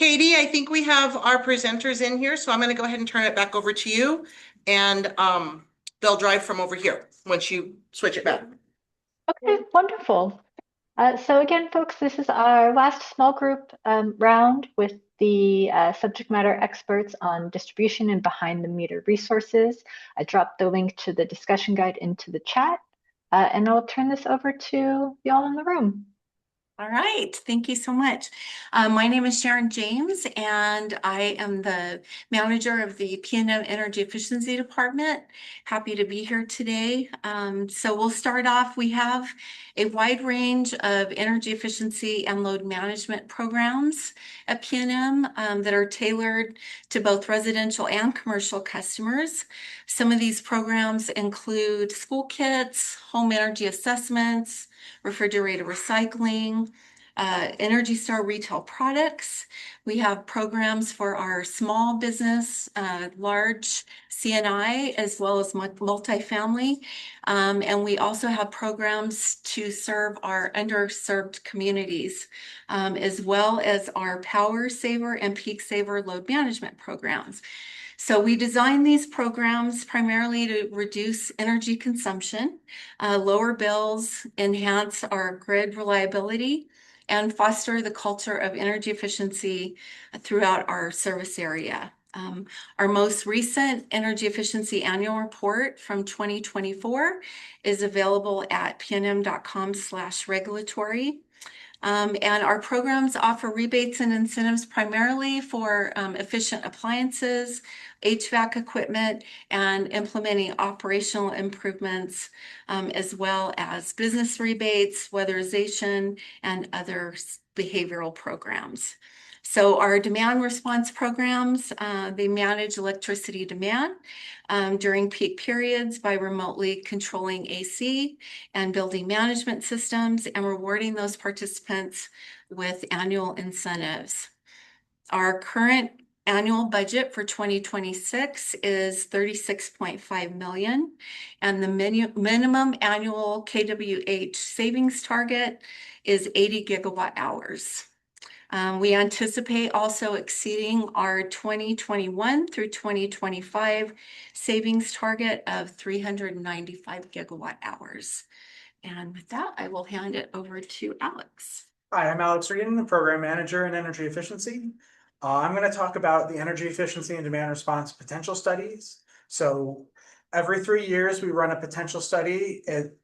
Katie, I think we have our presenters in here, so I'm going to go ahead and turn it back over to you. And they'll drive from over here once you switch it back. Okay, wonderful. So again, folks, this is our last small group round with the subject matter experts on distribution and behind the meter resources. I dropped the link to the discussion guide into the chat, and I'll turn this over to y'all in the room. All right, thank you so much. My name is Sharon James, and I am the manager of the PNM Energy Efficiency Department. Happy to be here today. So we'll start off. We have a wide range of energy efficiency and load management programs at PNM that are tailored to both residential and commercial customers. Some of these programs include school kits, home energy assessments, refrigerator recycling, Energy Star retail products. We have programs for our small business, large CNI, as well as multifamily. And we also have programs to serve our underserved communities, as well as our Power Saver and Peak Saver load management programs. So we designed these programs primarily to reduce energy consumption, lower bills, enhance our grid reliability, and foster the culture of energy efficiency throughout our service area. Our most recent energy efficiency annual report from 2024 is available at pnm.com/regulatory. And our programs offer rebates and incentives primarily for efficient appliances, HVAC equipment, and implementing operational improvements, as well as business rebates, weatherization, and other behavioral programs. So our demand response programs, they manage electricity demand during peak periods by remotely controlling AC and building management systems and rewarding those participants with annual incentives. Our current annual budget for 2026 is $36.5 million, and the minimum annual kWh savings target is 80 gigawatt hours. We anticipate also exceeding our 2021 through 2025 savings target of 395 gigawatt hours. And with that, I will hand it over to Alex. Hi, I'm Alex Reedon, the Program Manager in Energy Efficiency. I'm going to talk about the energy efficiency and demand response potential studies. So every 3 years, we run a potential study. It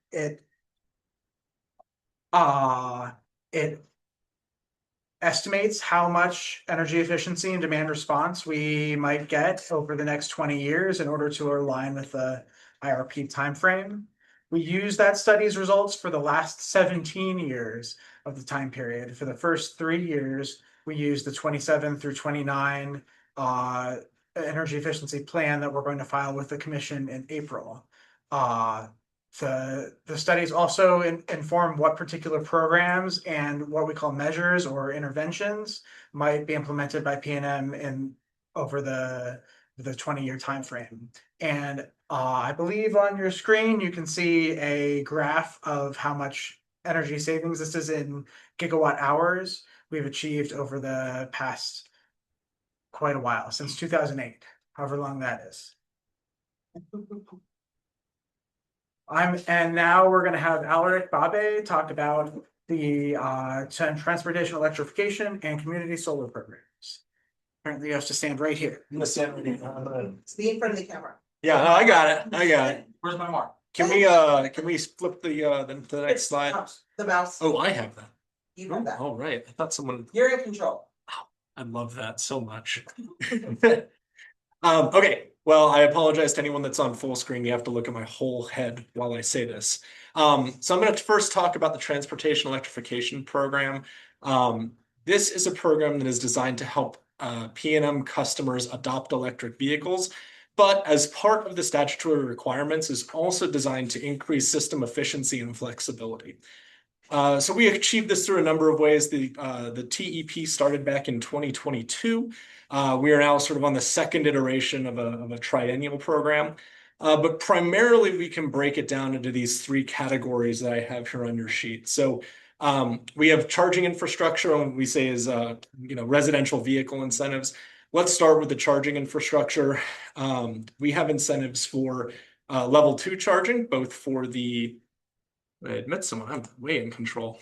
estimates how much energy efficiency and demand response we might get over the next 20 years in order to align with the IRP timeframe. We use that study's results for the last 17 years of the time period. For the first 3 years, we use the 27 through 29 energy efficiency plan that we're going to file with the commission in April. The studies also inform what particular programs and what we call measures or interventions might be implemented by PNM over the 20-year time frame. And I believe on your screen you can see a graph of how much energy savings, this is in gigawatt hours, we've achieved over the past quite a while, since 2008, however long that is. And now we're going to have Alaric Babe talk about the transportation electrification and community solar programs. Apparently you have to stand right here. I'm going to stand right here. Stay in front of the camera. Yeah, no, I got it. I got it. Where's my mark? Can we flip the next slide? The mouse. Oh, I have that. You have that. All right. I thought someone. You're in control. I love that so much. Okay, well, I apologize to anyone that's on full screen. You have to look at my whole head while I say this. So I'm going to first talk about the Transportation Electrification Program. This is a program that is designed to help PNM customers adopt electric vehicles, but as part of the statutory requirements is also designed to increase system efficiency and flexibility. So we achieved this through a number of ways. The TEP started back in 2022. We are now sort of on the second iteration of a triennial program. But primarily, we can break it down into these three categories that I have here on your sheet. So We have charging infrastructure, and we say is residential vehicle incentives. Let's start with the charging infrastructure. We have incentives for level 2 charging, both for the, I admit someone, I'm way in control.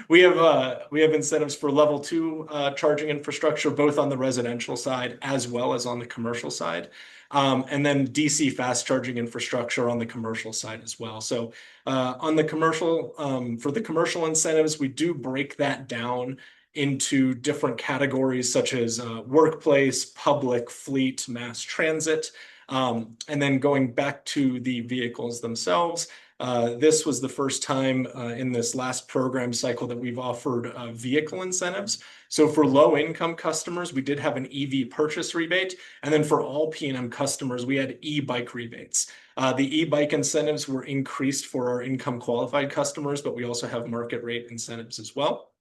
We have incentives for level 2 charging infrastructure, both on the residential side as well as on the commercial side. And then DC fast charging infrastructure on the commercial side as well. So on the commercial, for the commercial incentives, we do break that down into different categories such as workplace, public, fleet, mass transit. And then going back to the vehicles themselves, this was the first time in this last program cycle that we've offered vehicle incentives. So for low income customers, we did have an EV purchase rebate. And then for all PNM customers, we had e-bike rebates. The e-bike incentives were increased for our income qualified customers, but we also have market rate incentives as well.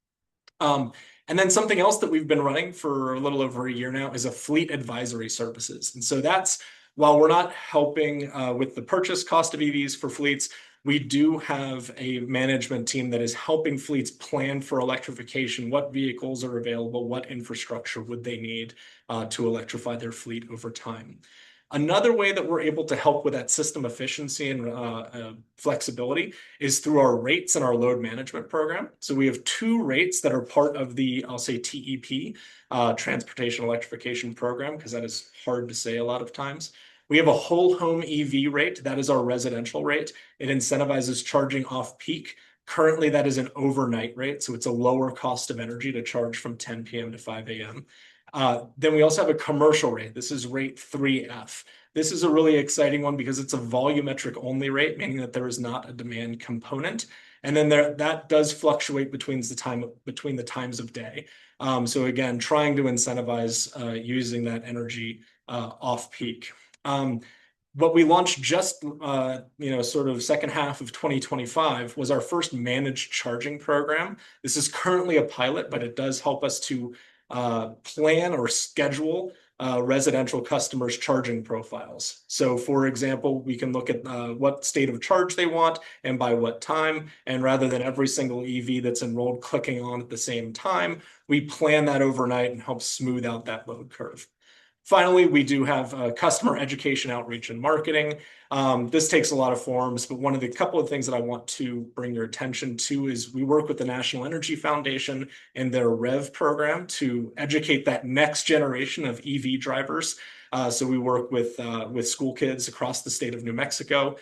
And then something else that we've been running for a little over a year now is a fleet advisory services. And so that's, while we're not helping with the purchase cost of EVs for fleets, we do have a management team that is helping fleets plan for electrification, what vehicles are available, what infrastructure would they need to electrify their fleet over time. Another way that we're able to help with that system efficiency and flexibility is through our rates and our load management program. So we have 2 rates that are part of the, I'll say TEP, Transportation Electrification Program, because that is hard to say a lot of times. We have a whole home EV rate. That is our residential rate. It incentivizes charging off peak. Currently, that is an overnight rate, so it's a lower cost of energy to charge from 10 p.m. to 5 a.m. Then we also have a commercial rate. This is rate 3F. This is a really exciting one because it's a volumetric only rate, meaning that there is not a demand component. And then that does fluctuate between the times of day. So again, trying to incentivize using that energy off peak. What we launched just, sort of second half of 2025 was our first managed charging program. This is currently a pilot, but it does help us to plan or schedule residential customers' charging profiles. So for example, we can look at what state of charge they want and by what time. And rather than every single EV that's enrolled clicking on at the same time, we plan that overnight and help smooth out that load curve. Finally, we do have customer education, outreach, and marketing. This takes a lot of forms, but one of the couple of things that I want to bring your attention to is we work with the National Energy Foundation and their REV program to educate that next generation of EV drivers. So we work with school kids across the state of New Mexico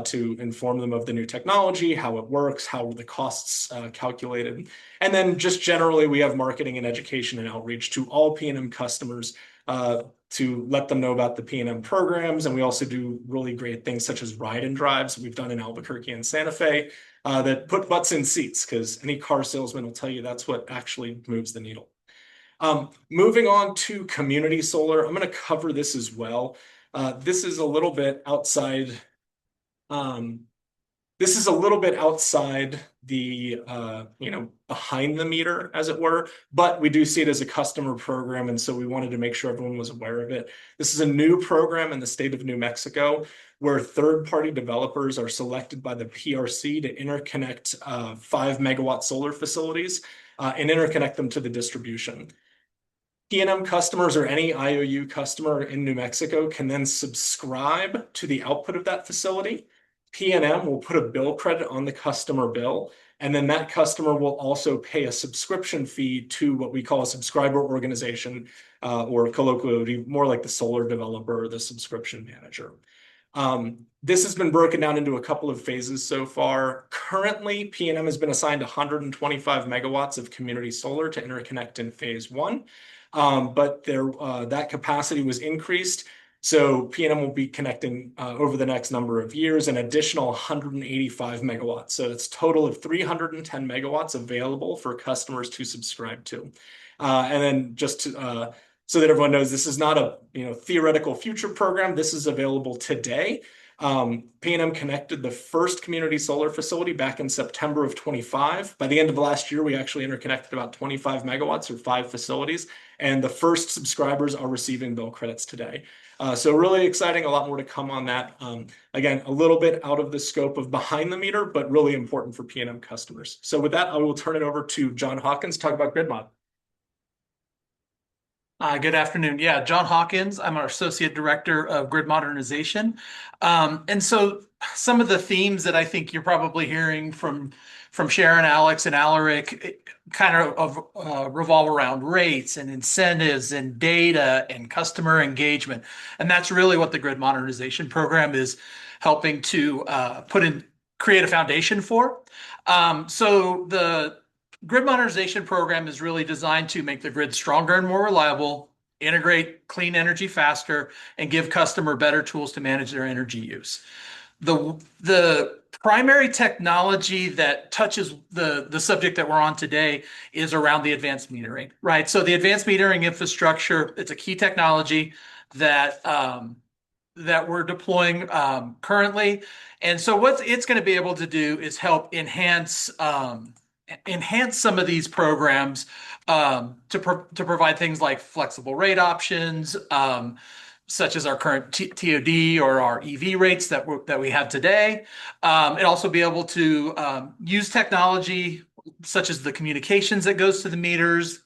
to inform them of the new technology, how it works, how the costs calculated. And then just generally, we have marketing and education and outreach to all PNM customers to let them know about the PNM programs. And we also do really great things such as ride and drives we've done in Albuquerque and Santa Fe that put butts in seats, because any car salesman will tell you that's what actually moves the needle. Moving on to community solar, I'm going to cover this as well. This is a little bit outside. This is a little bit outside the, behind the meter, as it were, but we do see it as a customer program. And so we wanted to make sure everyone was aware of it. This is a new program in the state of New Mexico where third-party developers are selected by the PRC to interconnect 5 megawatt solar facilities and interconnect them to the distribution. PNM customers or any IOU customer in New Mexico can then subscribe to the output of that facility. PNM will put a bill credit on the customer bill, and then that customer will also pay a subscription fee to what we call a subscriber organization, or colloquially more like the solar developer or the subscription manager. This has been broken down into a couple of phases so far. Currently, PNM has been assigned 125 megawatts of community solar to interconnect in phase 1, but that capacity was increased. So PNM will be connecting over the next number of years an additional 185 megawatts. So it's a total of 310 megawatts available for customers to subscribe to. And then just to, so that everyone knows, this is not a theoretical future program. This is available today. PNM connected the first community solar facility back in September of 25. By the end of last year, we actually interconnected about 25 megawatts or 5 facilities, and the first subscribers are receiving bill credits today. So really exciting, a lot more to come on that. Again, a little bit out of the scope of behind the meter, but really important for PNM customers. So with that, I will turn it over to John Hawkins to talk about grid mod. Good afternoon. Yeah, John Hawkins. I'm our Associate Director of Grid Modernization. And so some of the themes that I think you're probably hearing from Sharon, Alex, and Alaric kind of revolve around rates and incentives and data and customer engagement. And that's really what the Grid Modernization Program is helping to create a foundation for. So the Grid Modernization Program is really designed to make the grid stronger and more reliable, integrate clean energy faster, and give customer better tools to manage their energy use. The primary technology that touches the subject that we're on today is around the advanced metering, right? So the advanced metering infrastructure, it's a key technology that we're deploying currently. And so what it's going to be able to do is help enhance some of these programs to provide things like flexible rate options, such as our current TOD or our EV rates that we have today. And also be able to use technology such as the communications that goes to the meters,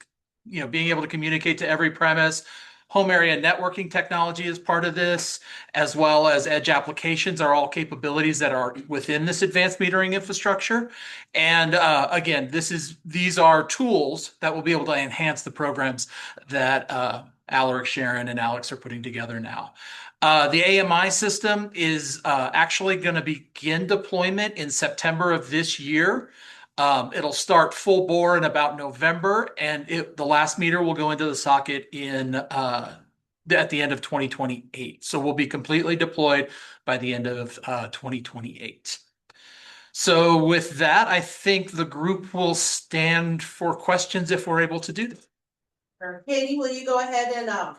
being able to communicate to every premise. Home area networking technology is part of this, as well as edge applications are all capabilities that are within this advanced metering infrastructure. And again, these are tools that will be able to enhance the programs that Alaric, Sharon, and Alex are putting together now. The AMI system is actually going to begin deployment in September of this year. It'll start full bore in about November, and the last meter will go into the socket at the end of 2028. So we'll be completely deployed by the end of 2028. So with that, I think the group will stand for questions if we're able to do that. Katie, will you go ahead and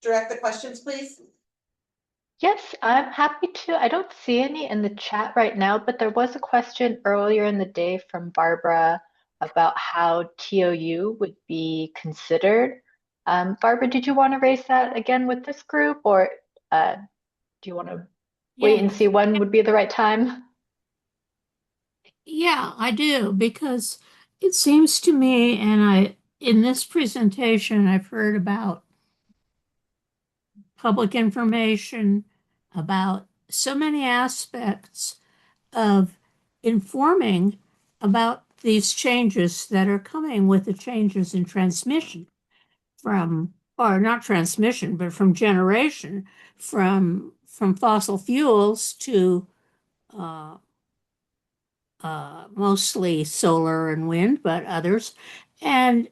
direct the questions, please? Yes, I'm happy to. I don't see any in the chat right now, but there was a question earlier in the day from Barbara about how TOU would be considered. Barbara, did you want to raise that again with this group, or do you want to wait and see when would be the right time? Yeah, I do, because it seems to me, and in this presentation, I've heard about public information, about so many aspects of informing about these changes that are coming with the changes in transmission or not transmission, but from generation, from fossil fuels to mostly solar and wind, but others. And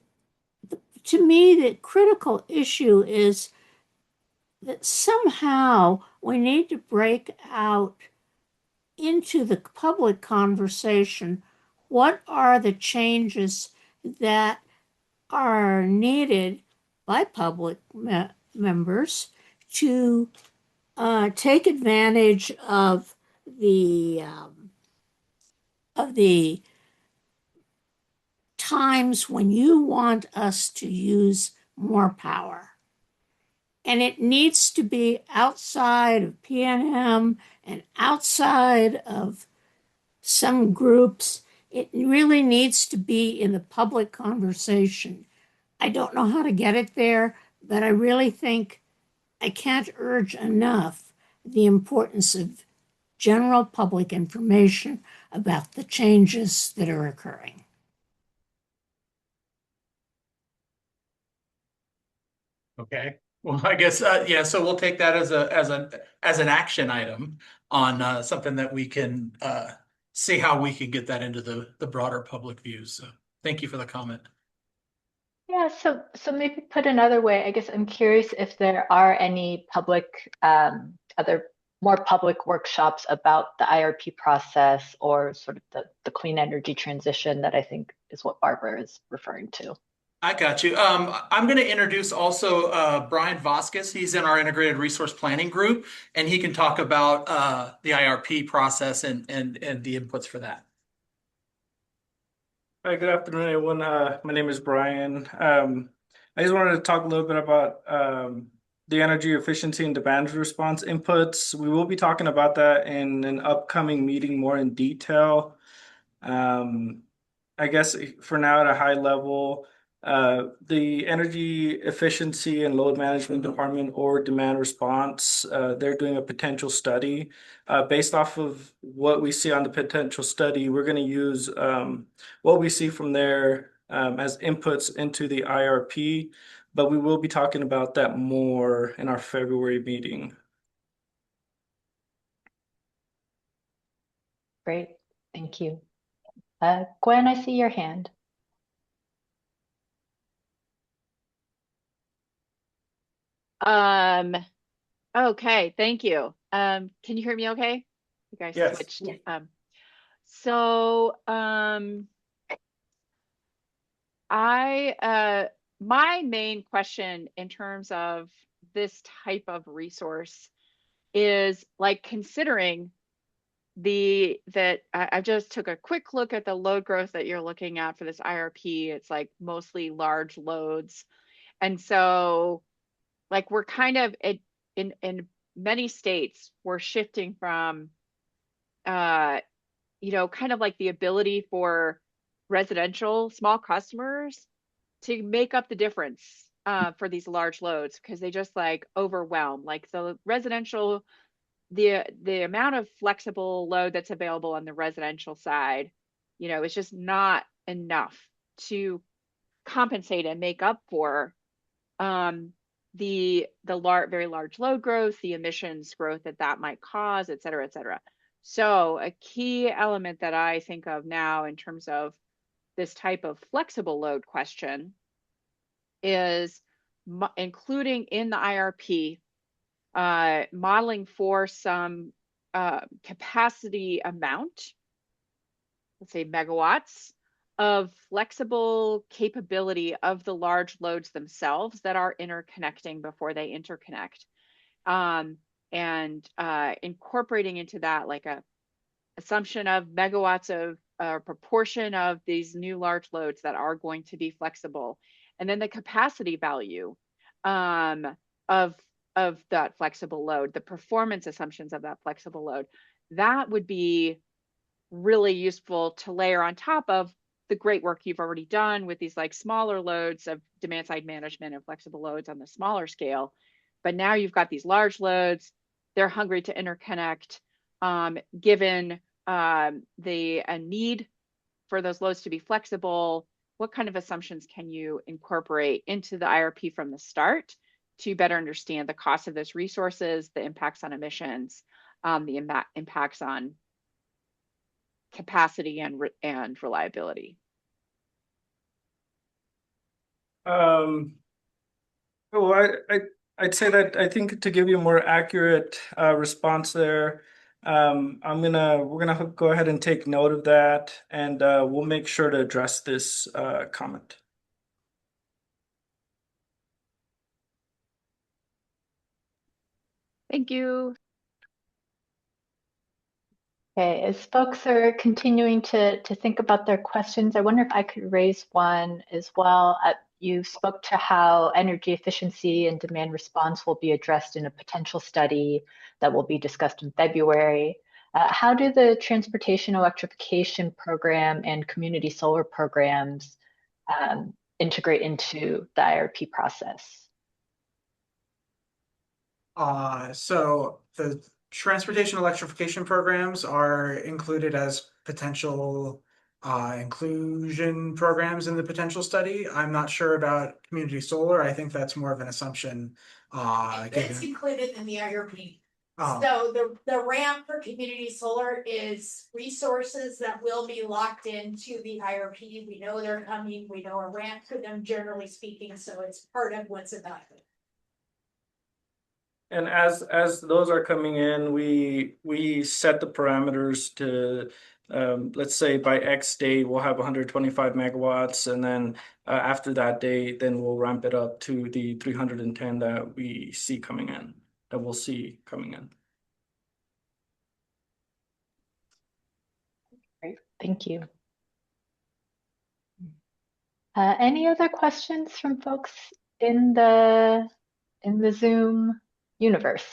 to me, the critical issue is that somehow we need to break out into the public conversation what are the changes that are needed by public members to take advantage of the times when you want us to use more power. And it needs to be outside of PNM and outside of some groups. It really needs to be in the public conversation. I don't know how to get it there, but I really think I can't urge enough the importance of general public information about the changes that are occurring. Okay. Well, I guess yeah. So we'll take that as an action item on something that we can see how we can get that into the broader public view. So thank you for the comment. Yeah, so maybe put another way, I guess I'm curious if there are any public, other more public workshops about the IRP process or sort of the clean energy transition that I think is what Barbara is referring to. I got you. I'm going to introduce also Brian Vasquez. He's in our integrated resource planning group, and he can talk about the IRP process and the inputs for that. Hi, good afternoon, everyone. My name is Brian. I just wanted to talk a little bit about the energy efficiency and demand response inputs. We will be talking about that in an upcoming meeting more in detail. I guess for now at a high level, the energy efficiency and load management department or demand response, they're doing a potential study. Based off of what we see on the potential study, we're going to use what we see from there as inputs into the IRP, but we will be talking about that more in our February meeting. Great, thank you. Gwen, I see your hand. Okay, thank you. Can you hear me okay? You guys Yes. switched. So my main question in terms of this type of resource is like considering that I just took a quick look at the load growth that you're looking at for this IRP. It's like mostly large loads. And so like we're kind of in many states, we're shifting from kind of like the ability for residential small customers to make up the difference for these large loads because they just like overwhelm. Like the residential, the amount of flexible load that's available on the residential side, is just not enough to compensate and make up for the very large load growth, the emissions growth that might cause, et cetera, et cetera. So a key element that I think of now in terms of this type of flexible load question is including in the IRP modeling for some capacity amount, let's say megawatts, of flexible capability of the large loads themselves that are interconnecting before they interconnect. And incorporating into that like a assumption of megawatts of proportion of these new large loads that are going to be flexible. And then the capacity value of that flexible load, the performance assumptions of that flexible load, that would be really useful to layer on top of the great work you've already done with these like smaller loads of demand side management and flexible loads on the smaller scale. But now you've got these large loads, they're hungry to interconnect. Given the need for those loads to be flexible, what kind of assumptions can you incorporate into the IRP from the start to better understand the cost of those resources, the impacts on emissions, the impacts on capacity and reliability? Well, I'd say that I think to give you a more accurate response there, we're gonna go ahead and take note of that, and we'll make sure to address this comment. Thank you. Okay, as folks are continuing to think about their questions, I wonder if I could raise one as well. You spoke to how energy efficiency and demand response will be addressed in a potential study that will be discussed in February. How do the transportation electrification program and community solar programs integrate into the IRP process? So the transportation electrification programs are included as potential inclusion programs in the potential study. I'm not sure about community solar. I think that's more of an assumption. It's included in the IRP. Oh. So the ramp for community solar is resources that will be locked into the IRP. We know they're coming. We know a ramp for them, generally speaking. So it's part of what's about it. And as those are coming in, we set the parameters to let's say by X date we'll have 125 megawatts, and then after that date, then we'll ramp it up to the 310 that we see coming in, that we'll see coming in. Great, thank you. Any other questions from folks in the in the Zoom universe.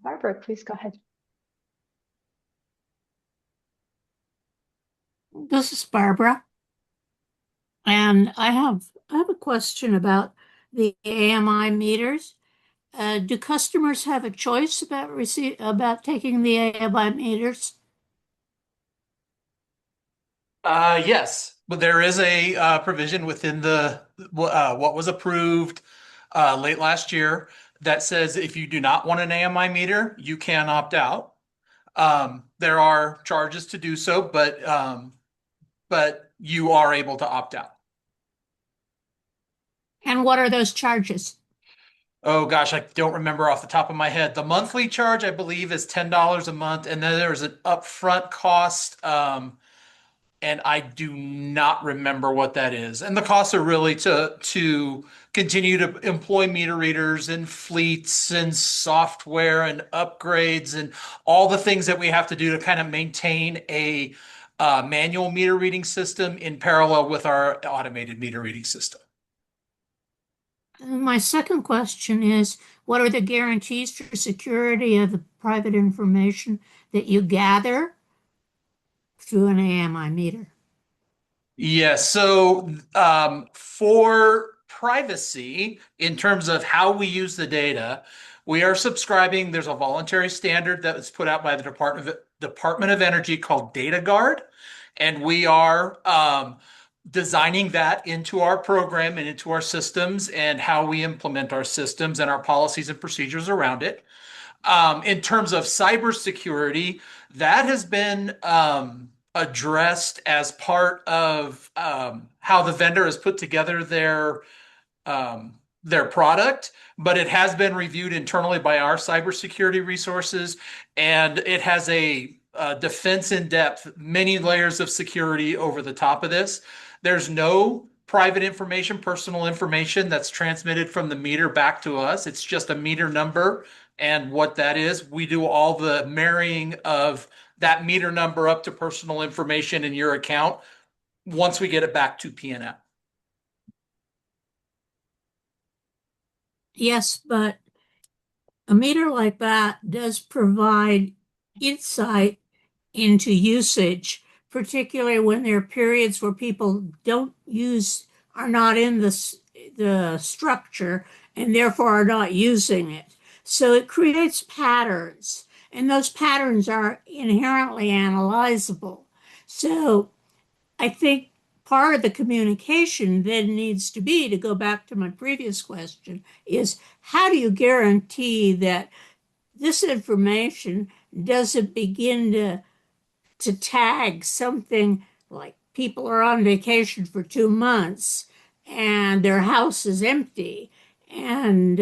Barbara, please go ahead. This is Barbara, and I have a question about the AMI meters. Do customers have a choice about taking the AMI meters? Yes, but there is a provision within the what was approved late last year that says if you do not want an AMI meter, you can opt out. There are charges to do so, but you are able to opt out. And what are those charges? Oh gosh, I don't remember off the top of my head. The monthly charge, I believe, is $10 a month, and then there's an upfront cost. And I do not remember what that is. And the costs are really to continue to employ meter readers and fleets and software and upgrades and all the things that we have to do to kind of maintain a manual meter reading system in parallel with our automated meter reading system. My second question is, what are the guarantees for security of the private information that you gather through an AMI meter? Yes. So for privacy, in terms of how we use the data, we are subscribing. There's a voluntary standard that was put out by the Department of Energy called Data Guard, and we are designing that into our program and into our systems and how we implement our systems and our policies and procedures around it. In terms of cybersecurity, that has been addressed as part of how the vendor has put together their product, but it has been reviewed internally by our cybersecurity resources, and it has a defense in depth, many layers of security over the top of this. There's no private information, personal information that's transmitted from the meter back to us. It's just a meter number and what that is. We do all the marrying of that meter number up to personal information in your account once we get it back to PNM. Yes, but a meter like that does provide insight into usage, particularly when there are periods where people are not in the structure and therefore are not using it. So it creates patterns, and those patterns are inherently analyzable. So I think part of the communication then needs to be, to go back to my previous question, is how do you guarantee that this information doesn't begin to tag something like people are on vacation for 2 months and their house is empty, and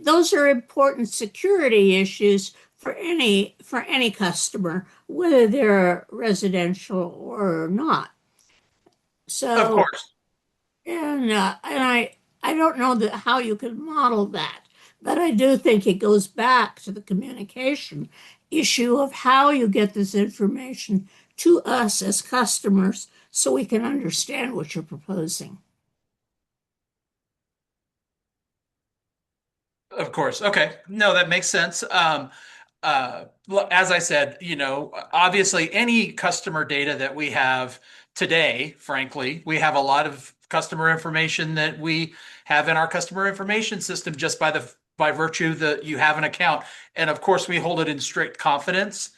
those are important security issues for any customer, whether they're residential or not. So, of course, I don't know how you can model that, but I do think it goes back to the communication issue of how you get this information to us as customers so we can understand what you're proposing. Of course. Okay. No, that makes sense. As I said, obviously any customer data that we have today, frankly, we have a lot of customer information that we have in our customer information system just by virtue that you have an account. And of course, we hold it in strict confidence.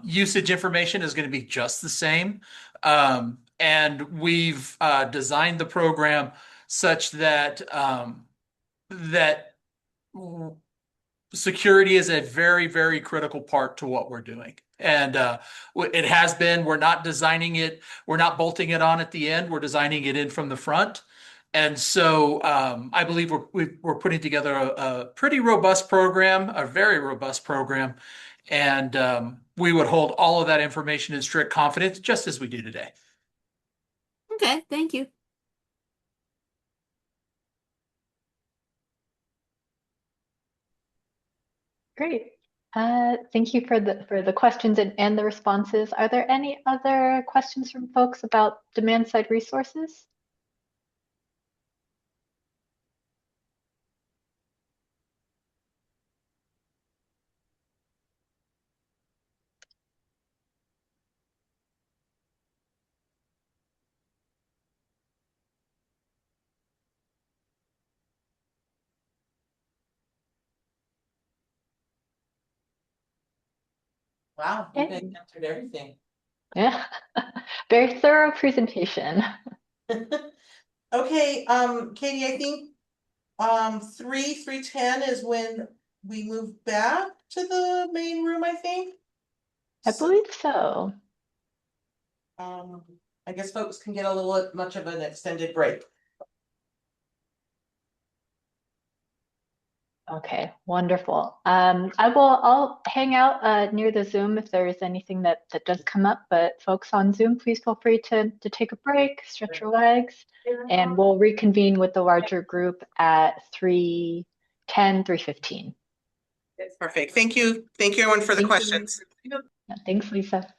Usage information is going to be just the same. And we've designed the program such that security is a very, very critical part to what we're doing. And it has been, we're not designing it, we're not bolting it on at the end, we're designing it in from the front. And so I believe we're putting together a pretty robust program, a very robust program. And we would hold all of that information in strict confidence, just as we do today. Okay, thank you. Great. Thank you for the questions and the responses. Are there any other questions from folks about demand side resources? Wow, you guys answered everything. Yeah, very thorough presentation. Okay, Katie, I think 3:10 is when we move back to the main room, I think. I believe so. I guess folks can get a little much of an extended break. Okay, wonderful. I'll hang out near the Zoom if there is anything that does come up, but folks on Zoom, please feel free to take a break, stretch your legs, and we'll reconvene with the larger group at 3:10, 3:15. Perfect. Thank you. Thank you everyone for the Thank you. questions. Yeah, thanks, Lisa.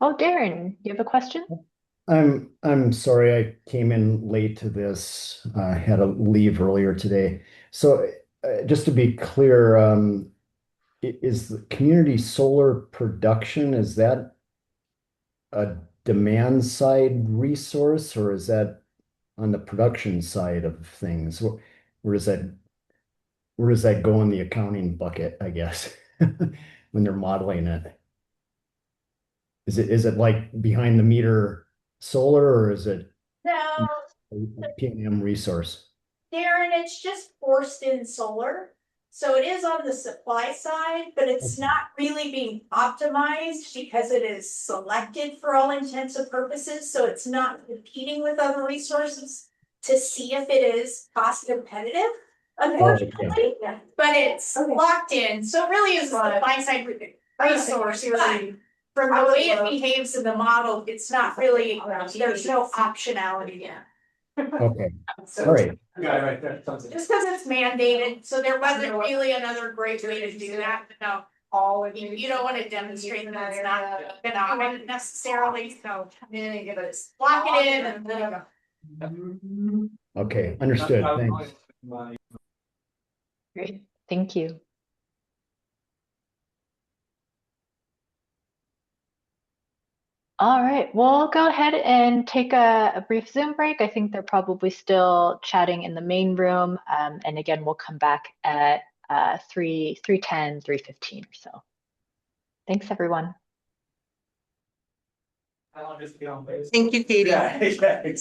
Oh, Darren, you have a question? I'm sorry I came in late to this. I had to leave earlier today. So just to be clear, is the community solar production, is that a demand side resource or is that on the production side of things? Where does that where does that go in the accounting bucket, I guess, when they're modeling it? Is it like behind the meter solar or is it No, a PNM resource? Darren, it's just forced in solar. So it is on the supply side, but it's not really being optimized because it is selected for all intents and purposes. So it's not competing with other resources to see if it is cost competitive, unfortunately. But it's locked in. So it really is a supply side resource. But from the way it behaves in the model, it's not really, there's no optionality yet. Okay, all right. Guy right there. Just because it's mandated, so there wasn't really another great way to do that, but no. You don't want to demonstrate that it's not economic necessarily, so just lock it in and then go. Okay, understood. Thanks. Great, thank you. All right, we'll go ahead and take a brief Zoom break. I think they're probably still chatting in the main room. And again, we'll come back at 3:10, 3:15 or so. Thanks, everyone. Thank you, Katie. Yeah, exactly.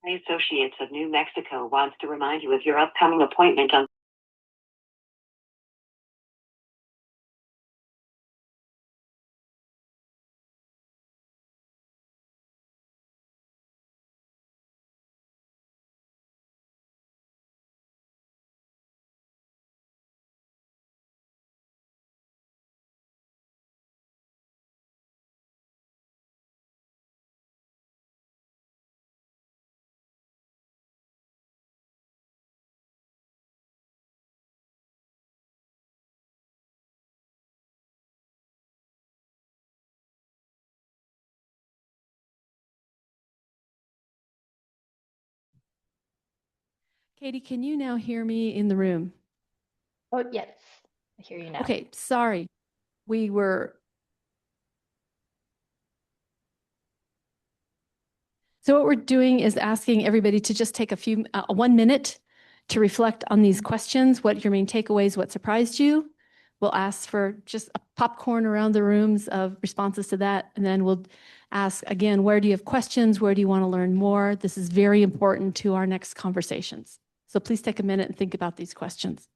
Associates of New Mexico wants to remind you of your upcoming appointment on Katie, can you now hear me in the room? Oh, yes, I hear you now. Okay, sorry. We were. So what we're doing is asking everybody to just take 1 minute to reflect on these questions. What your main takeaways, what surprised you, We'll ask for just a popcorn around the rooms of responses to that. And then we'll ask again, where do you have questions? Where do you want to learn more? This is very important to our next conversations. So please take a minute and think about these questions.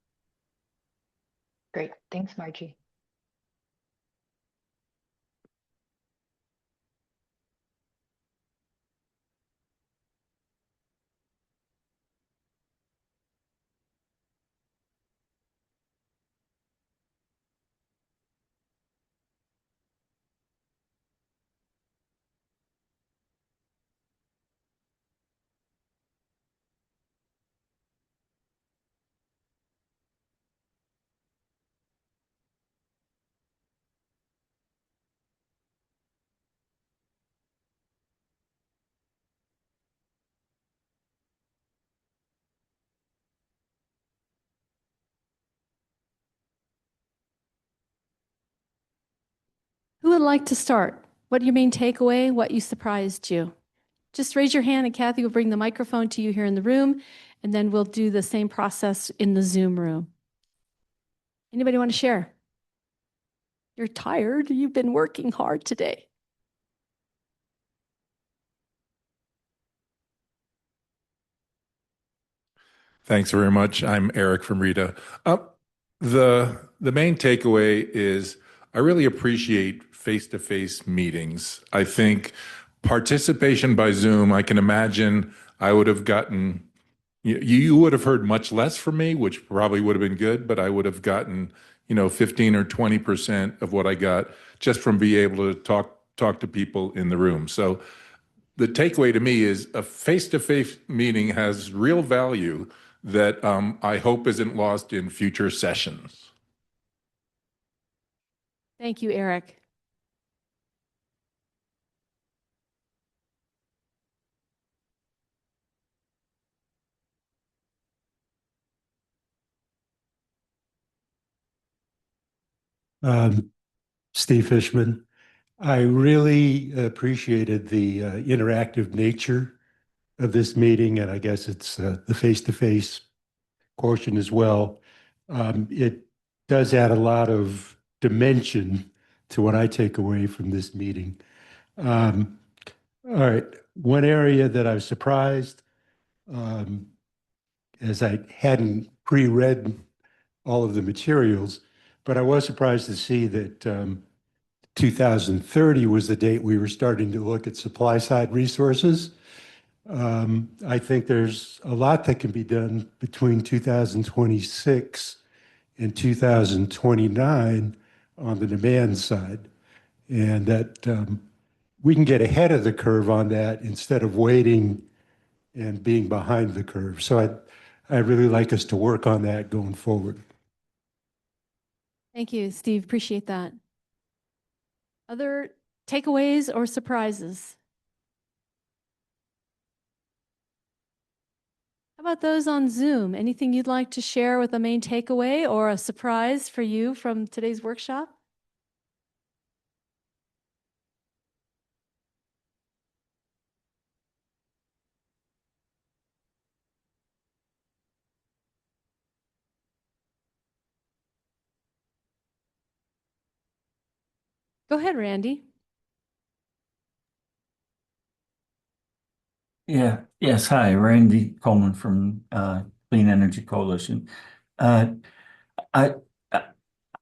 Great. Thanks, Margie. Who would like to start? What your main takeaway? What you surprised you? Just raise your hand and Kathy will bring the microphone to you here in the room, and then we'll do the same process in the Zoom room. Anybody want to share? You're tired. You've been working hard today. Thanks very much. I'm Eric from Rita. The main takeaway is I really appreciate face-to-face meetings. I think participation by Zoom, I can imagine I would have gotten, you would have heard much less from me, which probably would have been good, but I would have gotten, 15 or 20% of what I got just from being able to talk to people in the room. So the takeaway to me is a face-to-face meeting has real value that I hope isn't lost in future sessions. Thank you, Eric. Steve Fishman. I really appreciated the interactive nature of this meeting, and I guess it's the face-to-face portion as well. It does add a lot of dimension to what I take away from this meeting. All right, one area that I was surprised, as I hadn't pre-read all of the materials, but I was surprised to see that 2030 was the date we were starting to look at supply side resources. I think there's a lot that can be done between 2026 and 2029 on the demand side, and that we can get ahead of the curve on that instead of waiting and being behind the curve. So I'd really like us to work on that going forward. Thank you, Steve. Appreciate that. Other takeaways or surprises? How about those on Zoom? Anything you'd like to share with a main takeaway or a surprise for you from today's workshop? Go ahead, Randy. Yes. Hi, Randy Coleman from Clean Energy Coalition. I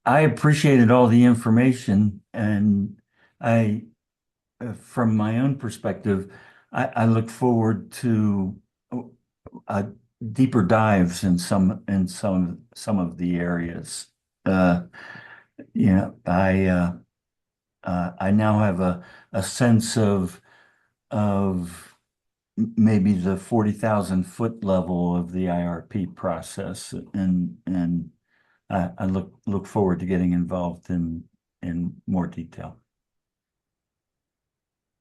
I appreciated all the information, and from my own perspective, I look forward to deeper dives in some of the areas. I now have a sense of maybe the 40,000 foot level of the IRP process, and I look forward to getting involved in more detail.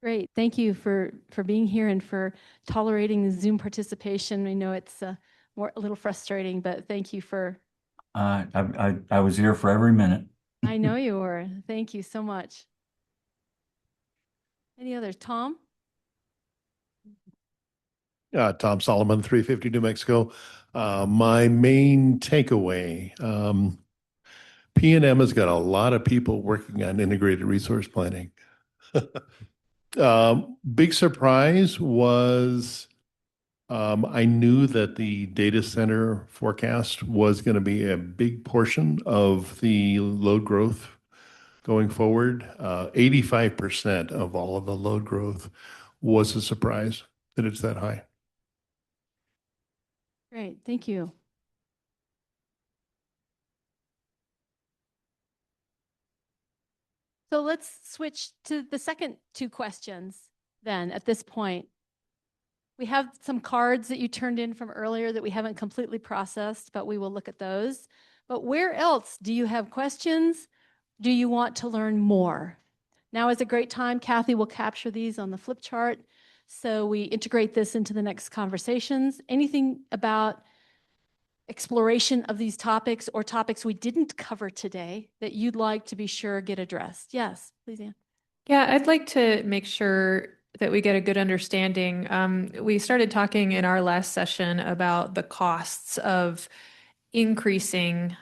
Great. Thank you for being here and for tolerating the Zoom participation. I know it's a little frustrating, but thank you for. I was here for every minute. I know you were. Thank you so much. Any others? Tom? Tom Solomon, 350 New Mexico. My main takeaway, PNM has got a lot of people working on integrated resource planning. Big surprise was I knew that the data center forecast was going to be a big portion of the load growth going forward. 85% of all of the load growth was a surprise that it's that high. Great, thank you. So let's switch to the second two questions then at this point. We have some cards that you turned in from earlier that we haven't completely processed, but we will look at those. But where else do you have questions? Do you want to learn more? Now is a great time. Kathy will capture these on the flip chart. So we integrate this into the next conversations. Anything about exploration of these topics or topics we didn't cover today that you'd like to be sure get addressed? Yes, please, Anne. Yeah, I'd like to make sure that we get a good understanding. We started talking in our last session about the costs of increasing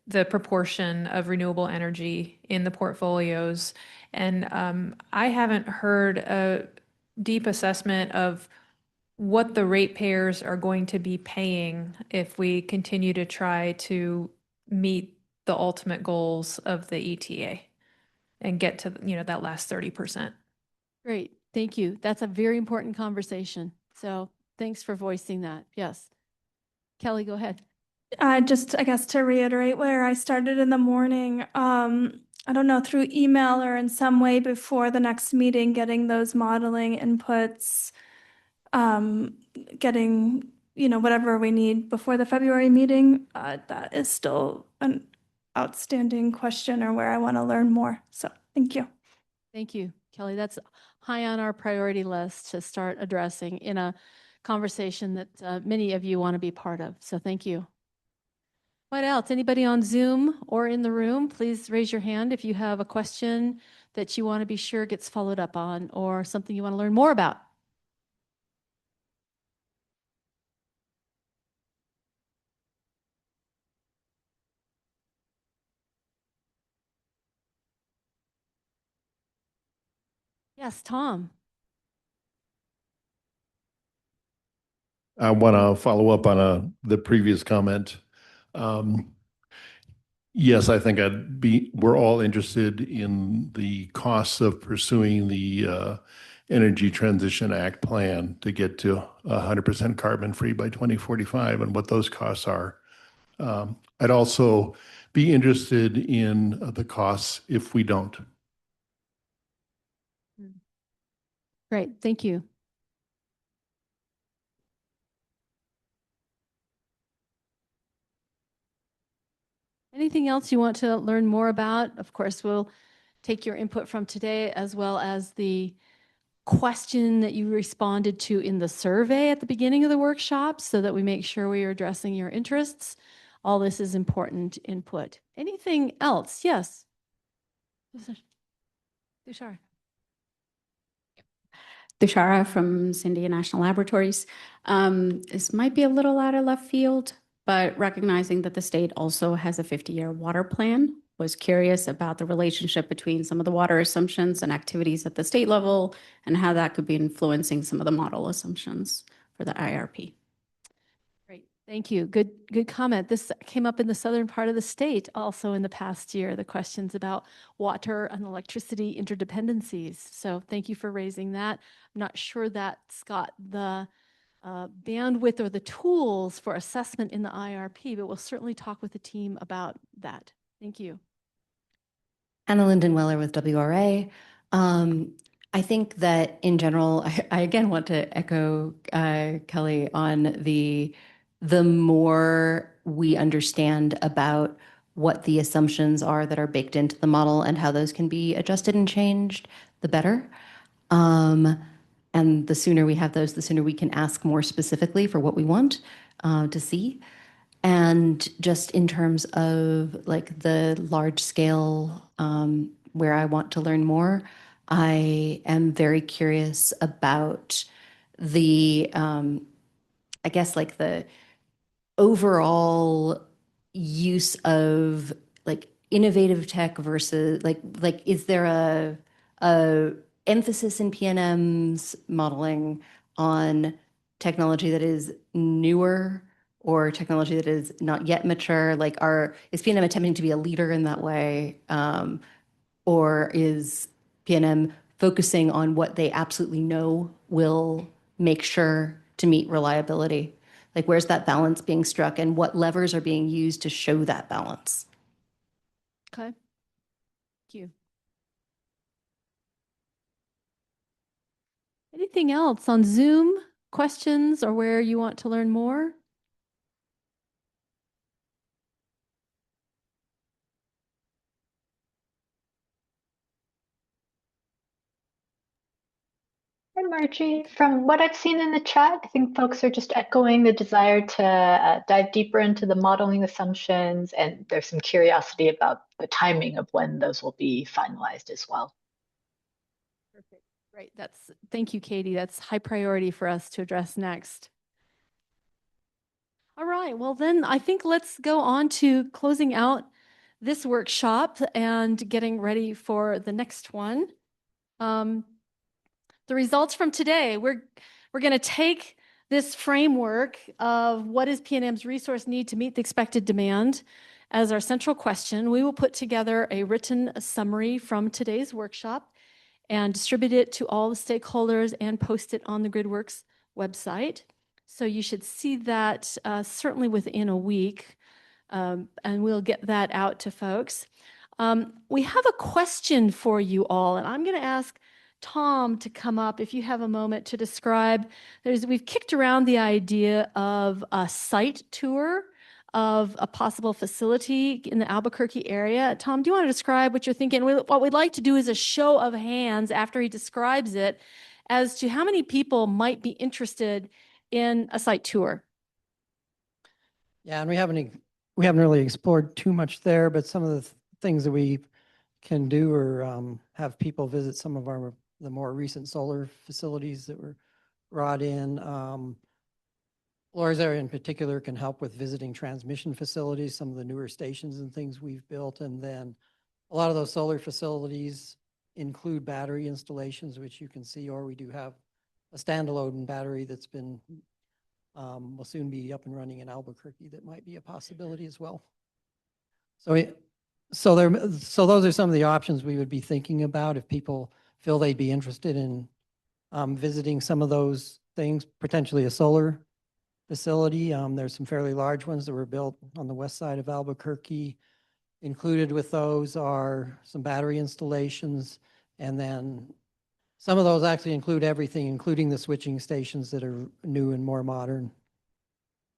the proportion of renewable energy in the portfolios. And I haven't heard a deep assessment of what the ratepayers are going to be paying if we continue to try to meet the ultimate goals of the ETA and get to, that last 30%. Great, thank you. That's a very important conversation. So thanks for voicing that. Yes. Kelly, go ahead. Just, I guess, to reiterate where I started in the morning, I don't know, through email or in some way before the next meeting, getting those modeling inputs, getting, whatever we need before the February meeting, that is still an outstanding question or where I want to learn more. So thank you. Thank you, Kelly. That's high on our priority list to start addressing in a conversation that many of you want to be part of. So thank you. What else? Anybody on Zoom or in the room, please raise your hand if you have a question that you want to be sure gets followed up on or something you want to learn more about. Yes, Tom. I want to follow up on the previous comment. Yes, I think we're all interested in the costs of pursuing the Energy Transition Act plan to get to 100% carbon free by 2045 and what those costs are. I'd also be interested in the costs if we don't. Great, thank you. Anything else you want to learn more about? Of course, we'll take your input from today as well as the question that you responded to in the survey at the beginning of the workshop so that we make sure we are addressing your interests. All this is important input. Anything else? Yes. Tushar. Tushara from Sandia National Laboratories. This might be a little out of left field, but recognizing that the state also has a 50-year water plan, was curious about the relationship between some of the water assumptions and activities at the state level and how that could be influencing some of the model assumptions for the IRP. Great, thank you. Good comment. This came up in the southern part of the state also in the past year, the questions about water and electricity interdependencies. So thank you for raising that. I'm not sure that's got the bandwidth or the tools for assessment in the IRP, but we'll certainly talk with the team about that. Thank you. Anna Linden Weller with WRA. I think that in general, I again want to echo Kelly on the more we understand about what the assumptions are that are baked into the model and how those can be adjusted and changed, the better. And the sooner we have those, the sooner we can ask more specifically for what we want to see. And just in terms of like the large scale where I want to learn more, I am very curious about the, I guess like the overall use of like innovative tech versus like is there a emphasis in PNM's modeling on technology that is newer or technology that is not yet mature? Like, is PNM attempting to be a leader in that way, or is PNM focusing on what they absolutely know will make sure to meet reliability? Like, where's that balance being struck, and what levers are being used to show that balance? Okay. Thank you. Anything else on Zoom? Questions or where you want to learn more? Hi, Margie. From what I've seen in the chat, I think folks are just echoing the desire to dive deeper into the modeling assumptions, and there's some curiosity about the timing of when those will be finalized as well. Perfect. Great. Thank you, Katie. That's high priority for us to address next. All right. Well, then I think let's go on to closing out this workshop and getting ready for the next one. The results from today, we're going to take this framework of what is PNM's resource need to meet the expected demand as our central question. We will put together a written summary from today's workshop and distribute it to all the stakeholders and post it on the GridWorks website. So you should see that certainly within a week, and we'll get that out to folks. We have a question for you all, and I'm going to ask Tom to come up if you have a moment to describe. We've kicked around the idea of a site tour of a possible facility in the Albuquerque area. Tom, do you want to describe what you're thinking? What we'd like to do is a show of hands after he describes it as to how many people might be interested in a site tour. Yeah, and we haven't really explored too much there, but some of the things that we can do are have people visit some of the more recent solar facilities that were brought in. Laura's area in particular can help with visiting transmission facilities, some of the newer stations and things we've built. And then a lot of those solar facilities include battery installations, which you can see, or we do have a standalone battery that's been, will soon be up and running in Albuquerque. That might be a possibility as well. So those are some of the options we would be thinking about if people feel they'd be interested in visiting some of those things, potentially a solar facility. There's some fairly large ones that were built on the west side of Albuquerque. Included with those are some battery installations, and then some of those actually include everything, including the switching stations that are new and more modern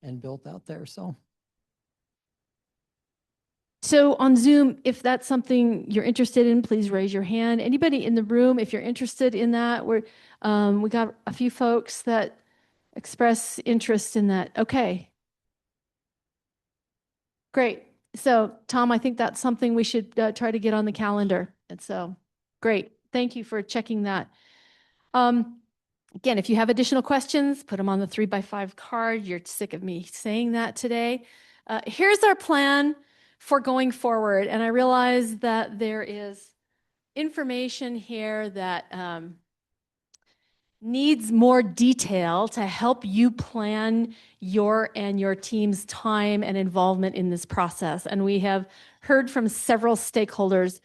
and built out there. So on Zoom, if that's something you're interested in, please raise your hand. Anybody in the room, if you're interested in that, we got a few folks that express interest in that. Okay. Great. So Tom, I think that's something we should try to get on the calendar. And so great. Thank you for checking that. Again, if you have additional questions, put them on the 3x5 card. You're sick of me saying that today. Here's our plan for going forward. And I realize that there is information here that needs more detail to help you plan your and your team's time and involvement in this process. And we have heard from several stakeholders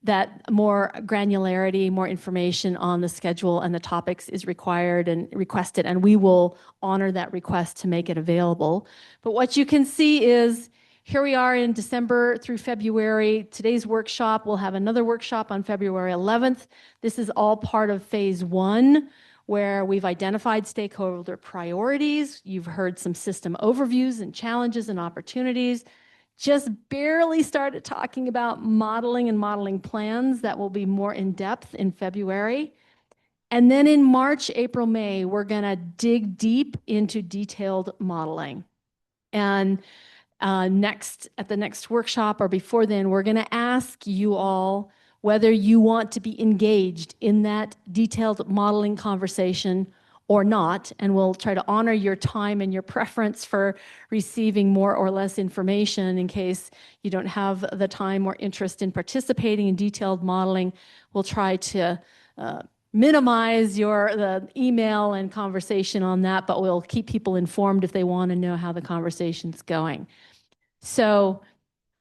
that more granularity, more information on the schedule and the topics is required and requested, and we will honor that request to make it available. But what you can see is here we are in December through February. Today's workshop, we'll have another workshop on February 11th. This is all part of phase 1, where we've identified stakeholder priorities. You've heard some system overviews and challenges and opportunities. Just barely started talking about modeling and modeling plans that will be more in depth in February. And then in March, April, May, we're going to dig deep into detailed modeling. And at the next workshop or before then, we're going to ask you all whether you want to be engaged in that detailed modeling conversation or not, and we'll try to honor your time and your preference for receiving more or less information. In case you don't have the time or interest in participating in detailed modeling, we'll try to minimize the email and conversation on that, but we'll keep people informed if they want to know how the conversation's going. So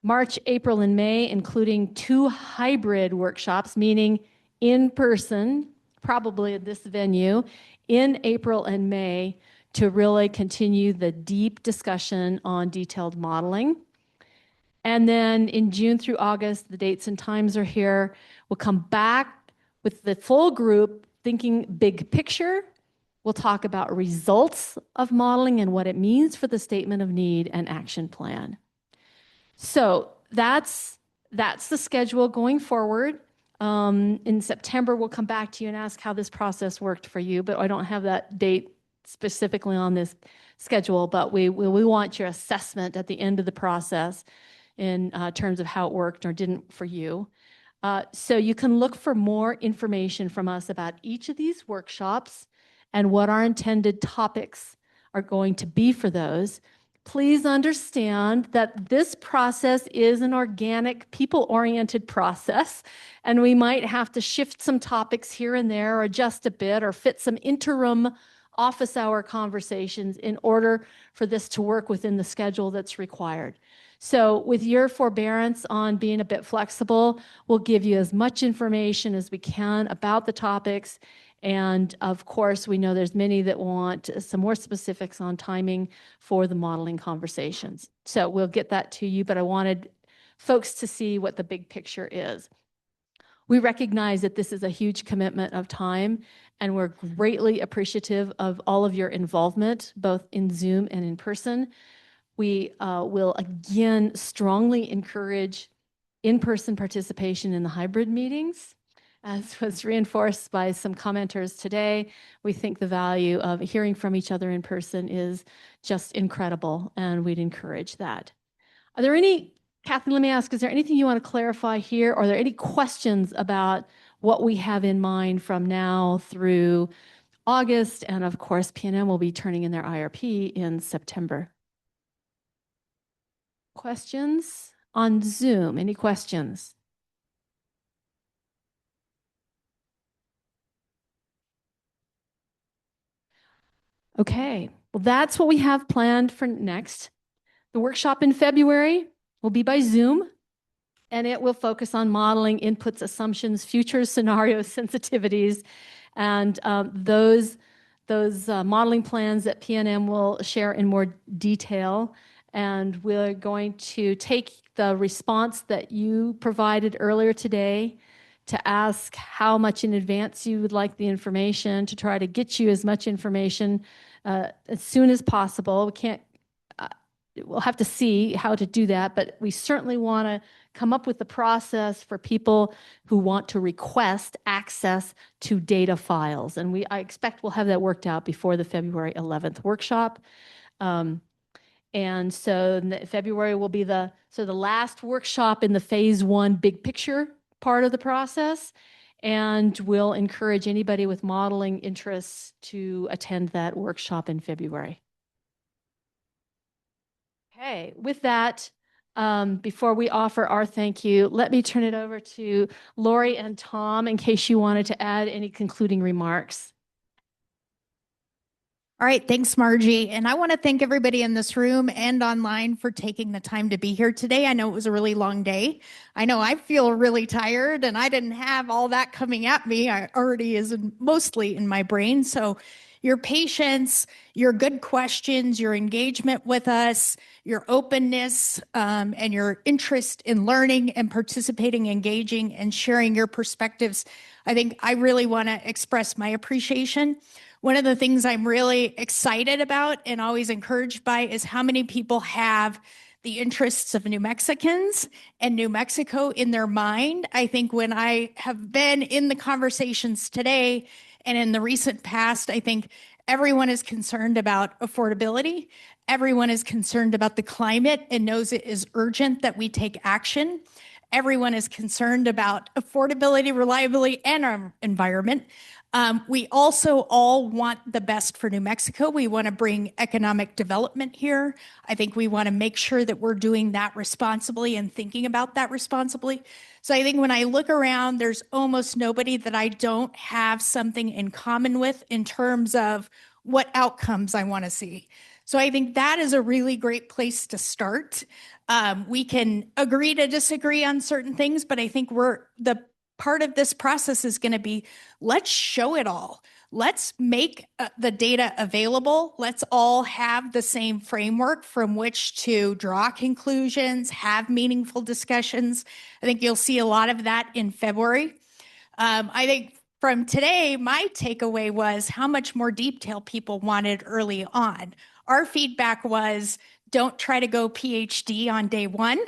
March, April, and May, including 2 hybrid workshops, meaning in person, probably at this venue, in April and May, to really continue the deep discussion on detailed modeling. And then in June through August, the dates and times are here. We'll come back with the full group thinking big picture. We'll talk about results of modeling and what it means for the statement of need and action plan. So that's the schedule going forward. In September, we'll come back to you and ask how this process worked for you, but I don't have that date specifically on this schedule, but we want your assessment at the end of the process in terms of how it worked or didn't for you. So you can look for more information from us about each of these workshops and what our intended topics are going to be for those. Please understand that this process is an organic, people-oriented process, and we might have to shift some topics here and there or adjust a bit or fit some interim office hour conversations in order for this to work within the schedule that's required. So with your forbearance on being a bit flexible, we'll give you as much information as we can about the topics. And of course, we know there's many that want some more specifics on timing for the modeling conversations. So we'll get that to you, but I wanted folks to see what the big picture is. We recognize that this is a huge commitment of time, and we're greatly appreciative of all of your involvement, both in Zoom and in person. We will again strongly encourage in-person participation in the hybrid meetings. As was reinforced by some commenters today, we think the value of hearing from each other in person is just incredible, and we'd encourage that. Are there any, Kathy, let me ask, is there anything you want to clarify here? Or are there any questions about what we have in mind from now through August? And of course, PNM will be turning in their IRP in September. Questions on Zoom? Any questions? Okay, well, that's what we have planned for next. The workshop in February will be by Zoom, and it will focus on modeling inputs, assumptions, future scenarios, sensitivities, and those modeling plans that PNM will share in more detail. And we're going to take the response that you provided earlier today to ask how much in advance you would like the information, to try to get you as much information as soon as possible. We can't, we'll have to see how to do that, but we certainly want to come up with the process for people who want to request access to data files. And I expect we'll have that worked out before the February 11th workshop. And so February will be the last workshop in the phase 1 big picture part of the process. And we'll encourage anybody with modeling interests to attend that workshop in February. Okay, with that, before we offer our thank you, let me turn it over to Lori and Tom in case you wanted to add any concluding remarks. All right, thanks, Margie. And I want to thank everybody in this room and online for taking the time to be here today. I know it was a really long day. I know I feel really tired, and I didn't have all that coming at me. I already is mostly in my brain. So your patience, your good questions, your engagement with us, your openness, and your interest in learning and participating, engaging, and sharing your perspectives, I think I really want to express my appreciation. One of the things I'm really excited about and always encouraged by is how many people have the interests of New Mexicans and New Mexico in their mind. I think when I have been in the conversations today and in the recent past, I think everyone is concerned about affordability. Everyone is concerned about the climate and knows it is urgent that we take action. Everyone is concerned about affordability, reliability, and our environment. We also all want the best for New Mexico. We want to bring economic development here. I think we want to make sure that we're doing that responsibly and thinking about that responsibly. So I think when I look around, there's almost nobody that I don't have something in common with in terms of what outcomes I want to see. So I think that is a really great place to start. We can agree to disagree on certain things, but I think the part of this process is going to be, let's show it all. Let's make the data available. Let's all have the same framework from which to draw conclusions, have meaningful discussions. I think you'll see a lot of that in February. I think from today, my takeaway was how much more detail people wanted early on. Our feedback was, don't try to go PhD on day one.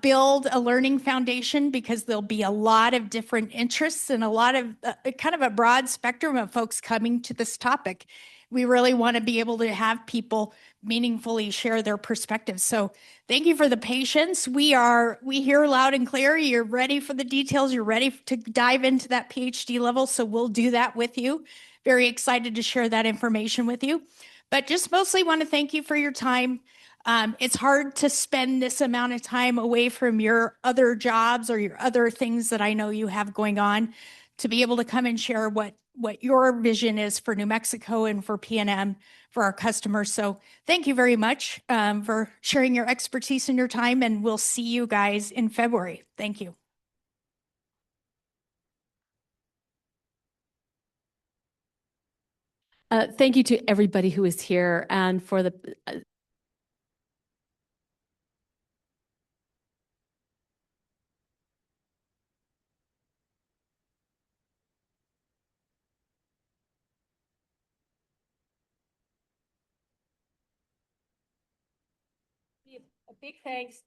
Build a learning foundation, because there'll be a lot of different interests and a lot of kind of a broad spectrum of folks coming to this topic. We really want to be able to have people meaningfully share their perspectives. So thank you for the patience. We hear loud and clear. You're ready for the details. You're ready to dive into that PhD level. So we'll do that with you. Very excited to share that information with you. But just mostly want to thank you for your time. It's hard to spend this amount of time away from your other jobs or your other things that I know you have going on, to be able to come and share what your vision is for New Mexico and for PNM, for our customers. So thank you very much for sharing your expertise and your time, and we'll see you guys in February. Thank you. Thank you to everybody who is here and for the a big thanks